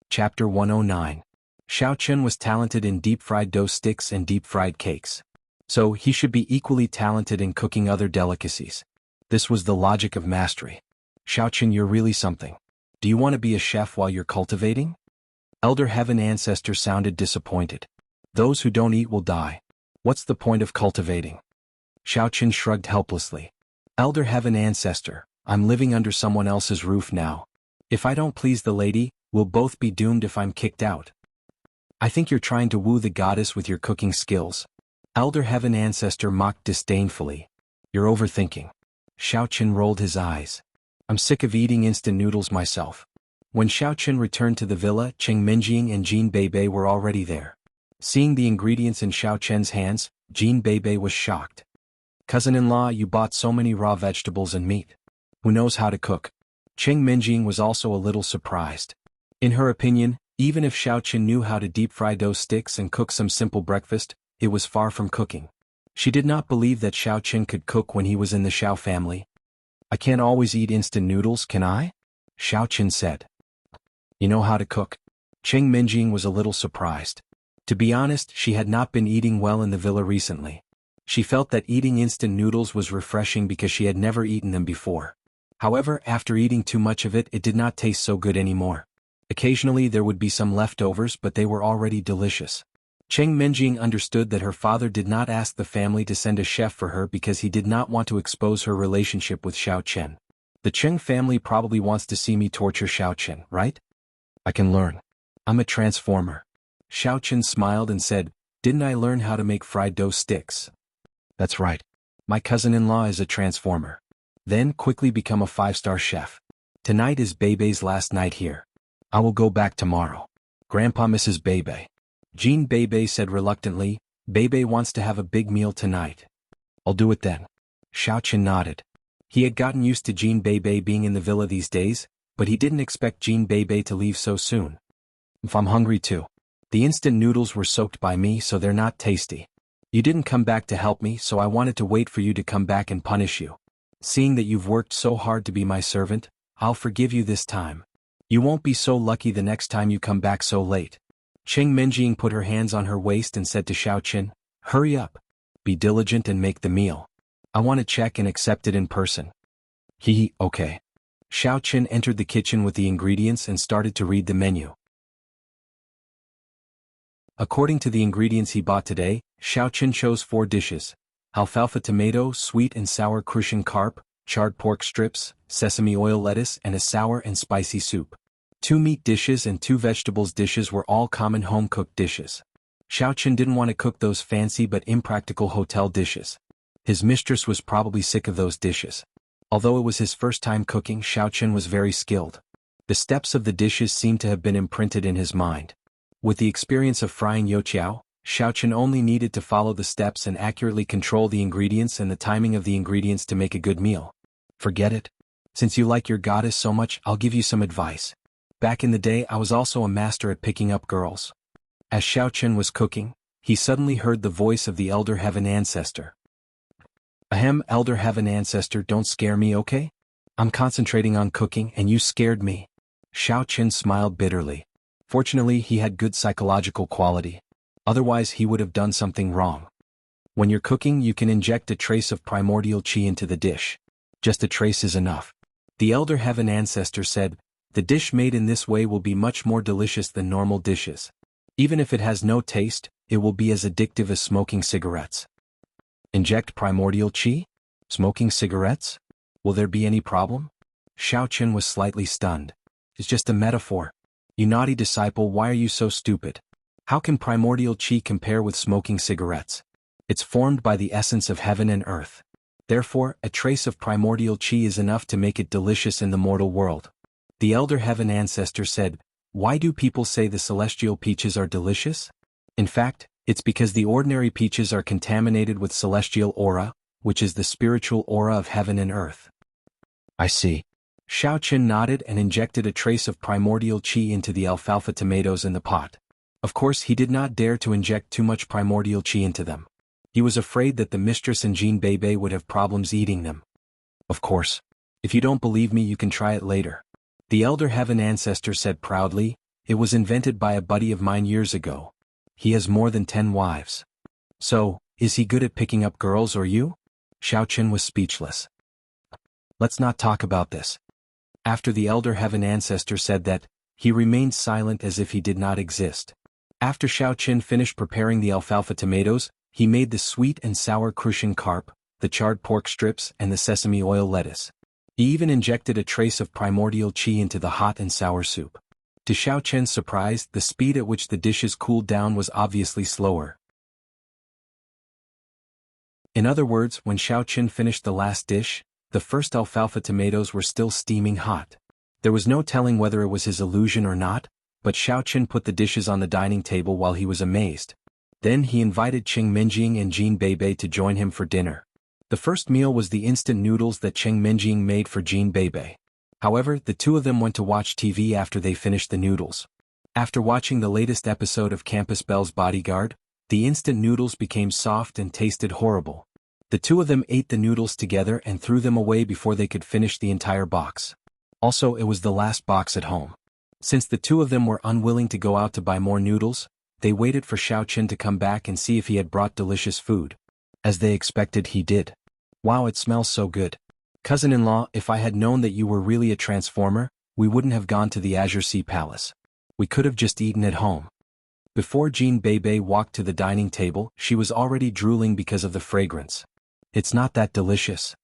Chapter 109. Xiao Chen was talented in deep-fried dough sticks and deep-fried cakes. So, he should be equally talented in cooking other delicacies. This was the logic of mastery. Xiao Chen, you're really something. Do you want to be a chef while you're cultivating? Elder Heaven Ancestor sounded disappointed. Those who don't eat will die. What's the point of cultivating? Xiao Chen shrugged helplessly. Elder Heaven Ancestor, I'm living under someone else's roof now. If I don't please the lady, we'll both be doomed if I'm kicked out. I think you're trying to woo the goddess with your cooking skills. Elder Heaven Ancestor mocked disdainfully. You're overthinking. Xiao Chen rolled his eyes. I'm sick of eating instant noodles myself. When Xiao Chen returned to the villa, Cheng Minjing and Jin Beibei were already there. Seeing the ingredients in Xiao Chen's hands, Jin Beibei was shocked. Cousin-in-law, you bought so many raw vegetables and meat. Who knows how to cook? Cheng Minjing was also a little surprised. In her opinion, even if Xiao Chen knew how to deep-fry dough sticks and cook some simple breakfast, it was far from cooking. She did not believe that Xiao Chen could cook when he was in the Xiao family. I can't always eat instant noodles, can I? Xiao Chen said. You know how to cook? Cheng Minjing was a little surprised. To be honest, she had not been eating well in the villa recently. She felt that eating instant noodles was refreshing because she had never eaten them before. However, after eating too much of it, it did not taste so good anymore. Occasionally there would be some leftovers, but they were already delicious. Cheng Minjing understood that her father did not ask the family to send a chef for her because he did not want to expose her relationship with Xiao Chen. The Cheng family probably wants to see me torture Xiao Chen, right? I can learn. I'm a transformer. Xiao Chen smiled and said, didn't I learn how to make fried dough sticks? That's right. My cousin-in-law is a transformer. Then quickly become a 5-star chef. Tonight is Beibei's last night here. I will go back tomorrow. Grandpa misses Beibei. Jin Beibei said reluctantly, Beibei wants to have a big meal tonight. I'll do it then. Xiao Chen nodded. He had gotten used to Jean Bebe being in the villa these days, but he didn't expect Jean Bebe to leave so soon. I'm hungry too. The instant noodles were soaked by me, so they're not tasty. You didn't come back to help me, so I wanted to wait for you to come back and punish you. Seeing that you've worked so hard to be my servant, I'll forgive you this time. You won't be so lucky the next time you come back so late. Cheng Menjing put her hands on her waist and said to Xiaoqin, hurry up. Be diligent and make the meal. I want to check and accept it in person. Okay. Xiaoqin entered the kitchen with the ingredients and started to read the menu. According to the ingredients he bought today, Xiaoqin chose 4 dishes: alfalfa tomato, sweet and sour crucian carp, charred pork strips, sesame oil lettuce, and a sour and spicy soup. 2 meat dishes and 2 vegetables dishes were all common home-cooked dishes. Xiaoqin didn't want to cook those fancy but impractical hotel dishes. His mistress was probably sick of those dishes. Although it was his first time cooking, Xiaoqin was very skilled. The steps of the dishes seemed to have been imprinted in his mind. With the experience of frying youqiao, Xiaoqin only needed to follow the steps and accurately control the ingredients and the timing of the ingredients to make a good meal. Forget it. Since you like your goddess so much, I'll give you some advice. Back in the day, I was also a master at picking up girls. As Xiaoqin was cooking, he suddenly heard the voice of the Elder Heaven Ancestor. Ahem, Elder Heaven Ancestor, don't scare me, okay? I'm concentrating on cooking and you scared me. Xiaoqin smiled bitterly. Fortunately, he had good psychological quality. Otherwise, he would have done something wrong. When you're cooking, you can inject a trace of primordial qi into the dish. Just a trace is enough. The Elder Heaven Ancestor said, the dish made in this way will be much more delicious than normal dishes. Even if it has no taste, it will be as addictive as smoking cigarettes. Inject primordial qi? Smoking cigarettes? Will there be any problem? Xiaoqin was slightly stunned. It's just a metaphor. You naughty disciple, why are you so stupid? How can primordial qi compare with smoking cigarettes? It's formed by the essence of heaven and earth. Therefore, a trace of primordial qi is enough to make it delicious in the mortal world. The Elder Heaven Ancestor said, why do people say the celestial peaches are delicious? In fact, it's because the ordinary peaches are contaminated with celestial aura, which is the spiritual aura of heaven and earth. I see. Xiaoqin nodded and injected a trace of primordial qi into the alfalfa tomatoes in the pot. Of course, he did not dare to inject too much primordial qi into them. He was afraid that the mistress and Jean Bebe would have problems eating them. Of course. If you don't believe me, you can try it later. The Elder Heaven Ancestor said proudly, it was invented by a buddy of mine years ago. He has more than 10 wives. So, is he good at picking up girls or you? Xiaoqin was speechless. Let's not talk about this. After the Elder Heaven Ancestor said that, he remained silent as if he did not exist. After Xiaoqin finished preparing the alfalfa tomatoes, he made the sweet and sour crucian carp, the charred pork strips, and the sesame oil lettuce. He even injected a trace of primordial qi into the hot and sour soup. To Xiaoqin's surprise, the speed at which the dishes cooled down was obviously slower. In other words, when Xiaoqin finished the last dish, the first alfalfa tomatoes were still steaming hot. There was no telling whether it was his illusion or not, but Xiaoqin put the dishes on the dining table while he was amazed. Then he invited Cheng Menjing and Jean Bebe to join him for dinner. The first meal was the instant noodles that Cheng Menjing made for Jean Bebe. However, the two of them went to watch TV after they finished the noodles. After watching the latest episode of Campus Belle's Bodyguard, the instant noodles became soft and tasted horrible. The two of them ate the noodles together and threw them away before they could finish the entire box. Also, it was the last box at home. Since the two of them were unwilling to go out to buy more noodles, they waited for Xiaoqin to come back and see if he had brought delicious food. As they expected, he did. Wow, it smells so good. Cousin-in-law, if I had known that you were really a transformer, we wouldn't have gone to the Azure Sea Palace. We could have just eaten at home. Before Jean Bebe walked to the dining table, she was already drooling because of the fragrance. It's not that delicious.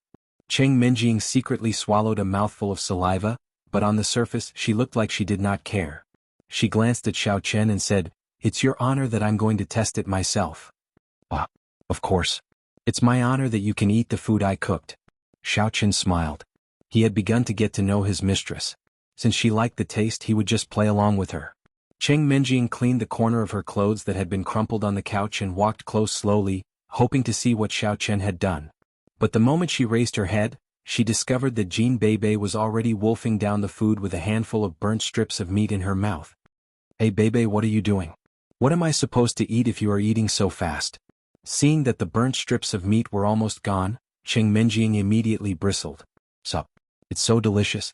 Cheng Menjing secretly swallowed a mouthful of saliva, but on the surface she looked like she did not care. She glanced at Xiaoqin and said, it's your honor that I'm going to test it myself. Ah, of course. It's my honor that you can eat the food I cooked. Xiaoqin smiled. He had begun to get to know his mistress. Since she liked the taste, he would just play along with her. Cheng Menjing cleaned the corner of her clothes that had been crumpled on the couch and walked close slowly, hoping to see what Xiaoqin had done. But the moment she raised her head, she discovered that Jean Bebe was already wolfing down the food with a handful of burnt strips of meat in her mouth. Hey Bebe, what are you doing? What am I supposed to eat if you are eating so fast? Seeing that the burnt strips of meat were almost gone, Cheng Menjing immediately bristled. Sup? It's so delicious.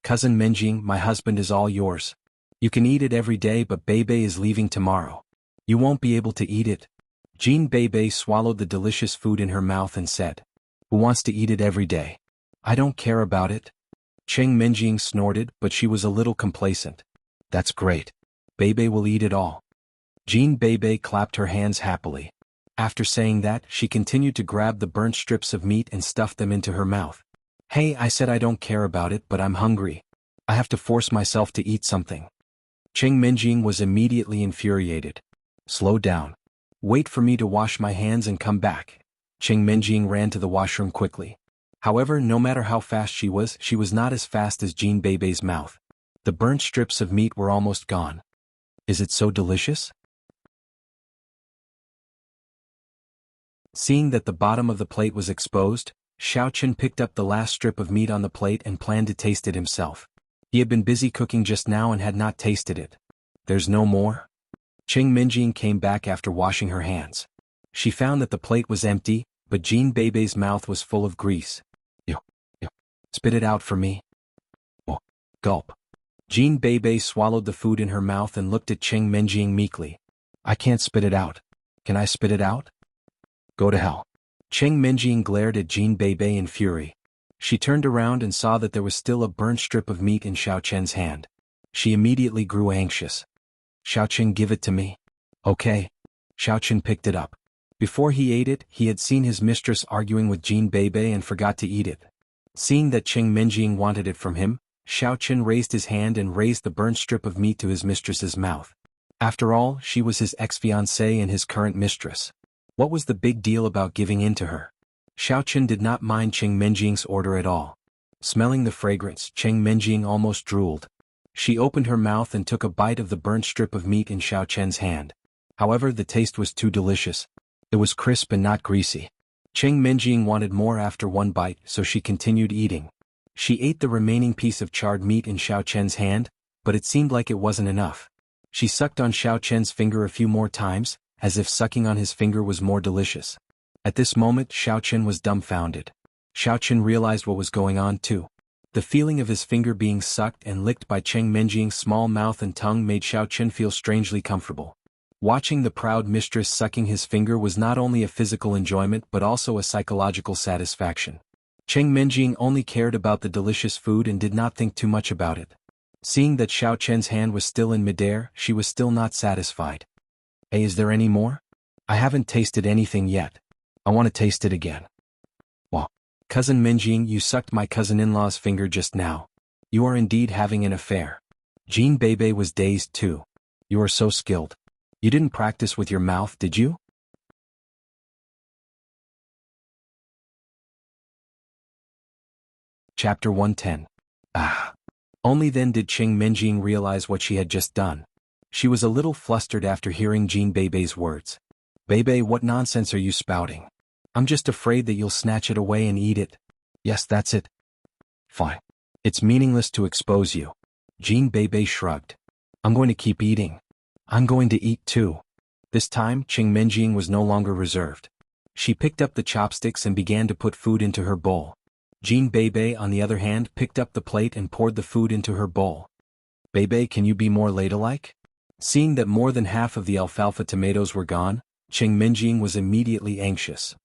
Cousin Menjing, my husband is all yours. You can eat it every day, but Bebe is leaving tomorrow. You won't be able to eat it. Jean Bebe swallowed the delicious food in her mouth and said, Who wants to eat it every day? I don't care about it. Cheng Menjing snorted, but she was a little complacent. That's great. Bebe will eat it all. Jean Bebe clapped her hands happily. After saying that, she continued to grab the burnt strips of meat and stuff them into her mouth. Hey, I said I don't care about it, but I'm hungry. I have to force myself to eat something. Cheng Menjing was immediately infuriated. Slow down. Wait for me to wash my hands and come back. Cheng Menjing ran to the washroom quickly. However, no matter how fast she was not as fast as Jean Bebe's mouth. The burnt strips of meat were almost gone. Is it so delicious? Seeing that the bottom of the plate was exposed, Xiaochen picked up the last strip of meat on the plate and planned to taste it himself. He had been busy cooking just now and had not tasted it. There's no more? Cheng Menjing came back after washing her hands. She found that the plate was empty, but Jean Bebe's mouth was full of grease. Yo. Spit it out for me. Oh. Gulp. Jean Bebe swallowed the food in her mouth and looked at Cheng Menjing meekly. I can't spit it out. Can I spit it out? Go to hell. Cheng Menjing glared at Jean Bebe in fury. She turned around and saw that there was still a burnt strip of meat in Xiaochen's hand. She immediately grew anxious. Xiaochen, give it to me. Okay. Xiaochen picked it up. Before he ate it, he had seen his mistress arguing with Jean Bebe and forgot to eat it. Seeing that Cheng Menjing wanted it from him, Xiaochen raised his hand and raised the burnt strip of meat to his mistress's mouth. After all, she was his ex-fiancée and his current mistress. What was the big deal about giving in to her? Xiaochen did not mind Cheng Menjing's order at all. Smelling the fragrance, Cheng Menjing almost drooled. She opened her mouth and took a bite of the burnt strip of meat in Xiaochen's hand. However, the taste was too delicious. It was crisp and not greasy. Cheng Menjing wanted more after one bite, so she continued eating. She ate the remaining piece of charred meat in Xiaochen's hand, but it seemed like it wasn't enough. She sucked on Xiaochen's finger a few more times, as if sucking on his finger was more delicious. At this moment, Xiaochen was dumbfounded. Xiaochen realized what was going on too. The feeling of his finger being sucked and licked by Cheng Menjing's small mouth and tongue made Xiaochen feel strangely comfortable. Watching the proud mistress sucking his finger was not only a physical enjoyment but also a psychological satisfaction. Cheng Menjing only cared about the delicious food and did not think too much about it. Seeing that Xiaochen's hand was still in midair, she was still not satisfied. Hey, is there any more? I haven't tasted anything yet. I want to taste it again. Wow. Cousin Menjing, you sucked my cousin-in-law's finger just now. You are indeed having an affair. Jean Bebe was dazed too. You are so skilled. You didn't practice with your mouth, did you? Chapter 110. Ah. Only then did Cheng Menjing realize what she had just done. She was a little flustered after hearing Jean Bebe's words. Bebe, what nonsense are you spouting? I'm just afraid that you'll snatch it away and eat it. Yes, that's it. Fine. It's meaningless to expose you. Jean Bebe shrugged. I'm going to keep eating. I'm going to eat too. This time, Cheng Menjing was no longer reserved. She picked up the chopsticks and began to put food into her bowl. Jean Bebe, on the other hand, picked up the plate and poured the food into her bowl. Bebe, can you be more ladylike? Seeing that more than half of the alfalfa tomatoes were gone, Cheng Menjing was immediately anxious.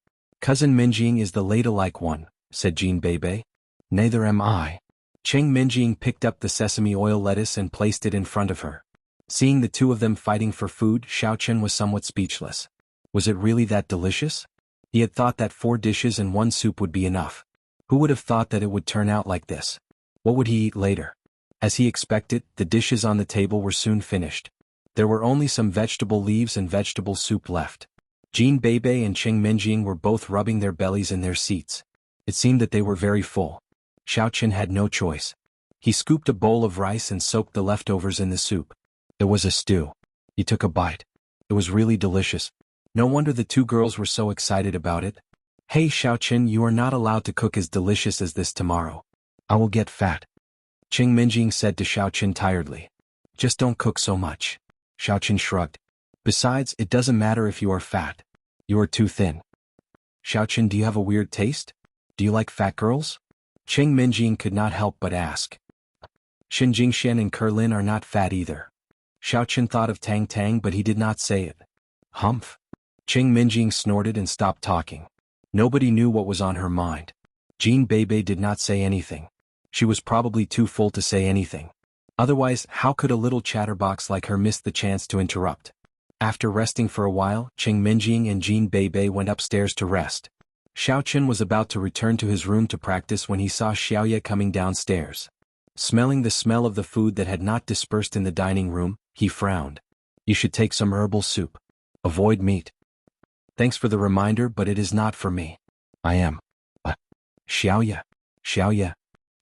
Cousin Menjing is the ladylike one, said Jean Bebe. Neither am I. Cheng Menjing picked up the sesame oil lettuce and placed it in front of her. Seeing the two of them fighting for food, Xiaochen was somewhat speechless. Was it really that delicious? He had thought that 4 dishes and 1 soup would be enough. Who would have thought that it would turn out like this? What would he eat later? As he expected, the dishes on the table were soon finished. There were only some vegetable leaves and vegetable soup left. Jean Bebe and Cheng Menjing were both rubbing their bellies in their seats. It seemed that they were very full. Xiaochen had no choice. He scooped a bowl of rice and soaked the leftovers in the soup. It was a stew. He took a bite. It was really delicious. No wonder the 2 girls were so excited about it. Hey Xiaoqin, you are not allowed to cook as delicious as this tomorrow. I will get fat. Qing Minjing said to Xiaoqin tiredly. Just don't cook so much. Xiaoqin shrugged. Besides, it doesn't matter if you are fat. You are too thin. Xiaoqin, do you have a weird taste? Do you like fat girls? Qing Minjing could not help but ask. Xin Jingshan and Kerlin are not fat either. Xiaoqin thought of Tang Tang but he did not say it. Humph. Qing Minjing snorted and stopped talking. Nobody knew what was on her mind. Jean Bebe did not say anything. She was probably too full to say anything. Otherwise, how could a little chatterbox like her miss the chance to interrupt? After resting for a while, Qing Minjing and Jean Bebe went upstairs to rest. Xiaoqin was about to return to his room to practice when he saw Xiaoye coming downstairs. Smelling the smell of the food that had not dispersed in the dining room, he frowned. You should take some herbal soup. Avoid meat. Thanks for the reminder, but it is not for me. I am. Xiaoye. Xiaoye.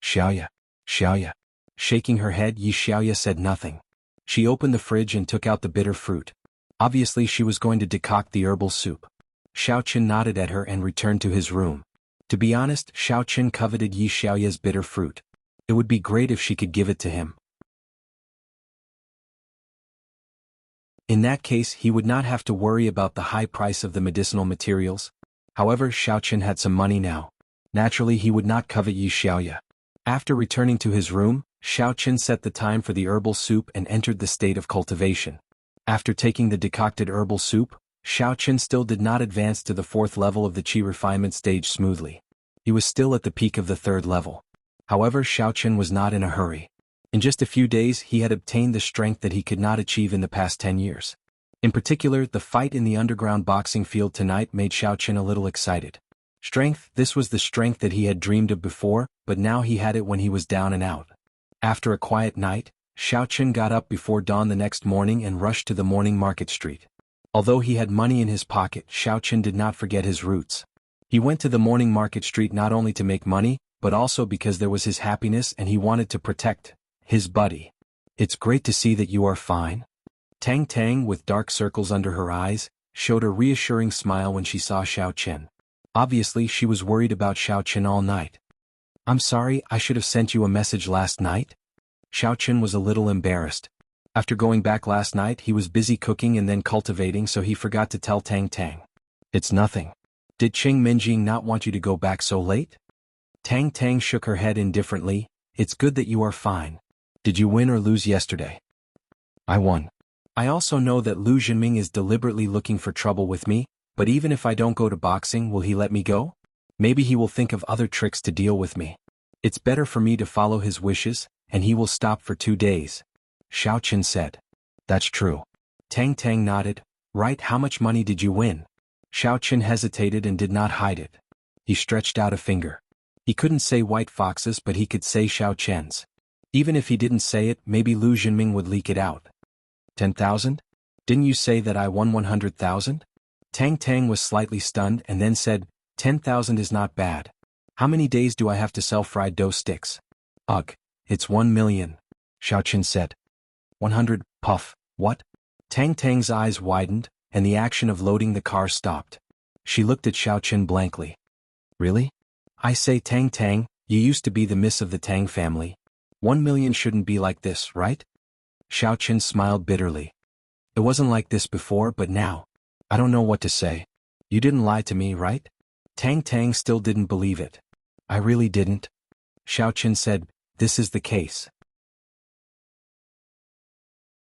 Xiaoye. Xiaoye. Shaking her head, Yi Xiaoye said nothing. She opened the fridge and took out the bitter fruit. Obviously she was going to decoct the herbal soup. Xiaoqin nodded at her and returned to his room. To be honest, Xiaoqin coveted Yi Xiaoye's bitter fruit. It would be great if she could give it to him. In that case, he would not have to worry about the high price of the medicinal materials. However, Xiaoqin had some money now. Naturally, he would not covet Yi Xiaoye. After returning to his room, Xiaoqin set the time for the herbal soup and entered the state of cultivation. After taking the decocted herbal soup, Xiaoqin still did not advance to the 4th level of the qi refinement stage smoothly. He was still at the peak of the 3rd level. However, Xiaoqin was not in a hurry. In just a few days he had obtained the strength that he could not achieve in the past 10 years. In particular, the fight in the underground boxing field tonight made Xiaoqin a little excited. Strength, this was the strength that he had dreamed of before, but now he had it when he was down and out. After a quiet night, Xiaoqin got up before dawn the next morning and rushed to the morning market street. Although he had money in his pocket, Xiaoqin did not forget his roots. He went to the morning market street not only to make money, but also because there was his happiness and he wanted to protect his buddy. It's great to see that you are fine. Tang Tang, with dark circles under her eyes, showed a reassuring smile when she saw Xiaoqin. Obviously, she was worried about Xiaoqin all night. I'm sorry, I should have sent you a message last night. Xiaoqin was a little embarrassed. After going back last night, he was busy cooking and then cultivating, so he forgot to tell Tang Tang. It's nothing. Did Qing Minjing not want you to go back so late? Tang Tang shook her head indifferently. It's good that you are fine. Did you win or lose yesterday? I won. I also know that Lu Zhenming is deliberately looking for trouble with me, but even if I don't go to boxing, will he let me go? Maybe he will think of other tricks to deal with me. It's better for me to follow his wishes, and he will stop for 2 days. Xiaoqin said. That's true. Tang Tang nodded. Right, how much money did you win? Xiaoqin hesitated and did not hide it. He stretched out a finger. He couldn't say White Fox's, but he could say Xiaoqin's. Even if he didn't say it, maybe Lu Zhenming would leak it out. 10,000? Didn't you say that I won 100,000? Tang Tang was slightly stunned and then said, 10,000 is not bad. How many days do I have to sell fried dough sticks? Ugh, it's 1 million. Xiaoqin said. 100, puff, what? Tang Tang's eyes widened, and the action of loading the car stopped. She looked at Xiaoqin blankly. Really? I say Tang Tang, you used to be the miss of the Tang family. 1 million shouldn't be like this, right? Xiaoqin smiled bitterly. It wasn't like this before, but now. I don't know what to say. You didn't lie to me, right? Tang Tang still didn't believe it. I really didn't. Xiaoqin said, this is the case.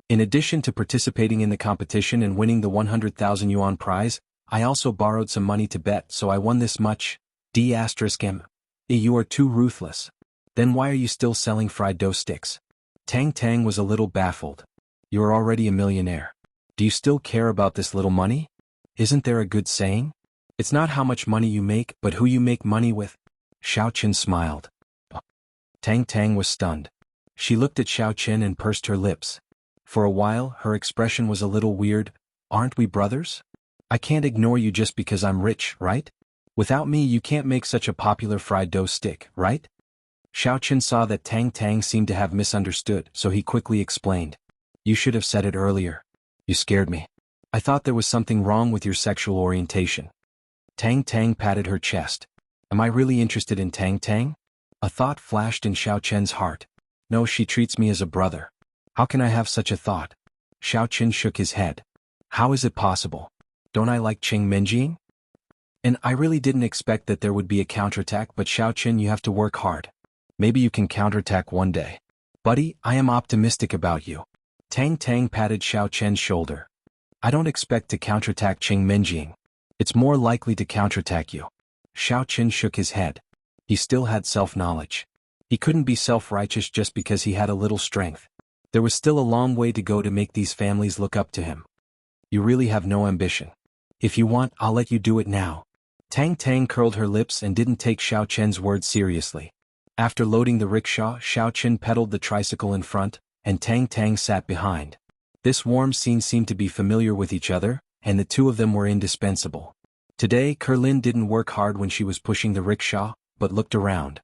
In addition to participating in the competition and winning the 100,000 yuan prize, I also borrowed some money to bet, so I won this much. D*M. You are too ruthless. Then why are you still selling fried dough sticks? Tang Tang was a little baffled. You're already a millionaire. Do you still care about this little money? Isn't there a good saying? It's not how much money you make, but who you make money with. Xiaoqin smiled. Tang Tang was stunned. She looked at Xiaoqin and pursed her lips. For a while, her expression was a little weird. Aren't we brothers? I can't ignore you just because I'm rich, right? Without me you can't make such a popular fried dough stick, right? Xiaoqin saw that Tang Tang seemed to have misunderstood, so he quickly explained. You should have said it earlier. You scared me. I thought there was something wrong with your sexual orientation. Tang Tang patted her chest. Am I really interested in Tang Tang? A thought flashed in Xiao Chen's heart. No, she treats me as a brother. How can I have such a thought? Xiao Chen shook his head. How is it possible? Don't I like Qing Menjing? And I really didn't expect that there would be a counterattack, but Xiao Chen, you have to work hard. Maybe you can counterattack one day. Buddy, I am optimistic about you. Tang Tang patted Xiao Chen's shoulder. I don't expect to counterattack Qing Menjing. It's more likely to counterattack you. Xiao Chen shook his head. He still had self-knowledge. He couldn't be self-righteous just because he had a little strength. There was still a long way to go to make these families look up to him. You really have no ambition. If you want, I'll let you do it now. Tang Tang curled her lips and didn't take Xiao Chen's words seriously. After loading the rickshaw, Xiao Chen pedaled the tricycle in front, and Tang Tang sat behind. This warm scene seemed to be familiar with each other, and the two of them were indispensable. Today, Kerlin didn't work hard when she was pushing the rickshaw, but looked around.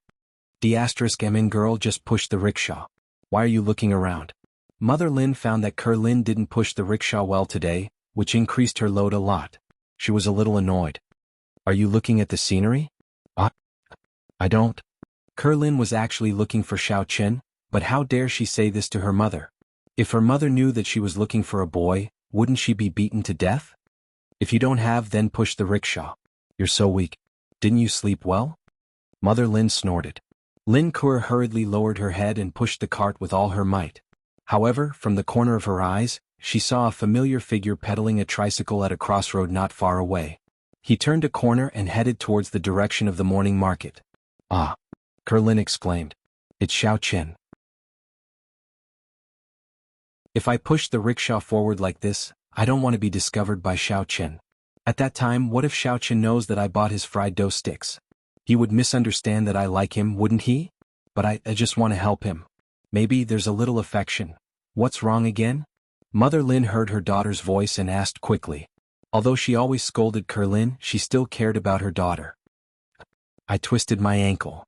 *MN girl just pushed the rickshaw. Why are you looking around? Mother Lin found that Kerlin didn't push the rickshaw well today, which increased her load a lot. She was a little annoyed. Are you looking at the scenery? I don't. Kerlin was actually looking for Xiao Chen, but how dare she say this to her mother? If her mother knew that she was looking for a boy, wouldn't she be beaten to death? If you don't have, then push the rickshaw. You're so weak. Didn't you sleep well? Mother Lin snorted. Lin Kur hurriedly lowered her head and pushed the cart with all her might. However, from the corner of her eyes, she saw a familiar figure pedaling a tricycle at a crossroad not far away. He turned a corner and headed towards the direction of the morning market. Ah! Kerlin exclaimed. It's Xiao Chen. If I push the rickshaw forward like this, I don't want to be discovered by Xiao Chen. At that time, what if Xiao Chen knows that I bought his fried dough sticks? He would misunderstand that I like him, wouldn't he? But I just want to help him. Maybe there's a little affection. What's wrong again? Mother Lin heard her daughter's voice and asked quickly. Although she always scolded Kerlin, she still cared about her daughter. I twisted my ankle.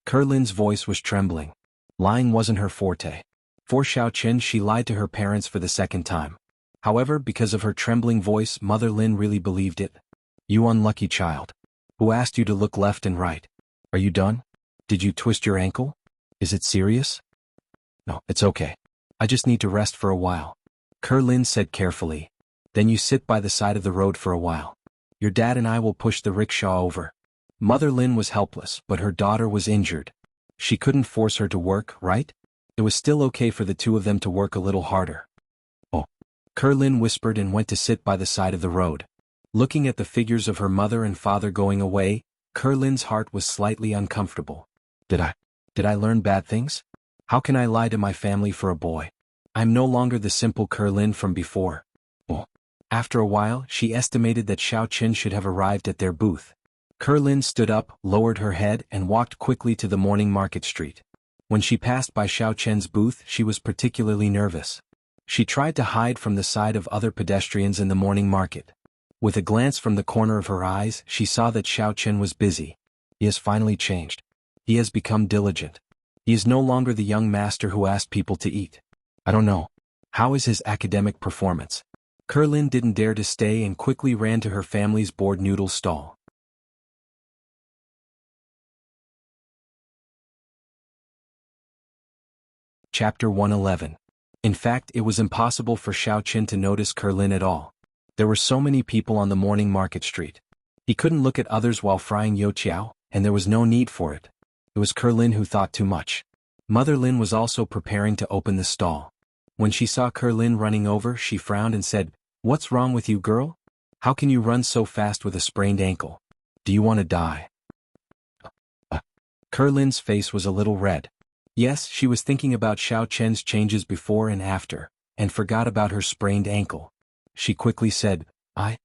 Kerlin's voice was trembling. Lying wasn't her forte. For Xiao Chen, she lied to her parents for the second time. However, because of her trembling voice, Mother Lin really believed it. You unlucky child. Who asked you to look left and right? Are you done? Did you twist your ankle? Is it serious? No, it's okay. I just need to rest for a while. Kerlin said carefully. Then you sit by the side of the road for a while. Your dad and I will push the rickshaw over. Mother Lin was helpless, but her daughter was injured. She couldn't force her to work, right? It was still okay for the two of them to work a little harder. Oh. Kerlin whispered and went to sit by the side of the road. Looking at the figures of her mother and father going away, Kerlin's heart was slightly uncomfortable. Did I learn bad things? How can I lie to my family for a boy? I'm no longer the simple Kerlin from before. Oh. After a while, she estimated that Xiao Chen should have arrived at their booth. Kerlin stood up, lowered her head, and walked quickly to the morning market street. When she passed by Xiao Chen's booth, she was particularly nervous. She tried to hide from the sight of other pedestrians in the morning market. With a glance from the corner of her eyes, she saw that Xiao Chen was busy. He has finally changed. He has become diligent. He is no longer the young master who asked people to eat. I don't know. How is his academic performance? Kerlin didn't dare to stay and quickly ran to her family's board noodle stall. Chapter 111. In fact, it was impossible for Xiao Chen to notice Kerlin at all. There were so many people on the morning market street. He couldn't look at others while frying youtiao, and there was no need for it. It was Kerlin who thought too much. Mother Lin was also preparing to open the stall. When she saw Kerlin running over, she frowned and said, "What's wrong with you, girl? How can you run so fast with a sprained ankle? Do you want to die?" Kerlin's face was a little red. Yes, she was thinking about Xiao Chen's changes before and after, and forgot about her sprained ankle. She quickly said, I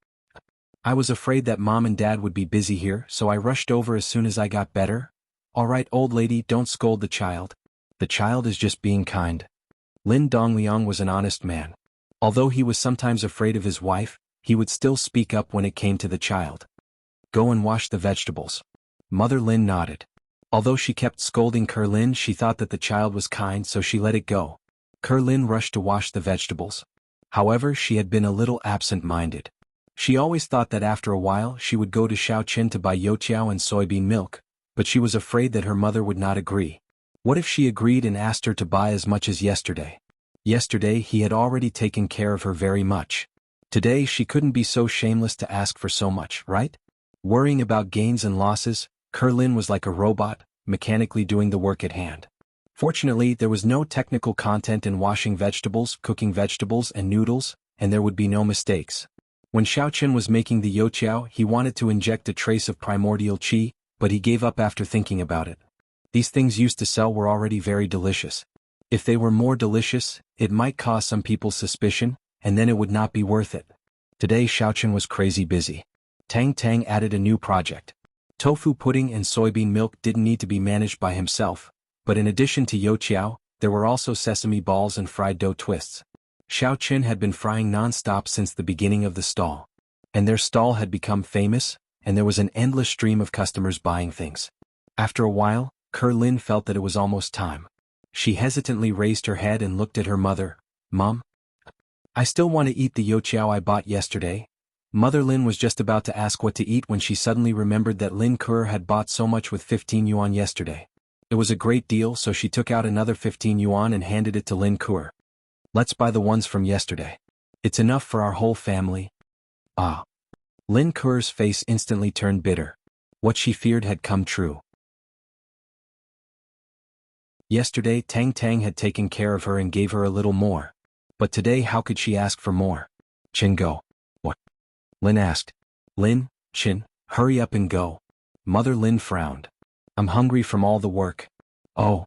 was afraid that Mom and Dad would be busy here, so I rushed over as soon as I got better. All right, old lady, don't scold the child. The child is just being kind. Lin Dongliang was an honest man. Although he was sometimes afraid of his wife, he would still speak up when it came to the child. Go and wash the vegetables. Mother Lin nodded. Although she kept scolding Kerlin, she thought that the child was kind, so she let it go. Kerlin rushed to wash the vegetables. However, she had been a little absent-minded. She always thought that after a while she would go to Xiaoqin to buy youtiao and soybean milk, but she was afraid that her mother would not agree. What if she agreed and asked her to buy as much as yesterday? Yesterday he had already taken care of her very much. Today she couldn't be so shameless to ask for so much, right? Worrying about gains and losses, Kerlin was like a robot, mechanically doing the work at hand. Fortunately, there was no technical content in washing vegetables, cooking vegetables and noodles, and there would be no mistakes. When Xiaoqin was making the youtiao, he wanted to inject a trace of primordial qi, but he gave up after thinking about it. These things used to sell were already very delicious. If they were more delicious, it might cause some people's suspicion, and then it would not be worth it. Today Xiaoqin was crazy busy. Tang Tang added a new project. Tofu pudding and soybean milk didn't need to be managed by himself, but in addition to youtiao, there were also sesame balls and fried dough twists. Xiaoqin had been frying non-stop since the beginning of the stall. And their stall had become famous, and there was an endless stream of customers buying things. After a while, Kerlin felt that it was almost time. She hesitantly raised her head and looked at her mother. Mom? I still want to eat the youtiao I bought yesterday. Mother Lin was just about to ask what to eat when she suddenly remembered that Lin Kur had bought so much with 15 yuan yesterday. It was a great deal, so she took out another 15 yuan and handed it to Lin Kur. Let's buy the ones from yesterday. It's enough for our whole family. Ah. Lin Kur's face instantly turned bitter. What she feared had come true. Yesterday Tang Tang had taken care of her and gave her a little more. But today how could she ask for more? Chin, go. What? Lin asked. Lin, Chin, hurry up and go. Mother Lin frowned. I'm hungry from all the work. Oh.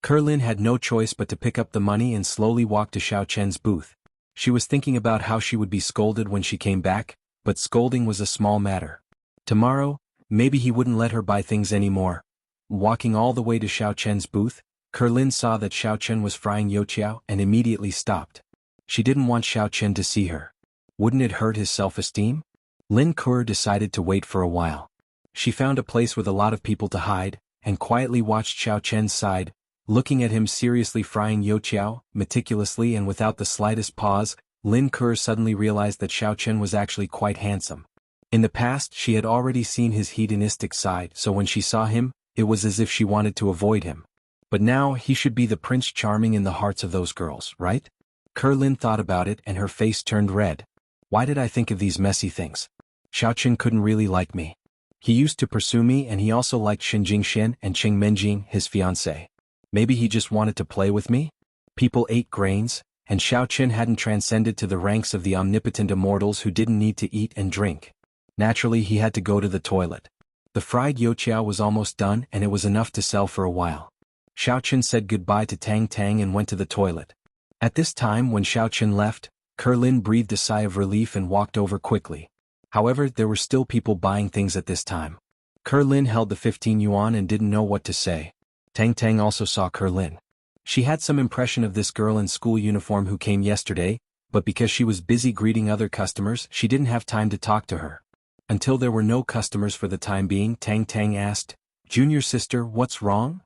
Kerlin had no choice but to pick up the money and slowly walk to Xiaoqian's booth. She was thinking about how she would be scolded when she came back, but scolding was a small matter. Tomorrow, maybe he wouldn't let her buy things anymore. Walking all the way to Xiaoqian's booth, Kerlin saw that Xiaoqian was frying youtiao and immediately stopped. She didn't want Xiaoqian to see her. Wouldn't it hurt his self-esteem? Lin Kur decided to wait for a while. She found a place with a lot of people to hide, and quietly watched Xiaoqian's side, looking at him seriously frying youtiao, meticulously and without the slightest pause. Lin Kur suddenly realized that Xiaoqian was actually quite handsome. In the past she had already seen his hedonistic side, so when she saw him, it was as if she wanted to avoid him. But now he should be the Prince Charming in the hearts of those girls, right? Kerlin thought about it and her face turned red. Why did I think of these messy things? Xiaoqian couldn't really like me. He used to pursue me and he also liked Xin Jingxian and Qing Menjing, his fiancée. Maybe he just wanted to play with me? People ate grains, and Xiaoqian hadn't transcended to the ranks of the omnipotent immortals who didn't need to eat and drink. Naturally he had to go to the toilet. The fried youtiao was almost done and it was enough to sell for a while. Xiaoqian said goodbye to Tang Tang and went to the toilet. At this time when Xiaoqian left, Kerlin breathed a sigh of relief and walked over quickly. However, there were still people buying things at this time. Kerlin held the 15 yuan and didn't know what to say. Tang Tang also saw Kerlin. She had some impression of this girl in school uniform who came yesterday, but because she was busy greeting other customers, she didn't have time to talk to her. Until there were no customers for the time being, Tang Tang asked, "Junior sister, what's wrong?"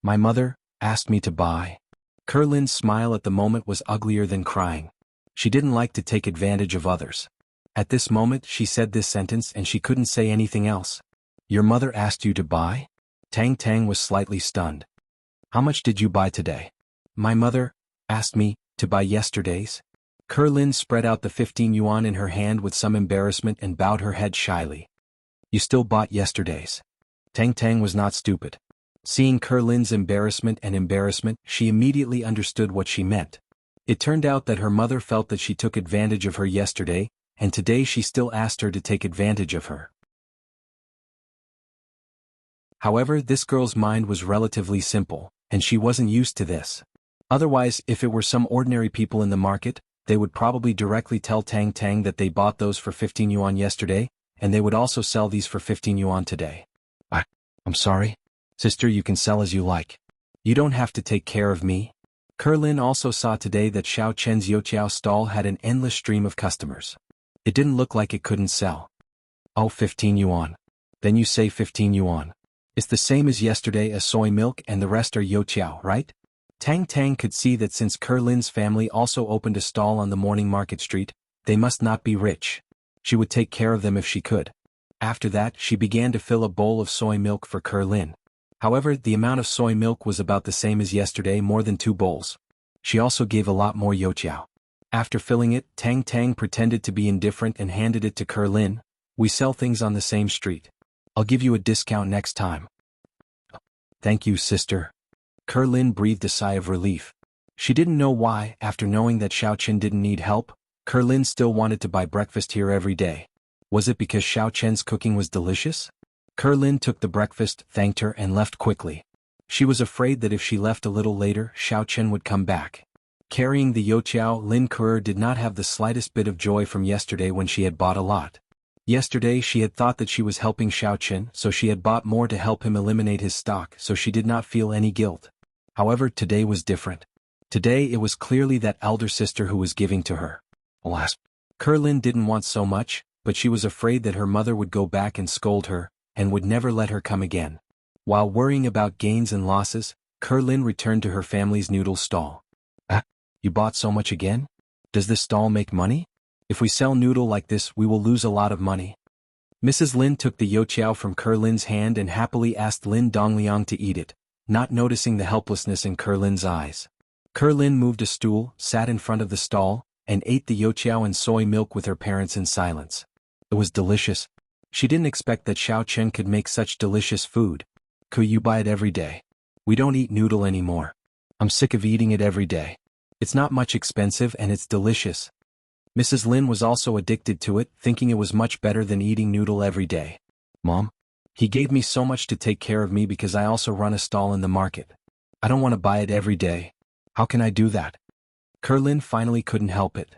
"My mother asked me to buy." Kerlin's smile at the moment was uglier than crying. She didn't like to take advantage of others. At this moment she said this sentence and she couldn't say anything else. "Your mother asked you to buy?" Tang Tang was slightly stunned. "How much did you buy today?" "My mother asked me to buy yesterday's." Kerlin spread out the 15 yuan in her hand with some embarrassment and bowed her head shyly. "You still bought yesterday's?" Tang Tang was not stupid. Seeing Kerlin's embarrassment, she immediately understood what she meant. It turned out that her mother felt that she took advantage of her yesterday, and today she still asked her to take advantage of her. However, this girl's mind was relatively simple, and she wasn't used to this. Otherwise, if it were some ordinary people in the market, they would probably directly tell Tang Tang that they bought those for 15 yuan yesterday, and they would also sell these for 15 yuan today. I'm sorry. Sister, you can sell as you like. You don't have to take care of me." Kerlin also saw today that Xiaoqian's youtiao stall had an endless stream of customers. It didn't look like it couldn't sell. "Oh, 15 yuan. Then you say 15 yuan. It's the same as yesterday as soy milk and the rest are youtiao, right?" Tang Tang could see that since Kerlin's family also opened a stall on the morning market street, They must not be rich. She would take care of them if she could. After that, she began to fill a bowl of soy milk for Lin. However, the amount of soy milk was about the same as yesterday, more than 2 bowls. She also gave a lot more youtiao. After filling it, Tang Tang pretended to be indifferent and handed it to Lin. We sell things on the same street. I'll give you a discount next time. Thank you, sister. Lin breathed a sigh of relief. She didn't know why, after knowing that Xiaochen didn't need help, Lin still wanted to buy breakfast here every day. Was it because Xiaochen's cooking was delicious? Lin took the breakfast, thanked her and left quickly. She was afraid that if she left a little later, Xiaochen would come back. Carrying the youtiao, Lin Kuer did not have the slightest bit of joy from yesterday when she had bought a lot. Yesterday she had thought that she was helping Xiaochen, so she had bought more to help him eliminate his stock, so she did not feel any guilt. However, today was different. Today it was clearly that elder sister who was giving to her. Alas, Lin didn't want so much, but she was afraid that her mother would go back and scold her, and would never let her come again. While worrying about gains and losses, Lin returned to her family's noodle stall. You bought so much again? Does this stall make money? If we sell noodle like this, we will lose a lot of money. Mrs. Lin took the youtiao from Lin's hand and happily asked Lin Dongliang to eat it, not noticing the helplessness in Lin's eyes. Lin moved a stool, sat in front of the stall, and ate the youtiao and soy milk with her parents in silence. It was delicious. She didn't expect that Xiaochen could make such delicious food. Could you buy it every day? We don't eat noodle anymore. I'm sick of eating it every day. It's not much expensive and it's delicious. Mrs. Lin was also addicted to it, thinking it was much better than eating noodle every day. Mom? He gave me so much to take care of me because I also run a stall in the market. I don't want to buy it every day. How can I do that? Lin finally couldn't help it.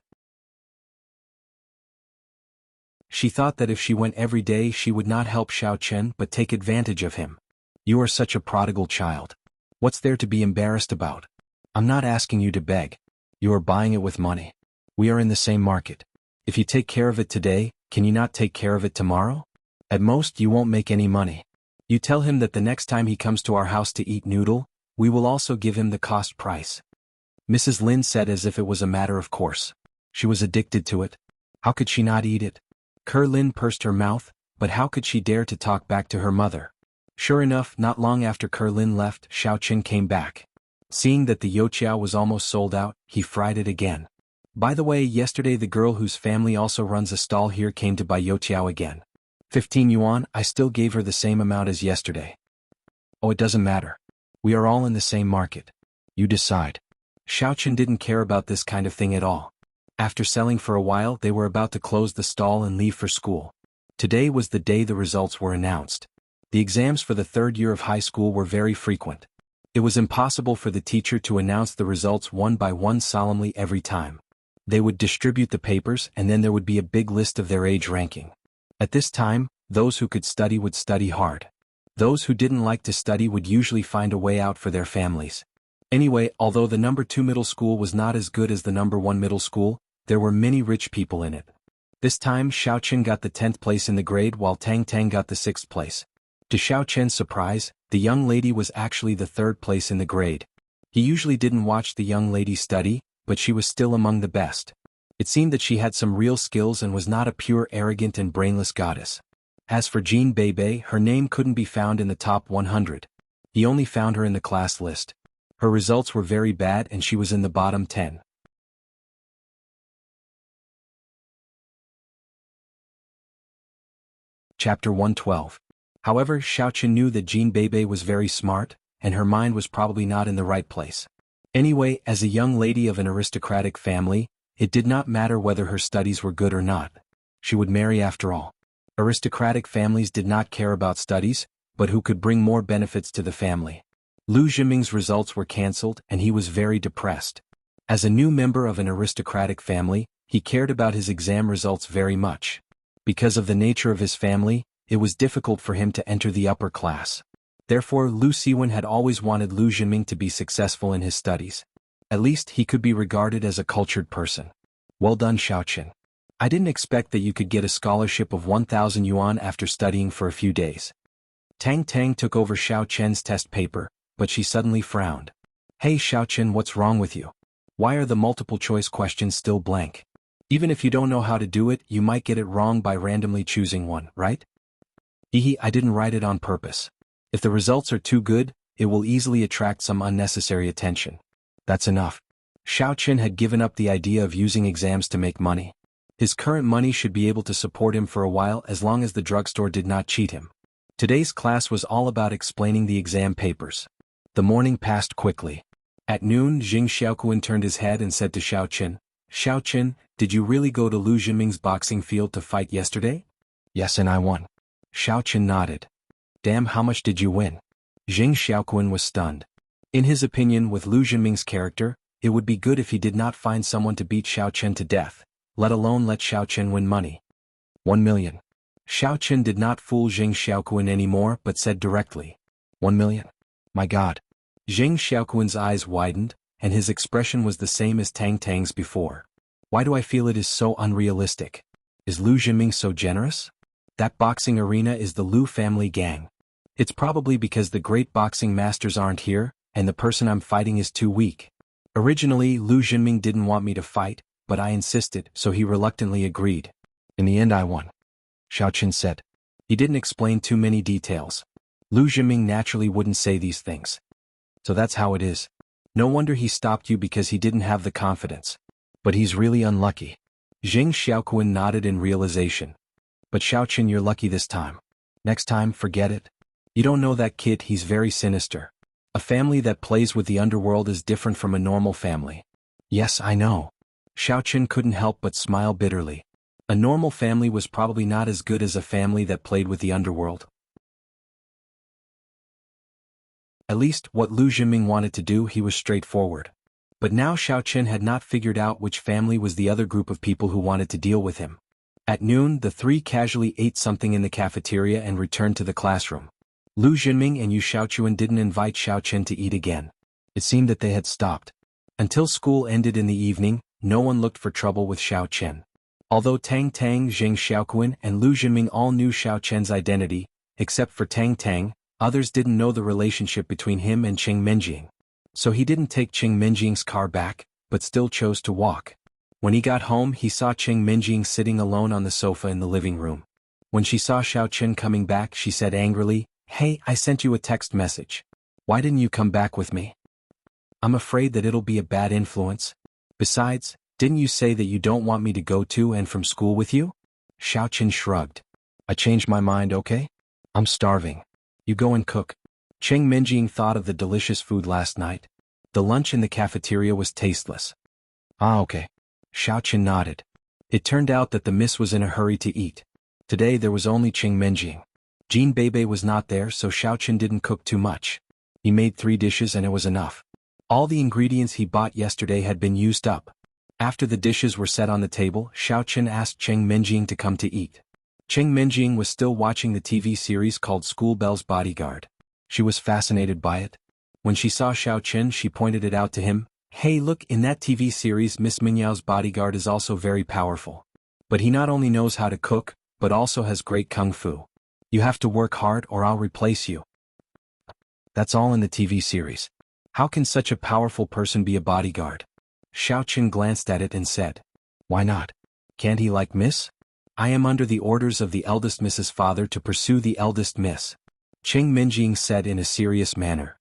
She thought that if she went every day she would not help Xiaochen but take advantage of him. You are such a prodigal child. What's there to be embarrassed about? I'm not asking you to beg. You are buying it with money. We are in the same market. If you take care of it today, can you not take care of it tomorrow? At most you won't make any money. You tell him that the next time he comes to our house to eat noodle, we will also give him the cost price. Mrs. Lin said as if it was a matter of course. She was addicted to it. How could she not eat it? Lin pursed her mouth, but how could she dare to talk back to her mother? Sure enough, not long after Lin left, Xiaochen came back. Seeing that the youtiao was almost sold out, he fried it again. By the way, yesterday the girl whose family also runs a stall here came to buy youtiao again. 15 yuan, I still gave her the same amount as yesterday. Oh, it doesn't matter. We are all in the same market. You decide. Xiaochen didn't care about this kind of thing at all. After selling for a while, they were about to close the stall and leave for school. Today was the day the results were announced. The exams for the 3rd year of high school were very frequent. It was impossible for the teacher to announce the results one by one solemnly every time. They would distribute the papers and then there would be a big list of their age ranking. At this time, those who could study would study hard. Those who didn't like to study would usually find a way out for their families. Anyway, although the number 2 middle school was not as good as the number 1 middle school, there were many rich people in it. This time Xiaochen got the 10th place in the grade while Tang Tang got the 6th place. To Xiaochen's surprise, the young lady was actually the 3rd place in the grade. He usually didn't watch the young lady study, but she was still among the best. It seemed that she had some real skills and was not a pure arrogant and brainless goddess. As for Jean Bebe, her name couldn't be found in the top 100. He only found her in the class list. Her results were very bad and she was in the bottom 10. Chapter 112. However, Xiaochen knew that Jean Bebe was very smart, and her mind was probably not in the right place. Anyway, as a young lady of an aristocratic family, it did not matter whether her studies were good or not. She would marry after all. Aristocratic families did not care about studies, but who could bring more benefits to the family. Lu Zhiming's results were cancelled and he was very depressed. As a new member of an aristocratic family, he cared about his exam results very much. Because of the nature of his family, it was difficult for him to enter the upper class. Therefore, Lu Siwen had always wanted Lu Zhiming to be successful in his studies. At least he could be regarded as a cultured person. Well done, Xiaochen. I didn't expect that you could get a scholarship of 1,000 yuan after studying for a few days. Tang Tang took over Xiaochen's test paper, but she suddenly frowned. Hey Xiaochen, what's wrong with you? Why are the multiple choice questions still blank? Even if you don't know how to do it, you might get it wrong by randomly choosing one, right? I didn't write it on purpose. If the results are too good, it will easily attract some unnecessary attention. That's enough. Xiao Qin had given up the idea of using exams to make money. His current money should be able to support him for a while as long as the drugstore did not cheat him. Today's class was all about explaining the exam papers. The morning passed quickly. At noon, Jing Xiaoquan turned his head and said to Xiao Qin, "Xiao Qin, did you really go to Lu Jinming's boxing field to fight yesterday?" "Yes, and I won." Xiao Qin nodded. "Damn, how much did you win?" Jing Xiaoquan was stunned. In his opinion, with Lu Jinming's character, it would be good if he did not find someone to beat Xiao Qin to death, let alone let Xiao Qin win money. 1 million. Xiao Qin did not fool Jing Xiaoquan anymore but said directly, 1 million. My God. Jing Xiaoquan's eyes widened, and his expression was the same as Tang Tang's before. Why do I feel it is so unrealistic? Is Lu Jinming so generous? That boxing arena is the Lu family gang. It's probably because the great boxing masters aren't here, and the person I'm fighting is too weak. Originally, Lu Jinming didn't want me to fight, but I insisted, so he reluctantly agreed. In the end I won. Xiao Qin said. He didn't explain too many details. Lu Jinming naturally wouldn't say these things. So that's how it is. No wonder he stopped you because he didn't have the confidence. But he's really unlucky. Jing Xiaoquan nodded in realization. But Xiao Qin, you're lucky this time. Next time, forget it. You don't know that kid, he's very sinister. A family that plays with the underworld is different from a normal family. Yes, I know. Xiao Qin couldn't help but smile bitterly. A normal family was probably not as good as a family that played with the underworld. At least, what Lu Jinming wanted to do, he was straightforward. But now Xiao Qin had not figured out which family was the other group of people who wanted to deal with him. At noon, the three casually ate something in the cafeteria and returned to the classroom. Lu Jinming and Yu Xiaochuan didn't invite Xiao Qin to eat again. It seemed that they had stopped. Until school ended in the evening, no one looked for trouble with Xiao Qin. Although Tang Tang, Jing Xiaoquan, and Lu Jinming all knew Xiao Qin's identity, except for Tang Tang, others didn't know the relationship between him and Qing Menjing. So he didn't take Qing Menjing's car back, but still chose to walk. When he got home, he saw Qing Menjing sitting alone on the sofa in the living room. When she saw Xiao Qin coming back, she said angrily, "Hey, I sent you a text message. Why didn't you come back with me?" "I'm afraid that it'll be a bad influence. Besides, didn't you say that you don't want me to go to and from school with you?" Xiao Qin shrugged. "I changed my mind, okay? I'm starving. You go and cook." Qing Menjing thought of the delicious food last night. The lunch in the cafeteria was tasteless. "Ah, okay." Xiao Qin nodded. It turned out that the miss was in a hurry to eat. Today there was only Qing Menjing. Jean Bebe was not there, so Xiao Qin didn't cook too much. He made 3 dishes and it was enough. All the ingredients he bought yesterday had been used up. After the dishes were set on the table, Xiao Qin asked Qing Menjing to come to eat. Qing Menjing was still watching the TV series called School Bell's Bodyguard. She was fascinated by it. When she saw Xiao Qin, she pointed it out to him. "Hey, look, in that TV series Miss Minyao's bodyguard is also very powerful. But he not only knows how to cook, but also has great kung fu. You have to work hard or I'll replace you." That's all in the TV series. How can such a powerful person be a bodyguard? Xiao Qin glanced at it and said, "Why not? Can't he like Miss? I am under the orders of the eldest Miss's father to pursue the eldest Miss." Qing Menjing said in a serious manner.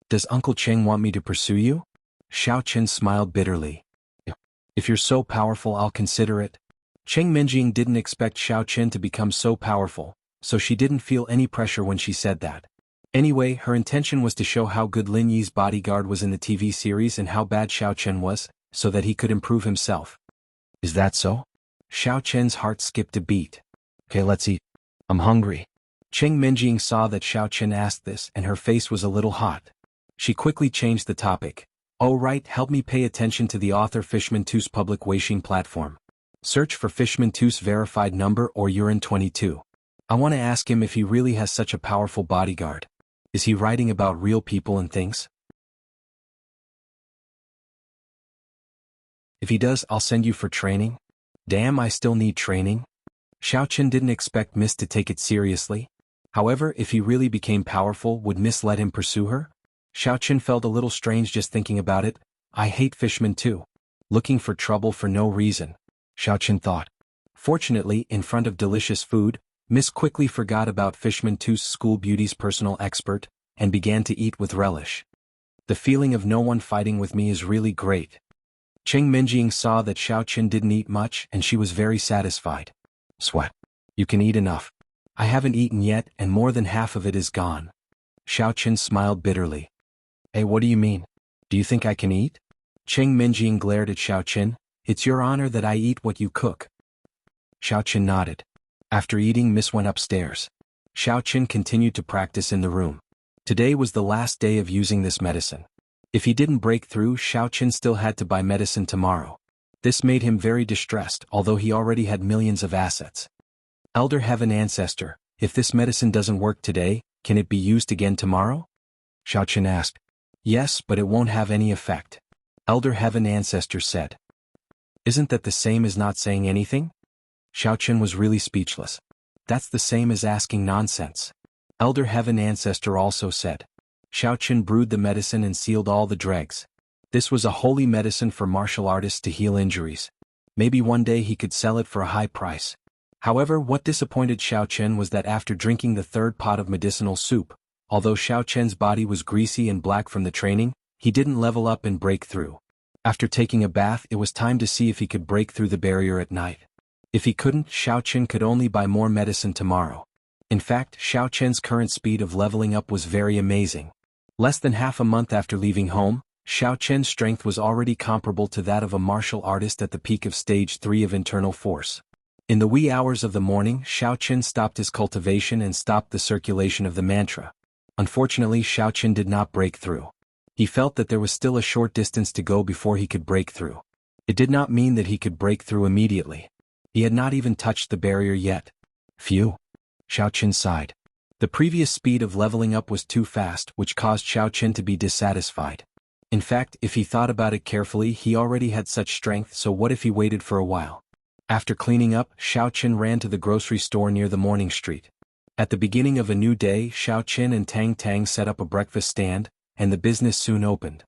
"Does Uncle Qing want me to pursue you?" Xiao Qin smiled bitterly. "If you're so powerful, I'll consider it." Qing Menjing didn't expect Xiao Qin to become so powerful, so she didn't feel any pressure when she said that. Anyway, her intention was to show how good Lin Yi's bodyguard was in the TV series and how bad Xiao Qin was, so that he could improve himself. "Is that so?" Xiao Qin's heart skipped a beat. "Okay, let's eat. I'm hungry." Qing Menjing saw that Xiao Qin asked this and her face was a little hot. She quickly changed the topic. "Oh right, help me pay attention to the author Fishman 2's public Weixin platform. Search for Fishman 2's verified number or Urine 22. I want to ask him if he really has such a powerful bodyguard. Is he writing about real people and things? If he does, I'll send you for training." Damn, I still need training. Xiao Qin didn't expect Miss to take it seriously. However, if he really became powerful, would Miss let him pursue her? Xiao Qin felt a little strange just thinking about it. I hate Fishman too. Looking for trouble for no reason. Xiao thought. Fortunately, in front of delicious food, Miss quickly forgot about Fishman Tooth's school beauty's personal expert, and began to eat with relish. The feeling of no one fighting with me is really great. Cheng Minjing saw that Xiao didn't eat much and she was very satisfied. Sweat. You can eat enough. I haven't eaten yet and more than half of it is gone. Xiao smiled bitterly. Hey, what do you mean? Do you think I can eat? Cheng Minjing glared at Xiao. It's your honor that I eat what you cook. Xiao nodded. After eating, Miss went upstairs. Xiao continued to practice in the room. Today was the last day of using this medicine. If he didn't break through, Xiao still had to buy medicine tomorrow. This made him very distressed, although he already had millions of assets. Elder Heaven Ancestor, if this medicine doesn't work today, can it be used again tomorrow? Xiao asked. Yes, but it won't have any effect. Elder Heaven Ancestor said. Isn't that the same as not saying anything? Xiao was really speechless. That's the same as asking nonsense. Elder Heaven Ancestor also said. Xiao brewed the medicine and sealed all the dregs. This was a holy medicine for martial artists to heal injuries. Maybe one day he could sell it for a high price. However, what disappointed Xiao was that after drinking the third pot of medicinal soup, although Xiao body was greasy and black from the training, he didn't level up and break through. After taking a bath, it was time to see if he could break through the barrier at night. If he couldn't, Xiao could only buy more medicine tomorrow. In fact, Xiao current speed of leveling up was very amazing. Less than half a month after leaving home, Xiao strength was already comparable to that of a martial artist at the peak of stage 3 of internal force. In the wee hours of the morning, Xiao stopped his cultivation and stopped the circulation of the mantra. Unfortunately, Xiao did not break through. He felt that there was still a short distance to go before he could break through. It did not mean that he could break through immediately. He had not even touched the barrier yet. Phew. Xiao sighed. The previous speed of leveling up was too fast, which caused Xiao to be dissatisfied. In fact, if he thought about it carefully, he already had such strength, so what if he waited for a while? After cleaning up, Xiao ran to the grocery store near the morning street. At the beginning of a new day, Xiao and Tang set up a breakfast stand, and the business soon opened.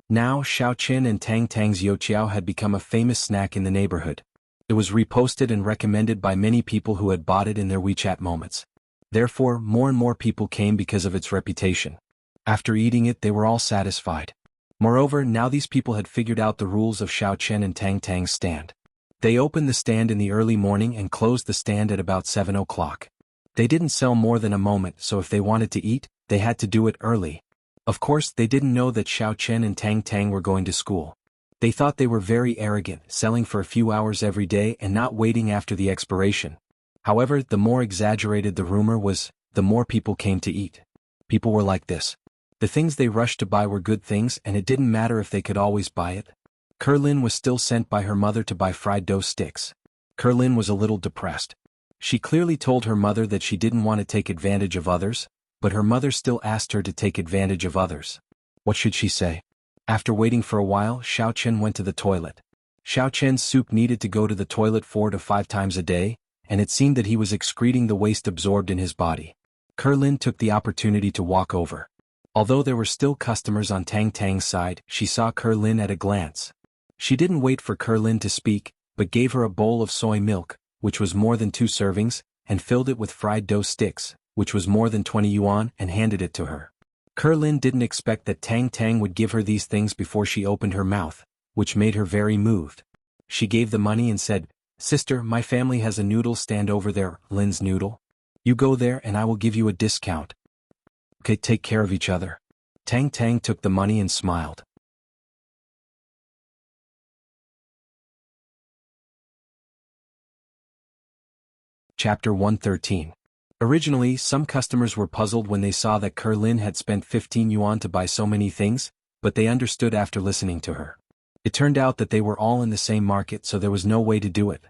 Now Xiao and Tang's Youqiao had become a famous snack in the neighborhood. It was reposted and recommended by many people who had bought it in their WeChat moments. Therefore, more and more people came because of its reputation. After eating it, they were all satisfied. Moreover, now these people had figured out the rules of Xiao and Tang's stand. They opened the stand in the early morning and closed the stand at about 7 o'clock. They didn't sell more than a moment, so if they wanted to eat, they had to do it early. Of course, they didn't know that Xiao and Tang were going to school. They thought they were very arrogant, selling for a few hours every day and not waiting after the expiration. However, the more exaggerated the rumor was, the more people came to eat. People were like this. The things they rushed to buy were good things and it didn't matter if they could always buy it. Kerlin was still sent by her mother to buy fried dough sticks. Kerlin was a little depressed. She clearly told her mother that she didn't want to take advantage of others, but her mother still asked her to take advantage of others. What should she say? After waiting for a while, Xiao went to the toilet. Xiao soup needed to go to the toilet 4 to 5 times a day, and it seemed that he was excreting the waste absorbed in his body. Kerlin took the opportunity to walk over. Although there were still customers on Tang's side, she saw Kerlin at a glance. She didn't wait for Kerlin to speak, but gave her a bowl of soy milk, which was more than 2 servings, and filled it with fried dough sticks, which was more than 20 yuan, and handed it to her. Kerlin didn't expect that Tang would give her these things before she opened her mouth, which made her very moved. She gave the money and said, "Sister, my family has a noodle stand over there, Lin's Noodle. You go there and I will give you a discount." Okay, take care of each other. Tang took the money and smiled. Chapter 113. Originally, some customers were puzzled when they saw that Kerlin had spent 15 yuan to buy so many things, but they understood after listening to her. It turned out that they were all in the same market, so there was no way to do it.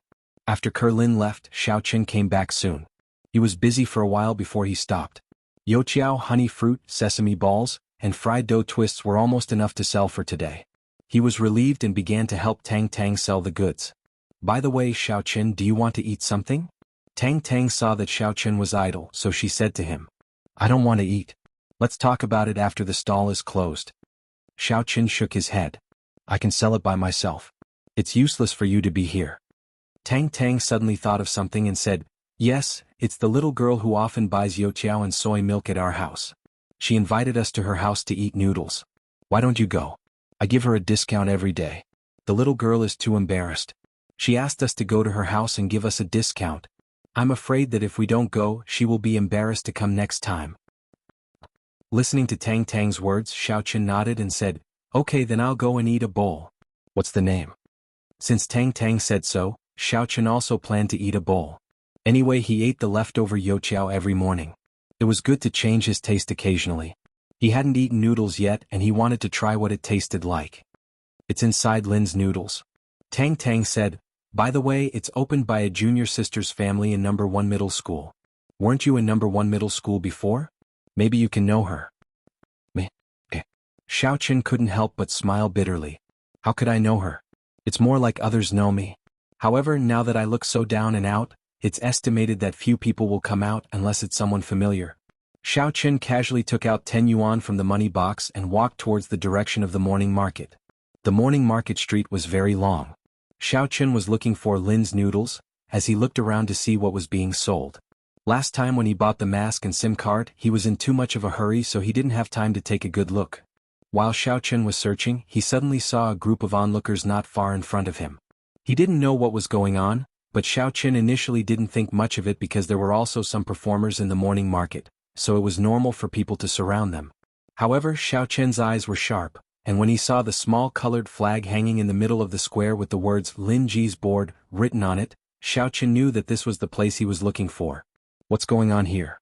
After Kerlin left, Xiao came back soon. He was busy for a while before he stopped. Youqiao honey fruit, sesame balls, and fried dough twists were almost enough to sell for today. He was relieved and began to help Tang sell the goods. "By the way, Xiao, do you want to eat something?" Tang saw that Xiao was idle, so she said to him, "I don't want to eat. Let's talk about it after the stall is closed." Xiao shook his head. I can sell it by myself. It's useless for you to be here. Tang Tang suddenly thought of something and said, yes, it's the little girl who often buys youtiao and soy milk at our house. She invited us to her house to eat noodles. Why don't you go? I give her a discount every day. The little girl is too embarrassed. She asked us to go to her house and give us a discount. I'm afraid that if we don't go, she will be embarrassed to come next time. Listening to Tang Tang's words, Xiaoqin nodded and said, okay, then I'll go and eat a bowl. What's the name? Since Tang Tang said so, Xiaoqin also planned to eat a bowl. Anyway, he ate the leftover youtiao every morning. It was good to change his taste occasionally. He hadn't eaten noodles yet and he wanted to try what it tasted like. It's inside Lin's noodles. Tang Tang said, by the way, it's opened by a junior sister's family in number 1 middle school. Weren't you in number 1 middle school before? Maybe you can know her. Meh. Xiaoqin couldn't help but smile bitterly. How could I know her? It's more like others know me. However, now that I look so down and out, it's estimated that few people will come out unless it's someone familiar. Xiaoqin casually took out 10 yuan from the money box and walked towards the direction of the morning market. The morning market street was very long. Xiaoqin was looking for Lin's noodles, as he looked around to see what was being sold. Last time when he bought the mask and SIM card, he was in too much of a hurry so he didn't have time to take a good look. While Xiaoqin was searching, he suddenly saw a group of onlookers not far in front of him. He didn't know what was going on, but Xiaoqin initially didn't think much of it because there were also some performers in the morning market, so it was normal for people to surround them. However, Xiaoqin's eyes were sharp, and when he saw the small colored flag hanging in the middle of the square with the words Lin Ji's board written on it, Xiaoqin knew that this was the place he was looking for. What's going on here?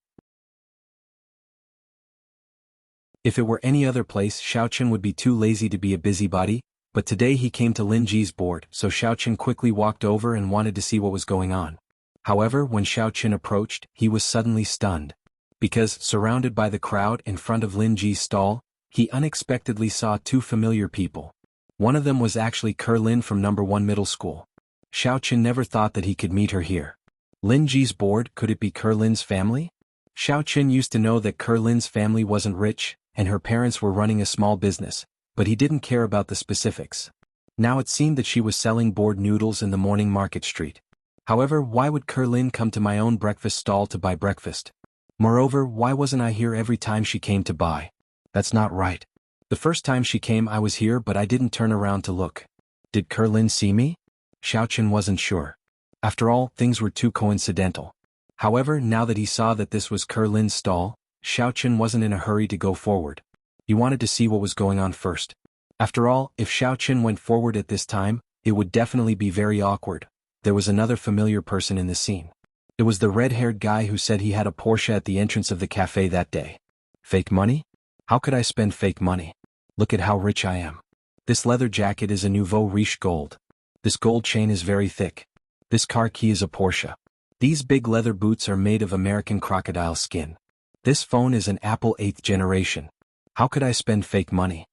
If it were any other place, Xiaoqin would be too lazy to be a busybody, but today he came to Lin Ji's board, so Xiaoqin quickly walked over and wanted to see what was going on. However, when Xiaoqin approached, he was suddenly stunned. Because, surrounded by the crowd in front of Lin Ji's stall, he unexpectedly saw two familiar people. One of them was actually Lin from number 1 middle school. Xiaoqin never thought that he could meet her here. Lin Ji's board, could it be Lin's family? Xiaoqin used to know that Lin's family wasn't rich, and her parents were running a small business, but he didn't care about the specifics. Now it seemed that she was selling board noodles in the morning market street. However, why would Lin come to my own breakfast stall to buy breakfast? Moreover, why wasn't I here every time she came to buy? That's not right. The first time she came I was here but I didn't turn around to look. Did Lin see me? Xiaoqin wasn't sure. After all, things were too coincidental. However, now that he saw that this was Lin's stall, Xiaoqin wasn't in a hurry to go forward. He wanted to see what was going on first. After all, if Xiaoqin went forward at this time, it would definitely be very awkward. There was another familiar person in the scene. It was the red-haired guy who said he had a Porsche at the entrance of the cafe that day. Fake money? How could I spend fake money? Look at how rich I am. This leather jacket is a nouveau riche gold. This gold chain is very thick. This car key is a Porsche. These big leather boots are made of American crocodile skin. This phone is an Apple 8th generation. How could I spend fake money?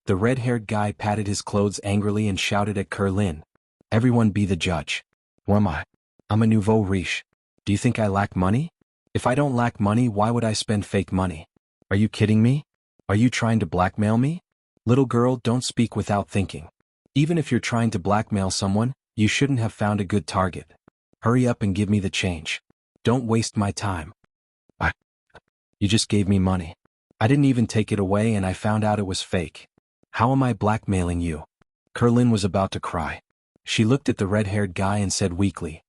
The red-haired guy patted his clothes angrily and shouted at Lin. Everyone be the judge. Who am I? I'm a nouveau riche. Do you think I lack money? If I don't lack money, why would I spend fake money? Are you kidding me? Are you trying to blackmail me? Little girl, don't speak without thinking. Even if you're trying to blackmail someone, you shouldn't have found a good target. Hurry up and give me the change. Don't waste my time. You just gave me money. I didn't even take it away and I found out it was fake. How am I blackmailing you? Lin was about to cry. She looked at the red-haired guy and said weakly.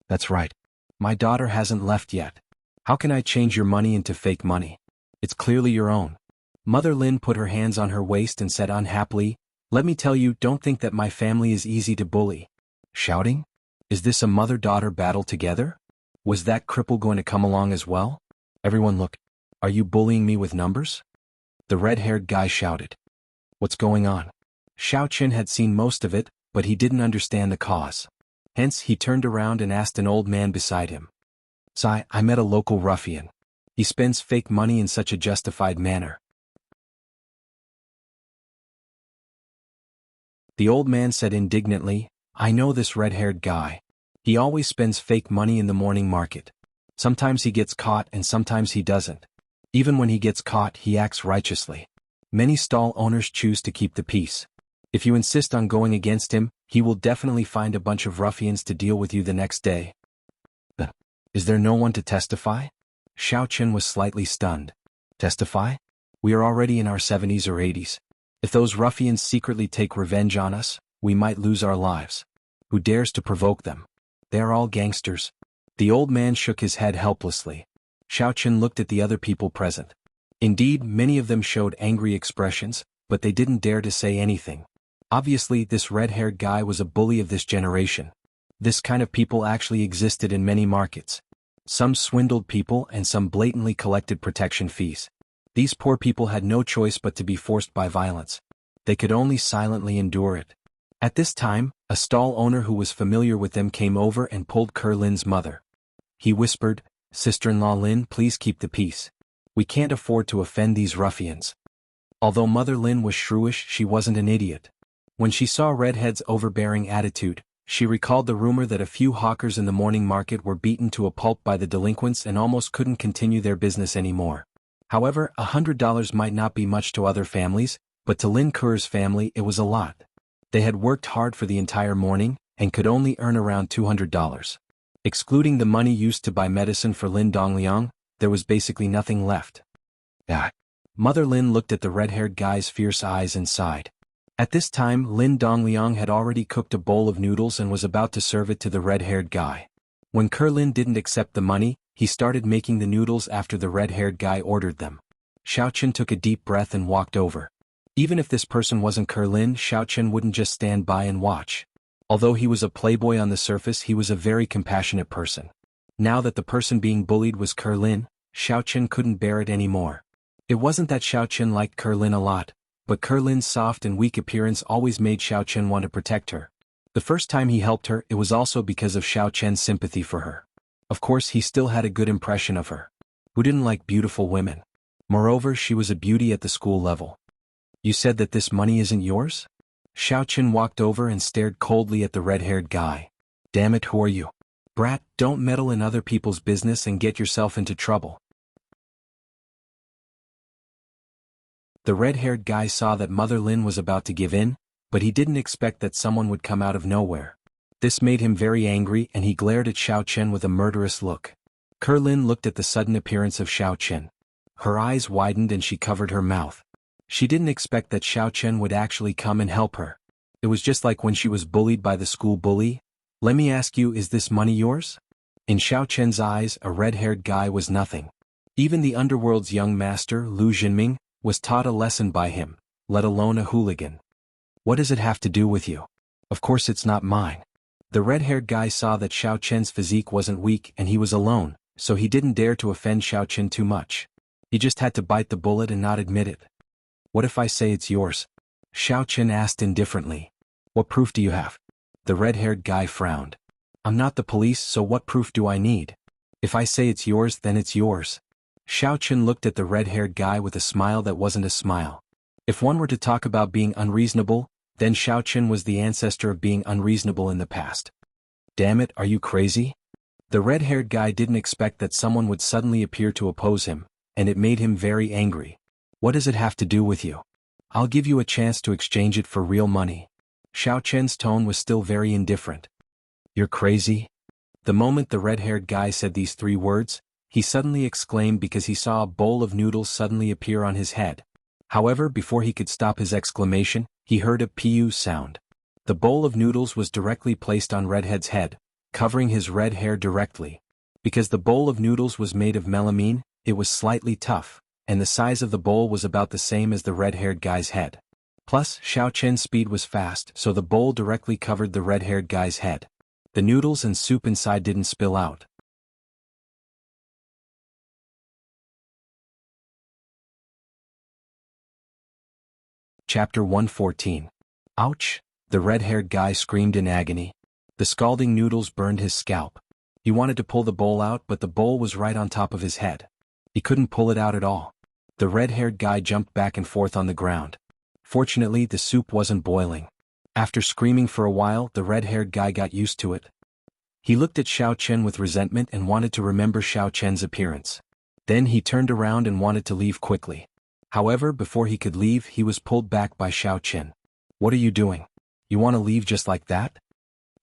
That's right. My daughter hasn't left yet. How can I change your money into fake money? It's clearly your own. Mother Lin put her hands on her waist and said unhappily, let me tell you, don't think that my family is easy to bully. Shouting? Is this a mother-daughter battle together? Was that cripple going to come along as well? Everyone look. Are you bullying me with numbers? The red-haired guy shouted. What's going on? Xiaoqin had seen most of it, but he didn't understand the cause. Hence, he turned around and asked an old man beside him. Sai, I met a local ruffian. He spends fake money in such a justified manner. The old man said indignantly, I know this red-haired guy. He always spends fake money in the morning market. Sometimes he gets caught and sometimes he doesn't. Even when he gets caught, he acts righteously. Many stall owners choose to keep the peace. If you insist on going against him, he will definitely find a bunch of ruffians to deal with you the next day. Is there no one to testify? Xiao Chen was slightly stunned. Testify? We are already in our 70s or 80s. If those ruffians secretly take revenge on us, we might lose our lives. Who dares to provoke them? They are all gangsters. The old man shook his head helplessly. Xiao Chen looked at the other people present. Indeed, many of them showed angry expressions, but they didn't dare to say anything. Obviously, this red-haired guy was a bully of this generation. This kind of people actually existed in many markets. Some swindled people and some blatantly collected protection fees. These poor people had no choice but to be forced by violence. They could only silently endure it. At this time, a stall owner who was familiar with them came over and pulled Ker Lin's mother. He whispered, "Sister-in-law Lin, please keep the peace. We can't afford to offend these ruffians." Although Mother Lin was shrewish, she wasn't an idiot. When she saw Redhead's overbearing attitude, she recalled the rumor that a few hawkers in the morning market were beaten to a pulp by the delinquents and almost couldn't continue their business anymore. However, $100 might not be much to other families, but to Lin Ker's family it was a lot. They had worked hard for the entire morning, and could only earn around $200. Excluding the money used to buy medicine for Lin Dongliang, there was basically nothing left. Mother Lin looked at the red-haired guy's fierce eyes and sighed. At this time, Lin Dongliang had already cooked a bowl of noodles and was about to serve it to the red-haired guy. When Ker Lin didn't accept the money, he started making the noodles after the red-haired guy ordered them. Xiao Chen took a deep breath and walked over. Even if this person wasn't Ker Lin, Xiao Chen wouldn't just stand by and watch. Although he was a playboy on the surface, he was a very compassionate person. Now that the person being bullied was Ker Lin, Xiao Chen couldn't bear it anymore. It wasn't that Xiao Chen liked Ker Lin a lot, but Ker Lin's soft and weak appearance always made Xiao Chen want to protect her. The first time he helped her, it was also because of Xiao Chen's sympathy for her. Of course, he still had a good impression of her. Who didn't like beautiful women? Moreover, she was a beauty at the school level. You said that this money isn't yours? Xiao Chen walked over and stared coldly at the red-haired guy. Damn it, who are you? Brat, don't meddle in other people's business and get yourself into trouble. The red-haired guy saw that Mother Lin was about to give in, but he didn't expect that someone would come out of nowhere. This made him very angry and he glared at Xiao Chen with a murderous look. Ker Lin looked at the sudden appearance of Xiao Chen. Her eyes widened and she covered her mouth. She didn't expect that Xiao Chen would actually come and help her. It was just like when she was bullied by the school bully. Let me ask you, is this money yours? In Xiao Chen's eyes, a red-haired guy was nothing. Even the underworld's young master, Lu Jinming, was taught a lesson by him, let alone a hooligan. What does it have to do with you? Of course it's not mine. The red-haired guy saw that Xiao Chen's physique wasn't weak and he was alone, so he didn't dare to offend Xiao Chen too much. He just had to bite the bullet and not admit it. What if I say it's yours? Xiao Chen asked indifferently. What proof do you have? The red-haired guy frowned. I'm not the police, so what proof do I need? If I say it's yours, then it's yours. Xiao Chen looked at the red-haired guy with a smile that wasn't a smile. If one were to talk about being unreasonable, then Xiao Chen was the ancestor of being unreasonable in the past. Damn it, are you crazy? The red-haired guy didn't expect that someone would suddenly appear to oppose him, and it made him very angry. What does it have to do with you? I'll give you a chance to exchange it for real money. Xiao Chen's tone was still very indifferent. You're crazy? The moment the red-haired guy said these 3 words, he suddenly exclaimed because he saw a bowl of noodles suddenly appear on his head. However, before he could stop his exclamation, he heard a "Pu" sound. The bowl of noodles was directly placed on Redhead's head, covering his red hair directly. Because the bowl of noodles was made of melamine, it was slightly tough, and the size of the bowl was about the same as the red-haired guy's head. Plus, Xiao Chen's speed was fast, so the bowl directly covered the red-haired guy's head. The noodles and soup inside didn't spill out. Chapter 114. Ouch! The red-haired guy screamed in agony. The scalding noodles burned his scalp. He wanted to pull the bowl out, but the bowl was right on top of his head. He couldn't pull it out at all. The red-haired guy jumped back and forth on the ground. Fortunately, the soup wasn't boiling. After screaming for a while, the red-haired guy got used to it. He looked at Xiao Chen with resentment and wanted to remember Xiao Chen's appearance. Then he turned around and wanted to leave quickly. However, before he could leave, he was pulled back by Xiao Chen. What are you doing? You want to leave just like that?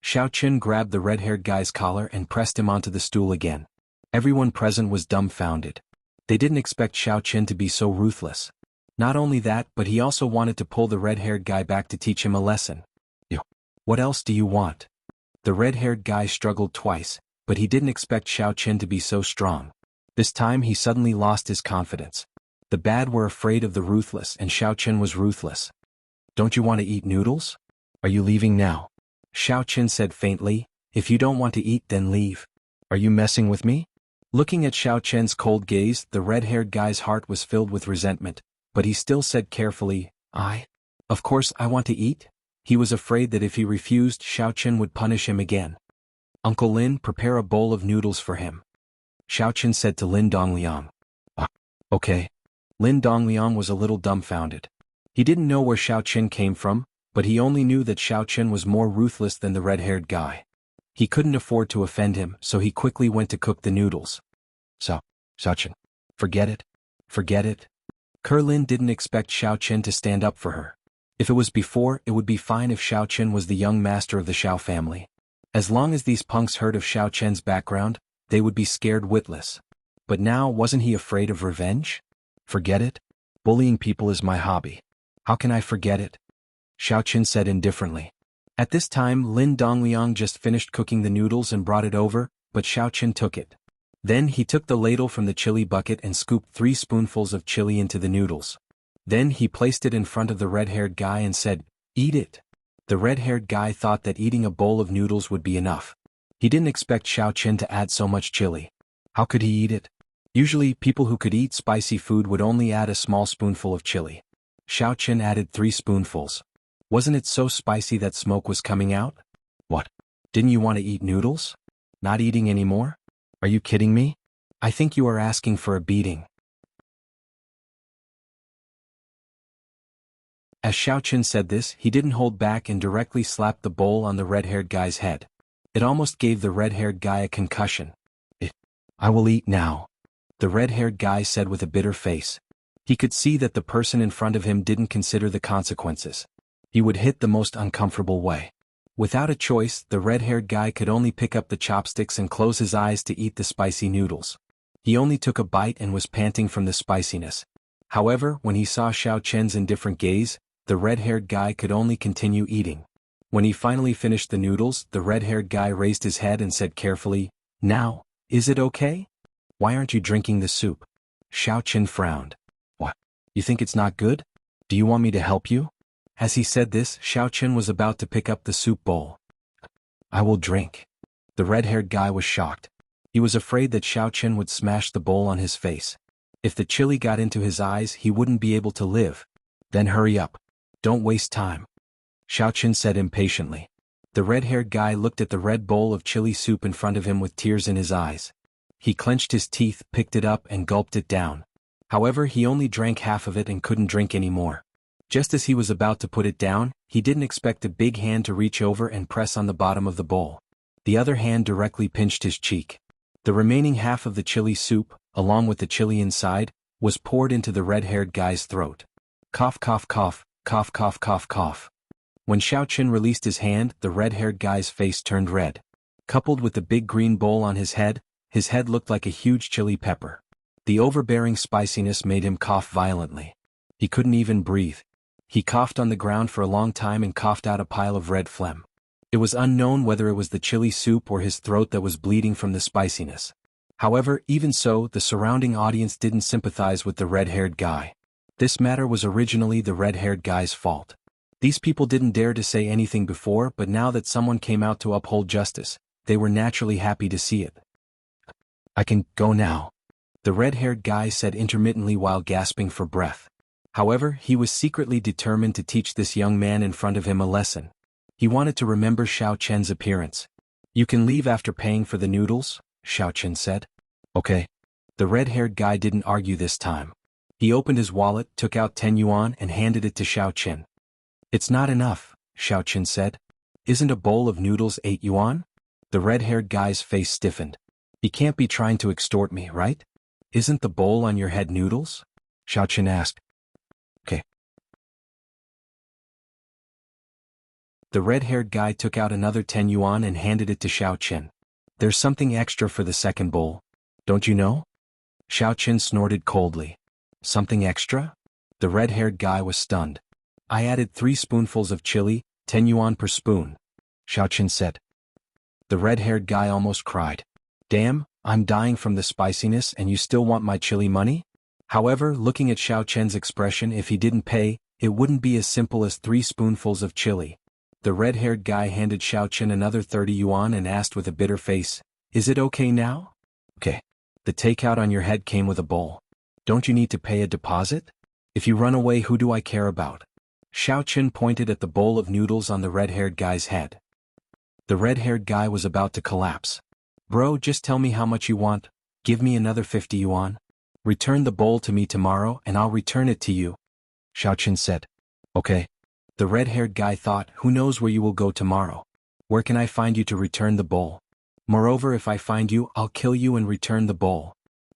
Xiao Qin grabbed the red-haired guy's collar and pressed him onto the stool again. Everyone present was dumbfounded. They didn't expect Xiao Qin to be so ruthless. Not only that, but he also wanted to pull the red-haired guy back to teach him a lesson. What else do you want? The red-haired guy struggled twice, but he didn't expect Xiao Qin to be so strong. This time he suddenly lost his confidence. The bad were afraid of the ruthless and Xiao Qin was ruthless. Don't you want to eat noodles? Are you leaving now? Xiao Qin said faintly, if you don't want to eat then leave. Are you messing with me? Looking at Xiao Qin's cold gaze, the red-haired guy's heart was filled with resentment, but he still said carefully, Of course I want to eat. He was afraid that if he refused, Xiao Qin would punish him again. Uncle Lin, prepare a bowl of noodles for him. Xiao Qin said to Lin Dongliang. Okay. Lin Dongliang was a little dumbfounded. He didn't know where Xiao Qin came from, but he only knew that Xiao Qin was more ruthless than the red-haired guy. He couldn't afford to offend him, so he quickly went to cook the noodles. Xiao Qin. Forget it. Forget it. Lin didn't expect Xiao Qin to stand up for her. If it was before, it would be fine if Xiao Qin was the young master of the Xiao family. As long as these punks heard of Xiao Qin's background, they would be scared witless. But now, wasn't he afraid of revenge? Forget it? Bullying people is my hobby. How can I forget it? Xiao Qin said indifferently. At this time, Lin Dongliang just finished cooking the noodles and brought it over, but Xiao Qin took it. Then he took the ladle from the chili bucket and scooped 3 spoonfuls of chili into the noodles. Then he placed it in front of the red-haired guy and said, Eat it. The red-haired guy thought that eating a bowl of noodles would be enough. He didn't expect Xiao Qin to add so much chili. How could he eat it? Usually, people who could eat spicy food would only add a small spoonful of chili. Xiao Qin added 3 spoonfuls. Wasn't it so spicy that smoke was coming out? What? Didn't you want to eat noodles? Not eating anymore? Are you kidding me? I think you are asking for a beating. As Xiao Qin said this, he didn't hold back and directly slapped the bowl on the red-haired guy's head. It almost gave the red-haired guy a concussion. I will eat now. The red-haired guy said with a bitter face. He could see that the person in front of him didn't consider the consequences. He would hit the most uncomfortable way. Without a choice, the red-haired guy could only pick up the chopsticks and close his eyes to eat the spicy noodles. He only took a bite and was panting from the spiciness. However, when he saw Xiao Qin's indifferent gaze, the red-haired guy could only continue eating. When he finally finished the noodles, the red-haired guy raised his head and said carefully, Now, is it okay? Why aren't you drinking the soup? Xiao Qin frowned. What? You think it's not good? Do you want me to help you? As he said this, Xiao Qin was about to pick up the soup bowl. I will drink. The red-haired guy was shocked. He was afraid that Xiao Qin would smash the bowl on his face. If the chili got into his eyes, he wouldn't be able to live. Then hurry up. Don't waste time. Xiao Qin said impatiently. The red-haired guy looked at the red bowl of chili soup in front of him with tears in his eyes. He clenched his teeth, picked it up and gulped it down. However, he only drank half of it and couldn't drink any more. Just as he was about to put it down, he didn't expect a big hand to reach over and press on the bottom of the bowl. The other hand directly pinched his cheek. The remaining half of the chili soup, along with the chili inside, was poured into the red-haired guy's throat. Cough cough cough, cough cough cough cough. When Xiao Qin released his hand, the red-haired guy's face turned red. Coupled with the big green bowl on his head looked like a huge chili pepper. The overbearing spiciness made him cough violently. He couldn't even breathe. He coughed on the ground for a long time and coughed out a pile of red phlegm. It was unknown whether it was the chili soup or his throat that was bleeding from the spiciness. However, even so, the surrounding audience didn't sympathize with the red-haired guy. This matter was originally the red-haired guy's fault. These people didn't dare to say anything before, but now that someone came out to uphold justice, they were naturally happy to see it. I can go now, the red-haired guy said intermittently while gasping for breath. However, he was secretly determined to teach this young man in front of him a lesson. He wanted to remember Xiao Qin's appearance. You can leave after paying for the noodles, Xiao Qin said. Okay. The red-haired guy didn't argue this time. He opened his wallet, took out 10 yuan and handed it to Xiao Qin. It's not enough, Xiao Qin said. Isn't a bowl of noodles 8 yuan? The red-haired guy's face stiffened. You can't be trying to extort me, right? Isn't the bowl on your head noodles? Xiao Qin asked. Okay. The red-haired guy took out another 10 yuan and handed it to Xiao Chen. There's something extra for the second bowl. Don't you know? Xiao Chen snorted coldly. Something extra? The red-haired guy was stunned. I added 3 spoonfuls of chili, 10 yuan per spoon. Xiao Chen said. The red-haired guy almost cried. Damn, I'm dying from the spiciness and you still want my chili money? However, looking at Xiao Chen's expression, if he didn't pay, it wouldn't be as simple as 3 spoonfuls of chili. The red-haired guy handed Xiao Chen another 30 yuan and asked with a bitter face, Is it okay now? Okay. The takeout on your head came with a bowl. Don't you need to pay a deposit? If you run away, who do I care about? Xiao Chen pointed at the bowl of noodles on the red-haired guy's head. The red-haired guy was about to collapse. Bro, just tell me how much you want. Give me another 50 yuan. Return the bowl to me tomorrow and I'll return it to you. Xiao Chen said. Okay. The red-haired guy thought, who knows where you will go tomorrow? Where can I find you to return the bowl? Moreover, if I find you, I'll kill you and return the bowl.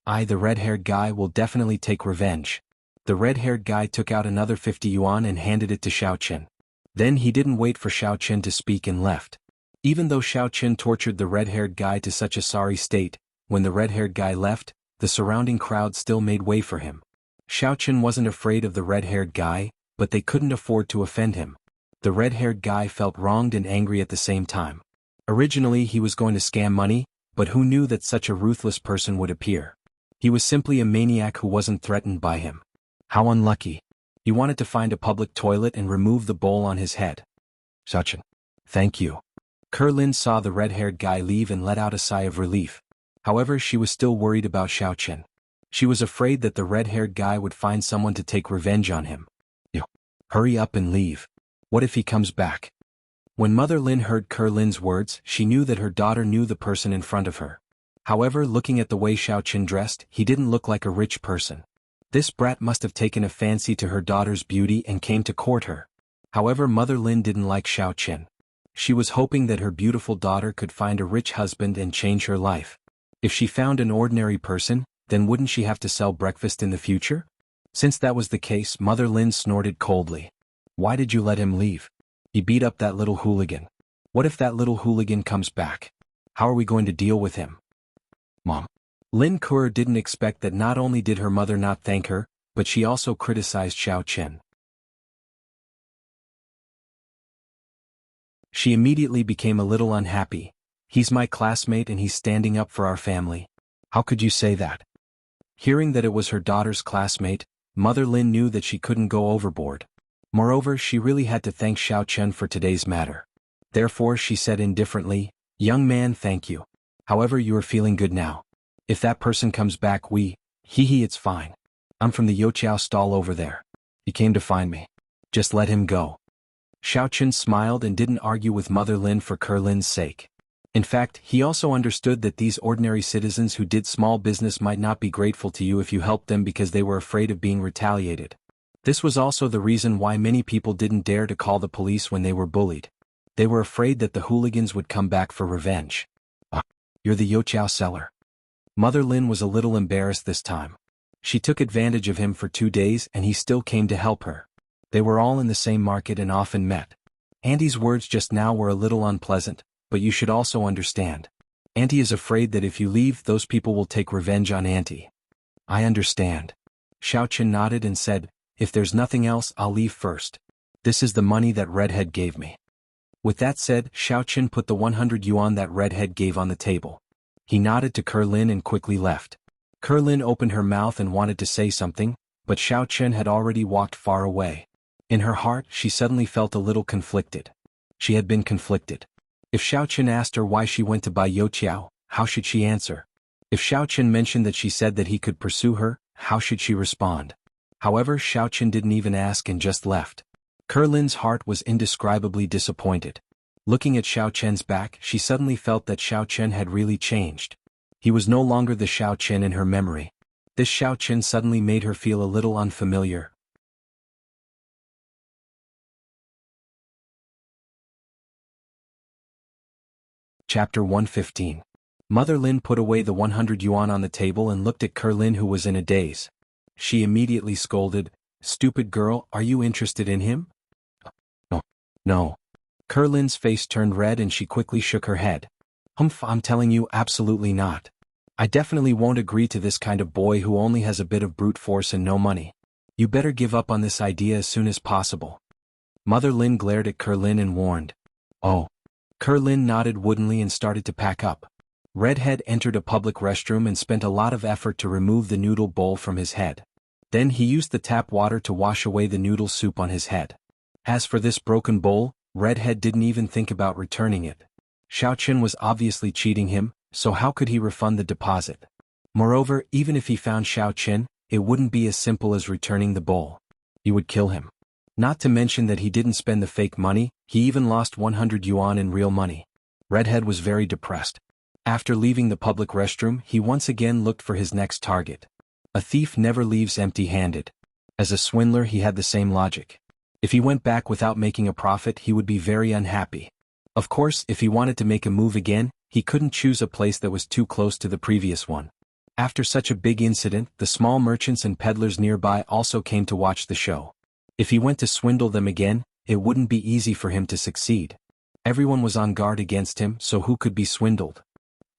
The red-haired guy, will definitely take revenge. The red-haired guy took out another 50 yuan and handed it to Xiao Chen. Then he didn't wait for Xiao Chen to speak and left. Even though Xiao Chen tortured the red-haired guy to such a sorry state, when the red-haired guy left, the surrounding crowd still made way for him. Xiao Chen wasn't afraid of the red-haired guy, but they couldn't afford to offend him. The red-haired guy felt wronged and angry at the same time. Originally he was going to scam money, but who knew that such a ruthless person would appear? He was simply a maniac who wasn't threatened by him. How unlucky. He wanted to find a public toilet and remove the bowl on his head. Xiao Chen. Thank you. Lin saw the red-haired guy leave and let out a sigh of relief. However, she was still worried about Xiao Chen. She was afraid that the red-haired guy would find someone to take revenge on him. Hurry up and leave. What if he comes back? When Mother Lin heard Lin's words, she knew that her daughter knew the person in front of her. However, looking at the way Xiao Chen dressed, he didn't look like a rich person. This brat must have taken a fancy to her daughter's beauty and came to court her. However, Mother Lin didn't like Xiao Chen. She was hoping that her beautiful daughter could find a rich husband and change her life. If she found an ordinary person, then wouldn't she have to sell breakfast in the future? Since that was the case, Mother Lin snorted coldly. Why did you let him leave? He beat up that little hooligan. What if that little hooligan comes back? How are we going to deal with him? Mom. Lin Kuer didn't expect that not only did her mother not thank her, but she also criticized Xiao Chen. She immediately became a little unhappy. He's my classmate and he's standing up for our family. How could you say that? Hearing that it was her daughter's classmate, Mother Lin knew that she couldn't go overboard. Moreover, she really had to thank Xiao Chen for today's matter. Therefore, she said indifferently, Young man, thank you. However, you are feeling good now. If that person comes back, it's fine. I'm from the Youqiao stall over there. He came to find me. Just let him go. Xiao Chen smiled and didn't argue with Mother Lin for Lin's sake. In fact, he also understood that these ordinary citizens who did small business might not be grateful to you if you helped them because they were afraid of being retaliated. This was also the reason why many people didn't dare to call the police when they were bullied. They were afraid that the hooligans would come back for revenge. You're the Youqiao seller. Mother Lin was a little embarrassed this time. She took advantage of him for 2 days and he still came to help her. They were all in the same market and often met. Auntie's words just now were a little unpleasant, but you should also understand. Auntie is afraid that if you leave, those people will take revenge on Auntie. I understand. Xiao Chen nodded and said, If there's nothing else, I'll leave first. This is the money that Redhead gave me. With that said, Xiao Chen put the 100 yuan that Redhead gave on the table. He nodded to Lin and quickly left. Lin opened her mouth and wanted to say something, but Xiao Chen had already walked far away. In her heart, she suddenly felt a little conflicted. She had been conflicted. If Xiao Chen asked her why she went to buy Youqiao, how should she answer? If Xiao Chen mentioned that she said that he could pursue her, how should she respond? However, Xiao Chen didn't even ask and just left. Lin's heart was indescribably disappointed. Looking at Xiao Chen's back, she suddenly felt that Xiao Chen had really changed. He was no longer the Xiao Chen in her memory. This Xiao Chen suddenly made her feel a little unfamiliar. Chapter 115. Mother Lin put away the 100 yuan on the table and looked at Lin, who was in a daze. She immediately scolded, Stupid girl, are you interested in him? No. Kurlin's face turned red and she quickly shook her head. Humph, I'm telling you, absolutely not. I definitely won't agree to this kind of boy who only has a bit of brute force and no money. You better give up on this idea as soon as possible. Mother Lin glared at Kurlin and warned. Oh. Kurlin nodded woodenly and started to pack up. Redhead entered a public restroom and spent a lot of effort to remove the noodle bowl from his head. Then he used the tap water to wash away the noodle soup on his head. As for this broken bowl, Redhead didn't even think about returning it. Xiaoqin was obviously cheating him, so how could he refund the deposit? Moreover, even if he found Xiaoqin, it wouldn't be as simple as returning the bowl. He would kill him. Not to mention that he didn't spend the fake money, he even lost 100 yuan in real money. Redhead was very depressed. After leaving the public restroom, he once again looked for his next target. A thief never leaves empty-handed. As a swindler, he had the same logic. If he went back without making a profit, he would be very unhappy. Of course, if he wanted to make a move again, he couldn't choose a place that was too close to the previous one. After such a big incident, the small merchants and peddlers nearby also came to watch the show. If he went to swindle them again, it wouldn't be easy for him to succeed. Everyone was on guard against him, so who could be swindled?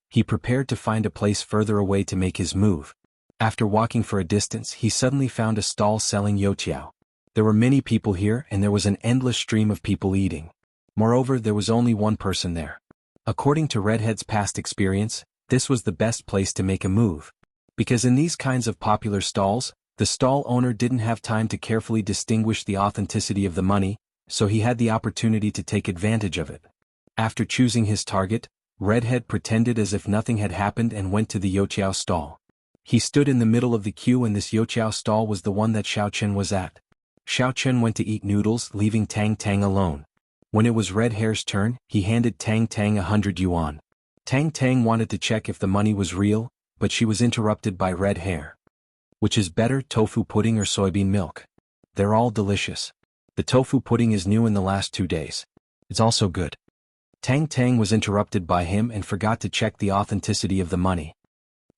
He prepared to find a place further away to make his move. After walking for a distance, he suddenly found a stall selling youtiao. There were many people here and there was an endless stream of people eating. Moreover, there was only one person there. According to Redhead's past experience, this was the best place to make a move. Because in these kinds of popular stalls, the stall owner didn't have time to carefully distinguish the authenticity of the money, so he had the opportunity to take advantage of it. After choosing his target, Redhead pretended as if nothing had happened and went to the youtiao stall. He stood in the middle of the queue and this youtiao stall was the one that Xiaoqin was at. Xiaoqin went to eat noodles, leaving Tang Tang alone. When it was Red Hair's turn, he handed Tang Tang 100 yuan. Tang Tang wanted to check if the money was real, but she was interrupted by Red Hair. Which is better, tofu pudding or soybean milk? They're all delicious. The tofu pudding is new in the last 2 days. It's also good. Tang Tang was interrupted by him and forgot to check the authenticity of the money.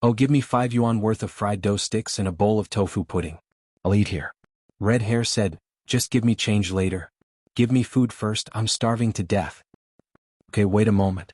Oh, give me 5 yuan worth of fried dough sticks and a bowl of tofu pudding. I'll eat here. Red Hair said, just give me change later. Give me food first, I'm starving to death. Okay, wait a moment.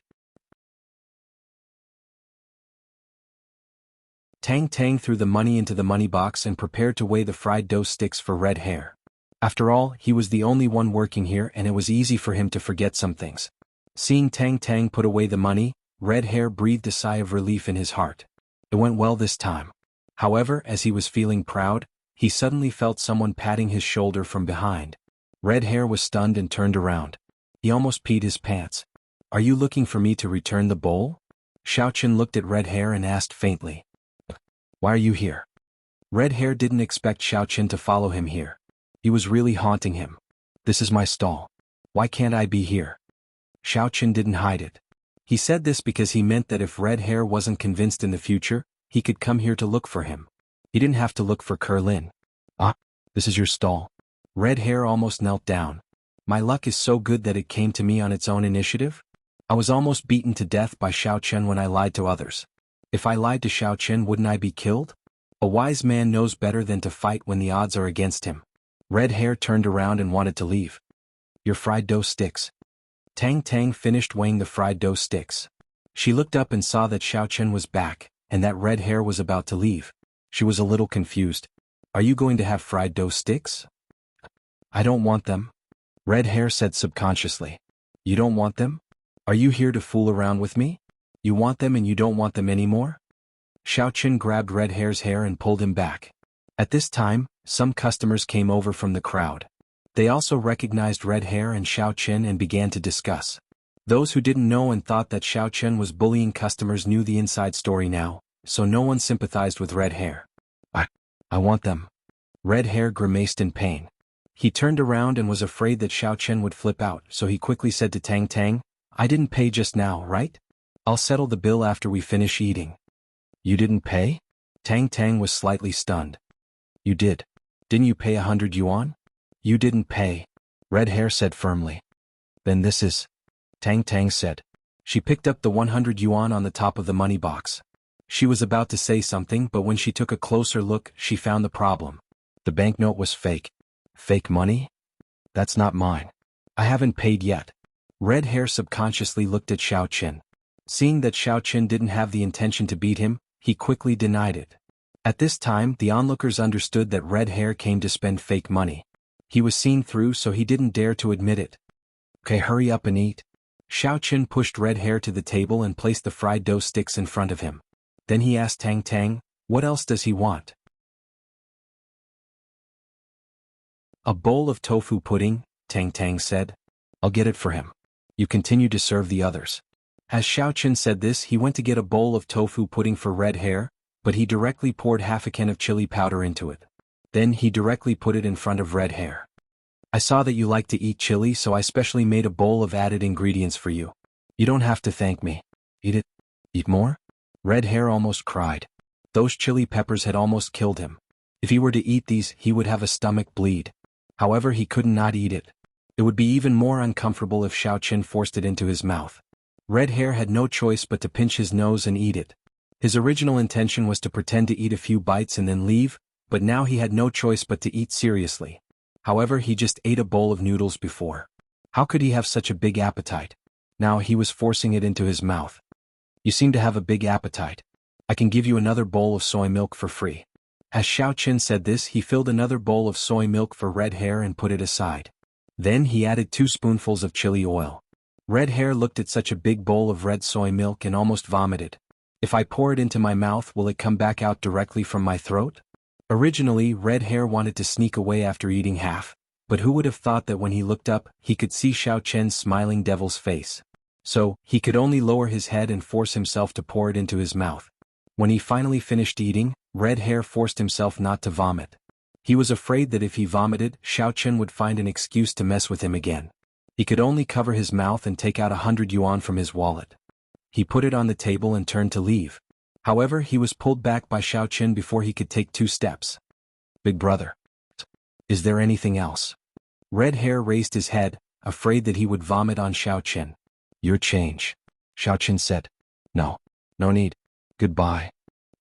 Tang Tang threw the money into the money box and prepared to weigh the fried dough sticks for Red Hair. After all, he was the only one working here and it was easy for him to forget some things. Seeing Tang Tang put away the money, Red Hair breathed a sigh of relief in his heart. It went well this time. However, as he was feeling proud, he suddenly felt someone patting his shoulder from behind. Red Hair was stunned and turned around. He almost peed his pants. Are you looking for me to return the bowl? Xiaoqin looked at Red Hair and asked faintly. Why are you here? Red Hair didn't expect Xiaoqin to follow him here. He was really haunting him. This is my stall. Why can't I be here? Xiaoqin didn't hide it. He said this because he meant that if Red Hair wasn't convinced in the future, he could come here to look for him. He didn't have to look for Kurlin. Ah, this is your stall. Red Hair almost knelt down. My luck is so good that it came to me on its own initiative? I was almost beaten to death by Xiaoqin when I lied to others. If I lied to Xiaoqin, wouldn't I be killed? A wise man knows better than to fight when the odds are against him. Red Hair turned around and wanted to leave. Your fried dough sticks. Tang Tang finished weighing the fried dough sticks. She looked up and saw that Xiaoqin was back, and that Red Hair was about to leave. She was a little confused. Are you going to have fried dough sticks? I don't want them. Red Hair said subconsciously. You don't want them? Are you here to fool around with me? You want them and you don't want them anymore? Xiaoqin grabbed Red Hair's hair and pulled him back. At this time, some customers came over from the crowd. They also recognized Red Hair and Xiaoqin and began to discuss. Those who didn't know and thought that Xiaoqin was bullying customers knew the inside story now, so no one sympathized with Red Hair. I want them. Red Hair grimaced in pain. He turned around and was afraid that Xiaoqin would flip out, so he quickly said to Tang Tang, I didn't pay just now, right? I'll settle the bill after we finish eating. You didn't pay? Tang Tang was slightly stunned. You did. Didn't you pay 100 yuan? You didn't pay. Red Hair said firmly. Then this is... Tang Tang said. She picked up the 100 yuan on the top of the money box. She was about to say something, but when she took a closer look, she found the problem. The banknote was fake. Fake money? That's not mine. I haven't paid yet. Red Hair subconsciously looked at Xiao Qin. Seeing that Xiao Qin didn't have the intention to beat him, he quickly denied it. At this time, the onlookers understood that Red Hair came to spend fake money. He was seen through, so he didn't dare to admit it. Okay, hurry up and eat. Xiao Qin pushed Red Hair to the table and placed the fried dough sticks in front of him. Then he asked Tang Tang, what else does he want? A bowl of tofu pudding, Tang Tang said. I'll get it for him. You continue to serve the others. As Xiao Qin said this, he went to get a bowl of tofu pudding for Red Hair, but he directly poured half a can of chili powder into it. Then he directly put it in front of Red Hair. I saw that you like to eat chili, so I specially made a bowl of added ingredients for you. You don't have to thank me. Eat it. Eat more? Red Hair almost cried. Those chili peppers had almost killed him. If he were to eat these, he would have a stomach bleed. However, he could not eat it. It would be even more uncomfortable if Xiao Qin forced it into his mouth. Red Hair had no choice but to pinch his nose and eat it. His original intention was to pretend to eat a few bites and then leave, but now he had no choice but to eat seriously. However, he just ate a bowl of noodles before. How could he have such a big appetite? Now he was forcing it into his mouth. You seem to have a big appetite. I can give you another bowl of soy milk for free. As Xiao Qin said this, he filled another bowl of soy milk for Red Hair and put it aside. Then he added 2 spoonfuls of chili oil. Red Hair looked at such a big bowl of red soy milk and almost vomited. If I pour it into my mouth, will it come back out directly from my throat? Originally, Red Hair wanted to sneak away after eating half, but who would have thought that when he looked up, he could see Xiao Qin's smiling devil's face. So, he could only lower his head and force himself to pour it into his mouth. When he finally finished eating, Red Hair forced himself not to vomit. He was afraid that if he vomited, Xiao Qin would find an excuse to mess with him again. He could only cover his mouth and take out 100 yuan from his wallet. He put it on the table and turned to leave. However, he was pulled back by Xiao Qin before he could take 2 steps. Big brother. Is there anything else? Red Hair raised his head, afraid that he would vomit on Xiao Qin. Your change. Xiao Qin said. No. No need. Goodbye.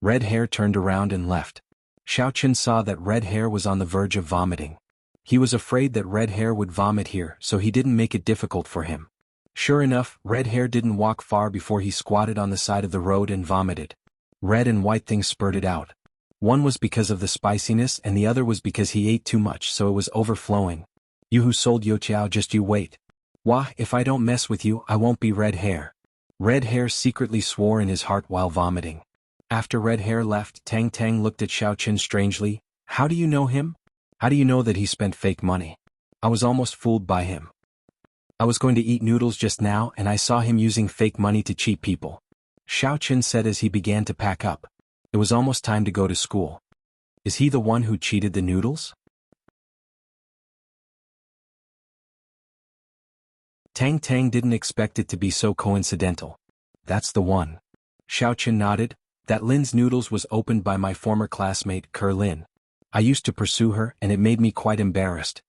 Red Hair turned around and left. Xiao Qin saw that Red Hair was on the verge of vomiting. He was afraid that Red Hair would vomit here, so he didn't make it difficult for him. Sure enough, Red Hair didn't walk far before he squatted on the side of the road and vomited. Red and white things spurted out. One was because of the spiciness and the other was because he ate too much, so it was overflowing. You who sold Youqiao, just you wait. Wah, if I don't mess with you, I won't be Red Hair. Red Hair secretly swore in his heart while vomiting. After Red Hair left, Tang Tang looked at Xiao Qin strangely. How do you know him? How do you know that he spent fake money? I was almost fooled by him. I was going to eat noodles just now and I saw him using fake money to cheat people. Xiao Qin said as he began to pack up. It was almost time to go to school. Is he the one who cheated the noodles? Tang Tang didn't expect it to be so coincidental. That's the one. Xiao Qin nodded. That Lin's noodles was opened by my former classmate, Lin. I used to pursue her and it made me quite embarrassed.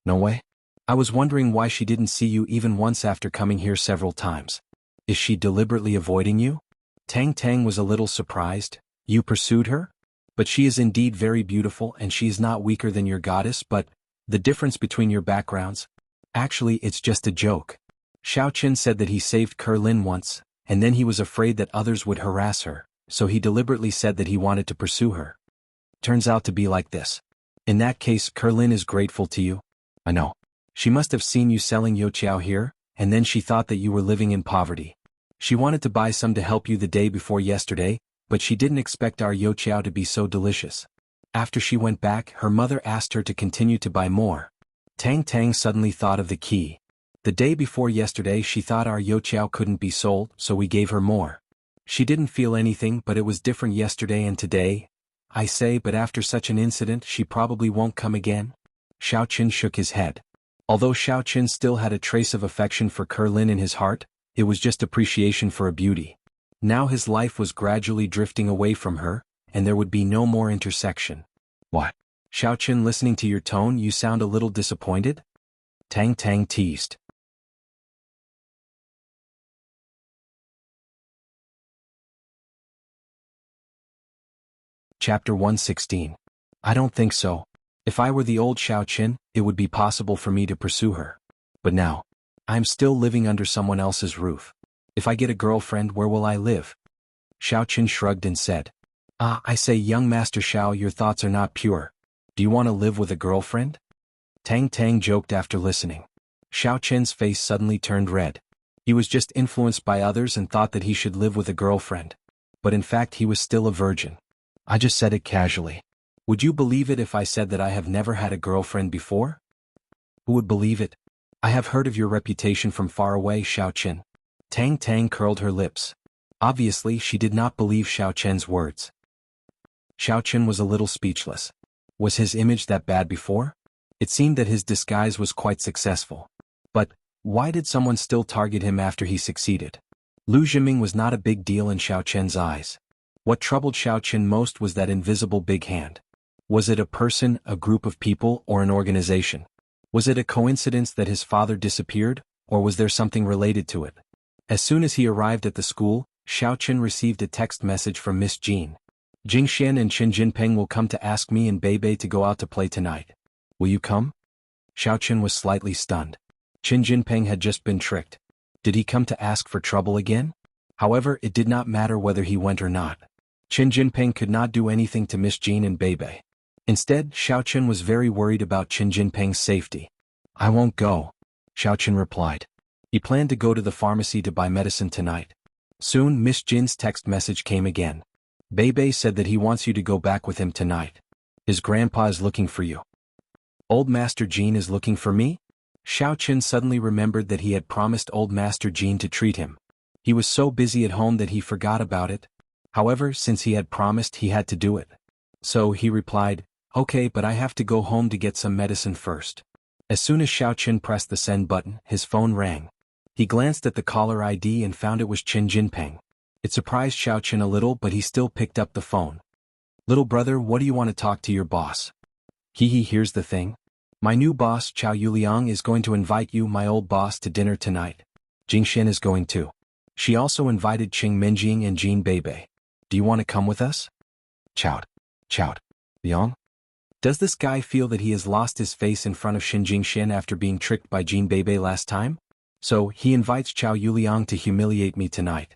No way? I was wondering why she didn't see you even once after coming here several times. Is she deliberately avoiding you? Tang Tang was a little surprised. You pursued her? But she is indeed very beautiful and she is not weaker than your goddess, but the difference between your backgrounds? Actually, it's just a joke. Xiao Qin said that he saved Lin once, and then he was afraid that others would harass her, so he deliberately said that he wanted to pursue her. Turns out to be like this. In that case, Lin is grateful to you. I know. She must have seen you selling Youqiao here, and then she thought that you were living in poverty. She wanted to buy some to help you the day before yesterday, but she didn't expect our Youqiao to be so delicious. After she went back, her mother asked her to continue to buy more. Tang Tang suddenly thought of the key. The day before yesterday she thought our Youqiao couldn't be sold, so we gave her more. She didn't feel anything, but it was different yesterday and today. I say, but after such an incident she probably won't come again? Xiao Qin shook his head. Although Xiao Qin still had a trace of affection for Lin in his heart, it was just appreciation for a beauty. Now his life was gradually drifting away from her, and there would be no more intersection. What? Xiao Qin, listening to your tone, you sound a little disappointed? Tang Tang teased. Chapter 116. I don't think so. If I were the old Xiao Qin, it would be possible for me to pursue her. But now, I'm still living under someone else's roof. If I get a girlfriend, where will I live? Xiaoqin shrugged and said, I say, young Master Xiao, your thoughts are not pure. Do you want to live with a girlfriend? Tang Tang joked after listening. Xiaoqin's face suddenly turned red. He was just influenced by others and thought that he should live with a girlfriend. But in fact he was still a virgin. I just said it casually. Would you believe it if I said that I have never had a girlfriend before? Who would believe it? I have heard of your reputation from far away, Xiaoqin. Tang Tang curled her lips. Obviously she did not believe Xiaoqin's words. Xiaoqin was a little speechless. Was his image that bad before? It seemed that his disguise was quite successful. But why did someone still target him after he succeeded? Lu Zhiming was not a big deal in Xiaoqin's eyes. What troubled Xiaoqin most was that invisible big hand. Was it a person, a group of people, or an organization? Was it a coincidence that his father disappeared, or was there something related to it? As soon as he arrived at the school, Xiaoqin received a text message from Miss Jean. Jingxian and Qin Jinping will come to ask me and Beibei to go out to play tonight. Will you come? Xiaoqin was slightly stunned. Qin Jinping had just been tricked. Did he come to ask for trouble again? However, it did not matter whether he went or not. Qin Jinping could not do anything to Miss Jean and Beibei. Instead, Xiaoqin was very worried about Qin Jinping's safety. I won't go, Xiaoqin replied. He planned to go to the pharmacy to buy medicine tonight. Soon Miss Jin's text message came again. Beibei said that he wants you to go back with him tonight. His grandpa is looking for you. Old Master Jean is looking for me? Xiaoqin suddenly remembered that he had promised Old Master Jean to treat him. He was so busy at home that he forgot about it. However, since he had promised, he had to do it. So he replied, okay, but I have to go home to get some medicine first. As soon as Xiaoqin pressed the send button, his phone rang. He glanced at the caller ID and found it was Qin Jinping. It surprised Xiaoqin a little, but he still picked up the phone. Little brother, what do you want to talk to your boss? Here's the thing. My new boss, Chao Yuliang, is going to invite you, my old boss, to dinner tonight. Jingxian is going too. She also invited Qing Minjing and Jean Beibei. Do you want to come with us? Chao Yang? Does this guy feel that he has lost his face in front of Qin Jingxian after being tricked by Jean Beibei last time? So, he invites Chao Yuliang to humiliate me tonight.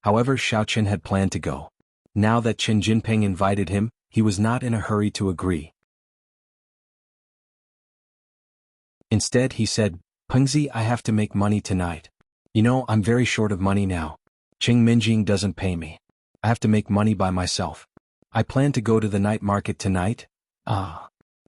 However, Xiaoqin had planned to go. Now that Qin Jinping invited him, he was not in a hurry to agree. Instead, he said, Pengzi, I have to make money tonight. You know, I'm very short of money now. Qing Minjing doesn't pay me. I have to make money by myself. I plan to go to the night market tonight. Qin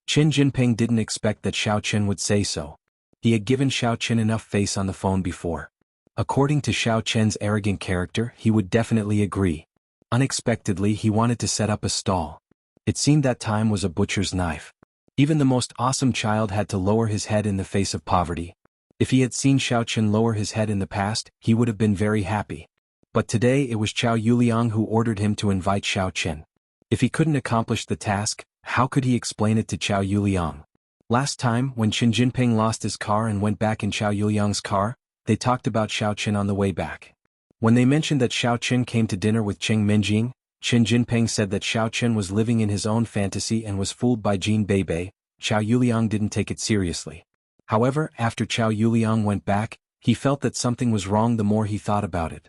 Jinping didn't expect that Xiaoqin would say so. He had given Xiaoqin enough face on the phone before. According to Xiaoqin's arrogant character, he would definitely agree. Unexpectedly, he wanted to set up a stall. It seemed that time was a butcher's knife. Even the most awesome child had to lower his head in the face of poverty. If he had seen Xiaoqin lower his head in the past, he would have been very happy. But today it was Chao Yuliang who ordered him to invite Xiaoqin. If he couldn't accomplish the task, how could he explain it to Chao Yuliang? Last time, when Qin Jinping lost his car and went back in Chao Yuliang's car, they talked about Xiaoqin on the way back. When they mentioned that Xiaoqin came to dinner with Qing Minjing, Qin Jinping said that Xiaoqin was living in his own fantasy and was fooled by Jean Beibei. Chao Yuliang didn't take it seriously. However, after Chao Yuliang went back, he felt that something was wrong the more he thought about it.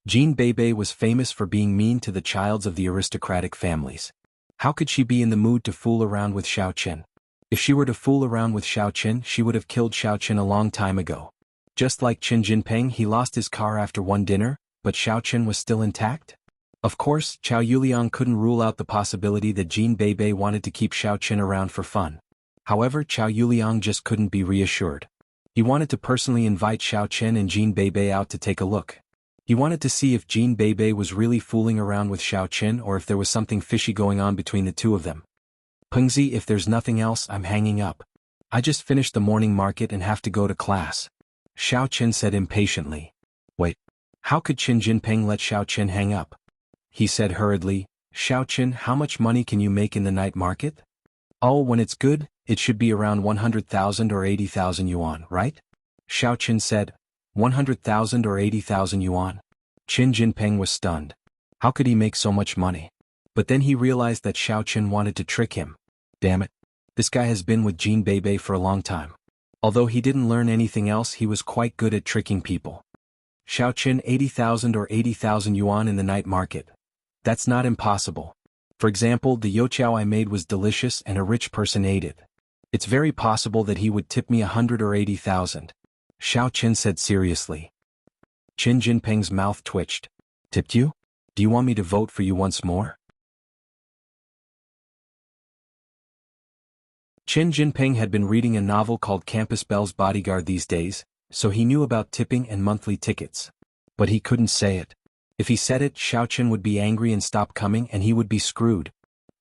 Jean Beibei was famous for being mean to the childs of the aristocratic families. How could she be in the mood to fool around with Xiaoqin? If she were to fool around with Xiaoqin, she would have killed Xiaoqin a long time ago. Just like Qin Jinping, he lost his car after one dinner, but Xiaoqin was still intact? Of course, Chao Yuliang couldn't rule out the possibility that Jean Beibei wanted to keep Xiaoqin around for fun. However, Chao Yuliang just couldn't be reassured. He wanted to personally invite Xiaoqin and Jean Beibei out to take a look. He wanted to see if Jean Beibei was really fooling around with Xiaoqin or if there was something fishy going on between the two of them. Pengzi, if there's nothing else, I'm hanging up. I just finished the morning market and have to go to class. Xiaoqin said impatiently. Wait, how could Qin Jinping let Xiaoqin hang up? He said hurriedly, Xiaoqin, how much money can you make in the night market? Oh, when it's good, it should be around 100,000 or 80,000 yuan, right? Xiaoqin said, 100,000 or 80,000 yuan. Qin Jinping was stunned. How could he make so much money? But then he realized that Xiaoqin wanted to trick him. Damn it. This guy has been with Jean Beibei for a long time. Although he didn't learn anything else, he was quite good at tricking people. Xiaoqin 80,000 or 80,000 yuan in the night market. That's not impossible. For example, the youtiao I made was delicious and a rich person ate it. It's very possible that he would tip me 100 or 80,000. Xiaoqin said seriously. Qin Jinping's mouth twitched. Tipped you? Do you want me to vote for you once more? Qin Jinping had been reading a novel called Campus Belle's Bodyguard these days, so he knew about tipping and monthly tickets. But he couldn't say it. If he said it, Xiaoqin would be angry and stop coming and he would be screwed.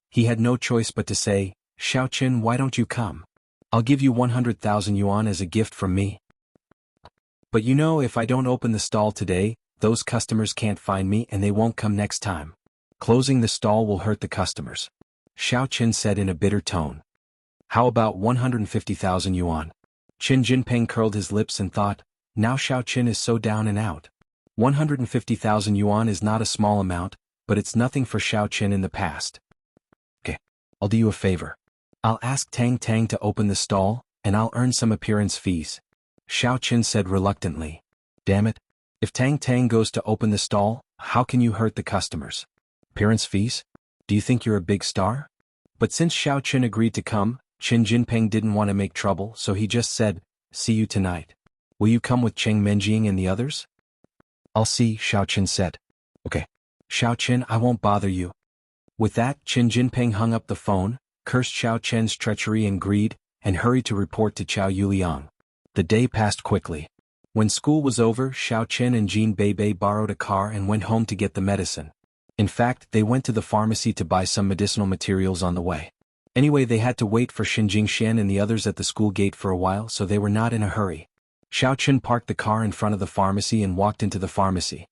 He had no choice but to say, Xiaoqin, why don't you come? I'll give you 100,000 yuan as a gift from me. But you know, if I don't open the stall today, those customers can't find me and they won't come next time. Closing the stall will hurt the customers. Xiaoqin said in a bitter tone. How about 150,000 yuan? Qin Jinping curled his lips and thought, now Xiaoqin is so down and out. 150,000 yuan is not a small amount, but it's nothing for Xiaoqin in the past. Okay, I'll do you a favor. I'll ask Tang Tang to open the stall, and I'll earn some appearance fees. Xiaoqin said reluctantly. Damn it. If Tang Tang goes to open the stall, how can you hurt the customers? Appearance fees? Do you think you're a big star? But since Xiaoqin agreed to come, Qin Jinping didn't want to make trouble, so he just said, see you tonight. Will you come with Cheng Menjing and the others? I'll see, Xiaoqin said. Okay. Xiaoqin, I won't bother you. With that, Qin Jinping hung up the phone, cursed Xiaoqin's treachery and greed, and hurried to report to Chao Yuliang. The day passed quickly. When school was over, Xiaoqin and Jean Beibei borrowed a car and went home to get the medicine. In fact, they went to the pharmacy to buy some medicinal materials on the way. Anyway, they had to wait for Xinjing Xian and the others at the school gate for a while, so they were not in a hurry. Xiaoqin parked the car in front of the pharmacy and walked into the pharmacy.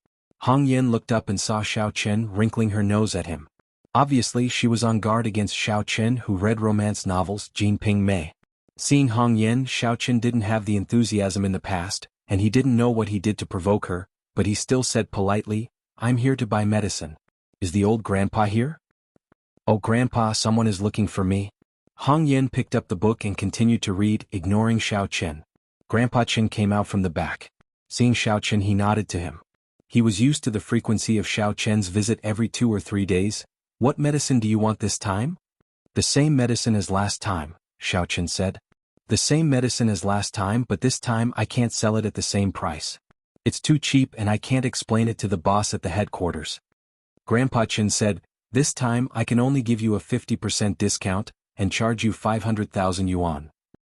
Hong Yin looked up and saw Xiaoqin wrinkling her nose at him. Obviously, she was on guard against Xiaoqin, who read romance novels, Jinping Mei. Seeing Hong Yin, Xiaoqin didn't have the enthusiasm in the past, and he didn't know what he did to provoke her, but he still said politely, I'm here to buy medicine. Is the old grandpa here? Oh grandpa, someone is looking for me. Hong Yin picked up the book and continued to read, ignoring Xiaoqin. Grandpa Qin came out from the back. Seeing Xiaoqin, he nodded to him. He was used to the frequency of Xiaoqin's visit every 2 or 3 days. What medicine do you want this time? The same medicine as last time, Xiaoqin said. The same medicine as last time, but this time I can't sell it at the same price. It's too cheap and I can't explain it to the boss at the headquarters. Grandpa Qin said, this time I can only give you a 50% discount and charge you 500,000 yuan.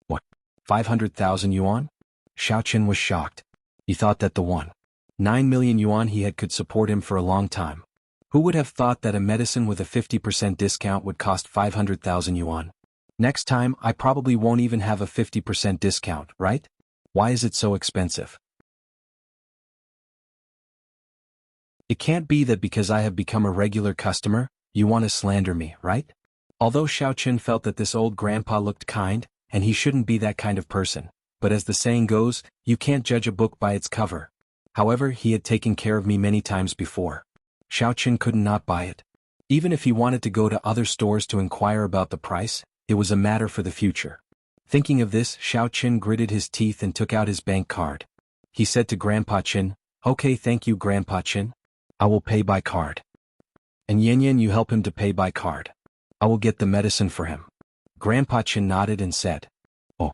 What? 500,000 yuan? Xiaoqin was shocked. He thought that the 1.9 million yuan he had could support him for a long time. Who would have thought that a medicine with a 50% discount would cost 500,000 yuan? Next time I probably won't even have a 50% discount, right? Why is it so expensive? It can't be that because I have become a regular customer, you want to slander me, right? Although Xiaoqin felt that this old grandpa looked kind, and he shouldn't be that kind of person, but as the saying goes, you can't judge a book by its cover. However, he had taken care of me many times before. Xiaoqin could not buy it. Even if he wanted to go to other stores to inquire about the price, it was a matter for the future. Thinking of this, Xiaoqin gritted his teeth and took out his bank card. He said to Grandpa Qin, okay, thank you Grandpa Qin. I will pay by card. And Yan, you help him to pay by card. I will get the medicine for him. Grandpa Qin nodded and said, oh.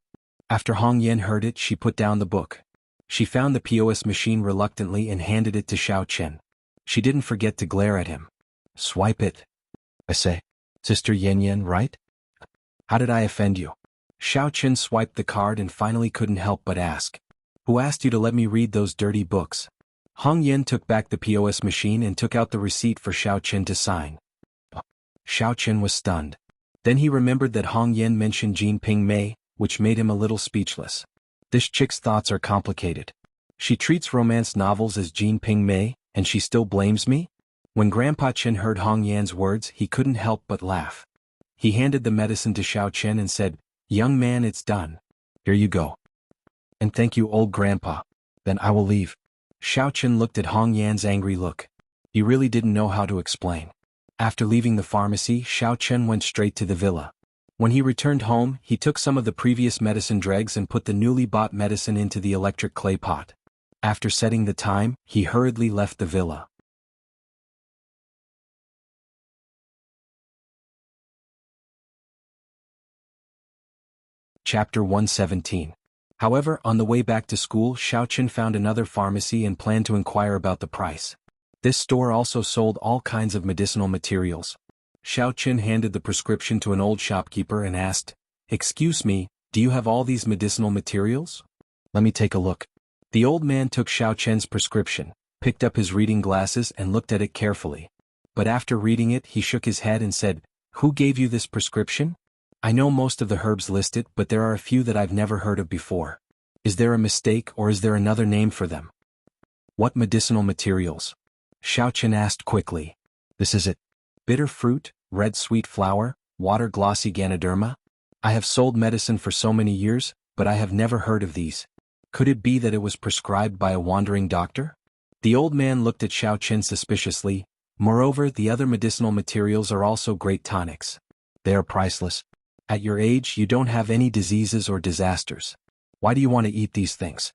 After Hong Yin heard it, she put down the book. She found the POS machine reluctantly and handed it to Xiaoqin. She didn't forget to glare at him. Swipe it. I say, Sister Yan, right? How did I offend you? Xiaoqin swiped the card and finally couldn't help but ask. Who asked you to let me read those dirty books? Hong Yin took back the POS machine and took out the receipt for Xiaoqin to sign. Xiaoqin was stunned. Then he remembered that Hong Yin mentioned Jinping Mei, which made him a little speechless. This chick's thoughts are complicated. She treats romance novels as Jinping Mei, and she still blames me? When Grandpa Qin heard Hong Yan's words, he couldn't help but laugh. He handed the medicine to Xiaoqin and said, young man, it's done. Here you go. And thank you, old grandpa. Then I will leave. Xiaoqin looked at Hong Yan's angry look. He really didn't know how to explain. After leaving the pharmacy, Xiaoqin went straight to the villa. When he returned home, he took some of the previous medicine dregs and put the newly bought medicine into the electric clay pot. After setting the time, he hurriedly left the villa. Chapter 117. However, on the way back to school, Xiaoqun found another pharmacy and planned to inquire about the price. This store also sold all kinds of medicinal materials. Xiaoqun handed the prescription to an old shopkeeper and asked, "Excuse me, do you have all these medicinal materials? Let me take a look." The old man took Xiaoqun's prescription, picked up his reading glasses and looked at it carefully. But after reading it, he shook his head and said, "Who gave you this prescription? I know most of the herbs listed, but there are a few that I've never heard of before. Is there a mistake or is there another name for them?" "What medicinal materials?" Xiaoqun asked quickly. "This is it. Bitter fruit, red sweet flower, water glossy Ganoderma. I have sold medicine for so many years, but I have never heard of these. Could it be that it was prescribed by a wandering doctor?" The old man looked at Xiaoqun suspiciously. "Moreover, the other medicinal materials are also great tonics. They are priceless. At your age, you don't have any diseases or disasters. Why do you want to eat these things?"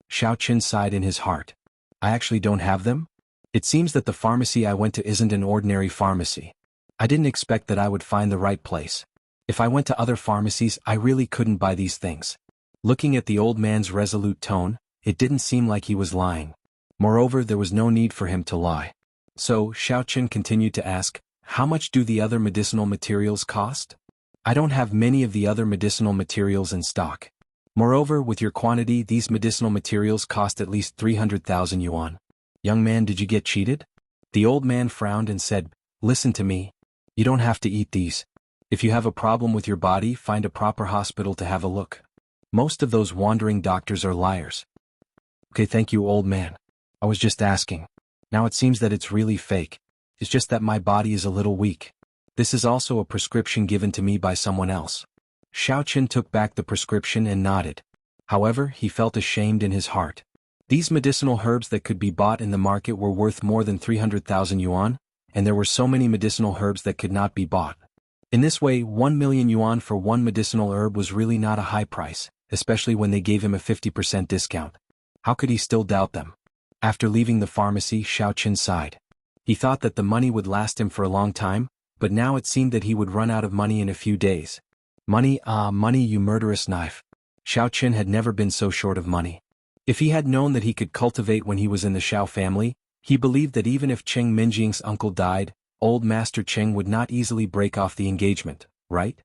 Xiaoqun sighed in his heart. "I actually don't have them? It seems that the pharmacy I went to isn't an ordinary pharmacy. I didn't expect that I would find the right place. If I went to other pharmacies, I really couldn't buy these things." Looking at the old man's resolute tone, it didn't seem like he was lying. Moreover, there was no need for him to lie. So, Xiaoqun continued to ask, "How much do the other medicinal materials cost?" "I don't have many of the other medicinal materials in stock. Moreover, with your quantity, these medicinal materials cost at least 300,000 yuan. Young man, did you get cheated?" The old man frowned and said, "Listen to me. You don't have to eat these. If you have a problem with your body, find a proper hospital to have a look. Most of those wandering doctors are liars." "Okay, thank you, old man. I was just asking. Now it seems that it's really fake. It's just that my body is a little weak. This is also a prescription given to me by someone else." Xiaoqun took back the prescription and nodded. However, he felt ashamed in his heart. These medicinal herbs that could be bought in the market were worth more than 300,000 yuan, and there were so many medicinal herbs that could not be bought. In this way, 1 million yuan for one medicinal herb was really not a high price, especially when they gave him a 50% discount. How could he still doubt them? After leaving the pharmacy, Xiaoqun sighed. He thought that the money would last him for a long time, but now it seemed that he would run out of money in a few days. Money, money, you murderous knife. Xiaoqun had never been so short of money. If he had known that he could cultivate when he was in the Xiao family, he believed that even if Cheng Minjing's uncle died, old Master Cheng would not easily break off the engagement, right?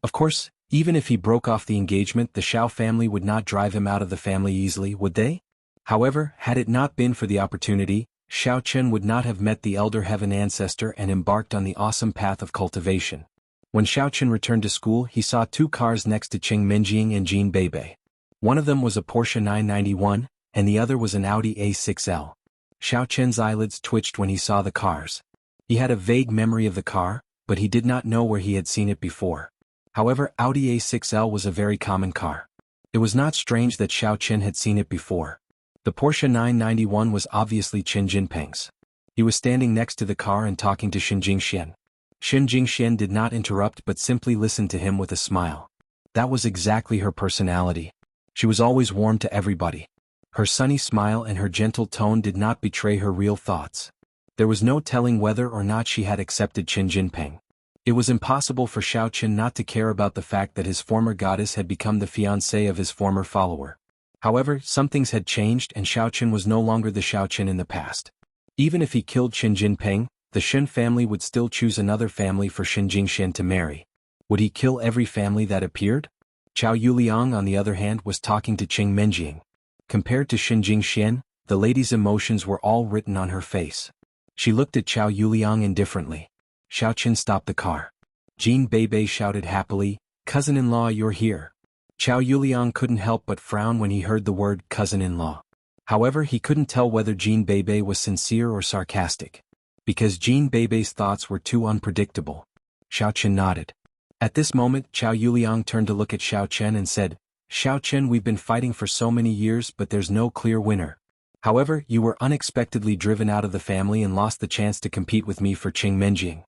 Of course, even if he broke off the engagement, the Xiao family would not drive him out of the family easily, would they? However, had it not been for the opportunity, Xiaoqun would not have met the elder heaven ancestor and embarked on the awesome path of cultivation. When Xiaoqun returned to school, he saw two cars next to Cheng Minjing and Jean Beibei. One of them was a Porsche 991, and the other was an Audi A6L. Xiaoqun's eyelids twitched when he saw the cars. He had a vague memory of the car, but he did not know where he had seen it before. However, Audi A6L was a very common car. It was not strange that Xiaoqun had seen it before. The Porsche 991 was obviously Qin Jinping's. He was standing next to the car and talking to Xin Jingxian. Xin Jingxian did not interrupt but simply listened to him with a smile. That was exactly her personality. She was always warm to everybody. Her sunny smile and her gentle tone did not betray her real thoughts. There was no telling whether or not she had accepted Qin Jinping. It was impossible for Xiaoqun not to care about the fact that his former goddess had become the fiancée of his former follower. However, some things had changed and Xiaoqun was no longer the Xiaoqun in the past. Even if he killed Qin Jinping, the Shen family would still choose another family for Xin Jingxian to marry. Would he kill every family that appeared? Chao Yuliang, on the other hand, was talking to Cheng Minjing. Compared to Xin Jingxian, the lady's emotions were all written on her face. She looked at Chao Yuliang indifferently. Xiaoqun stopped the car. Jean Beibei shouted happily, "Cousin-in-law, you're here." Chao Yuliang couldn't help but frown when he heard the word cousin-in-law. However, he couldn't tell whether Jean Beibei was sincere or sarcastic. Because Jean Beibei's thoughts were too unpredictable. Xiaoqun nodded. At this moment, Chao Yuliang turned to look at Xiaoqun and said, "Xiaoqun, we've been fighting for so many years but there's no clear winner. However, you were unexpectedly driven out of the family and lost the chance to compete with me for Qing Menjing.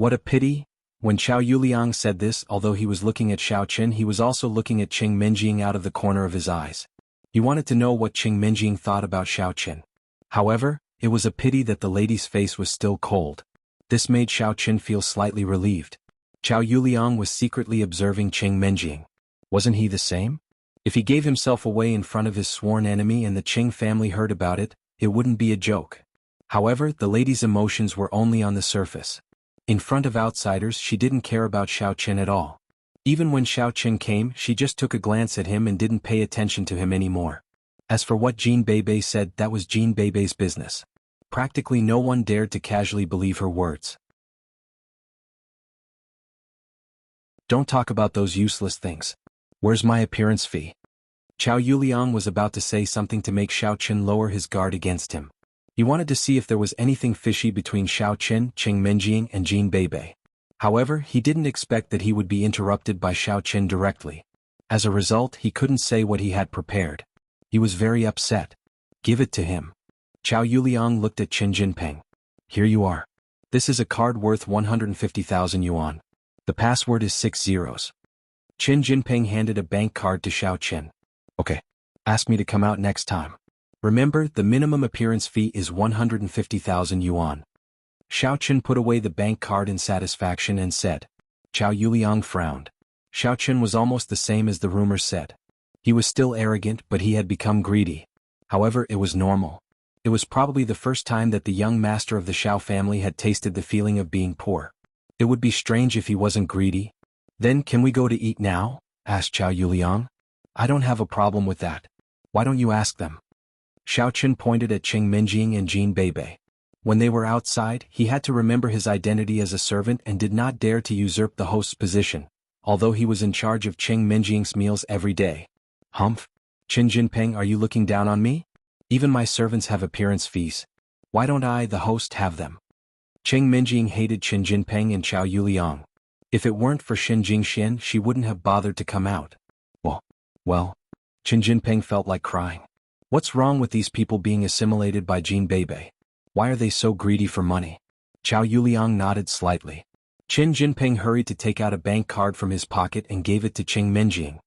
What a pity. When Xiao Yuliang said this, although he was looking at Xiao Qin, he was also looking at Qing Minjing out of the corner of his eyes. He wanted to know what Qing Minjing thought about Xiao Qin. However, it was a pity that the lady's face was still cold. This made Xiao Qin feel slightly relieved. Xiao Yuliang was secretly observing Qing Minjing. Wasn't he the same? If he gave himself away in front of his sworn enemy and the Qing family heard about it, it wouldn't be a joke. However, the lady's emotions were only on the surface. In front of outsiders, she didn't care about Xiao Qin at all. Even when Xiao Qin came, she just took a glance at him and didn't pay attention to him anymore. As for what Jean Bebe said, that was Jean Bebe's business. Practically no one dared to casually believe her words. Don't talk about those useless things. Where's my appearance fee? Xiao Yuliang was about to say something to make Xiao Qin lower his guard against him. He wanted to see if there was anything fishy between Xiao Qin, Qing Minjing, and Jean Bebe. However, he didn't expect that he would be interrupted by Xiao Qin directly. As a result, he couldn't say what he had prepared. He was very upset. Give it to him. Xiao Yuliang looked at Qin Jinping. Here you are. This is a card worth 150,000 yuan. The password is 6 zeros. Qin Jinping handed a bank card to Xiao Qin. Okay. Ask me to come out next time. Remember, the minimum appearance fee is 150,000 yuan. Xiao Qin put away the bank card in satisfaction and said. Xiao Yuliang frowned. Xiao Qin was almost the same as the rumors said. He was still arrogant, but he had become greedy. However, it was normal. It was probably the first time that the young master of the Xiao family had tasted the feeling of being poor. It would be strange if he wasn't greedy. Then can we go to eat now? Asked Xiao Yuliang. I don't have a problem with that. Why don't you ask them? Xiao Qin pointed at Qing Minjing and Jean Bebe. When they were outside, he had to remember his identity as a servant and did not dare to usurp the host's position, although he was in charge of Qing Minjing's meals every day. Humph? Qin Jinping, are you looking down on me? Even my servants have appearance fees. Why don't I, the host, have them? Qing Minjing hated Qin Jinping and Xiao Yuliang. If it weren't for Xin Jingxian, she wouldn't have bothered to come out. Well, Qin Jinping felt like crying. What's wrong with these people being assimilated by Jean Bebe? Why are they so greedy for money? Xiao Yuliang nodded slightly. Qin Jinping hurried to take out a bank card from his pocket and gave it to Qing Minjing.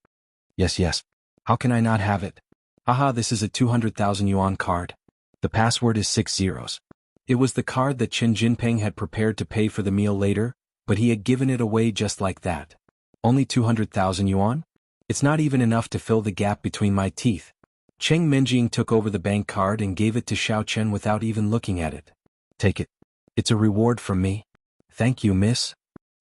Yes. How can I not have it? Haha, this is a 200,000 yuan card. The password is 6 zeros. It was the card that Qin Jinping had prepared to pay for the meal later, but he had given it away just like that. Only 200,000 yuan? It's not even enough to fill the gap between my teeth. Qing Minjing took over the bank card and gave it to Xiao Qin without even looking at it. Take it. It's a reward from me. Thank you, miss.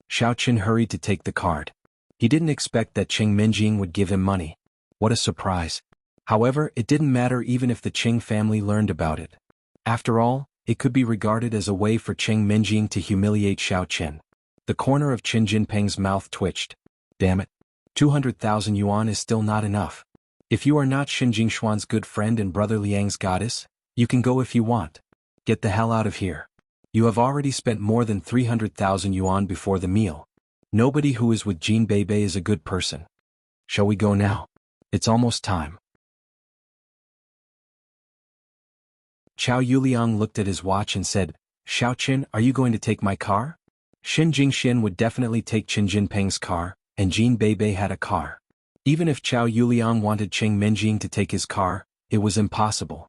Xiao Qin hurried to take the card. He didn't expect that Qing Minjing would give him money. What a surprise. However, it didn't matter even if the Qing family learned about it. After all, it could be regarded as a way for Qing Minjing to humiliate Xiao Qin. The corner of Qin Jinping's mouth twitched. Damn it. 200,000 yuan is still not enough. If you are not Xin Jingshuan's good friend and brother Liang's goddess, you can go if you want. Get the hell out of here. You have already spent more than 300,000 yuan before the meal. Nobody who is with Jean Bebe is a good person. Shall we go now? It's almost time. Xiao Yuliang looked at his watch and said, Xiao Qin, are you going to take my car? Xin Jingxian would definitely take Qin Jinping's car, and Jean Bebe had a car. Even if Xiao Yuliang wanted Qing Minjing to take his car, it was impossible.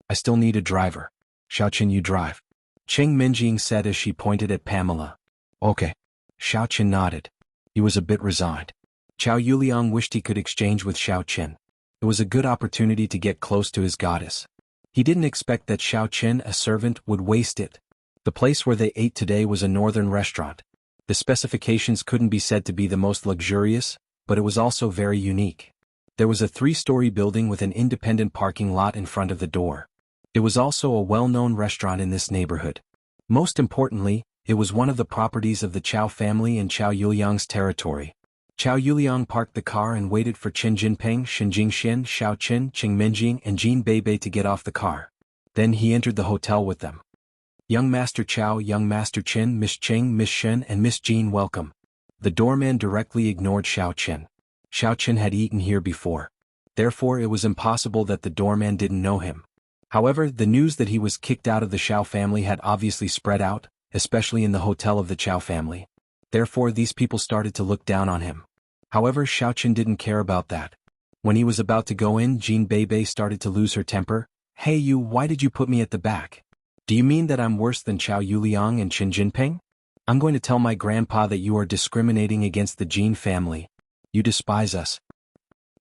I still need a driver. Xiao Qin, you drive. Qing Minjing said as she pointed at Pamela. Okay. Xiao Qin nodded. He was a bit resigned. Xiao Yuliang wished he could exchange with Xiao Qin. It was a good opportunity to get close to his goddess. He didn't expect that Xiao Qin, a servant, would waste it. The place where they ate today was a northern restaurant. The specifications couldn't be said to be the most luxurious, but it was also very unique. There was a 3-story building with an independent parking lot in front of the door. It was also a well-known restaurant in this neighborhood. Most importantly, it was one of the properties of the Qiao family in Xiao Yuliang's territory. Xiao Yuliang parked the car and waited for Qin Jinping, Xin Jingxian, Xiao Qin, Qing Minjing, and Jean Bebe to get off the car. Then he entered the hotel with them. Young Master Qiao, Young Master Qin, Miss Qing, Miss Shen, and Miss Jean, welcome. The doorman directly ignored Xiao Qin. Xiao Qin had eaten here before. Therefore, it was impossible that the doorman didn't know him. However, the news that he was kicked out of the Xiao family had obviously spread out, especially in the hotel of the Chow family. Therefore these people started to look down on him. However, Xiaoqin didn't care about that. When he was about to go in, Jean Bebe started to lose her temper. "Hey you, why did you put me at the back? Do you mean that I'm worse than Chao Yuliang and Qin Jinping? I'm going to tell my grandpa that you are discriminating against the Jean family. You despise us."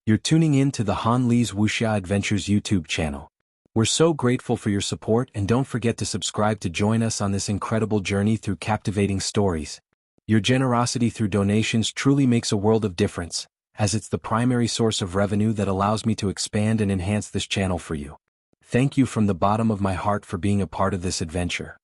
You're tuning in to the Han Li's Wuxia Adventures YouTube channel. We're so grateful for your support, and don't forget to subscribe to join us on this incredible journey through captivating stories. Your generosity through donations truly makes a world of difference, as it's the primary source of revenue that allows me to expand and enhance this channel for you. Thank you from the bottom of my heart for being a part of this adventure.